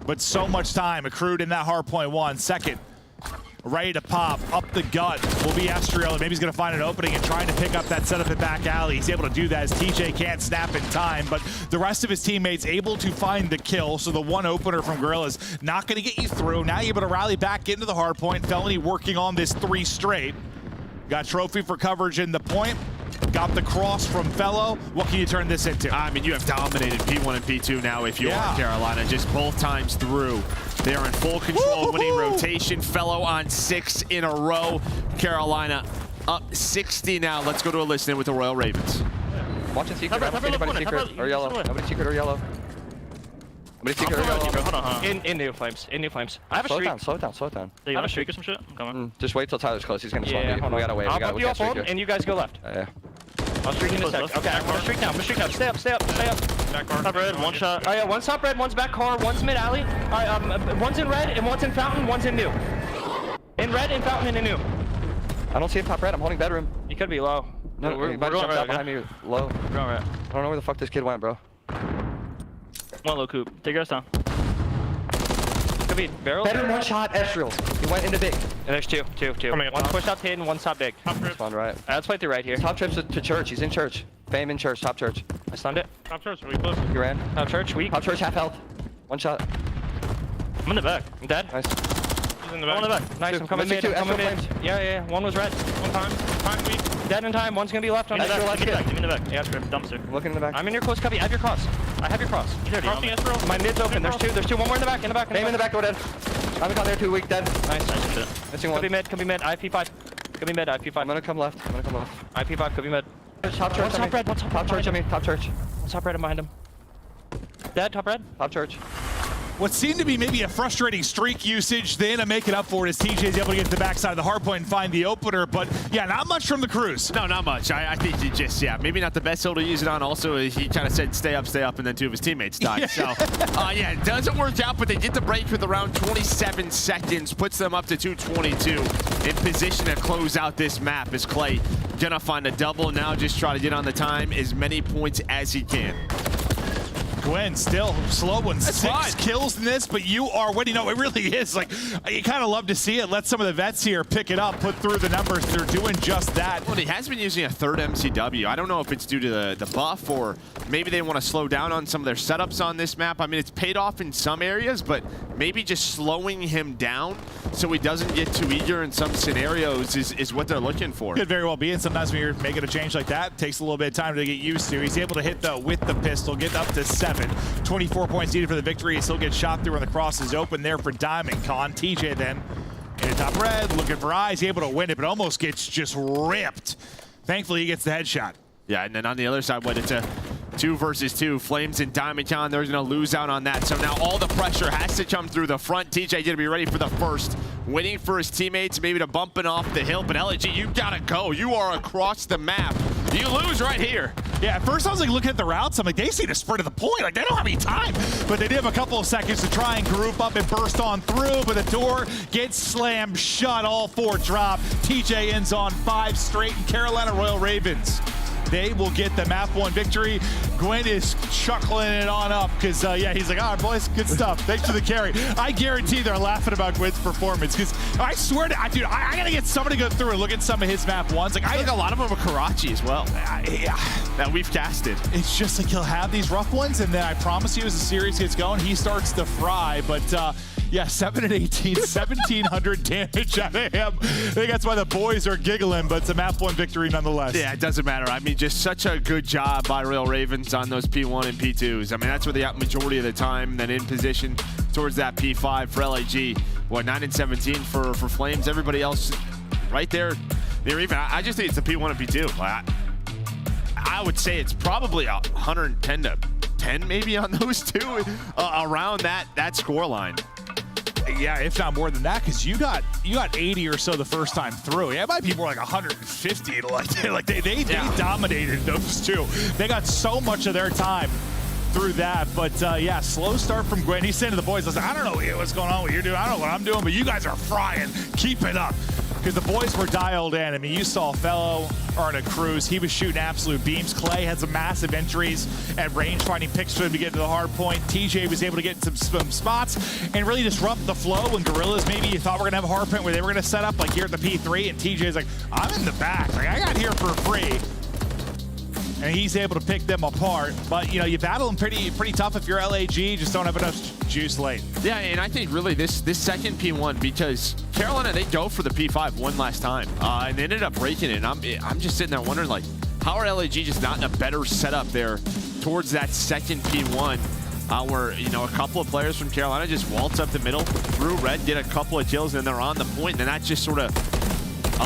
But so much time accrued in that hard point 1. Second, ready to pop up the gut will be Estriel, and maybe he's going to find an opening and trying to pick up that setup at back alley. He's able to do that as TJ can't snap in time, but the rest of his teammates able to find the kill. So the one opener from Guerrilla's not going to get you through. Now you're able to rally back into the hard point. Felony working on this 3 straight. Got trophy for coverage in the point. Got the cross from Fellow. What can you turn this into? I mean, you have dominated P1 and P2 now if you are Carolina, just both times through. They are in full control, winning rotation. Fellow on 6 in a row. Carolina up 60 now. Let's go to a listen with the Royal Ravens. Watching secret. Anybody secret or yellow? Nobody secret or yellow? Nobody secret or yellow? Hold on. In new flames. In new flames. I have a streak. Slow down. Do you have a streak or some shit? I'm coming. Just wait till Tyler's close. He's gonna spawn. We gotta wait. I'll pump you off home, and you guys go left. Yeah. I'll streak in a sec. Okay, I'm gonna streak now. Stay up. Back car. Top red, one shot. Oh yeah, one's top red, one's back car, one's mid alley. Alright, one's in red, and one's in fountain, one's in new. In red, in fountain, and in new. I don't see him top red. I'm holding bedroom. He could be low. No, we're going right. Behind me, low. We're going right. I don't know where the fuck this kid went, bro. One low coop. Take yours down. Could be barrel. Bedroom, one shot, Estriel. He went into big. And there's two. One's pushed up hidden, one's top big. Spawned right. Let's play through right here. Top trips to church. He's in church. Fame in church. Top church. I stunned it. Top church, are we close? You ran. Top church, weak. Top church, half health. One shot. I'm in the back. I'm dead. Nice. He's in the back. One in the back. Nice, I'm coming mid. Yeah. One was red. One time. Time weak. Dead in time. One's gonna be left on the back. Give me the back. Yeah, dumpster. I'm looking in the back. I'm in your close cubby. I have your cross. I have your cross. Crossing Estriel. My mid's open. There's two. One more in the back. Fame in the back, go dead. I'm got there 2 weak, dead. Nice. Missing one. Could be mid. IP5. Could be mid. IP5. I'm gonna come left. IP5 could be mid. Top church. Top red. Top church. One's top red and behind him. Dead. Top red. Top church. What seemed to be maybe a frustrating streak usage, then to make it up for it as TJ's able to get to the backside of the hard point and find the opener, but yeah, not much from the cruise. No, not much. I think he just, maybe not the best hill to use it on. Also, he kind of said stay up, and then 2 of his teammates died. So, it doesn't work out, but they get the break with around 27 seconds, puts them up to 222 in position to close out this map as Clay gonna find a double now, just try to get on the time as many points as he can. Gwen still slow one. That's 6 fine. kills in this, but you are winning. No, it really is. Like, you kind of love to see it. Let some of the vets here pick it up, put through the numbers. They're doing just that. Well, he has been using a third MCW. I don't know if it's due to the buff or maybe they want to slow down on some of their setups on this map. I mean, it's paid off in some areas, but maybe just slowing him down so he doesn't get too eager in some scenarios is what they're looking for. Could very well be, and sometimes when you're making a change like that, it takes a little bit of time to get used to. He's able to hit, though, with the pistol, get up to 7. 24 points needed for the victory. He still gets shot through, and the cross is open there for Diamond Con. TJ then in the top red, looking for eyes, able to win it, but almost gets just ripped. Thankfully, he gets the headshot. Yeah, and then on the other side, when it's a 2 versus 2, Flames and Diamond Con, they're going to lose out on that. So now all the pressure has to come through the front. TJ going to be ready for the first, waiting for his teammates, maybe to bumping off the hill. But LAG, you got to go. You are across the map. You lose right here. Yeah, at first I was like looking at the routes. I'm like, they see the sprint to the point. Like, they don't have any time. But they did have a couple of seconds to try and group up and burst on through. But the door gets slammed shut. All 4 drop. TJ ends on 5 straight. And Carolina Royal Ravens, they will get the map 1 victory. Gwen is chuckling it on up because, yeah, he's like, all right, boys, good stuff. Thanks for the carry. I guarantee they're laughing about Gwen's performance because I swear to dude, I got to get somebody to go through and look at some of his map 1s. Like, I think a lot of them are Karachi as well. Yeah. That we've casted. It's just like he'll have these rough ones, and then I promise you as the series gets going, he starts to fry. But, yeah, 7 and 18, 1,700 damage out of him. I think that's why the boys are giggling, but it's a map 1 victory nonetheless. Yeah, it doesn't matter. I mean, just such a good job by Royal Ravens on those P1 and P2s. I mean, that's where they got majority of the time, then in position towards that P5 for LAG. What, 9 and 17 for Flames? Everybody else right there. They're even. I just think it's the P1 and P2. I would say it's probably 110 to 10 maybe on those two, around that score line. Yeah, if not more than that, because you got 80 or so the first time through. Yeah, it might be more like 150. Like they dominated those two. They got so much of their time through that. But yeah, slow start from Gwen. He's saying to the boys, listen, I don't know what's going on, what you're doing. I don't know what I'm doing, but you guys are frying. Keep it up. Because the boys were dialed in. I mean, you saw fellow Arna Cruz. He was shooting absolute beams. Clay had some massive entries at range, finding picks for him to get to the hard point. TJ was able to get some spots and really disrupt the flow when Gorillas, maybe you thought we're going to have a hard point where they were going to set up like here at the P3, and TJ's like, I'm in the back. Like, I got here for free. And he's able to pick them apart. But, you know, you battle them pretty tough if you're LAG. Just don't have enough juice late. Yeah, and I think really this second P1, because Carolina, they go for the P5 one last time. And they ended up breaking it. And I'm just sitting there wondering, like, how are LAG just not in a better setup there towards that second P1? Where, you know, a couple of players from Carolina just waltz up the middle, through red, get a couple of kills, and they're on the point. And that just sort of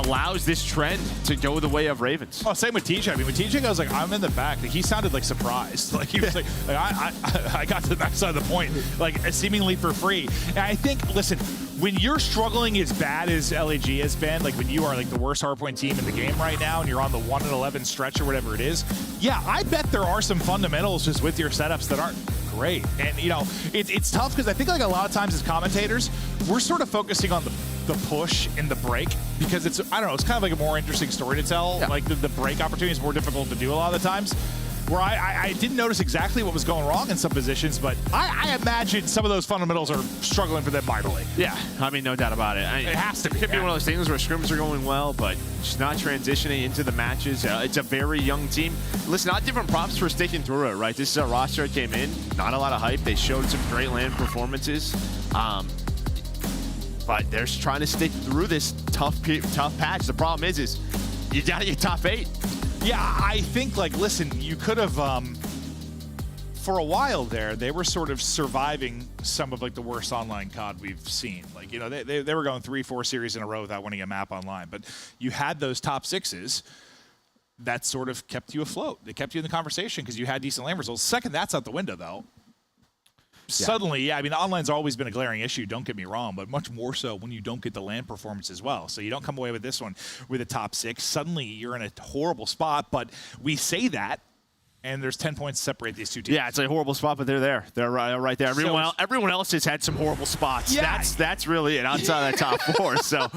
allows this trend to go the way of Ravens. Oh, same with TJ. I mean, when TJ goes like, I'm in the back, like, he sounded like surprised. Like, he was like I got to the backside of the point, like, seemingly for free. And I think, listen, when you're struggling as bad as LAG has been, like when you are like the worst hardpoint team in the game right now and you're on the 1-11 stretch or whatever it is, yeah, I bet there are some fundamentals just with your setups that aren't great. And, you know, it's tough because I think like a lot of times as commentators, we're sort of focusing on the push and the break because it's, I don't know, it's kind of like a more interesting story to tell. Yeah. Like the break opportunity is more difficult to do a lot of the times. Where I didn't notice exactly what was going wrong in some positions, but I imagine some of those fundamentals are struggling for them mightily. Yeah, I mean, no doubt about it. It has to be. It could be one of those things where scrims are going well, but just not transitioning into the matches. It's a very young team. Listen, not different props for sticking through it, right? This is a roster that came in, not a lot of hype. They showed some great land performances. But they're just trying to stick through this tough patch. The problem is you got to get top 8. Yeah, I think, like, listen, you could have, for a while there, they were sort of surviving some of, like, the worst online COD we've seen. Like, you know, they were going 3-4 series in a row without winning a map online. But you had those top 6s that sort of kept you afloat. They kept you in the conversation because you had decent lane results. Second, that's out the window, though. Yeah. Suddenly, yeah, I mean, online's always been a glaring issue, don't get me wrong, but much more so when you don't get the land performance as well. So you don't come away with this one with a top 6. Suddenly, you're in a horrible spot, but we say that, and there's 10 points to separate these two teams. Yeah, it's a horrible spot, but they're there. They're right there. Everyone else has had some horrible spots. Yeah. That's really it outside of that top 4. So,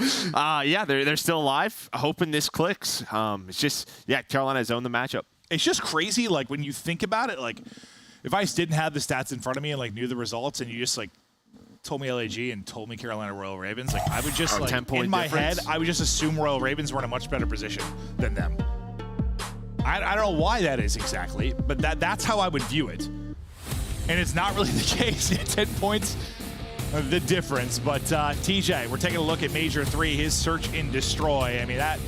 yeah, they're still alive, hoping this clicks. It's just, yeah, Carolina has owned the matchup. It's just crazy, like, when you think about it, like, if I didn't have the stats in front of me and like knew the results, and you just like told me LAG and told me Carolina Royal Ravens, like I would just like in my head, I would just assume Royal Ravens were in a much better position than them. I don't know why that is exactly, but that's how I would view it. And it's not really the case. 10 points the difference. But TJ, we're taking a look at Major 3, his search and destroy. I mean, that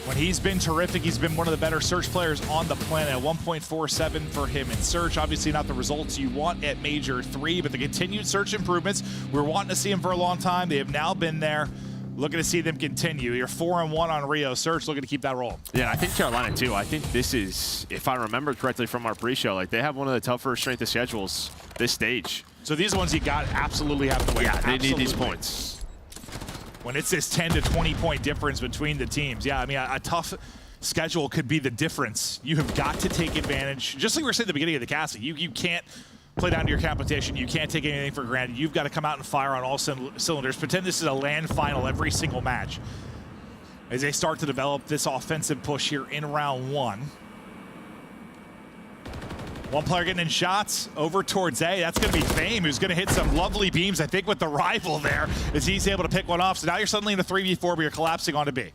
when he's been terrific, he's been one of the better search players on the planet. 1.47 for him in search. Obviously not the results you want at Major 3, but the continued search improvements. We're wanting to see him for a long time. They have now been there. Looking to see them continue. You're 4-1 on Rio Search, looking to keep that rolling. Yeah, I think Carolina too. I think this is, if I remember correctly from our pre-show, like they have one of the tougher strength of schedules this stage. So these are ones you got absolutely have to win. Yeah, they need these Absolutely. points. When it's this 10 to 20 point difference between the teams, yeah, I mean, a tough schedule could be the difference. You have got to take advantage. Just like we were saying at the beginning of the casting, you can't play down to your competition. You can't take anything for granted. You've got to come out and fire on all cylinders. Pretend this is a land final every single match. As they start to develop this offensive push here in round 1. One player getting in shots over towards A. That's going to be Fame, who's going to hit some lovely beams, I think, with the rival there, as he's able to pick one off. So now you're suddenly in a 3v4, but you're collapsing onto B.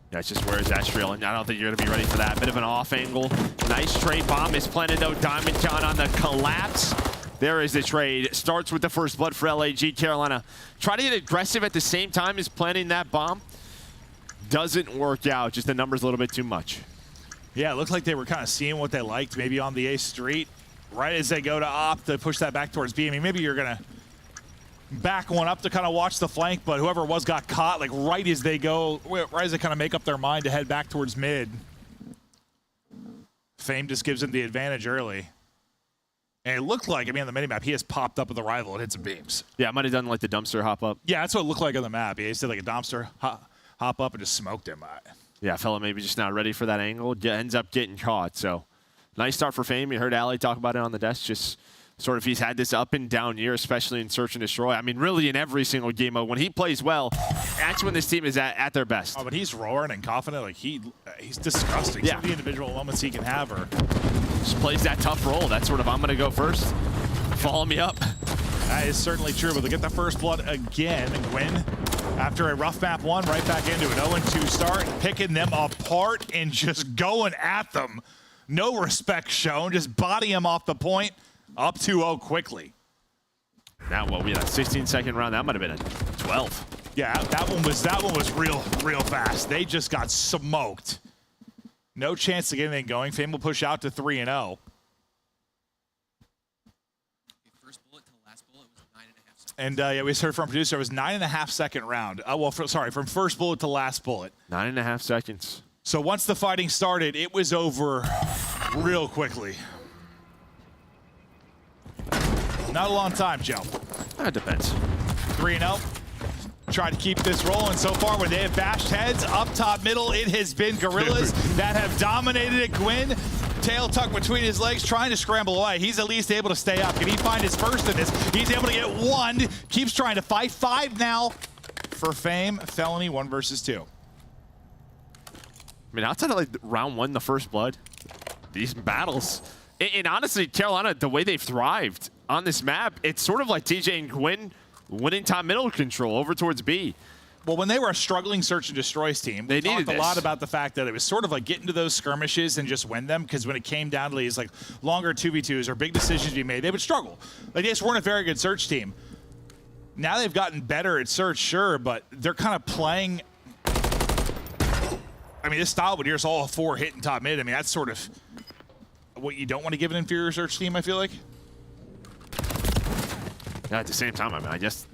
That's just where is Estriel, and I don't think you're going to be ready for that. Bit of an off angle. Nice trade bomb is planted, though. Diamond John on the collapse. There is the trade. Starts with the first blood for LAG. Carolina try to get aggressive at the same time as planting that bomb. Doesn't work out. Just the numbers a little bit too much. Yeah, it looked like they were kind of seeing what they liked, maybe on the A street. Right as they go to opt to push that back towards B. I mean, maybe you're going to back one up to kind of watch the flank, but whoever it was got caught, like right as they go, right as they kind of make up their mind to head back towards mid. Fame just gives him the advantage early. And it looked like, I mean, on the minimap, he has popped up with the rival and hit some beams. Yeah, I might have done like the dumpster hop up. Yeah, that's what it looked like on the map. He just did like a dumpster hop up and just smoked him. Yeah, fella maybe just not ready for that angle. Ends up getting caught. So nice start for Fame. You heard Ali talk about it on the desk. Just sort of he's had this up and down year, especially in Search and Destroy. I mean, really in every single game mode. When he plays well, that's when this team is at their best. Oh, but he's roaring and confident. Like he's disgusting. Yeah. Some of the individual moments he can have are just plays that tough role. That's sort of, I'm going to go first. Follow me up. That is certainly true, but they get the first blood again. And Gwyn, after a rough map 1, right back into an 0-2 start, picking them apart and just going at them. No respect shown, just body him off the point, up 2-0 quickly. Now what, we had a 16-second round. That might have been a 12. Yeah, that one was real fast. They just got smoked. No chance to get anything going. Fame will push out to 3-0. And yeah, we heard from producer, it was 9.5 second round. From first bullet to last bullet. 9.5 seconds. So once the fighting started, it was over real quickly. Not a long time, Joe. That depends. 3-0. Try to keep this rolling. So far, when they have bashed heads up top middle, it has been Gorillas that have dominated it. Gwyn, tail tucked between his legs, trying to scramble away. He's at least able to stay up. Can he find his first in this? He's able to get 1. Keeps trying to fight. 5 now for Fame. Felony 1 versus 2. I mean, outside of like round 1, the first blood, these battles, and honestly, Carolina, the way they've thrived on this map, it's sort of like TJ and Gwyn winning top middle control over towards B. Well, when they were a struggling Search and Destroys team, we talked a lot about the fact that it was sort of like get into those skirmishes and just win them, because when it came down to these like longer 2v2s or big decisions to be made, they would struggle. Like, they just weren't a very good Search team. Now they've gotten better at Search, sure, but they're kind of playing. I mean, this style would here's all 4 hitting top mid. I mean, that's sort of what you don't want to give an inferior Search team, I feel like. Yeah, at the same time, I mean, I guess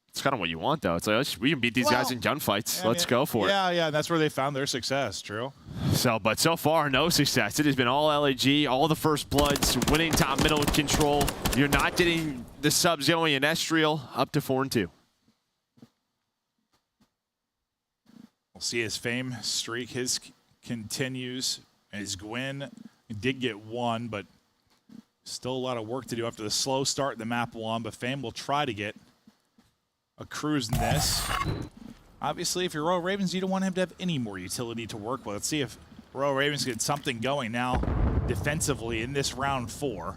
it's kind of what you want, though. It's like, we can beat these guys in gunfights. Let's go for it. Yeah, that's where they found their success, true. But so far, no success. It has been all LAG, all the first bloods, winning top middle control. You're not getting the subs going in Estriel, up to 4-2. We'll see his Fame streak, his continues. As Gwyn did get 1, but still a lot of work to do after the slow start in the map 1, but Fame will try to get a cruise in this. Obviously, if you're Royal Ravens, you don't want him to have any more utility to work with. Let's see if Royal Ravens get something going now. defensively in this round 4.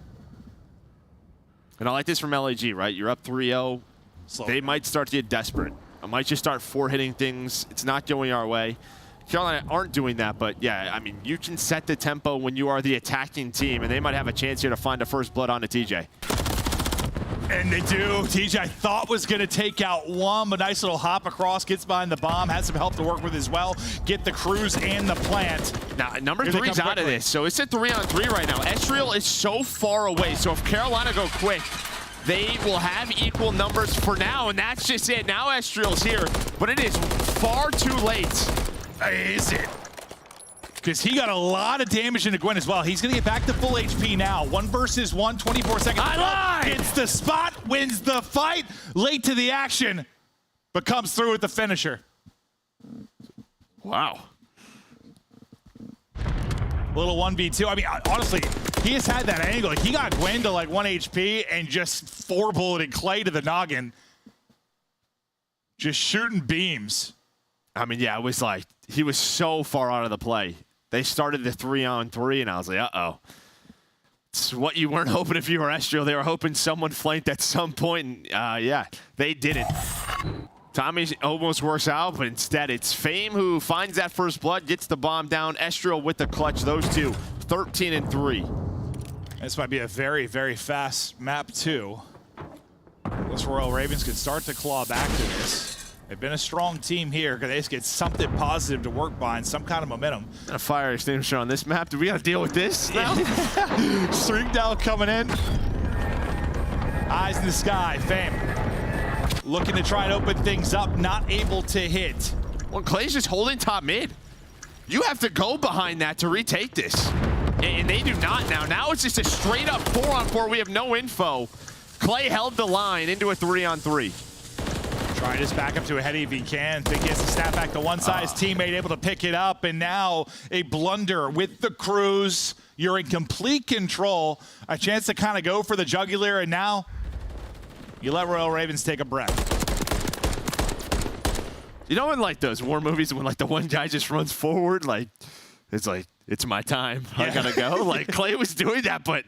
And I like this from LAG, right? You're up 3-0. They might start to get desperate. I might just start hitting things. It's not going our way. Carolina aren't doing that, but yeah, I mean, you can set the tempo when you are the attacking team, and they might have a chance here to find a first blood onto TJ. And they do. TJ, I thought was going to take out one, but nice little hop across, gets behind the bomb, has some help to work with as well. Get the cruise and the plant. Now, number 3's out of this, so it's a 3-on-3 right now. Estriel is so far away, so if Carolina go quick, they will have equal numbers for now, and that's just it. Now Estriel's here, but it is far too late. Is it? Because he got a lot of damage into Gwen as well. He's going to get back to full HP now. 1 versus 1, 24 seconds. Gets the spot, wins the fight. Late to the action, but comes through with the finisher. Wow. Little 1v2. I mean, honestly, he has had that angle. Like, he got Gwen to like 1 HP and just 4-bulleted Clay to the noggin. Just shooting beams. I mean, yeah, it was like, he was so far out of the play. They started the 3-on-3, and I was like, uh-oh. It's what you weren't hoping if you were Estriel. They were hoping someone flanked at some point, and yeah, they didn't. Tommy almost works out, but instead it's Fame who finds that first blood, gets the bomb down. Estriel with the clutch, those two, 13-3. This might be a very, very fast map, too. Those Royal Ravens could start to claw back to this. They've been a strong team here because they just get something positive to work by and some kind of momentum. A fire extinguisher on this map. Do we got to deal with this now? Streakdown coming in. Eyes in the sky. Fame looking to try and open things up. Not able to hit. Well, Clay's just holding top mid. You have to go behind that to retake this. And they do not now. Now it's just a straight up 4-on-4. We have no info. Clay held the line into a 3-on-3. Trying to just back up to a heady if he can. Think he has to snap back to one side. His teammate able to pick it up, and now a blunder with the cruise. You're in complete control. A chance to kind of go for the jugular, and now you let Royal Ravens take a breath. You know in like those war movies when like the one guy just runs forward, like it's my time. I gotta go. Like Clay was doing that, but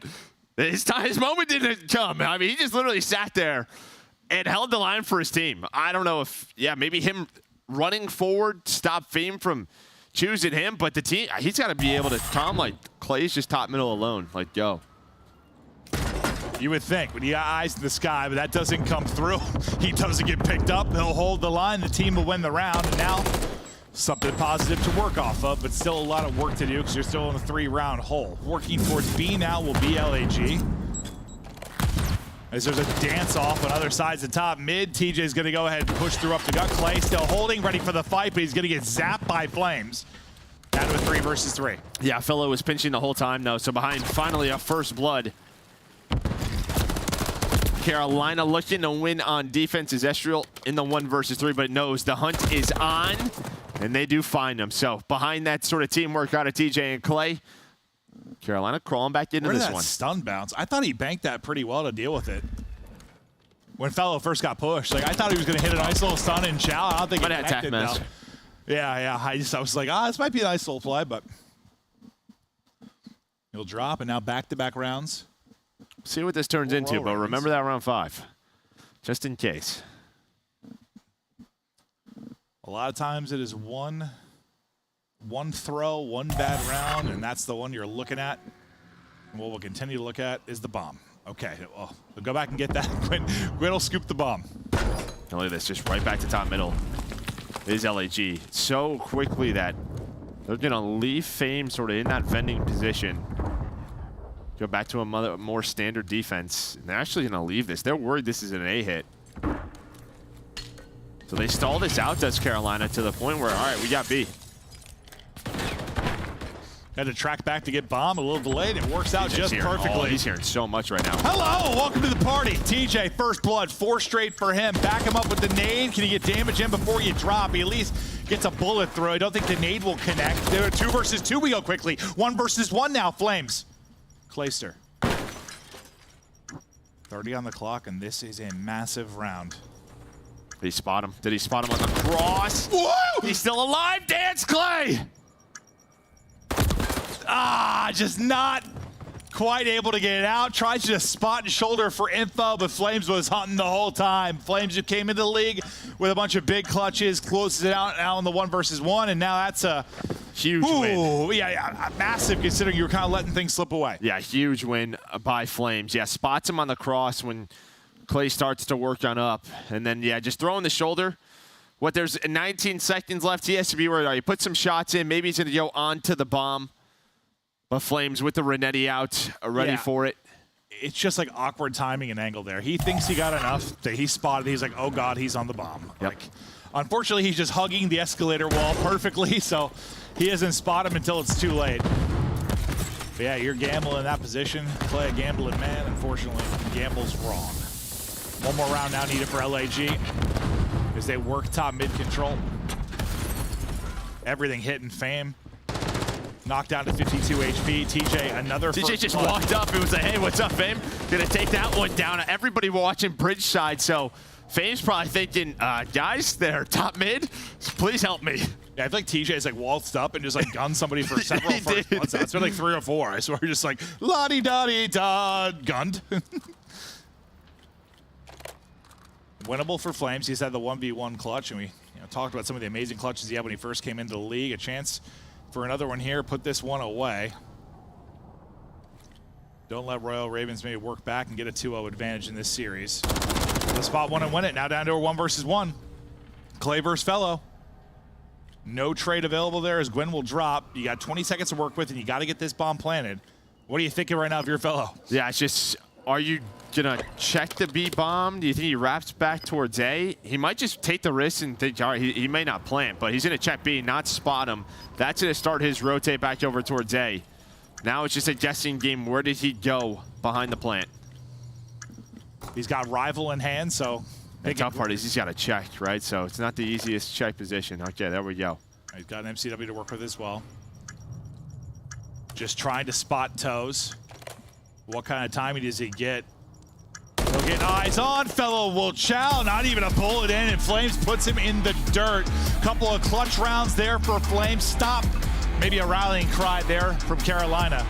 his moment didn't come. I mean, he just literally sat there and held the line for his team. I don't know if, yeah, maybe him running forward stopped Fame from choosing him, but the team, he's got to be able to calm, like, Clay's just top middle alone. Like, yo. You would think, when you got eyes in the sky, but that doesn't come through. He doesn't get picked up. He'll hold the line. The team will win the round, and now something positive to work off of, but still a lot of work to do because you're still in a 3-round hole. Working towards B now will be LAG. As there's a dance-off on other sides of top mid, TJ's going to go ahead and push through up the gut. Clay still holding, ready for the fight, but he's going to get zapped by Flames. Down to a 3 versus 3. Yeah, Philo was pinching the whole time, though, so behind finally a first blood. Carolina looking to win on defense is Estriel in the 1 versus 3, but it knows the hunt is on, and they do find him. So behind that sort of teamwork out of TJ and Clay, Carolina crawling back into this one. Stun bounce. I thought he banked that pretty well to deal with it. When Fellow first got pushed, like I thought he was going to hit a nice little stun and chow. I don't think it connected though. Yeah. I was like, this might be a nice little play, but he'll drop, and now back-to-back rounds. See what this turns into, but remember that round 5, just in case. A lot of times it is one throw, one bad round, and that's the one you're looking at. And what we'll continue to look at is the bomb. Okay, well, we'll go back and get that. Gwen will scoop the bomb. And look at this, just right back to top middle is LAG. So quickly that they're going to leave Fame sort of in that vending position. Go back to a more standard defense. And they're actually going to leave this. They're worried this is an A hit. So they stall this out, does Carolina, to the point where, all right, we got B. Had to track back to get bomb, a little delayed. It works out just perfectly. He's hearing so much right now. Hello, welcome to the party. TJ, first blood, 4 straight for him. Back him up with the nade. Can you get damage in before you drop? He at least gets a bullet through. I don't think the nade will connect. There are 2 versus 2. We go quickly. 1 versus 1 now, Flames. Clayster. 30 on the clock, and this is a massive round. Did he spot him? Did he spot him on the cross? Woo! He's still alive. Dance, Clay! just not quite able to get it out. Tries to just spot and shoulder for info, but Flames was hunting the whole time. Flames just came into the league with a bunch of big clutches, closes it out now in the 1v1, and now that's a huge win. Yeah, massive considering you were kind of letting things slip away. Yeah, huge win by Flames. Yeah, spots him on the cross when Clay starts to work on up, and then yeah, just throwing the shoulder. There's 19 seconds left. He has to be worried. He put some shots in. Maybe he's going to go onto the bomb. But Flames with the Renetti out, ready for it. It's just like awkward timing and angle there. He thinks he got enough that he spotted. He's like, oh God, he's on the bomb. Yep. Like, unfortunately, he's just hugging the escalator wall perfectly, so he doesn't spot him until it's too late. But yeah, you're gambling in that position. Clay a gambling man. Unfortunately, gambles wrong. One more round now needed for LAG as they work top mid control. Everything hitting Fame. Knocked down to 52 HP. TJ, another TJ just walked up and was like, hey, what's up, Fame? Gonna take that one down. Everybody watching bridge side, so Fame's probably thinking, guys, they're top mid, please help me. Yeah, I feel like TJ's like waltzed up and just like gunned somebody for several first bloods. It's been like 3 or 4. I swear, just like la-di-da-di-da, gunned. Winnable for Flames. He's had the 1v1 clutch, and we talked about some of the amazing clutches he had when he first came into the league. A chance for another one here. Put this one away. Don't let Royal Ravens maybe work back and get a 2-0 advantage in this series. The spot one and win it. Now down to a 1v1. Clay versus Fellow. No trade available there as Gwen will drop. You got 20 seconds to work with, and you got to get this bomb planted. What are you thinking right now of your Fellow? Yeah, it's just, are you gonna check the B bomb? Do you think he wraps back towards A? He might just take the risk and think, all right, he may not plant, but he's gonna check B, not spot him. That's gonna start his rotate back over towards A. Now it's just a guessing game. Where did he go behind the plant? He's got rival in hand, so the tough part is he's got to check, right? So it's not the easiest check position. Okay, there we go. He's got an MCW to work with as well. Just trying to spot toes. What kind of timing does he get? He'll get eyes on. Fellow will chow. Not even a bullet in, and Flames puts him in the dirt. Couple of clutch rounds there for Flames. Stop. Maybe a rallying cry there from Carolina.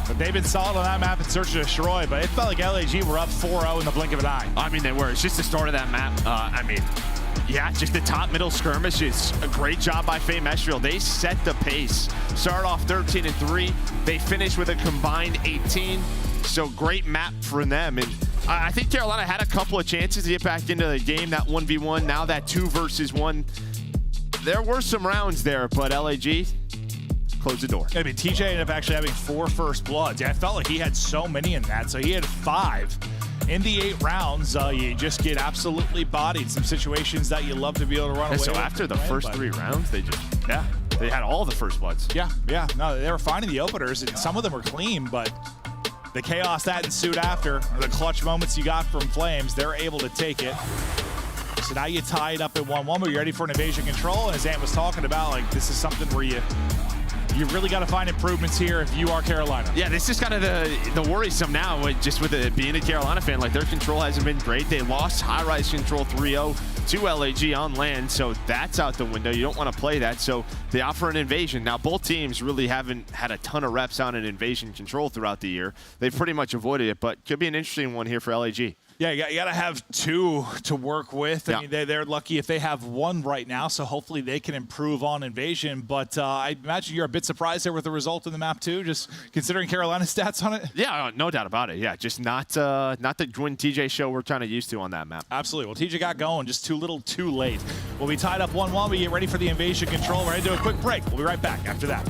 But they've been solid on that map in search of destroy, but it felt like LAG were up 4-0 in the blink of an eye. I mean, they were. It's just the start of that map. I mean, yeah, just the top middle skirmishes. A great job by Fame Estrel. They set the pace. Start off 13-3. They finish with a combined 18. So great map for them. And I think Carolina had a couple of chances to get back into the game, that 1v1. Now that 2 versus 1. There were some rounds there, but LAG closed the door. I mean, TJ ended up actually having 4 first bloods. Yeah, I felt like he had so many in that. So he had 5 in the 8 rounds. You just get absolutely bodied. Some situations that you love to be able to run away. So after the first 3 rounds, they just, they had all the first bloods. Yeah. No, they were finding the openers, and some of them were clean, but the chaos that ensued after, the clutch moments you got from Flames, they're able to take it. So now you tie it up at 1-1, but you're ready for an invasion control. And as Ant was talking about, like, this is something where you really got to find improvements here if you are Carolina. Yeah, this is kind of the worrisome now, just with it being a Carolina fan. Like, their control hasn't been great. They lost high-rise control 3-0 to LAG on land, so that's out the window. You don't want to play that, so they offer an invasion. Now, both teams really haven't had a ton of reps on an invasion control throughout the year. They've pretty much avoided it, but could be an interesting one here for LAG. Yeah, you got to have 2 to work with. I mean, they're lucky if they have 1 right now, so hopefully they can improve on invasion. But I imagine you're a bit surprised there with the result in the map too, just considering Carolina's stats on it. Yeah, no doubt about it. Yeah, just not the Gwyn TJ show we're kind of used to on that map. Absolutely. Well, TJ got going just too little too late. We'll be tied up 1-1. We get ready for the invasion control. We're going to do a quick break. We'll be right back after that.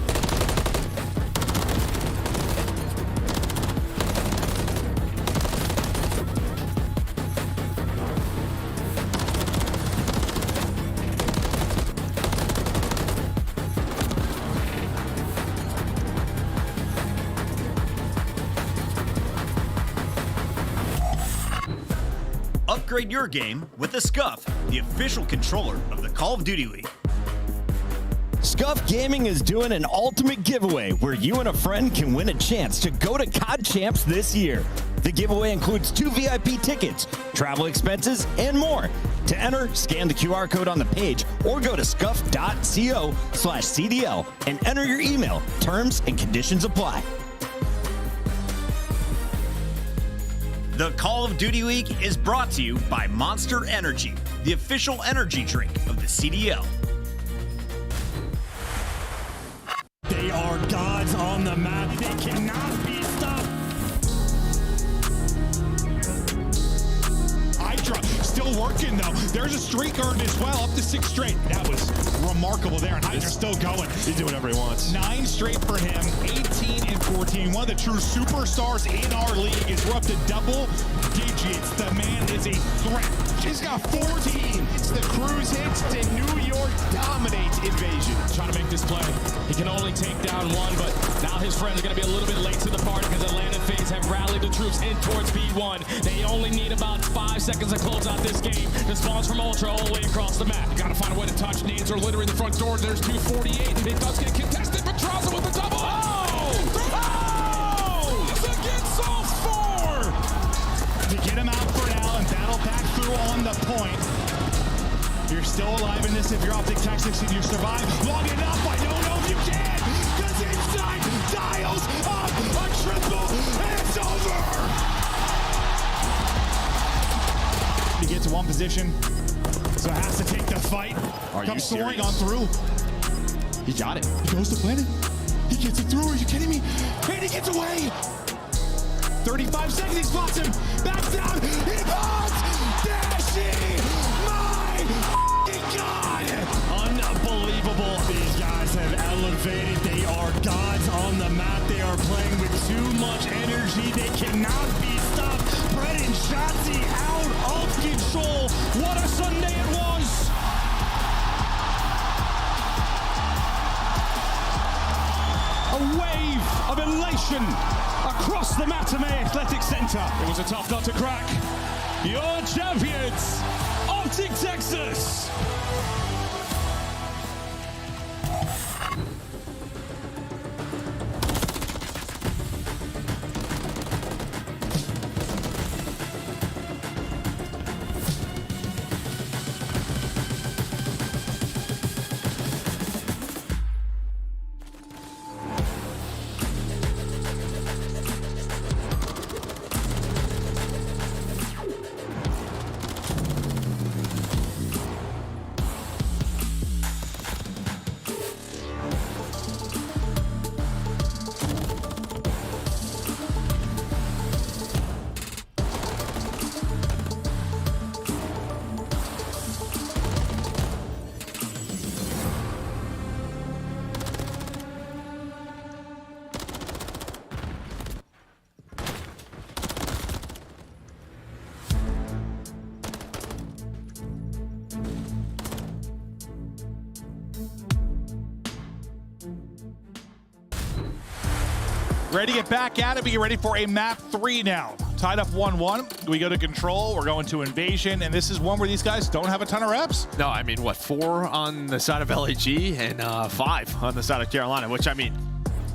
Upgrade your game with the Scuff, the official controller of the Call of Duty League. Scuff Gaming is doing an ultimate giveaway where you and a friend can win a chance to go to COD Champs this year. The giveaway includes 2 VIP tickets, travel expenses, and more. To enter, scan the QR code on the page or go to scuff.co/CDL and enter your email. Terms and conditions apply. The Call of Duty League is brought to you by Monster Energy, the official energy drink of the CDL. They are gods on the map. They cannot be stopped. Hydra still working though. There's a streak earned as well, up to 6 straight. That was remarkable there, and Hydra's still going. He's doing whatever he wants. 9 straight for him, 18 and 14. One of the true superstars in our league is we're up to double digits. The man is a threat. He's got 14. It's the cruise hits to New York dominates Invasion. Trying to make this play. He can only take down one, but now his friends are going to be a little bit late to the party because Atlanta FaZe have rallied the troops in towards B1. They only need about 5 seconds to close out this game. The spawns from Ultra all the way across the map. Got to find a way to touch. Nades are littering the front door. There's 248. It does get contested, but Trouser with the double. Oh! It's against all 4! To get him out for now and battle back through on the point. You're still alive in this if you're Optic Tactics and you survive long enough. I don't know if you can, because inside dials up a triple and it's over. He gets to one position, so has to take the fight. Comes soaring on through. He got it. He goes to planet. He gets it through. Are you kidding me? And he gets away. 35 seconds, he spots him. Back down. He pops. Dashy. My God. Unbelievable. These guys have elevated. They are gods on the map. They are playing with too much energy. They cannot be stopped. Brett and Shotzi out of control. What a Sunday it was. A wave of elation across the Matamé Athletic Center. It was a tough nut to crack. Your champions, Optic Texas. Ready to get back at it. We get ready for a map 3 now. Tied up 1-1. We go to control. We're going to invasion. And this is one where these guys don't have a ton of reps. No, I mean, what, 4 on the side of LAG and 5 on the side of Carolina, which, I mean,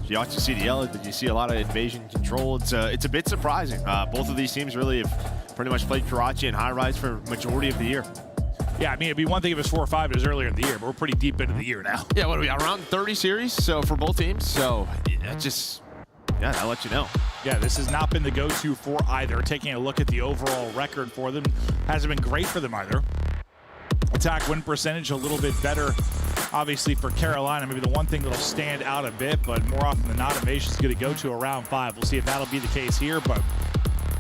if you watch the CDL, did you see a lot of invasion control? It's a bit surprising. Both of these teams really have pretty much played Karachi and High Rise for majority of the year. Yeah, I mean, it'd be one thing if it was 4 or 5 years earlier in the year, but we're pretty deep into the year now. Yeah, what are we, around 30 series? So for both teams. So just... yeah, I'll let you know. Yeah, this has not been the go-to for either. Taking a look at the overall record for them, hasn't been great for them either. Attack win percentage a little bit better, obviously, for Carolina. Maybe the one thing that'll stand out a bit, but more often than not, Invasion's going to go to around 5. We'll see if that'll be the case here, but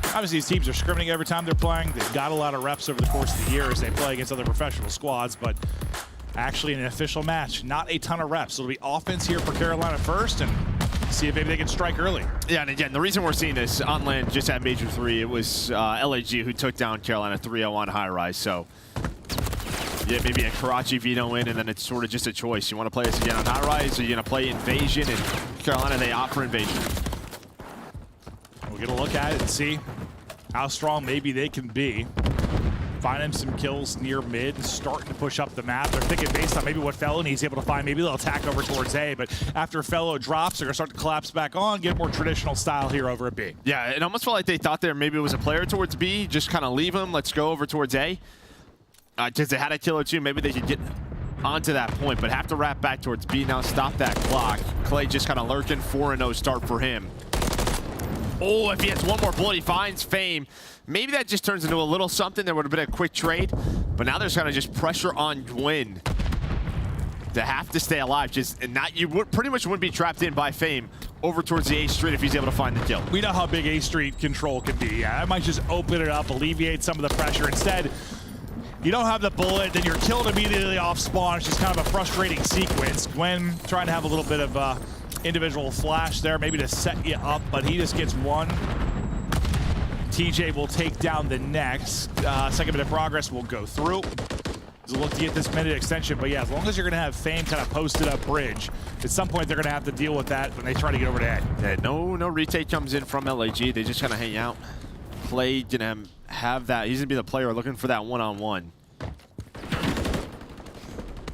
obviously these teams are scrimming every time they're playing. They've got a lot of reps over the course of the year as they play against other professional squads, but actually in an official match, not a ton of reps. It'll be offense here for Carolina first, and see if maybe they can strike early. Yeah, and again, the reason we're seeing this on land just at Major 3, it was LAG who took down Carolina 3-0 on High Rise. So, yeah, maybe a Karachi Vito win, and then it's sort of just a choice. You want to play us again on High Rise, or you going to play Invasion? And Carolina, they opt for Invasion. We're going to look at it and see how strong maybe they can be. Finding some kills near mid and starting to push up the map. They're thinking based on maybe what Fellow needs able to find. Maybe they'll attack over towards A, but after Fellow drops, they're going to start to collapse back on, get more traditional style here over at B. Yeah, it almost felt like they thought there maybe it was a player towards B, just kind of leave him, let's go over towards A. Because they had a kill or two, maybe they could get onto that point, but have to wrap back towards B now, stop that clock. Clay just kind of lurking, 4-0 start for him. Oh, if he has one more bullet, he finds Fame. Maybe that just turns into a little something. There would have been a quick trade, but now there's kind of just pressure on Gwyn to have to stay alive. You would pretty much wouldn't be trapped in by Fame over towards the A Street if he's able to find the kill. We know how big A Street control can be. I might just open it up, alleviate some of the pressure. Instead, you don't have the bullet, then you're killed immediately off spawn. It's just kind of a frustrating sequence. Gwyn trying to have a little bit of individual flash there, maybe to set you up, but he just gets one. TJ will take down the next. Second bit of progress will go through. He's a look to get this minute extension, but yeah, as long as you're going to have Fame kind of posted up bridge, at some point they're going to have to deal with that when they try to get over to A. Yeah, no retake comes in from LAG. They just kind of hang out. Clay gonna have that. He's gonna be the player looking for that one-on-one.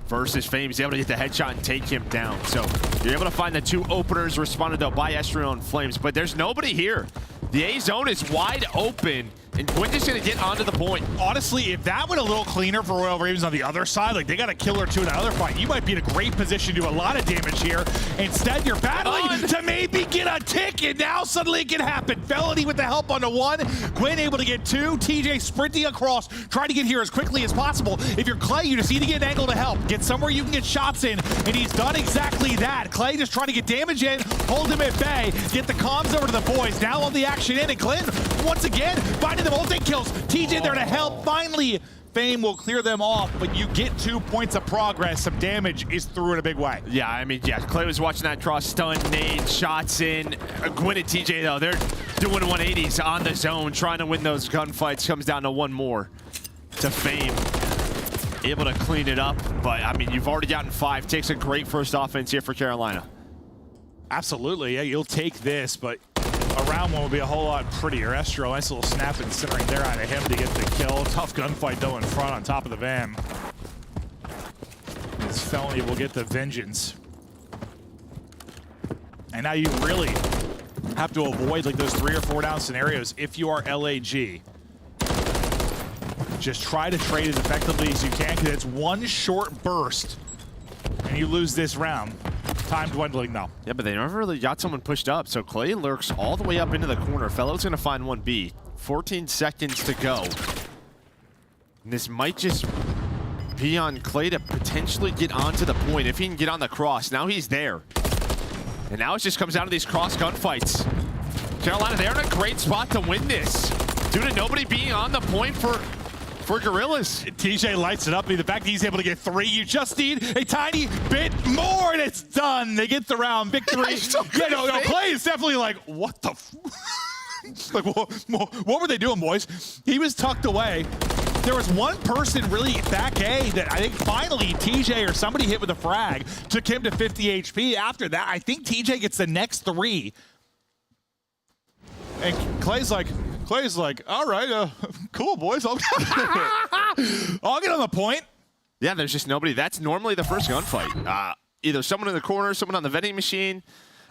Versus Fame, he's able to get the headshot and take him down. So you're able to find the two openers responded though by Estriel and Flames, but there's nobody here. The A zone is wide open, and Gwyn just gonna get onto the point. Honestly, if that went a little cleaner for Royal Ravens on the other side, like they got a kill or two in the other fight, you might be in a great position to do a lot of damage here. Instead, you're battling to maybe get a tick, and now suddenly it can happen. Felony with the help on the one, Gwyn able to get two, TJ sprinting across, trying to get here as quickly as possible. If you're Clay, you just need to get an angle to help. Get somewhere you can get shots in, and he's done exactly that. Clay just trying to get damage in, hold him at bay, get the comms over to the boys. Now on the action in, and Glenn, once again, finding the multi-kills. TJ there to help. Finally, Fame will clear them off, but you get 2 points of progress. Some damage is through in a big way. Yeah, I mean, yeah, Clay was watching that cross stun, nade, shots in. Gwyn and TJ, though, they're doing 180s on the zone, trying to win those gunfights. Comes down to one more to Fame. Able to clean it up, but, I mean, you've already gotten 5. Takes a great first offense here for Carolina. Absolutely, yeah, you'll take this, but a round one will be a whole lot prettier. Estriel, nice little snap and centering there out of him to get the kill. Tough gunfight though in front on top of the van. This Felony will get the vengeance. And now you really have to avoid like those 3 or 4 down scenarios if you are LAG. Just try to trade as effectively as you can, because it's one short burst and you lose this round. Time dwindling now. Yeah, but they never really got someone pushed up, so Clay lurks all the way up into the corner. Fellow's gonna find 1B. 14 seconds to go. And this might just be on Clay to potentially get onto the point. If he can get on the cross, now he's there. And now it just comes down to these cross gunfights. Carolina, they're in a great spot to win this, due to nobody being on the point for Gorillas. TJ lights it up. The fact that he's able to get 3, you just need a tiny bit more, and it's done. They get the round victory. Yeah, no, Clay is definitely like, what the like, what were they doing, boys? He was tucked away. There was one person really back A that I think finally TJ or somebody hit with a frag, took him to 50 HP. After that, I think TJ gets the next 3. And Clay's like, all right, cool, boys. I'll get on the point. Yeah, there's just nobody. That's normally the first gunfight. Either someone in the corner, someone on the vending machine.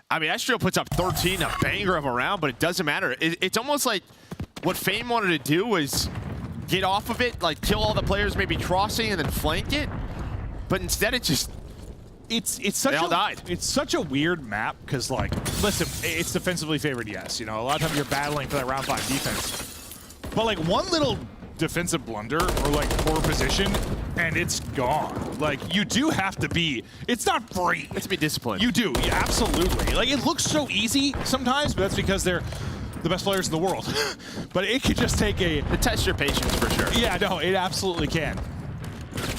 I mean, Estriel puts up 13, a banger of a round, but it doesn't matter. It's almost like what Fame wanted to do was get off of it, like kill all the players maybe crossing and then flank it. But instead it just... They all died. It's such a weird map because, like, listen, it's defensively favored, yes. You know, a lot of times you're battling for that round 5 defense. But, like, one little defensive blunder or, like, poor position, and it's gone. Like, you do have to be, it's not free. You have to be disciplined. You do, yeah, absolutely. Like, it looks so easy sometimes, but that's because they're the best players in the world. But it could just take to test your patience for sure. Yeah, no, it absolutely can.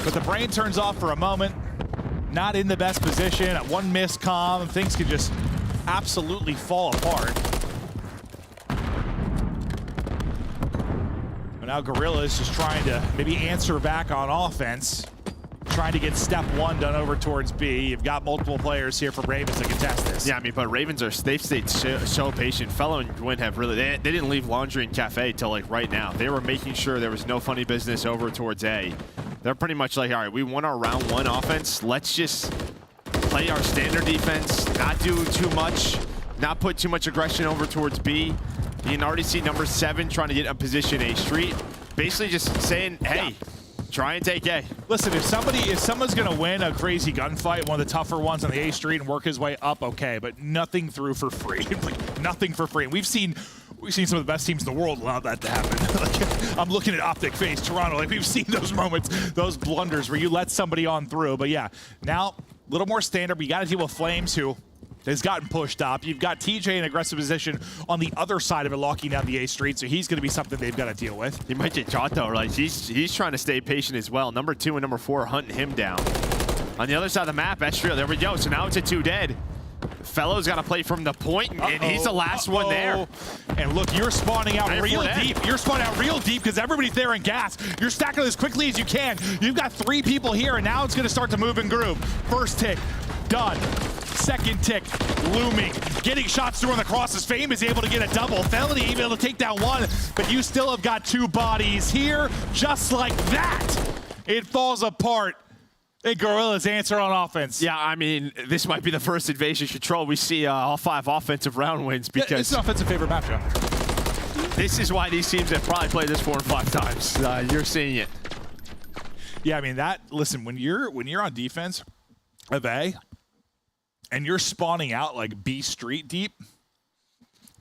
But the brain turns off for a moment. Not in the best position. At one missed comm, things could just absolutely fall apart. But now Gorillas just trying to maybe answer back on offense. Trying to get step 1 done over towards B. You've got multiple players here for Ravens to contest this. Yeah, I mean, but Ravens they've stayed so patient. Fellow and Gwyn have really, they didn't leave Laundry and Cafe till like right now. They were making sure there was no funny business over towards A. They're pretty much like, all right, we won our round 1 offense. Let's just play our standard defense, not do too much, not put too much aggression over towards B. You can already see number 7 trying to get a position A Street. Basically just saying, hey, Try and take A. Listen, if someone's gonna win a crazy gunfight, one of the tougher ones on the A Street, and work his way up, okay, but nothing through for free. Like, nothing for free. And we've seen some of the best teams in the world allow that to happen. Like, I'm looking at Optic Phase, Toronto. Like, we've seen those moments, those blunders where you let somebody on through. But yeah, now a little more standard. But you got to deal with Flames, who has gotten pushed up. You've got TJ in aggressive position on the other side of it, locking down the A Street, so he's going to be something they've got to deal with. He might get shot though, right? He's trying to stay patient as well. Number 2 and number 4 are hunting him down. On the other side of the map, Estria, there we go. So now it's a 2 dead. Fellow's got to play from the point, and he's the last one there. And look, you're spawning out real deep. You're spawning out real deep because everybody's there in gas. You're stacking it as quickly as you can. You've got 3 people here, and now it's going to start to move and groove. First tick, done. Second tick, looming. Getting shots through on the crosses. Fame is able to get a double. Felony able to take down 1, but you still have got 2 bodies here. Just like that, it falls apart. Hey, Gorilla's answer on offense. Yeah, I mean, this might be the first Invasion Control we see all 5 offensive round wins because it's an offensive favorite map, John. This is why these teams have probably played this 4 and 5 times. You're seeing it. Yeah, I mean listen, when you're on defense of A and you're spawning out like B Street deep,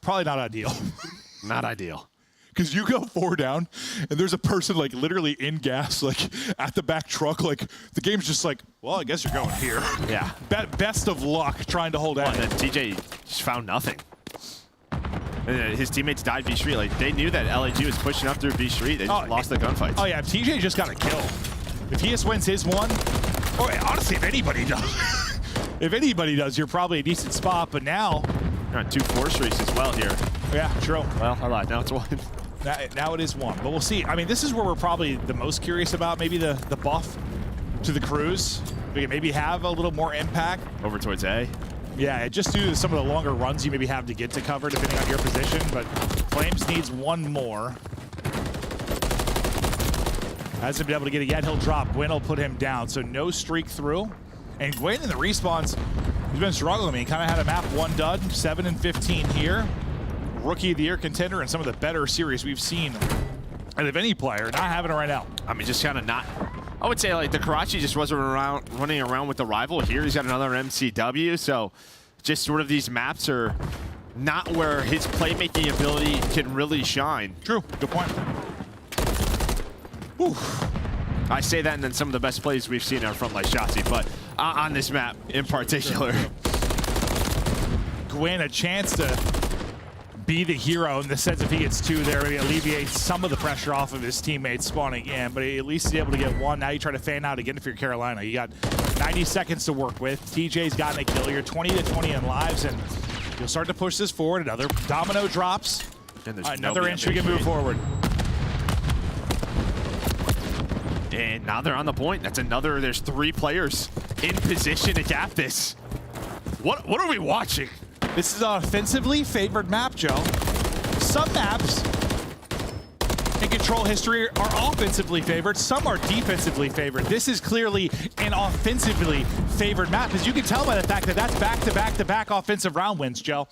probably not ideal. Not ideal. Because you go 4 down, and there's a person like literally in gas, like at the back truck. Like the game's just like, well, I guess you're going here. Yeah. Best of luck trying to hold out. And then TJ just found nothing. And his teammates died B Street. Like they knew that LAG was pushing up through B Street. They just lost the gunfight. Oh yeah, TJ just got a kill. If he just wins his one, or honestly, if anybody does, if anybody does, you're probably a decent spot. But now, you're on 2 4 streaks as well here. Yeah, true. Well, I lied. Now it's 1. Now it is 1, but we'll see. I mean, this is where we're probably the most curious about maybe the buff to the crews. We can maybe have a little more impact. Over towards A. Yeah, just due to some of the longer runs you maybe have to get to cover depending on your position, but Flames needs 1 more. Hasn't been able to get it yet. He'll drop. Gwyn will put him down, so no streak through. And Gwyn in the respawns, he's been struggling. I mean, he kind of had a map 1 dud, 7 and 15 here. Rookie of the Year contender and some of the better series we've seen out of any player. Not having it right now. I mean, just kind of not. I would say like the Karachi just wasn't running around with the rival here. He's got another MCW, so just sort of these maps are not where his playmaking ability can really shine. True. Good point. Oof. I say that, and then some of the best plays we've seen are from like Shotzi, but on this map in particular. Gwyn a chance to be the hero in the sense if he gets 2 there, maybe alleviate some of the pressure off of his teammates spawning in, but at least he's able to get 1. Now you try to fan out again if you're Carolina. You got 90 seconds to work with. TJ's gotten a kill. You're 20 to 20 in lives, and you'll start to push this forward. Another domino drops. Another inch we can move forward. And now they're on the point. That's another, there's 3 players in position to cap this. What are we watching? This is an offensively favored map, Joe. Some maps in Control history are offensively favored. Some are defensively favored. This is clearly an offensively favored map, as you can tell by the fact that that's back-to-back-to-back offensive round wins, Joe.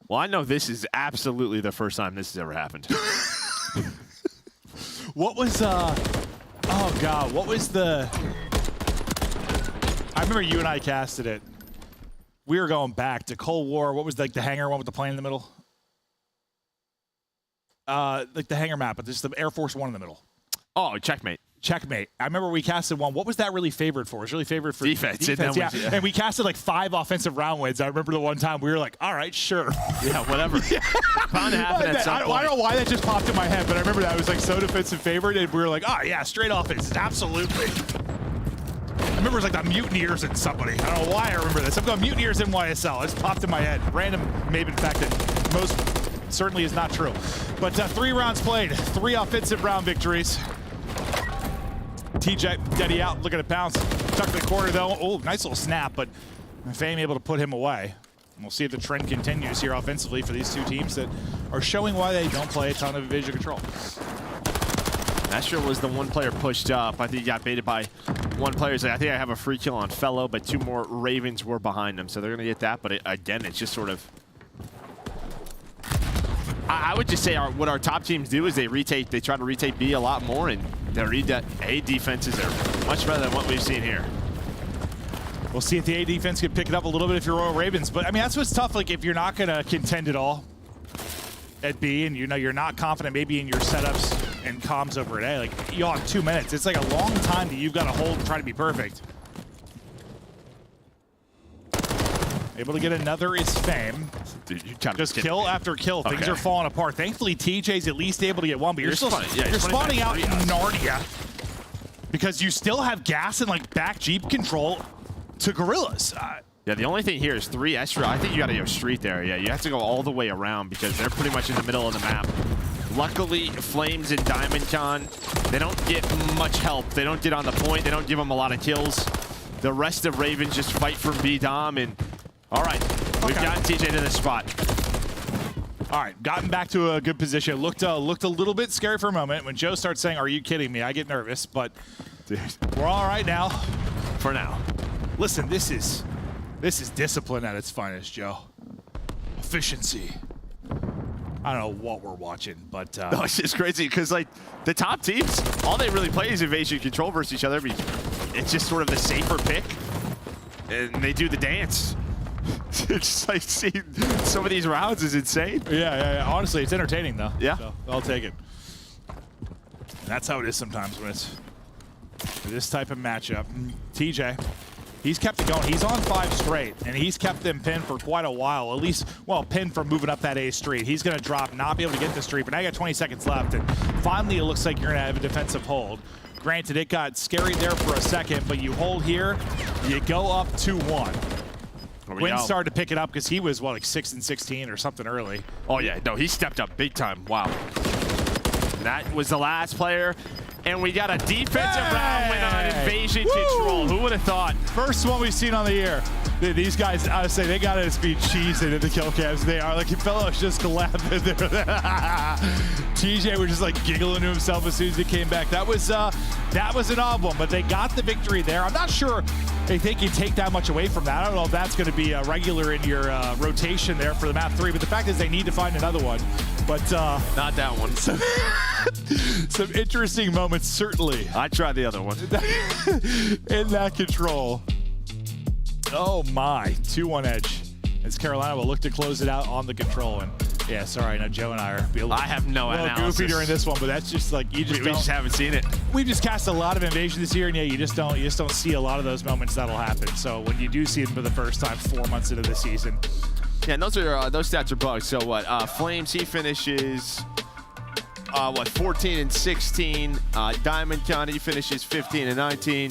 Well, I know this is absolutely the first time this has ever happened. What was, oh God, what was the, I remember you and I casted it. We were going back to Cold War. What was like the hangar one with the plane in the middle? Like the hangar map, but there's the Air Force One in the middle. Oh, checkmate. Checkmate. I remember we casted one. What was that really favored for? It was really favored for defense. Yeah. And we casted like 5 offensive round wins. I remember the one time we were like, all right, sure. Yeah, whatever. Bound to happen at some point. I don't know why that just popped in my head, but I remember that was like so defensive favored, and we were like, oh yeah, straight offense. Absolutely. I remember it was like the Mutineers and somebody. I don't know why I remember this. I'm going Mutineers NYSL. It just popped in my head. Random, maybe in fact that most certainly is not true. But 3 rounds played, 3 offensive round victories. TJ, Daddy out, looking to bounce. Tuck the corner though. Oh, nice little snap, but Fame able to put him away. And we'll see if the trend continues here offensively for these 2 teams that are showing why they don't play a ton of Invasion Control. Asher was the 1 player pushed up. I think he got baited by 1 player. He's like, I think I have a free kill on Fellow, but 2 more Ravens were behind him. So they're going to get that. But again, it's just sort of... I would just say what our top teams do is they try to retake B a lot more, and Their A defenses are much better than what we've seen here. We'll see if the A defense can pick it up a little bit if you're Royal Ravens. But I mean, that's what's tough. Like if you're not going to contend at all at B, and you know you're not confident maybe in your setups and comms over at A, like you all have 2 minutes. It's like a long time that you've got to hold and try to be perfect. Able to get another is Fame. Dude, you just kill after kill. Okay. Things are falling apart. Thankfully, TJ's at least able to get one, but you're still you're spawning out in Narnia because you still have gas and like back Jeep control to Gorillas. Yeah, the only thing here is 3 extra. I think you got to go street there. Yeah, you have to go all the way around because they're pretty much in the middle of the map. Luckily, Flames and DiamondCon, they don't get much help. They don't get on the point. They don't give them a lot of kills. The rest of Ravens just fight from B-Dom and all right, we've gotten TJ to this spot. All right, gotten back to a good position. Looked a little bit scary for a moment. When Joe starts saying, "Are you kidding me?" I get nervous, but dude, we're all right now. For now. Listen, this is discipline at its finest, Joe. Efficiency. I don't know what we're watching, but no, it's just crazy because like the top teams, all they really play is evasion control versus each other. It's just sort of the safer pick, and they do the dance. It's like seeing some of these rounds is insane. Yeah. Honestly, it's entertaining though. Yeah, so I'll take it. And that's how it is sometimes when it's this type of matchup. TJ, he's kept it going. He's on 5 straight, and he's kept them pinned for quite a while. At least, well, pinned from moving up that A street. He's going to drop, not be able to get the street, but now you got 20 seconds left, and finally it looks like you're going to have a defensive hold. Granted, it got scary there for a second, but you hold here, you go up 2-1. Quinn started to pick it up because he was, what, like 6 and 16 or something early. Oh, yeah. No, he stepped up big time. Wow. That was the last player. And we got a defensive round win on invasion control. Who would have thought? First one we've seen on the year. These guys, I would say, they got to be cheesing at the kill cams. They are. Like, fellows just laughing there. TJ was just like giggling to himself as soon as he came back. That was an odd one, but they got the victory there. I'm not sure they think you take that much away from that. I don't know if that's going to be regular in your rotation there for the map 3, but the fact is they need to find another one. But not that one. Some interesting moments, certainly. I tried the other one. In that control. Oh my, 2-1 edge. As Carolina will look to close it out on the control. And yeah, sorry, I know Joe and I are I have no analysis. Goofy during this one, but that's just like we just haven't seen it. We've just cast a lot of invasion this year, and yeah, you just don't see a lot of those moments that'll happen. So when you do see them for the first time 4 months into the season. Yeah, and those stats are bugs. So what? Flames, he finishes 14 and 16. DiamondCon, he finishes 15 and 19.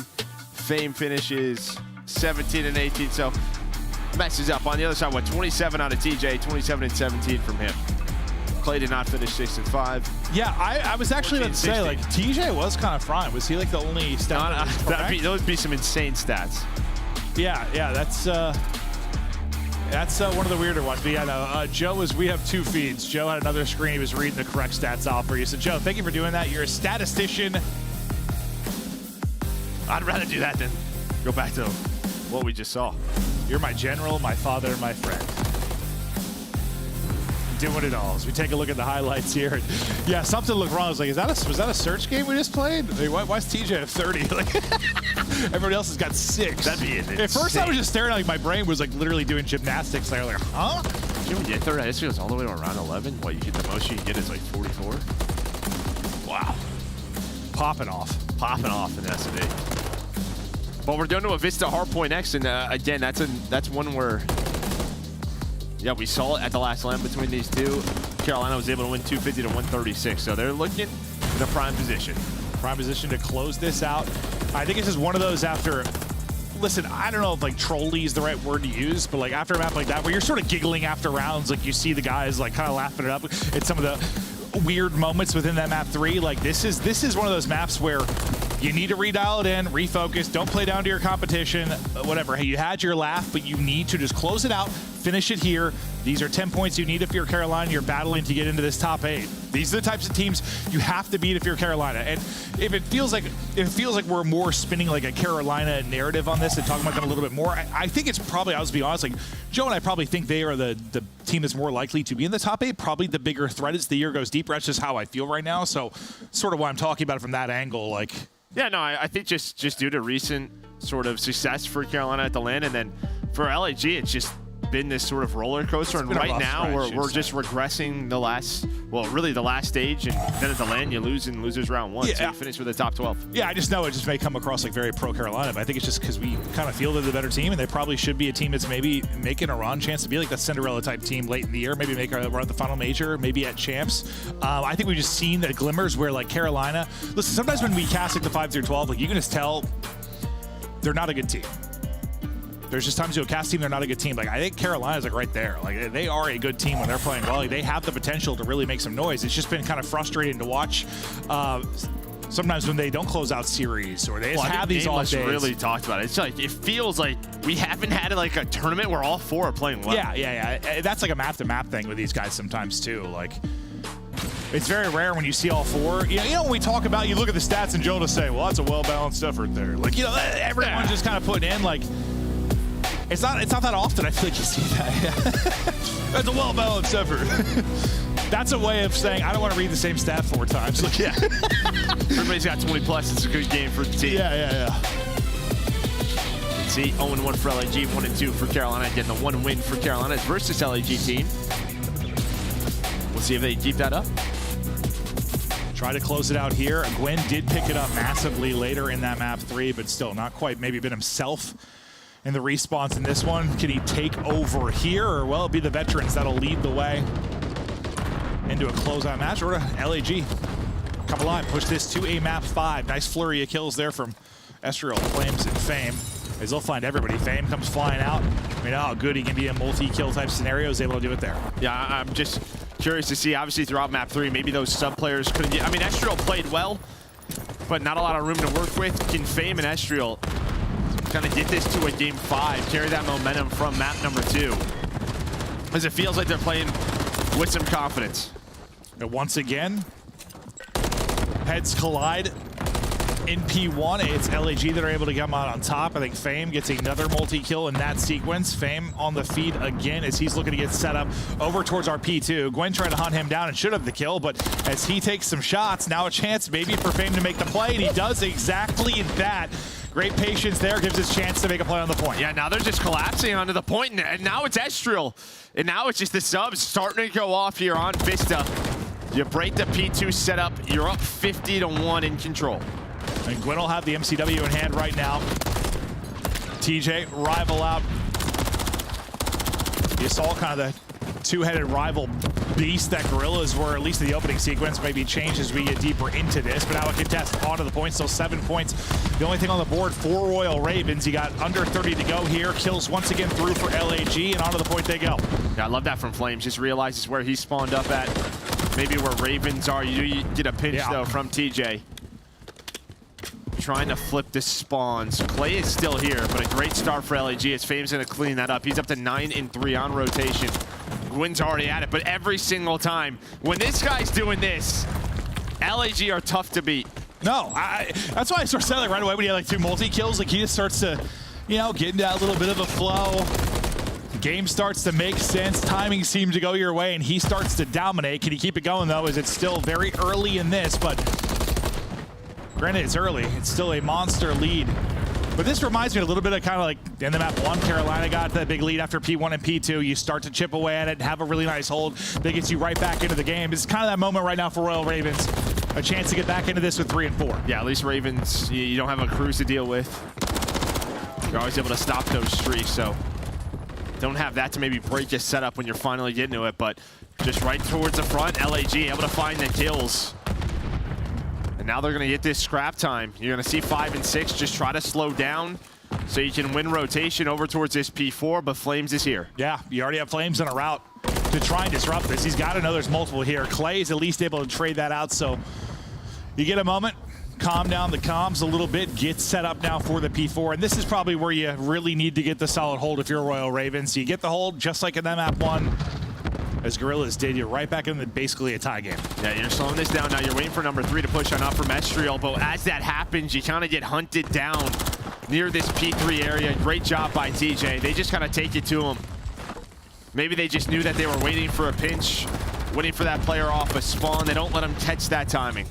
Fame finishes 17 and 18. So messes up. On the other side, 27 out of TJ, 27 and 17 from him. Clay did not finish 6 and 5. Yeah, I was actually about to say, like, TJ was kind of frying. Was he like the only stat? Those would be some insane stats. Yeah, that's one of the weirder ones. But yeah, no, Joe we have 2 feeds. Joe had another screen. He was reading the correct stats off for you. So Joe, thank you for doing that. You're a statistician. I'd rather do that than go back to what we just saw. You're my general, my father, and my friend. Doing it all. As we take a look at the highlights here. And yeah, something looked wrong. I was like, was that a search game we just played? Like, why is TJ at 30? Like, everybody else has got 6. That'd be insane. At first, I was just staring, like my brain was like literally doing gymnastics. Like, huh? Can we get 30? This goes all the way to around 11. What, you get the most you can get is like 44? Wow. Popping off in S&A. But we're going to a Vista Hardpoint X, and again, that's one where, yeah, we saw it at the last land between these two. Carolina was able to win 250 to 136, so they're looking in a prime position. Prime position to close this out. I think it's just one of those after. Listen, I don't know if like trolly is the right word to use, but like after a map like that, where you're sort of giggling after rounds, like you see the guys like kind of laughing it up at some of the weird moments within that map 3. Like this is one of those maps where You need to redial it in, refocus, don't play down to your competition, whatever. Hey, you had your laugh, but you need to just close it out, finish it here. These are 10 points you need if you're Carolina. You're battling to get into this top 8. These are the types of teams you have to beat if you're Carolina. And if it feels like we're more spinning like a Carolina narrative on this and talking about them a little bit more, I think it's probably, I'll just be honest, like Joe and I probably think they are the team that's more likely to be in the top 8. Probably the bigger threat as the year goes deeper. That's just how I feel right now. So sort of why I'm talking about it from that angle. Like, yeah, no, I think just due to recent sort of success for Carolina at the LAN, and then for LAG, it's just been this sort of roller coaster. And right now, we're just regressing the last stage, and then at the LAN, you lose in losers round 1, so you finish with the top 12. Yeah, I just know it just may come across like very pro-Carolina, but I think it's just because we kind of feel they're the better team, and they probably should be a team that's maybe making a run, chance to be like the Cinderella-type team late in the year, maybe make a run at the final major, maybe at champs. I think we've just seen the glimmers where like Carolina, listen, sometimes when we cast like the 5 through 12, like you can just tell they're not a good team. There's just times you'll cast team, they're not a good team. Like, I think Carolina's like right there. Like, they are a good team when they're playing well. Like, they have the potential to really make some noise. It's just been kind of frustrating to watch sometimes when they don't close out series or they just have these off days. Really talked about it. It's like, it feels like we haven't had like a tournament where all 4 are playing well. Yeah. That's like a map-to-map thing with these guys sometimes too. Like, it's very rare when you see all 4. You know, when we talk about, you look at the stats and Joe will say, well, that's a well-balanced effort there. Like, you know, everyone's just kind of putting in like, it's not that often I feel like you see that. That's a well-balanced effort. That's a way of saying, I don't want to read the same stat 4 times. Like, yeah. Everybody's got 20 plus. It's a good game for the team. Yeah. See, 0-1 for LAG, 1-2 for Carolina. Again, the 1 win for Carolina versus LAG team. We'll see if they keep that up. Try to close it out here. Gwen did pick it up massively later in that map 3, but still not quite maybe been himself in the response in this one. Can he take over here, or will it be the veterans that'll lead the way into a closeout match? Or LAG come alive, push this to a map 5. Nice flurry of kills there from Estriel, Flames, and Fame, as they'll find everybody. Fame comes flying out. I mean, how good he can be in multi-kill type scenarios, able to do it there. Yeah, I'm just curious to see, obviously throughout map 3, maybe those sub players couldn't get, I mean, Estriel played well, but not a lot of room to work with. Can Fame and Estriel kind of get this to a game 5, carry that momentum from map number 2, as it feels like they're playing with some confidence. And once again, heads collide in P1. It's LAG that are able to come out on top. I think Fame gets another multi-kill in that sequence. Fame on the feed again as he's looking to get set up over towards our P2. Gwen trying to hunt him down and should have the kill, but as he takes some shots, now a chance maybe for Fame to make the play, and he does exactly that. Great patience there, gives his chance to make a play on the point. Yeah, now they're just collapsing onto the point, and now it's Estriel. And now it's just the subs starting to go off here on Vista. You break the P2 setup, you're up 50-1 in control. And Gwen will have the MCW in hand right now. TJ, rival out. You saw kind of the two-headed rival beast that Gorillas were, at least in the opening sequence. Maybe change as we get deeper into this, but now a contest onto the point, still 7 points. The only thing on the board for Royal Ravens. You got under 30 to go here. Kills once again through for LAG, and onto the point they go. Yeah, I love that from Flames. Just realizes where he spawned up at. Maybe where Ravens are. You get a pinch, though, from TJ. Trying to flip the spawns. Clay is still here, but a great start for LAG as Fame's going to clean that up. He's up to 9-3 on rotation. Gwyn's already at it, but every single time, when this guy's doing this, LAG are tough to beat. No, that's why I sort of said like right away when he had like 2 multi-kills, like he just starts to, you know, get into that little bit of a flow. Game starts to make sense. Timing seems to go your way, and he starts to dominate. Can he keep it going, though, as it's still very early in this, but granted, it's early. It's still a monster lead. But this reminds me a little bit of kind of like in the map 1, Carolina got that big lead after P1 and P2. You start to chip away at it, have a really nice hold. That gets you right back into the game. It's kind of that moment right now for Royal Ravens. A chance to get back into this with 3 and 4. Yeah, at least Ravens, you don't have a cruise to deal with. You're always able to stop those streaks, so don't have that to maybe break your setup when you're finally getting to it. But just right towards the front, LAG able to find the kills. And now they're going to get this scrap time. You're going to see 5 and 6 just try to slow down so you can win rotation over towards this P4, but Flames is here. Yeah, you already have Flames on a route to try and disrupt this. He's got to know there's multiple here. Clay is at least able to trade that out, so you get a moment, calm down the comms a little bit, get set up now for the P4, and this is probably where you really need to get the solid hold if you're Royal Ravens. You get the hold just like in that map 1, as Gorillas did. You're right back in basically a tie game. Yeah, you're slowing this down now. You're waiting for number 3 to push on up from Estriel, but as that happens, you kind of get hunted down near this P3 area. Great job by TJ. They just kind of take it to him. Maybe they just knew that they were waiting for a pinch, waiting for that player off a spawn. They don't let him catch that timing.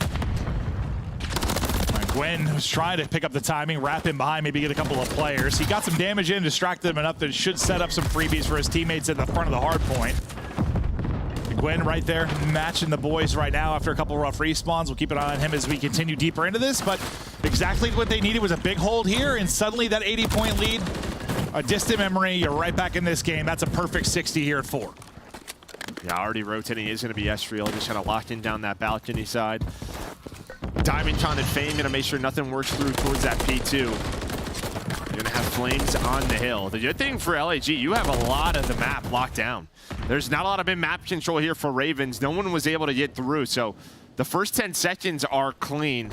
Gwen was trying to pick up the timing, wrap in behind, maybe get a couple of players. He got some damage in, distracted them enough that it should set up some freebies for his teammates at the front of the hard point. Gwen right there matching the boys right now after a couple of rough respawns. We'll keep an eye on him as we continue deeper into this, but exactly what they needed was a big hold here, and suddenly that 80-point lead, a distant memory, you're right back in this game. That's a perfect 60 here at 4. Yeah, already rotating is going to be Estriel, just kind of locking down that balcony side. Diamondcon and Fame going to make sure nothing works through towards that P2. You're going to have Flames on the hill. The good thing for LAG, you have a lot of the map locked down. There's not a lot of map control here for Ravens. No one was able to get through, so the first 10 seconds are clean,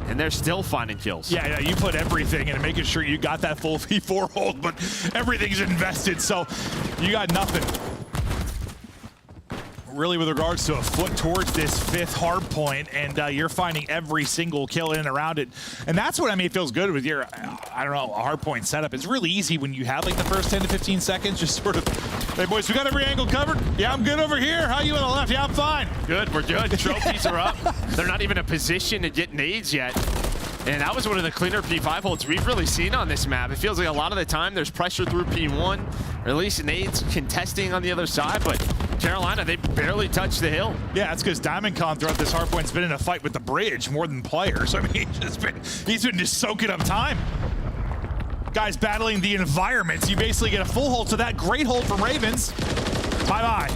and they're still finding kills. Yeah, you put everything in, making sure you got that full P4 hold, but everything's invested, so you got nothing. Really, with regards to a foot towards this 5th hard point, and you're finding every single kill in and around it. And that's what, I mean, it feels good with your, I don't know, a hard point setup. It's really easy when you have like the first 10 to 15 seconds, just sort of, hey boys, we got every angle covered? Yeah, I'm good over here. How you on the left? Yeah, I'm fine. Good, we're good. Trophies are up. They're not even in a position to get nades yet. And that was one of the cleaner P5 holds we've really seen on this map. It feels like a lot of the time there's pressure through P1, or at least nades contesting on the other side, but Carolina, they barely touched the hill. Yeah, that's because Diamondcon throughout this hardpoint's been in a fight with the bridge more than players. I mean, he's been just soaking up time. Guys battling the environment. You basically get a full hold to that. Great hold from Ravens. Bye-bye.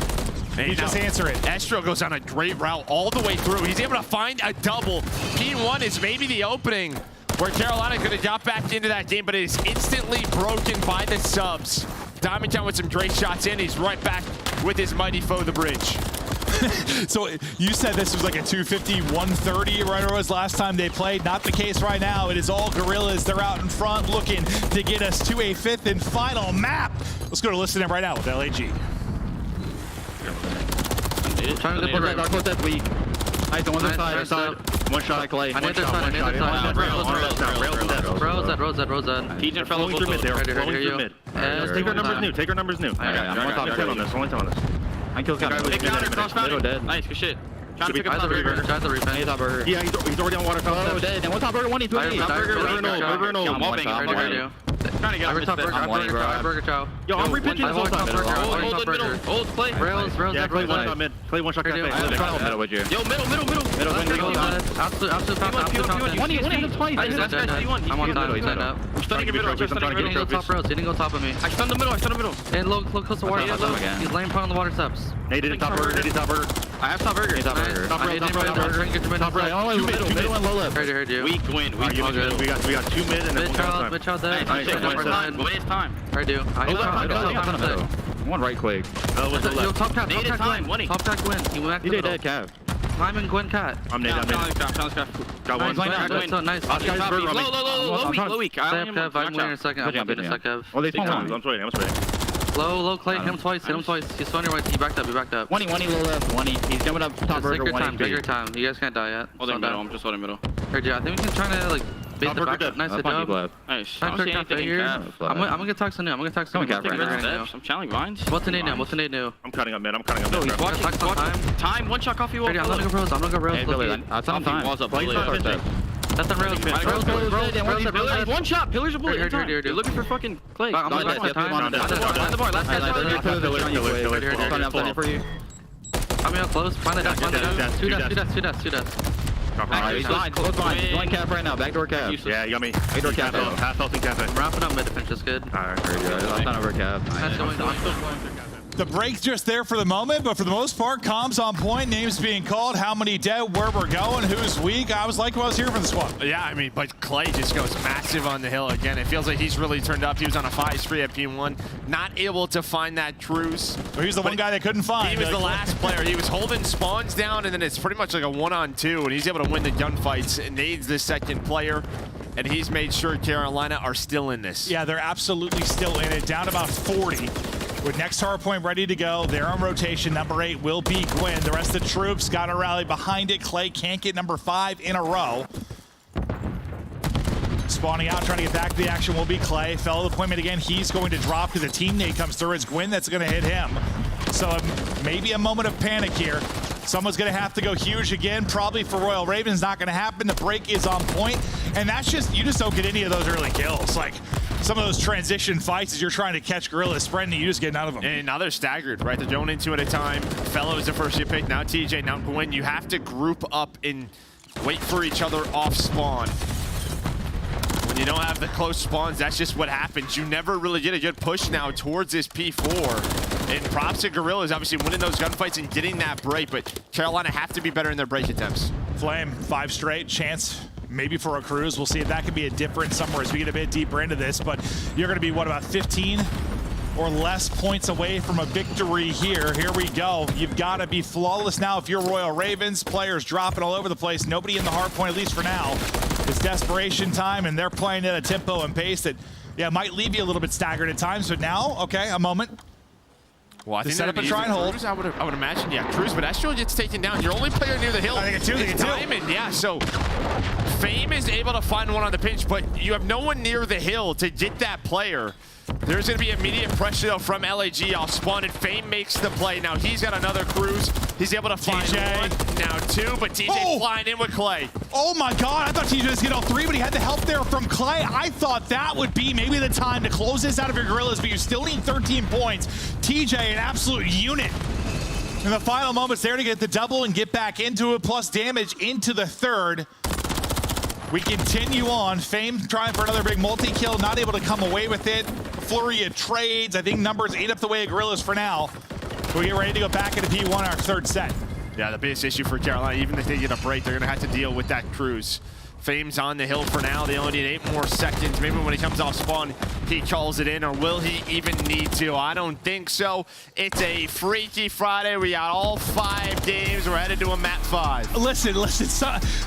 You just answer it. Estriel goes on a great route all the way through. He's able to find a double. P1 is maybe the opening where Carolina could have got back into that game, but it is instantly broken by the subs. Diamondcon with some great shots in. He's right back with his mighty foe, the bridge. So you said this was like a 250, 130 right, or was last time they played. Not the case right now. It is all Gorillas. They're out in front looking to get us to a 5th and final map. Let's go to listen in right now with LAG. Trying to put that weak. Nice, the one side. One shot, Clay. I need their side. Rose dead. Pigeon fell through mid there. Flowing through mid. Take our numbers new. Take our numbers new. I'm on top 10 on this. Only 10 on this. I killed Captain. Middle dead. Nice, good shit. Trying to pick up top burger. Try the repaint. Top burger. Yeah, he's already on water. Oh, dead. And one top burger, 1 Top burger. I'm whopping. Trying to get every top burger. Chow. Yo, I'm repicking this whole top burger. Hold middle. Hold play. Rails. Yeah, Clay one shot mid. Clay one shot cafe. Middle with you. Yo, middle. Absolute. One twice. I'm on time. I'm stunning middle. He didn't go top rows. He didn't go top of me. I stunned the middle. And low close to water. He's laying front on the water steps. Naded top burger. I have top burger. Top right. Oh, middle and low left. Heard you. Weak win. We got 2 mid and then mid child dead. Waste time. Heard you. One right click. Yo, top cat. Top cat Gwen. He did dead Cav. Time and Gwen cat. I'm naded. Got one. Nice. Low weak. I'm waiting a second. I'm in a second. Oh, they spawned. I'm sorry. Low Clay. Hit him twice. He's on your right. He backed up. 20 low left. 20. He's coming up top burger. Take your time. You guys can't die yet. Holding middle. I'm just holding middle. Heard you. I think we can try to like bait the back. Nice job. Nice. I'm gonna talk some new. I'm challenging vines. What's the nade new? I'm cutting up mid. No, he's watching. Time. One shot coffee wall. I'm gonna go rose. I'll tell him time. Walls up. That's the rails. One shot. Pillars are bullet. You're looking for fucking Clay. I'm on the bar. Last guy's for you. Coming up close. Find the death. Two deaths. Close line. Join cap right now. Backdoor cap. Yeah, you got me. Backdoor cap. Half health in cafe. Wrapping up mid defense is good. Alright, very good. I'll turn over cap. That's going on. The break's just there for the moment, but for the most part, comms on point, names being called, how many dead, where we're going, who's weak. I was like what I was here for the squad. Yeah, I mean, but Clay just goes massive on the hill again. It feels like he's really turned up. He was on a 5 spree at P1, not able to find that truce. Well, he's the one guy they couldn't find. He was the last player. He was holding spawns down, and then it's pretty much like a 1-on-2, and he's able to win the gunfights. It needs the second player, and he's made sure Carolina are still in this. Yeah, they're absolutely still in it. Down about 40. With next hard point ready to go, they're on rotation. Number 8 will be Gwyn. The rest of the troops got to rally behind it. Clay can't get number 5 in a row. Spawning out, trying to get back to the action will be Clay. Fellow deployment again. He's going to drop because a teammate comes through. It's Gwyn that's going to hit him. So maybe a moment of panic here. Someone's going to have to go huge again, probably for Royal Ravens. Not going to happen. The break is on point, and that's just, you just don't get any of those early kills. Like some of those transition fights as you're trying to catch Guerrillas sprinting, you just get none of them. And now they're staggered, right? They're going in 2 at a time. Fellow is the first you pick. Now TJ, now Gwyn. You have to group up and wait for each other off spawn. When you don't have the close spawns, that's just what happens. You never really get a good push now towards this P4. And props to Guerrillas, obviously winning those gunfights and getting that break, but Carolina have to be better in their break attempts. Flame, 5 straight, chance maybe for a cruise. We'll see if that can be a difference somewhere as we get a bit deeper into this, but you're gonna be, what, about 15 or less points away from a victory here. Here we go. You've gotta be flawless now if you're Royal Ravens. Players dropping all over the place. Nobody in the hard point, at least for now. It's desperation time, and they're playing at a tempo and pace that, yeah, might leave you a little bit staggered at times, but now, okay, a moment. Well, I think set up a try and hold. Cruz, I would imagine, yeah, Cruz, but Astro gets taken down. You're only player near the hill. I think it's Diamond, yeah, so Fame is able to find one on the pinch, but you have no one near the hill to get that player. There's going to be immediate pressure, though, from LAG off spawn, and Fame makes the play. Now he's got another Cruz. He's able to find one, now 2, but TJ flying in with Clay. Oh my God, I thought TJ was getting all 3, but he had the help there from Clay. I thought that would be maybe the time to close this out of your Guerrillas, but you still need 13 points. TJ, an absolute unit. In the final moments there to get the double and get back into it, plus damage into the third. We continue on. Fame trying for another big multi-kill, not able to come away with it. Flurry of trades. I think numbers ate up the way of Guerrillas for now. We get ready to go back into P1, our third set. Yeah, the biggest issue for Carolina, even if they get a break, they're going to have to deal with that Cruz. Fame's on the hill for now. They only need 8 more seconds. Maybe when he comes off spawn, he calls it in, or will he even need to? I don't think so. It's a Freaky Friday. We got all 5 games. We're headed to a map 5. Listen.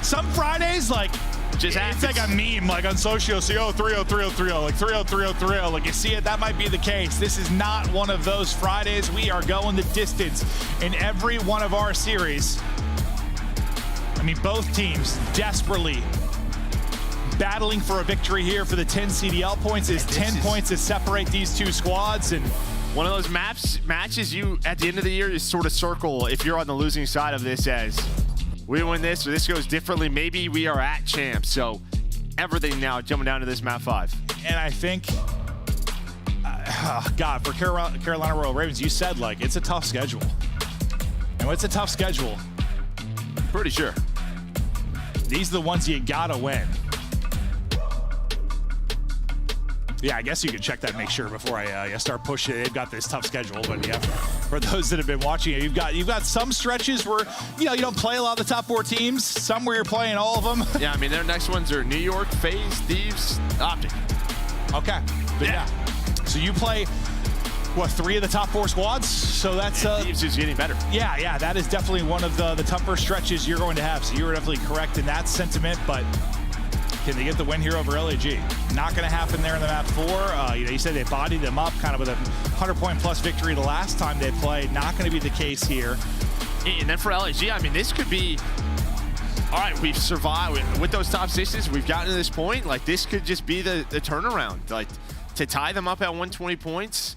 Some Fridays, like, just it's like a meme, like on social, so 3-0-3-0-3-0, like 3-0-3-0-3-0, like you see it, that might be the case. This is not one of those Fridays. We are going the distance in every one of our series. I mean, both teams desperately battling for a victory here for the 10 CDL points. Is 10 points to separate these two squads, and one of those matches you, at the end of the year, you sort of circle if you're on the losing side of this as we win this, or this goes differently, maybe we are at champs. So everything now jumping down to this map 5. And I think, God, for Carolina Royal Ravens, you said, like, it's a tough schedule. And when it's a tough schedule, pretty sure these are the ones you gotta win. Yeah, I guess you can check that, make sure before I start pushing it. They've got this tough schedule, but yeah, for those that have been watching it, you've got some stretches where you don't play a lot of the top 4 teams. Some where you're playing all of them. Yeah, I mean their next ones are New York, FaZe, Thieves, Optic. Okay, but yeah. So you play what, 3 of the top 4 squads? So that's Thieves is getting better. Yeah, that is definitely one of the tougher stretches you're going to have. So you were definitely correct in that sentiment, but can they get the win here over LAG? Not going to happen there in the map 4. You said they bodied them up kind of with a 100-point-plus victory the last time they played. Not going to be the case here. And then for LAG, I mean, this could be, all right, we've survived. With those top 6s, we've gotten to this point. Like, this could just be the turnaround. Like, to tie them up at 120 points,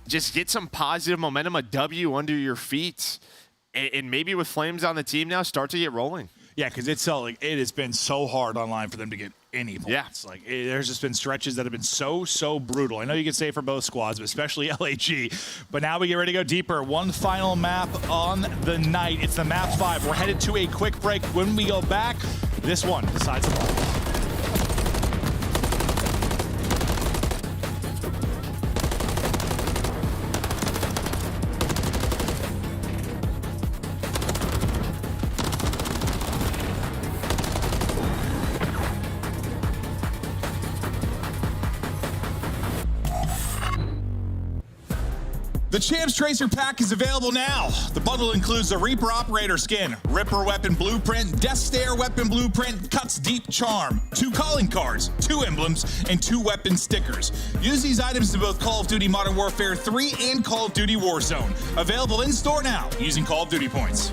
just get some positive momentum, a W under your feet, and maybe with Flames on the team now, start to get rolling. Yeah, because it has been so hard online for them to get any points. Yeah. Like, there's just been stretches that have been so brutal. I know you can say for both squads, but especially LAG. But now we get ready to go deeper. One final map on the night. It's the map 5. We're headed to a quick break. When we go back, this one decides the ball. Champs Tracer Pack is available now. The bundle includes a Reaper Operator skin, Ripper Weapon Blueprint, Death Stare Weapon Blueprint, Cuts Deep Charm, 2 calling cards, 2 emblems, and 2 weapon stickers. Use these items in both Call of Duty Modern Warfare 3 and Call of Duty Warzone. Available in store now using Call of Duty points.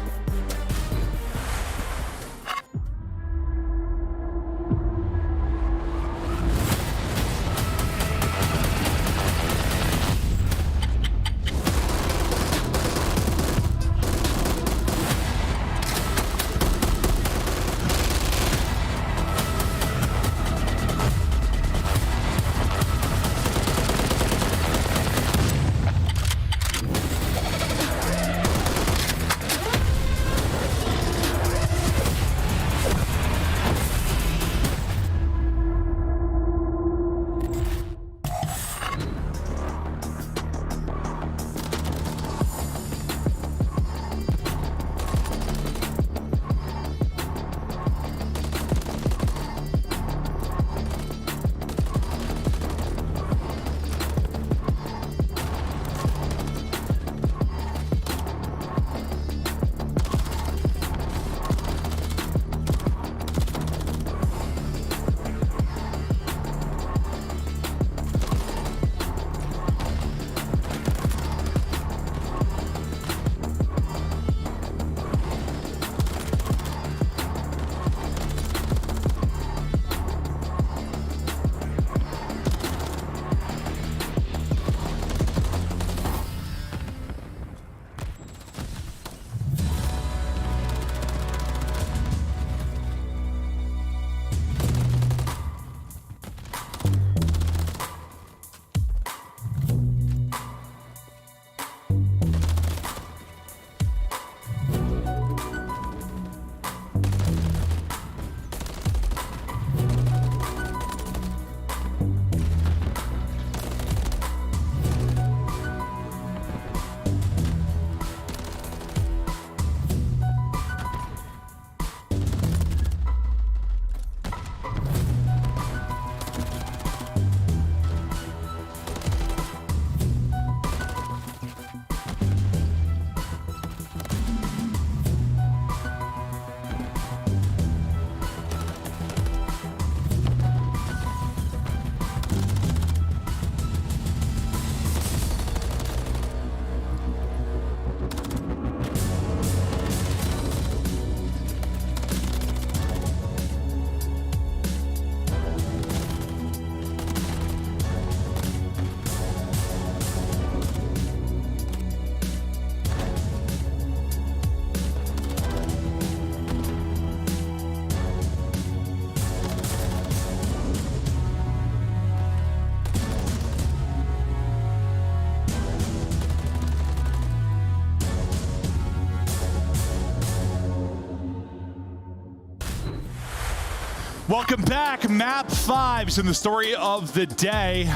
Welcome back. Map 5's in the story of the day.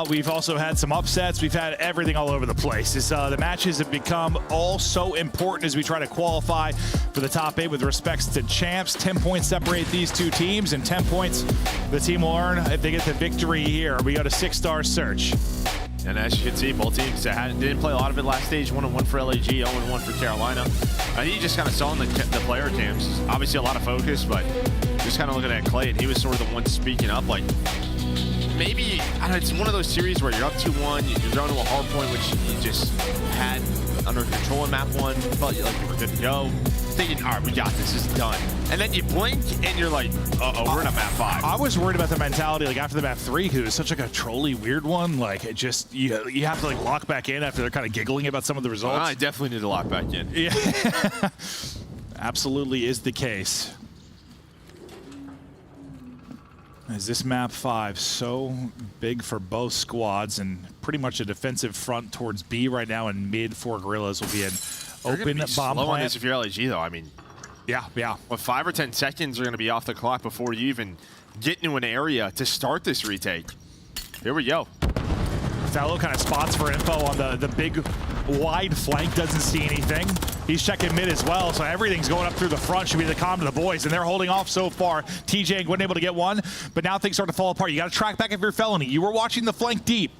We've also had some upsets. We've had everything all over the place. The matches have become all so important as we try to qualify for the top 8 with respects to champs. 10 points separate these two teams, and 10 points the team will earn if they get the victory here. We go to 6-star search. And as you can see, both teams didn't play a lot of it last stage. 1-1 for LAG, 0-1 for Carolina. I think you just kind of saw in the player cams, obviously a lot of focus, but just kind of looking at Clay, and he was sort of the one speaking up. Like, maybe, I don't know, it's one of those series where you're up 2-1, you're going to a hard point, which you just had under control in map 1, felt like you were good to go, thinking, all right, we got this, it's done. And then you blink, and you're like, uh-oh, we're in a map 5. I was worried about the mentality, like, after the map 3, because it was such like a trolly weird one. Like, it just, you have to, like, lock back in after they're kind of giggling about some of the results. I definitely need to lock back in. Yeah. Absolutely is the case. Is this map 5 so big for both squads, and pretty much a defensive front towards B right now, and mid for Gorillas will be an open bomb slow on plant. this if you're LAG, though. I mean, yeah. What, 5 or 10 seconds are going to be off the clock before you even get into an area to start this retake. Here we go. Fallow kind of spots for info on the big wide flank, doesn't see anything. He's checking mid as well, so everything's going up through the front. Should be the calm to the boys, and they're holding off so far. TJ wasn't able to get one, but now things start to fall apart. You got to track back if you're Felony. You were watching the flank deep.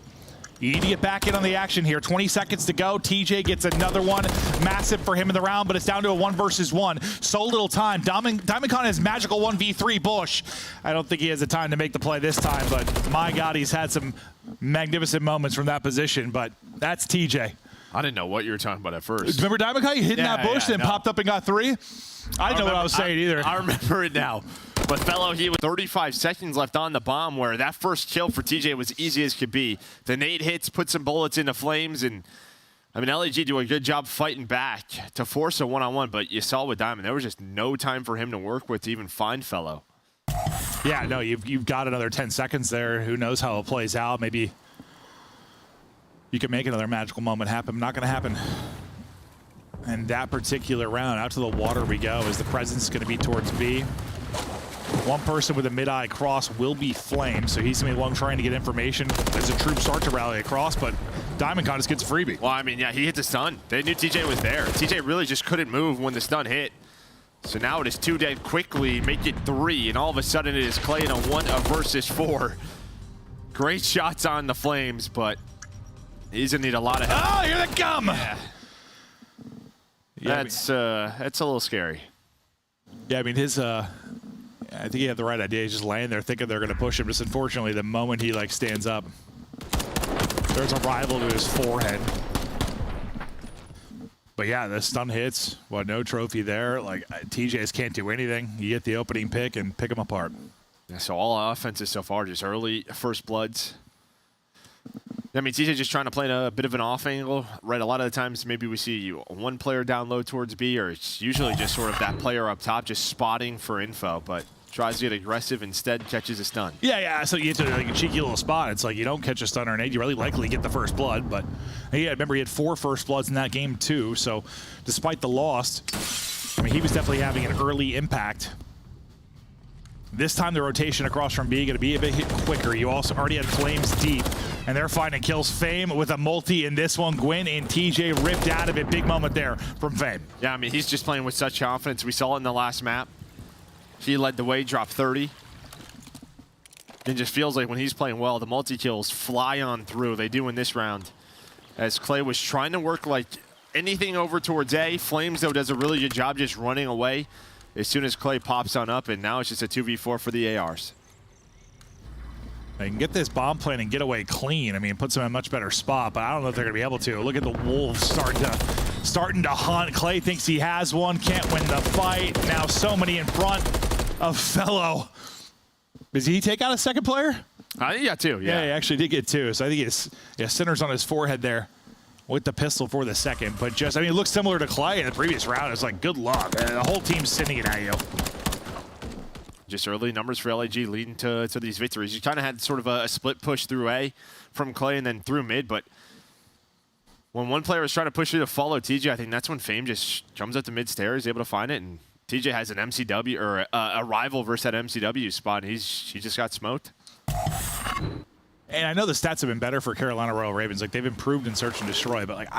You need to get back in on the action here. 20 seconds to go. TJ gets another one. Massive for him in the round, but it's down to a 1 versus 1. So little time. Diamondcon has magical 1v3 Bush. I don't think he has the time to make the play this time, but my God, he's had some magnificent moments from that position, but that's TJ. I didn't know what you were talking about at first. Remember Diamondcon? You hit in that bush, then popped up and got 3? I didn't know what I was saying either. I remember it now. But fellow, he with 35 seconds left on the bomb, where that first kill for TJ was easy as could be. The nade hits, put some bullets into flames, and I mean, LAG do a good job fighting back to force a one-on-one, but you saw with Diamond, there was just no time for him to work with to even find fellow. Yeah, no, you've got another 10 seconds there. Who knows how it plays out? Maybe you can make another magical moment happen. Not going to happen. And that particular round, out to the water we go, as the presence is going to be towards B. One person with a mid-eye cross will be Flame, so he's going to be the one trying to get information as the troops start to rally across, but Diamondcon just gets a freebie. Well, I mean, yeah, he hit the stun. They knew TJ was there. TJ really just couldn't move when the stun hit. So now it is 2 dead quickly, make it 3, and all of a sudden it is Clay in a 1 versus 4. Great shots on the Flames, but he's going to need a lot of help. Oh, here they come! Yeah. That's a little scary. Yeah, I mean, his... I think he had the right idea. He's just laying there thinking they're going to push him. Just unfortunately, the moment he like stands up, there's a rival to his forehead. But yeah, the stun hits. Well, no trophy there. Like TJs can't do anything. You get the opening pick and pick them apart. Yeah, so all offenses so far, just early first bloods. I mean, TJ just trying to play a bit of an off angle, right? A lot of the times maybe we see one player down low towards B, or it's usually just sort of that player up top just spotting for info, but tries to get aggressive, instead catches a stun. Yeah, so you get to like a cheeky little spot. It's like you don't catch a stun or an aid, you really likely get the first blood, but yeah, remember he had 4 first bloods in that game too, so despite the loss, I mean, he was definitely having an early impact. This time the rotation across from B going to be a bit quicker. You also already had Flames deep, and they're finding kills. Fame with a multi in this one. Gwyn and TJ ripped out of it. Big moment there from Fame. Yeah, I mean, he's just playing with such confidence. We saw it in the last map. He led the way, dropped 30. It just feels like when he's playing well, the multi-kills fly on through. They do in this round. As Clay was trying to work like anything over towards A. Flames, though, does a really good job just running away as soon as Clay pops on up, and now it's just a 2v4 for the ARs. They can get this bomb plant and get away clean. I mean, it puts them in a much better spot, but I don't know if they're going to be able to. Look at the Wolves starting to hunt. Clay thinks he has one, can't win the fight. Now so many in front of fellow. Does he take out a second player? I think he got 2, yeah. Yeah, he actually did get 2. So I think he's centers on his forehead there with the pistol for the second. But just, I mean, it looks similar to Clay in the previous round. It's like, good luck. The whole team's sending it at you. Just early numbers for LAG leading to these victories. You kind of had sort of a split push through A from Clay and then through mid, but when one player is trying to push you to follow TJ, I think that's when Fame just comes up the mid stairs, able to find it, and TJ has an MCW or a rival versus that MCW spot, and he just got smoked. And I know the stats have been better for Carolina Royal Ravens. Like, they've improved in Search and Destroy, but like,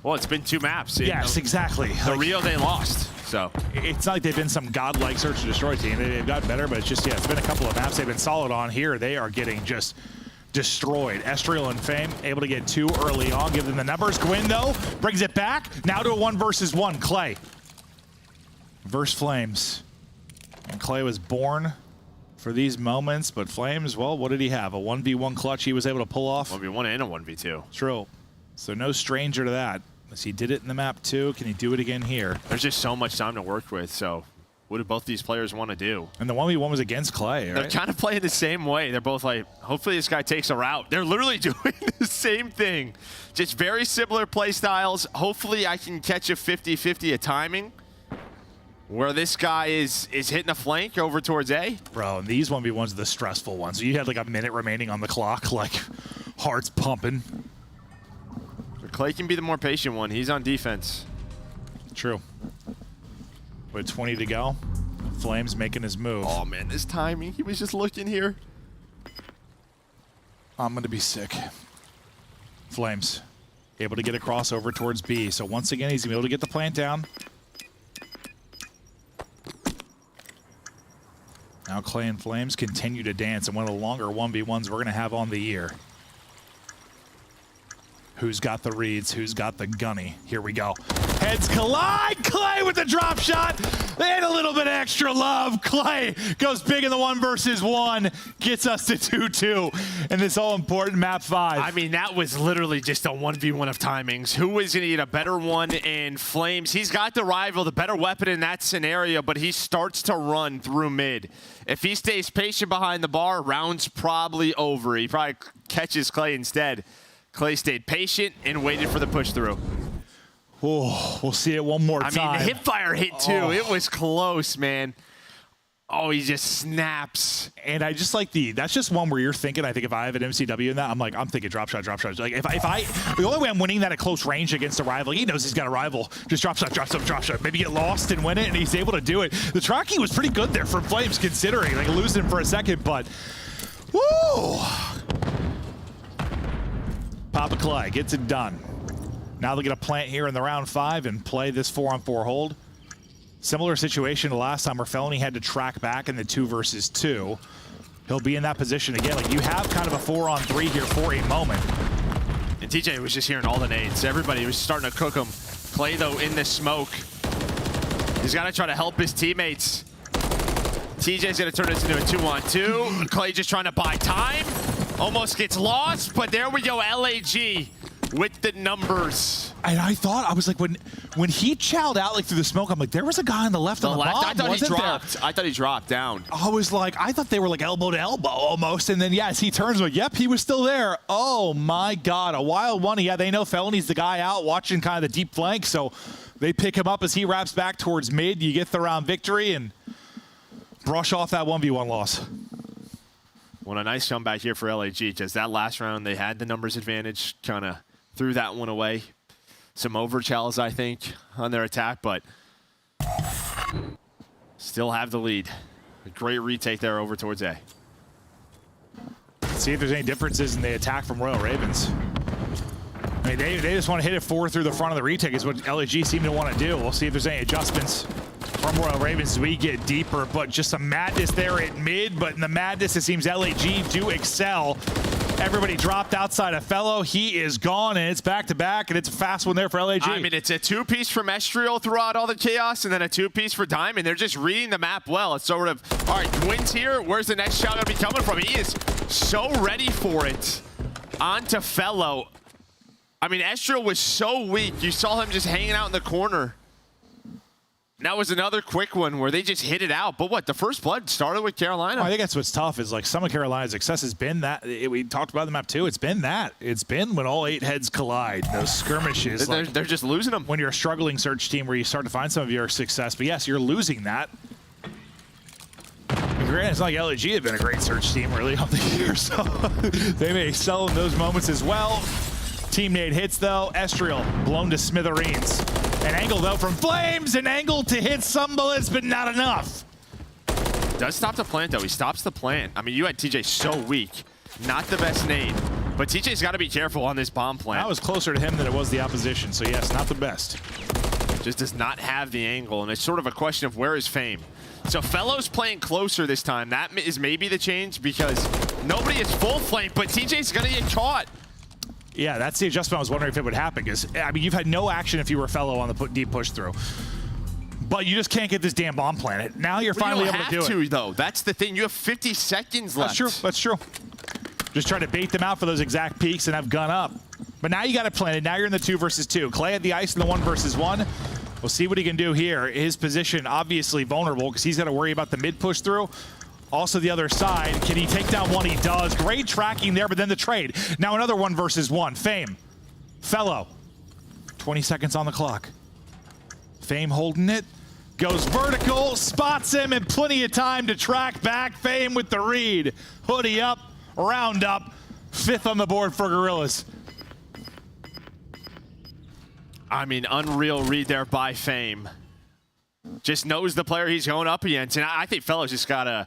well, it's been 2 maps. Yes, exactly. The Rio they lost, so it's not like they've been some godlike Search and Destroy team. They've gotten better, but it's just, yeah, it's been a couple of maps they've been solid on. Here, they are getting just destroyed. Estriel and Fame able to get 2 early on, give them the numbers. Gwyn, though, brings it back. Now to a 1 versus 1. Clay versus Flames. And Clay was born for these moments, but Flames, well, what did he have? A 1v1 clutch he was able to pull off? 1v1 and a 1v2. True. So no stranger to that. As he did it in the map too, can he do it again here? There's just so much time to work with, so what do both these players want to do? And the 1v1 was against Clay, right? They're kind of playing the same way. They're both like, hopefully this guy takes a route. They're literally doing the same thing. Just very similar play styles. Hopefully I can catch a 50-50 of timing where this guy is hitting a flank over towards A. Bro, and these 1v1s are the stressful ones. You had like a minute remaining on the clock, like hearts pumping. Clay can be the more patient one. He's on defense. True. With 20 to go, Flames making his move. Oh man, this timing. He was just looking here. I'm going to be sick. Flames able to get a crossover towards B. So once again, he's going to be able to get the plant down. Now Clay and Flames continue to dance, and one of the longer 1v1s we're going to have on the year. Who's got the reads? Who's got the gunny? Here we go. Heads collide. Clay with the drop shot. And a little bit of extra love. Clay goes big in the 1 versus 1. Gets us to 2-2 in this all-important map 5. I mean, that was literally just a 1v1 of timings. Who was going to get a better one in Flames? He's got the rival, the better weapon in that scenario, but he starts to run through mid. If he stays patient behind the bar, round's probably over. He probably catches Clay instead. Clay stayed patient and waited for the push through. Oh, we'll see it one more time. I mean, the hipfire hit too. Oh. It was close, man. Oh, he just snaps. And I just like that's just one where you're thinking, I think if I have an MCW in that, I'm thinking drop shot. Like the only way I'm winning that at close range against a rival, he knows he's got a rival. Just drop shot. Maybe get lost and win it, and he's able to do it. The tracking was pretty good there for Flames, considering like losing him for a second, but woo! Papa Clay gets it done. Now they're going to plant here in the round 5 and play this 4-on-4 hold. Similar situation to last time where Felony had to track back in the 2 versus 2. He'll be in that position again. Like, you have kind of a 4-on-3 here for a moment. And TJ was just hearing all the nades. Everybody was starting to cook him. Clay, though, in the smoke. He's got to try to help his teammates. TJ's going to turn this into a 2-on-2. Clay just trying to buy time. Almost gets lost, but there we go, LAG with the numbers. And I thought, I was like, when he chowed out like through the smoke, I'm like, there was a guy on the left on the bomb, I thought he dropped. There? I thought he dropped down. I was like, I thought they were like elbow to elbow almost. And then, yes, he turns, like, yep, he was still there. Oh, my God. A wild one. Yeah, they know Felony's the guy out watching kind of the deep flank. So they pick him up as he wraps back towards mid. You get the round victory and brush off that 1v1 loss. Well, a nice comeback here for LAG. Just that last round, they had the numbers advantage, kind of threw that one away. Some overchalls, I think, on their attack, but still have the lead. A great retake there over towards A. See if there's any differences in the attack from Royal Ravens. I mean, they just want to hit it forward through the front of the retake is what LAG seem to want to do. We'll see if there's any adjustments from Royal Ravens as we get deeper, but just some madness there at mid, but in the madness, it seems LAG do excel. Everybody dropped outside of Fellow. He is gone, and it's back-to-back, and it's a fast one there for LAG. I mean, it's a 2-piece from Estriel throughout all the chaos, and then a 2-piece for Diamond. They're just reading the map well. It's sort of, all right, Gwyn's here. Where's the next shot going to be coming from? He is so ready for it. On to Fellow. I mean, Estriel was so weak. You saw him just hanging out in the corner. That was another quick one where they just hit it out. But what, the first blood started with Carolina? I think that's what's tough is like some of Carolina's success has been that. We talked about the map too. It's been that. It's been when all 8 heads collide. Those skirmishes. They're just losing them. When you're a struggling search team where you start to find some of your success. But yes, you're losing that. Granted, it's not like LAG had been a great search team really all the year. So they may excel in those moments as well. Team nade hits though. Estriel blown to smithereens. An angle, though, from Flames. An angle to hit some bullets, but not enough. Does stop the plant, though. He stops the plant. I mean, you had TJ so weak. Not the best nade. But TJ's got to be careful on this bomb plant. That was closer to him than it was the opposition. So, yes, not the best. Just does not have the angle. And it's sort of a question of where is Fame. So, Fellow's playing closer this time. That is maybe the change because nobody is full flame, but TJ's going to get caught. Yeah, that's the adjustment I was wondering if it would happen because, I mean, you've had no action if you were Fellow on the deep push through. But you just can't get this damn bomb planet. Now you're finally able to do it. You don't have to, though. That's the thing. You have 50 seconds left. That's true. That's true. Just try to bait them out for those exact peaks and have gun up. But now you got it planted. Now you're in the 2 versus 2. Clay at the ice in the 1 versus 1. We'll see what he can do here. His position obviously vulnerable because he's got to worry about the mid push through. Also the other side, can he take down one? He does. Great tracking there, but then the trade. Now another 1 versus 1. Fame. Fellow. 20 seconds on the clock. Fame holding it. Goes vertical, spots him, and plenty of time to track back. Fame with the read. Hoodie up, round up. 5th on the board for Gorillas. I mean, unreal read there by Fame. Just knows the player he's going up against. And I think Fellow's just got to,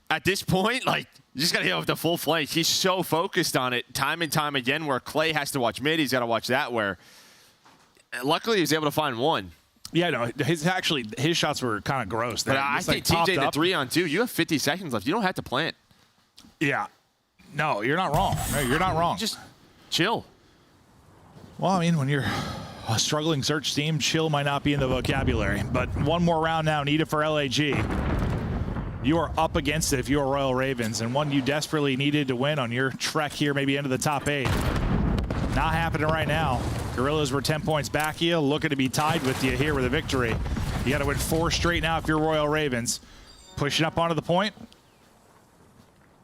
at this point, like, you just got to hit with the full flank. He's so focused on it time and time again where Clay has to watch mid. He's got to watch that where, luckily, he was able to find one. Yeah, no, his shots were kind of gross. But I think TJ, the 3-on-2, you have 50 seconds left. You don't have to plant. Yeah. No, you're not wrong. No, you're not wrong. Just chill. Well, I mean, when you're a struggling search team, chill might not be in the vocabulary. But one more round now needed for LAG. You are up against it if you're Royal Ravens, and one you desperately needed to win on your trek here, maybe into the top 8. Not happening right now. Gorillas were 10 points back here, looking to be tied with you here with a victory. You got to win 4 straight now if you're Royal Ravens. Pushing up onto the point.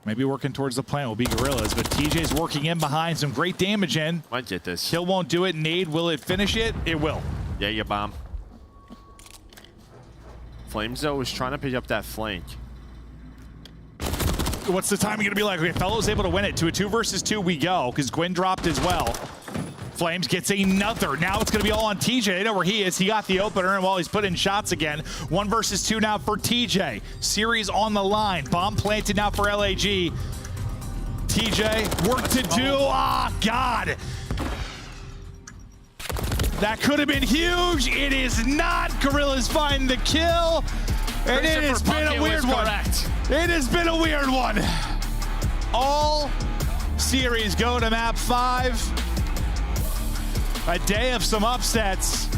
Maybe working towards the plant will be Gorillas, but TJ's working in behind, some great damage in. Might get this. Kill won't do it. Nade, will it finish it? It will. Yeah, you bomb. Flames, though, is trying to pick up that flank. What's the timing going to be like? Okay, Fellow's able to win it. To a 2 versus 2 we go, because Gwyn dropped as well. Flames gets another. Now it's going to be all on TJ. They know where he is. He got the opener, and while he's putting shots again, 1 versus 2 now for TJ. Series on the line. Bomb planted now for LAG. TJ, work to do. Ah, God. That could have been huge. It is not. Gorillas find the kill. And it has been a weird one. It has been a weird one. All series go to map 5. A day of some upsets.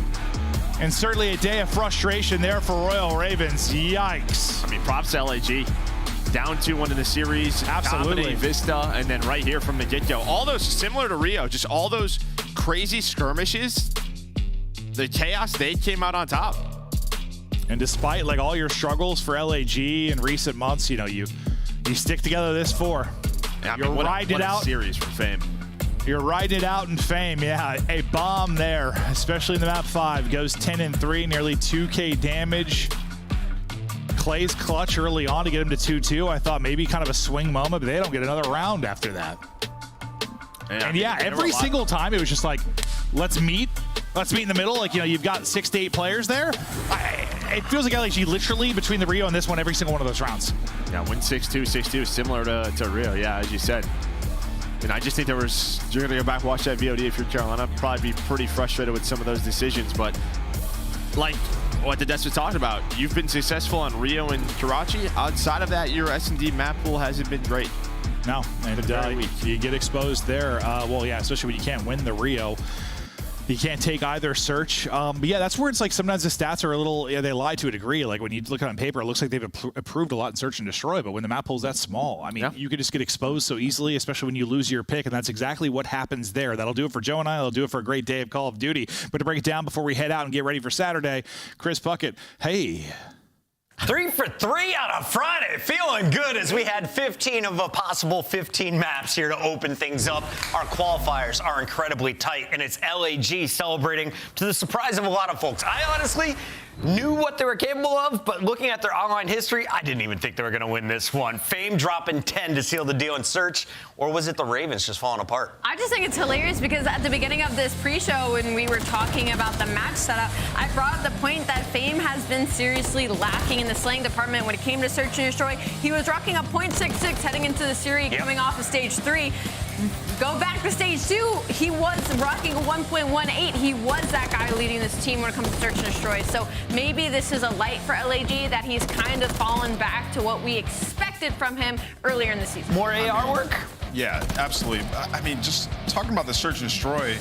And certainly a day of frustration there for Royal Ravens. Yikes. I mean, props to LAG. Down 2-1 in the series. Absolutely. Dominating Vista, and then right here from the get-go. All those, similar to Rio, just all those crazy skirmishes. The chaos, they came out on top. And despite like all your struggles for LAG in recent months, you know, you stick together this 4. Yeah, I You're mean, what riding it out. Series for Fame. You're riding it out in Fame. Yeah, a bomb there, especially in the map 5. Goes 10-3, nearly 2K damage. Clay's clutch early on to get him to 2-2. I thought maybe kind of a swing moment, but they don't get another round after that. And yeah, every single time it was just like, let's meet in the middle. Like, you know, you've got 6 to 8 players there. It feels like LAG literally between the Rio and this one, every single one of those rounds. Yeah, win 6-2, 6-2, similar to Rio. Yeah, as you said. And I just think you're going to go back, watch that VOD if you're Carolina, probably be pretty frustrated with some of those decisions. But like what the Des was talking about, you've been successful on Rio and Karachi. Outside of that, your S&D map pool hasn't been great. No, and you get exposed there. Well, yeah, especially when you can't win the Rio. You can't take either search. But yeah, that's where it's like sometimes the stats are a little, they lie to a degree. Like when you look on paper, it looks like they've improved a lot in search and destroy. But when the map pool's that small, I mean, you could just get exposed so easily, especially when you lose your pick. And that's exactly what happens there. That'll do it for Joe and I. That'll do it for a great day of Call of Duty. But to break it down before we head out and get ready for Saturday, Chris Puckett, hey. 3 for 3 on a Friday. Feeling good as we had 15 of a possible 15 maps here to open things up. Our qualifiers are incredibly tight, and it's LAG celebrating to the surprise of a lot of folks. I honestly knew what they were capable of, but looking at their online history, I didn't even think they were going to win this one. Fame dropping 10 to seal the deal in search, or was it the Ravens just falling apart? I just think it's hilarious because at the beginning of this pre-show when we were talking about the match setup, I brought up the point that Fame has been seriously lacking in the slaying department when it came to search and destroy. He was rocking a .66 heading into the series coming off of stage 3. Go back to stage 2, he was rocking a 1.18. He was that guy leading this team when it comes to search and destroy. So maybe this is a light for LAG that he's kind of fallen back to what we expected from him earlier in the season. More AR work? Yeah, absolutely. I mean, just talking about the search and destroy,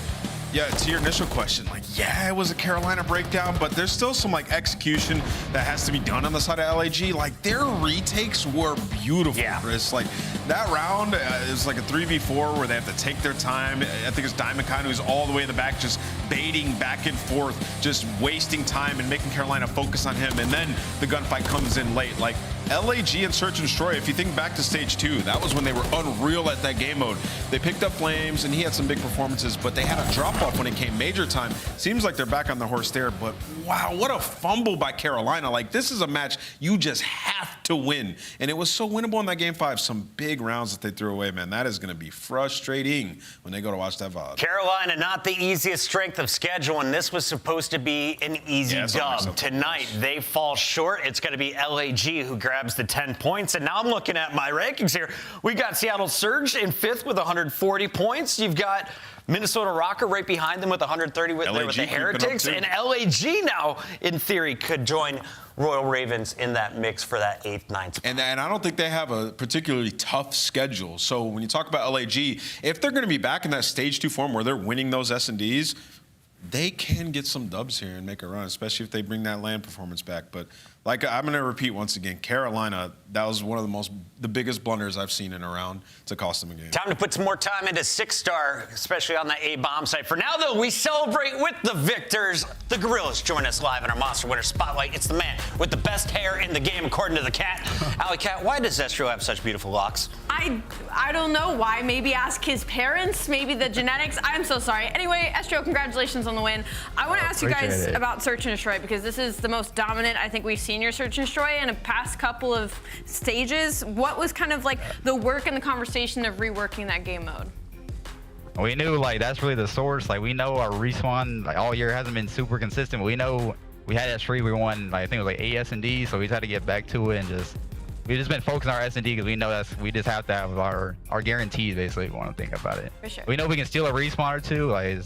yeah, to your initial question, like, yeah, it was a Carolina breakdown, but there's still some, like, execution that has to be done on the side of LAG. Like, their retakes were beautiful, Chris. Like, that round is like a 3v4 where they have to take their time. I think it's Diamond Khan who's all the way in the back, just baiting back and forth, just wasting time and making Carolina focus on him. And then the gunfight comes in late. Like, LAG and Search and Destroy, if you think back to stage 2, that was when they were unreal at that game mode. They picked up Flames, and he had some big performances, but they had a drop-off when it came major time. Seems like they're back on the horse there, but wow, what a fumble by Carolina. Like, this is a match you just have to win. And it was so winnable in that game 5. Some big rounds that they threw away, man. That is going to be frustrating when they go to watch that VOD. Carolina, not the easiest strength of schedule, and this was supposed to be an easy dub. Tonight, they fall short. It's going to be LAG who grabs the 10 points. And now I'm looking at my rankings here. We got Seattle Surge in 5th with 140 points. You've got Minnesota Rocker right behind them with 130 with the Heretics. And LAG now, in theory, could join Royal Ravens in that mix for that 8th, 9th spot. And I don't think they have a particularly tough schedule. So when you talk about LAG, if they're going to be back in that stage 2 form where they're winning those S&Ds, they can get some dubs here and make a run, especially if they bring that land performance back. But like I'm going to repeat once again, Carolina, that was one of the biggest blunders I've seen in a round to cost them a game. Time to put some more time into 6-star, especially on that A-bomb site. For now, though, we celebrate with the victors. The Gorillas join us live in our Monster Winner Spotlight. It's the man with the best hair in the game, according to the cat. Alley Cat, why does Estro have such beautiful locks? I don't know why. Maybe ask his parents, maybe the genetics. I'm so sorry. Anyway, Estro, congratulations on the win. I want to ask you guys about Search and Destroy, because this is the most dominant I think we've seen your Search and Destroy in a past couple of stages. What was kind of like the work and the conversation of reworking that game mode? We knew like that's really the source. Like we know our respawn like all year hasn't been super consistent. We know we had S3, we won like, I think it was like 8 S&D, so we just had to get back to it and we've just been focusing on our S&D because we know we just have to have our guarantees basically if we want to think about it. For sure. We know we can steal a respawn or two. Like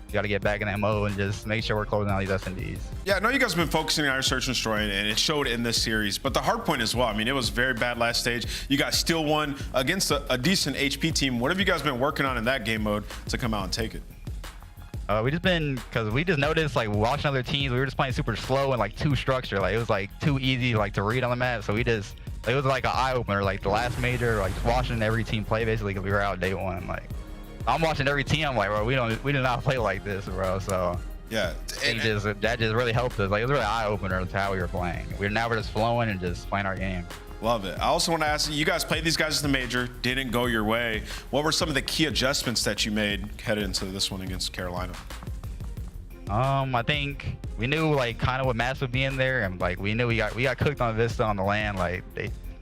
you got to get back in that mode and just make sure we're closing out these S&Ds. Yeah, I know you guys have been focusing on our Search and Destroy, and it showed in this series. But the hard point as well, I mean, it was very bad last stage. You guys still won against a decent HP team. What have you guys been working on in that game mode to come out and take it? We just noticed like watching other teams, we were just playing super slow and like too structured. Like it was like too easy like to read on the map. So it was like an eye opener. Like the last major, like just watching every team play basically because we were out day one. Like I'm watching every team. I'm like, bro, we do not play like this, bro. So yeah, that just really helped us. Like it was really eye opener to how we were playing. We're just flowing and just playing our game. Love it. I also want to ask you guys played these guys at the major, didn't go your way. What were some of the key adjustments that you made headed into this one against Carolina? I think we knew like kind of what maps would be in there, and like we knew we got cooked on Vista on the land. Like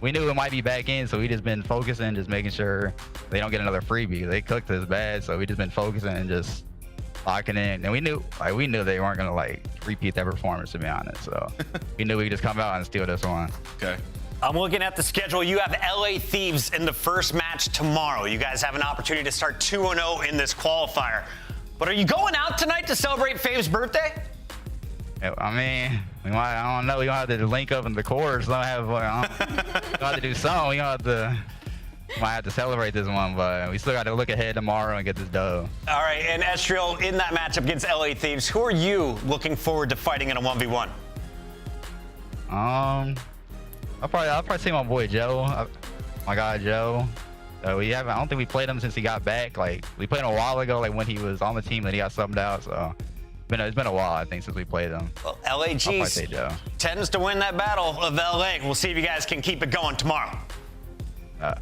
we knew it might be back in, so we just been focusing, just making sure they don't get another freebie. They cooked us bad, so we just been focusing and just locking in. And we knew they weren't gonna like repeat that performance, to be honest. So we knew we could just come out and steal this one. Okay. I'm looking at the schedule. You have LA Thieves in the first match tomorrow. You guys have an opportunity to start 2-0 in this qualifier. But are you going out tonight to celebrate Fave's birthday? I mean, I don't know. We gonna have to link up in the course. We gonna have to do something. We might have to celebrate this one, but we still got to look ahead tomorrow and get this dub. All right, and Estriel, in that matchup against LA Thieves, who are you looking forward to fighting in a 1v1? I'll probably say my boy Joe, my guy Joe. I don't think we played him since he got back. Like we played him a while ago, like when he was on the team, then he got subbed out. So it's been a while, I think, since we played him. Well, LAG tends to win that battle of LA. We'll see if you guys can keep it going tomorrow.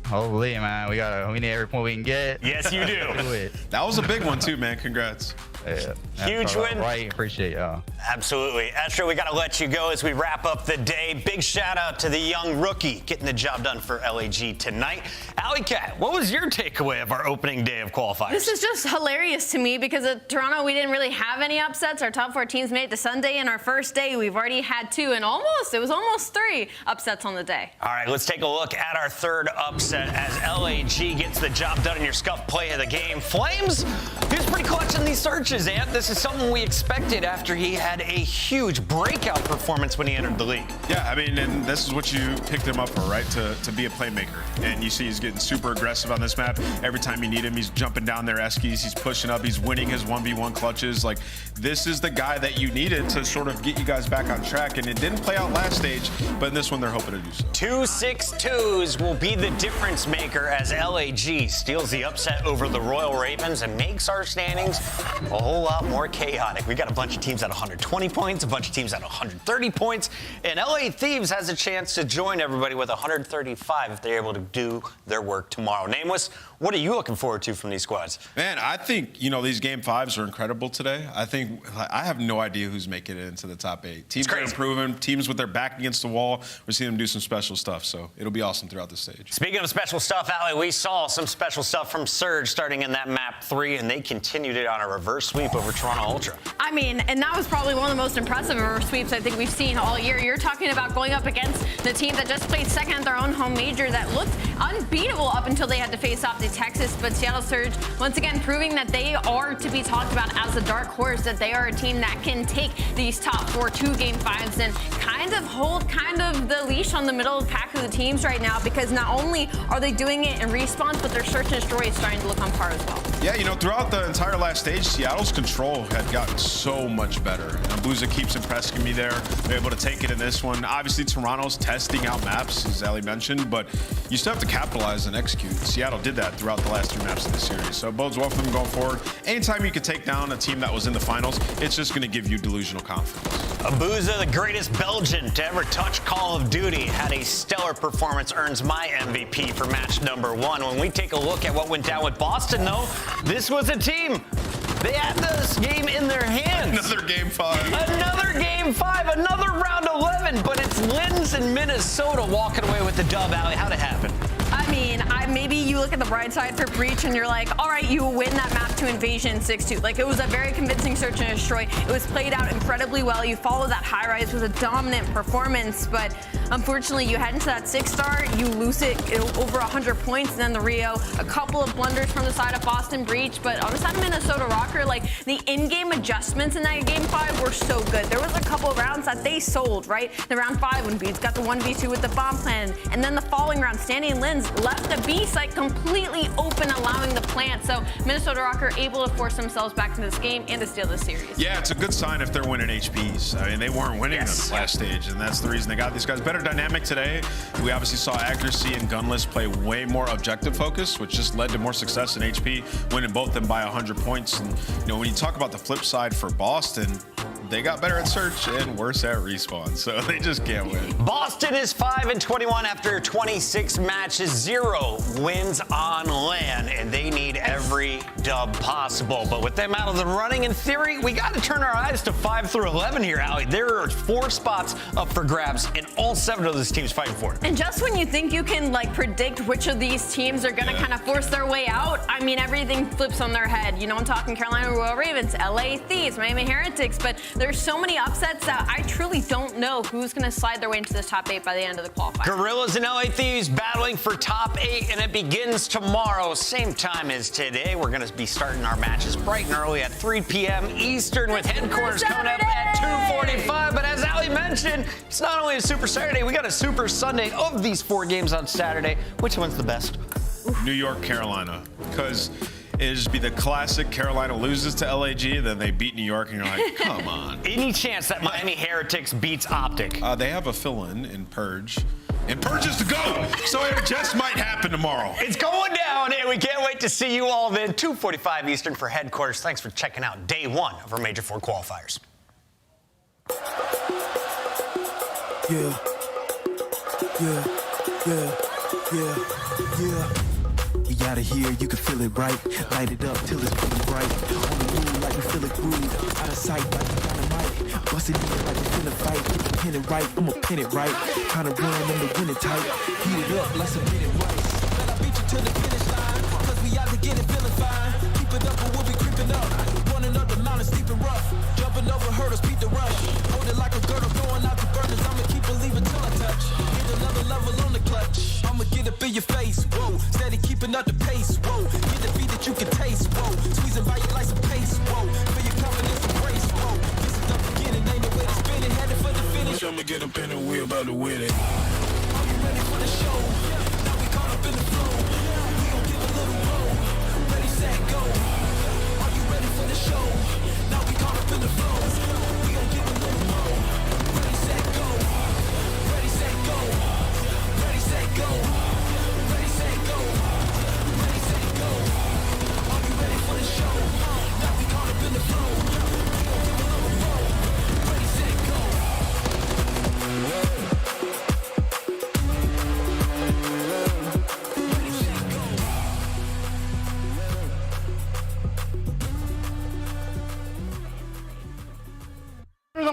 Hopefully, man. We need every point we can get. Yes, you do. Do it. That was a big one too, man. Congrats. Yeah, huge win. Right, appreciate y'all. Absolutely. Astro, we got to let you go as we wrap up the day. Big shout out to the young rookie getting the job done for LAG tonight. Alley Cat, what was your takeaway of our opening day of qualifiers? This is just hilarious to me because at Toronto, we didn't really have any upsets. Our top 4 teams made it to Sunday, and our first day, we've already had 2 and it was almost 3 upsets on the day. All right, let's take a look at our third upset as LAG gets the job done in your scuff play of the game. Flames, he was pretty clutch in these searches, Ant. This is something we expected after he had a huge breakout performance when he entered the league. Yeah, I mean, and this is what you picked him up for, right? To be a playmaker. And you see he's getting super aggressive on this map. Every time you need him, he's jumping down their eskies, he's pushing up, he's winning his 1v1 clutches. Like, this is the guy that you needed to sort of get you guys back on track. And it didn't play out last stage, but in this one, they're hoping to do so. 2-6-2s will be the difference maker as LAG steals the upset over the Royal Ravens and makes our standings a whole lot more chaotic. We got a bunch of teams at 120 points, a bunch of teams at 130 points, and LA Thieves has a chance to join everybody with 135 if they're able to do their work tomorrow. Nameless, what are you looking forward to from these squads? Man, I think, these game 5s are incredible today. I have no idea who's making it into the top 8. Teams are improving, teams with their back against the wall. We're seeing them do some special stuff, so it'll be awesome throughout the stage. Speaking of special stuff, Ali, we saw some special stuff from Surge starting in that map 3, and they continue continued it on a reverse sweep over Toronto Ultra. I mean, and that was probably one of the most impressive reverse sweeps I think we've seen all year. You're talking about going up against the team that just played second at their own home major that looked unbeatable up until they had to face off to Texas. But Seattle Surge, once again, proving that they are to be talked about as a dark horse, that they are a team that can take these top 4 2-game fives and kind of hold the leash on the middle of the pack of the teams right now, because not only are they doing it in response, but their search and destroy is starting to look on par as well. Yeah, you know, throughout the entire last stage, Seattle's control had gotten so much better. Booza keeps impressing me there. They're able to take it in this one. Obviously, Toronto's testing out maps, as Ali mentioned, but you still have to capitalize and execute. Seattle did that throughout the last 3 maps of the series, so it bodes well for them going forward. Anytime you can take down a team that was in the finals, it's just going to give you delusional confidence. Booza, the greatest Belgian to ever touch Call of Duty, had a stellar performance, earns my MVP for match number 1. When we take a look at what went down with Boston, though, this was a team. They had this game in their hands. Another game 5. Another game 5, another round 11, but it's Linz and Minnesota walking away with the dub. Ali, how'd it happen? I mean, maybe you look at the bright side for Breach and you're like, all right, you win that map to Invasion 6-2. Like, it was a very convincing search and destroy. It was played out incredibly well. You follow that high rise with a dominant performance, but unfortunately, you head into that 6-star, you lose it over 100 points, and then the Rio, a couple of blunders from the side of Boston Breach, but on the side of Minnesota Rocker, like, the in-game adjustments in that game 5 were so good. There was a couple of rounds that they sold, right? The round 5 when Beats got the 1v2 with the bomb plan, and then the following round, Standing Linz left the B site completely open, allowing the plant. So Minnesota Rocker able to force themselves back into this game and to steal this series. Yeah, it's a good sign if they're winning HPs. I mean, they weren't winning in the last stage, and that's the reason they got these guys. Better dynamic today. We obviously saw accuracy and gunless play way more objective focus, which just led to more success in HP, winning both them by 100 points. And, you know, when you talk about the flip side for Boston, they got better at search and worse at respawn, so they just can't win. Boston is 5-21 after 26 matches, 0 wins on LAN, and they need every dub possible. But with them out of the running, in theory, we got to turn our eyes to 5 through 11 here, Ali. There are 4 spots up for grabs, and all 7 of those teams fighting for it. And just when you think you can, like, predict which of these teams are going to kind of force their way out, I mean, everything flips on their head. You know, I'm talking Carolina Royal Ravens, LA Thieves, Miami Heretics, but there's so many upsets that I truly don't know who's going to slide their way into this top 8 by the end of the qualifier. Gorillas and LA Thieves battling for top 8, and it begins tomorrow, same time as today. We're going to be starting our matches bright and early at 3 p.m. Eastern with headquarters coming up at 2:45. But as Ali mentioned, it's not only a Super Saturday, we got a Super Sunday of these 4 games on Saturday. Which one's the best? New York, Carolina, because it'd just be the classic Carolina loses to LAG, then they beat New York, and you're like, come on. Any chance that Miami Heretics beats Optic? They have a fill-in in Purge. And Purge is to go, so it just might happen tomorrow. It's going down, and we can't wait to see you all then. 2:45 Eastern for headquarters. Thanks for checking out day 1 of our Major IV Qualifiers. Yeah. We out of here, you can feel it right. Light it up till it's feeling bright. On the move like we feel it groove. Out of sight like we dynamite. Bustin' in like we finna fight. Pin it right, I'ma pin it right. Tryna run, I'm the winning tight. Heat it up like some minute rice. Let I beat you to the finish line. Cause we out to get it feeling fine. Keep it up or we'll be creeping up. Running up the mountain, steep and rough. Jumping over hurdles, beat the rush. Hold it like a girdle, going out the burners. I'ma keep believing till I touch. Hit another level on the clutch. I'ma get up in your face, whoa. Steady keeping up the pace, whoa. Get the beat that you can taste, whoa. Squeezing by you like some pace, whoa. Feel your confidence embrace, whoa. This is the beginning, ain't no way to spin it. Headed for the finish. I'ma get up in the wheel, about to win it. Are you ready for the show? Now we caught up in the flow. We gon' give a little roll. Ready, set, go. Are you ready for the show? Now we caught up in the flow. We gon' give a little roll. Ready, set, go. Ready, set, go. Ready, set, go. Ready, set, go. Ready, set, go. Are you ready for the show? Now we caught up in the flow. We gon' give a little roll. Ready, set, go.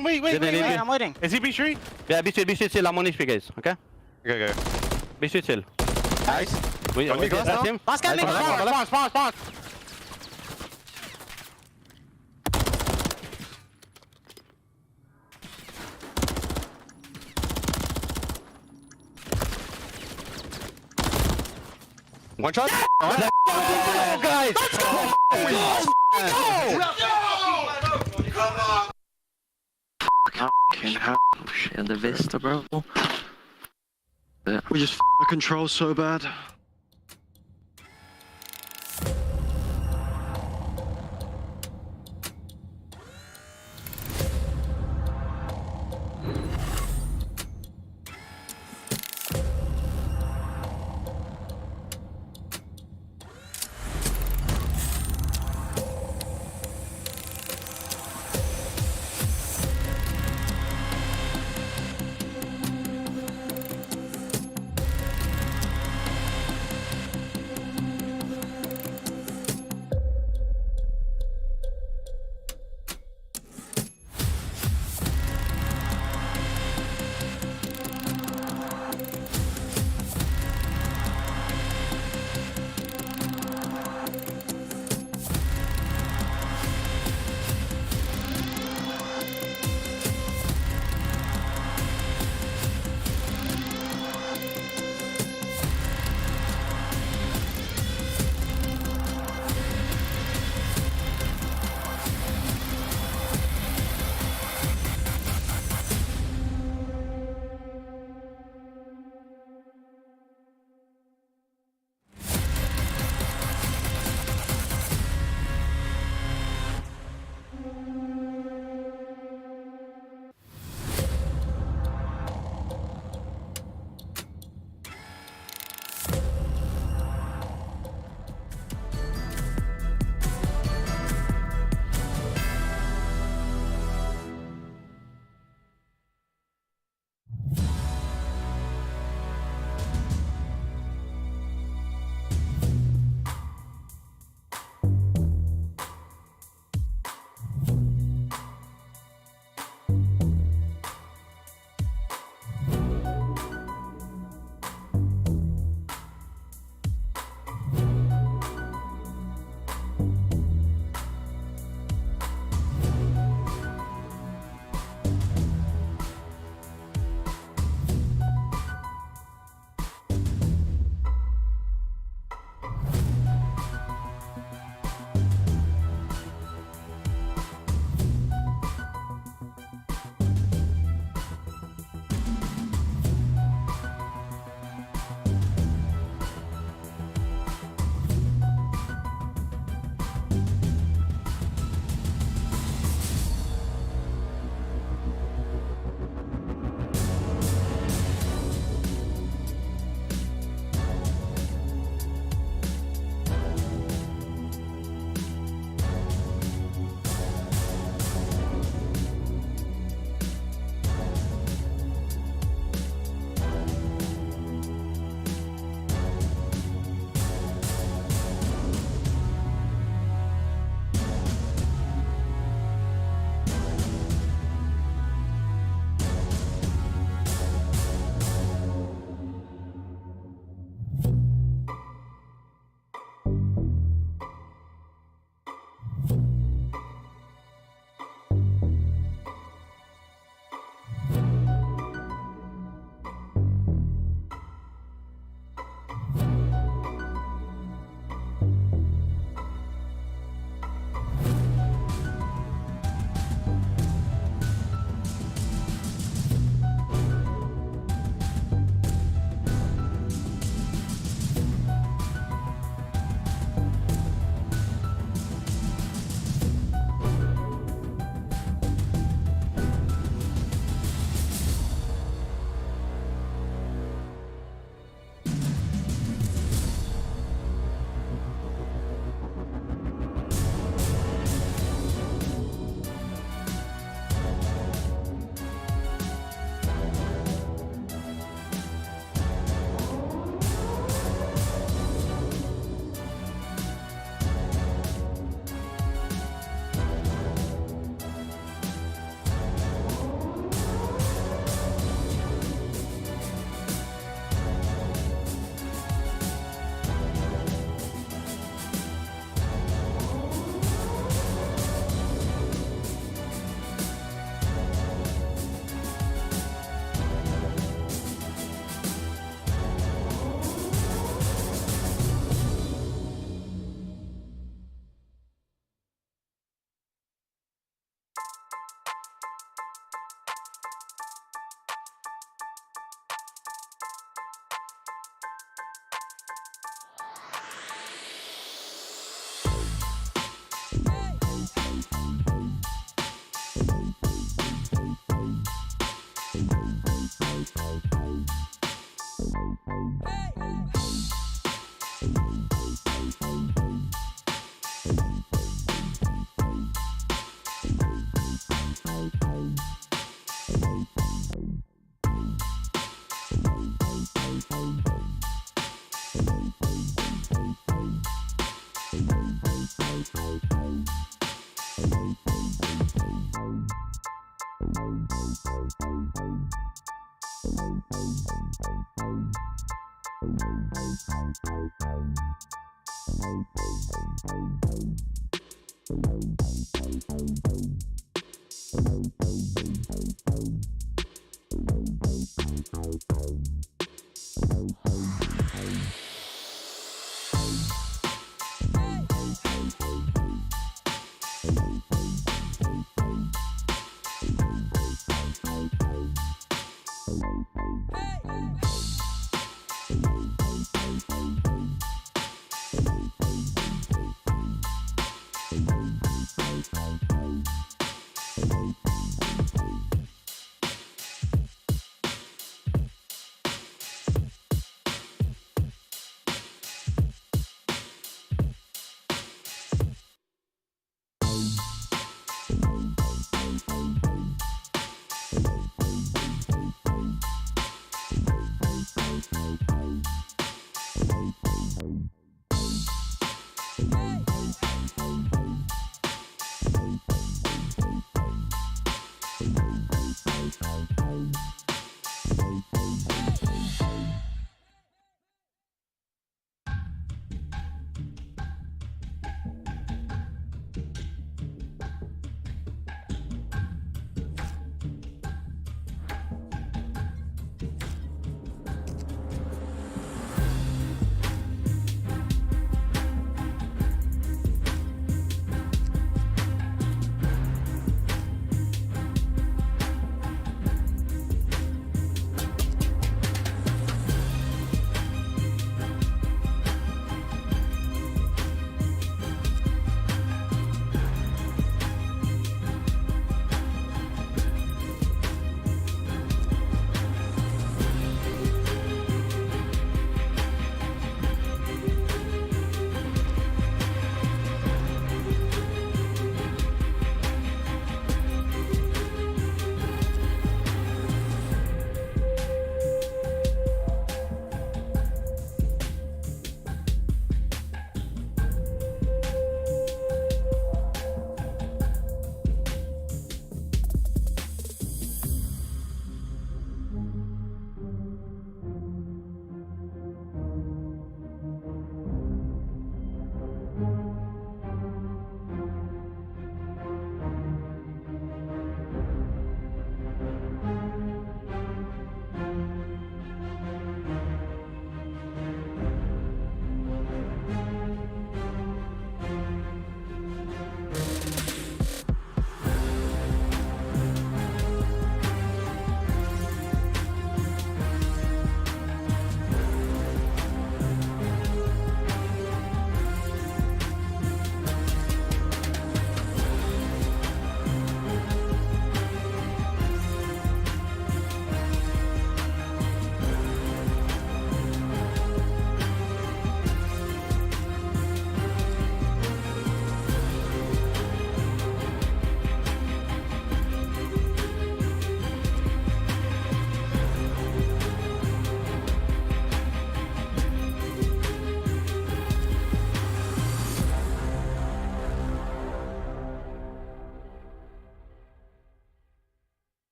Wait, I'm waiting. Is he B Street? Yeah, B Street chill. I'm on HP, guys. Okay? Okay. B Street chill. Nice. We Spawn. One shot. Let's go, guys. Shit, the Vista, bro. We just the control so bad.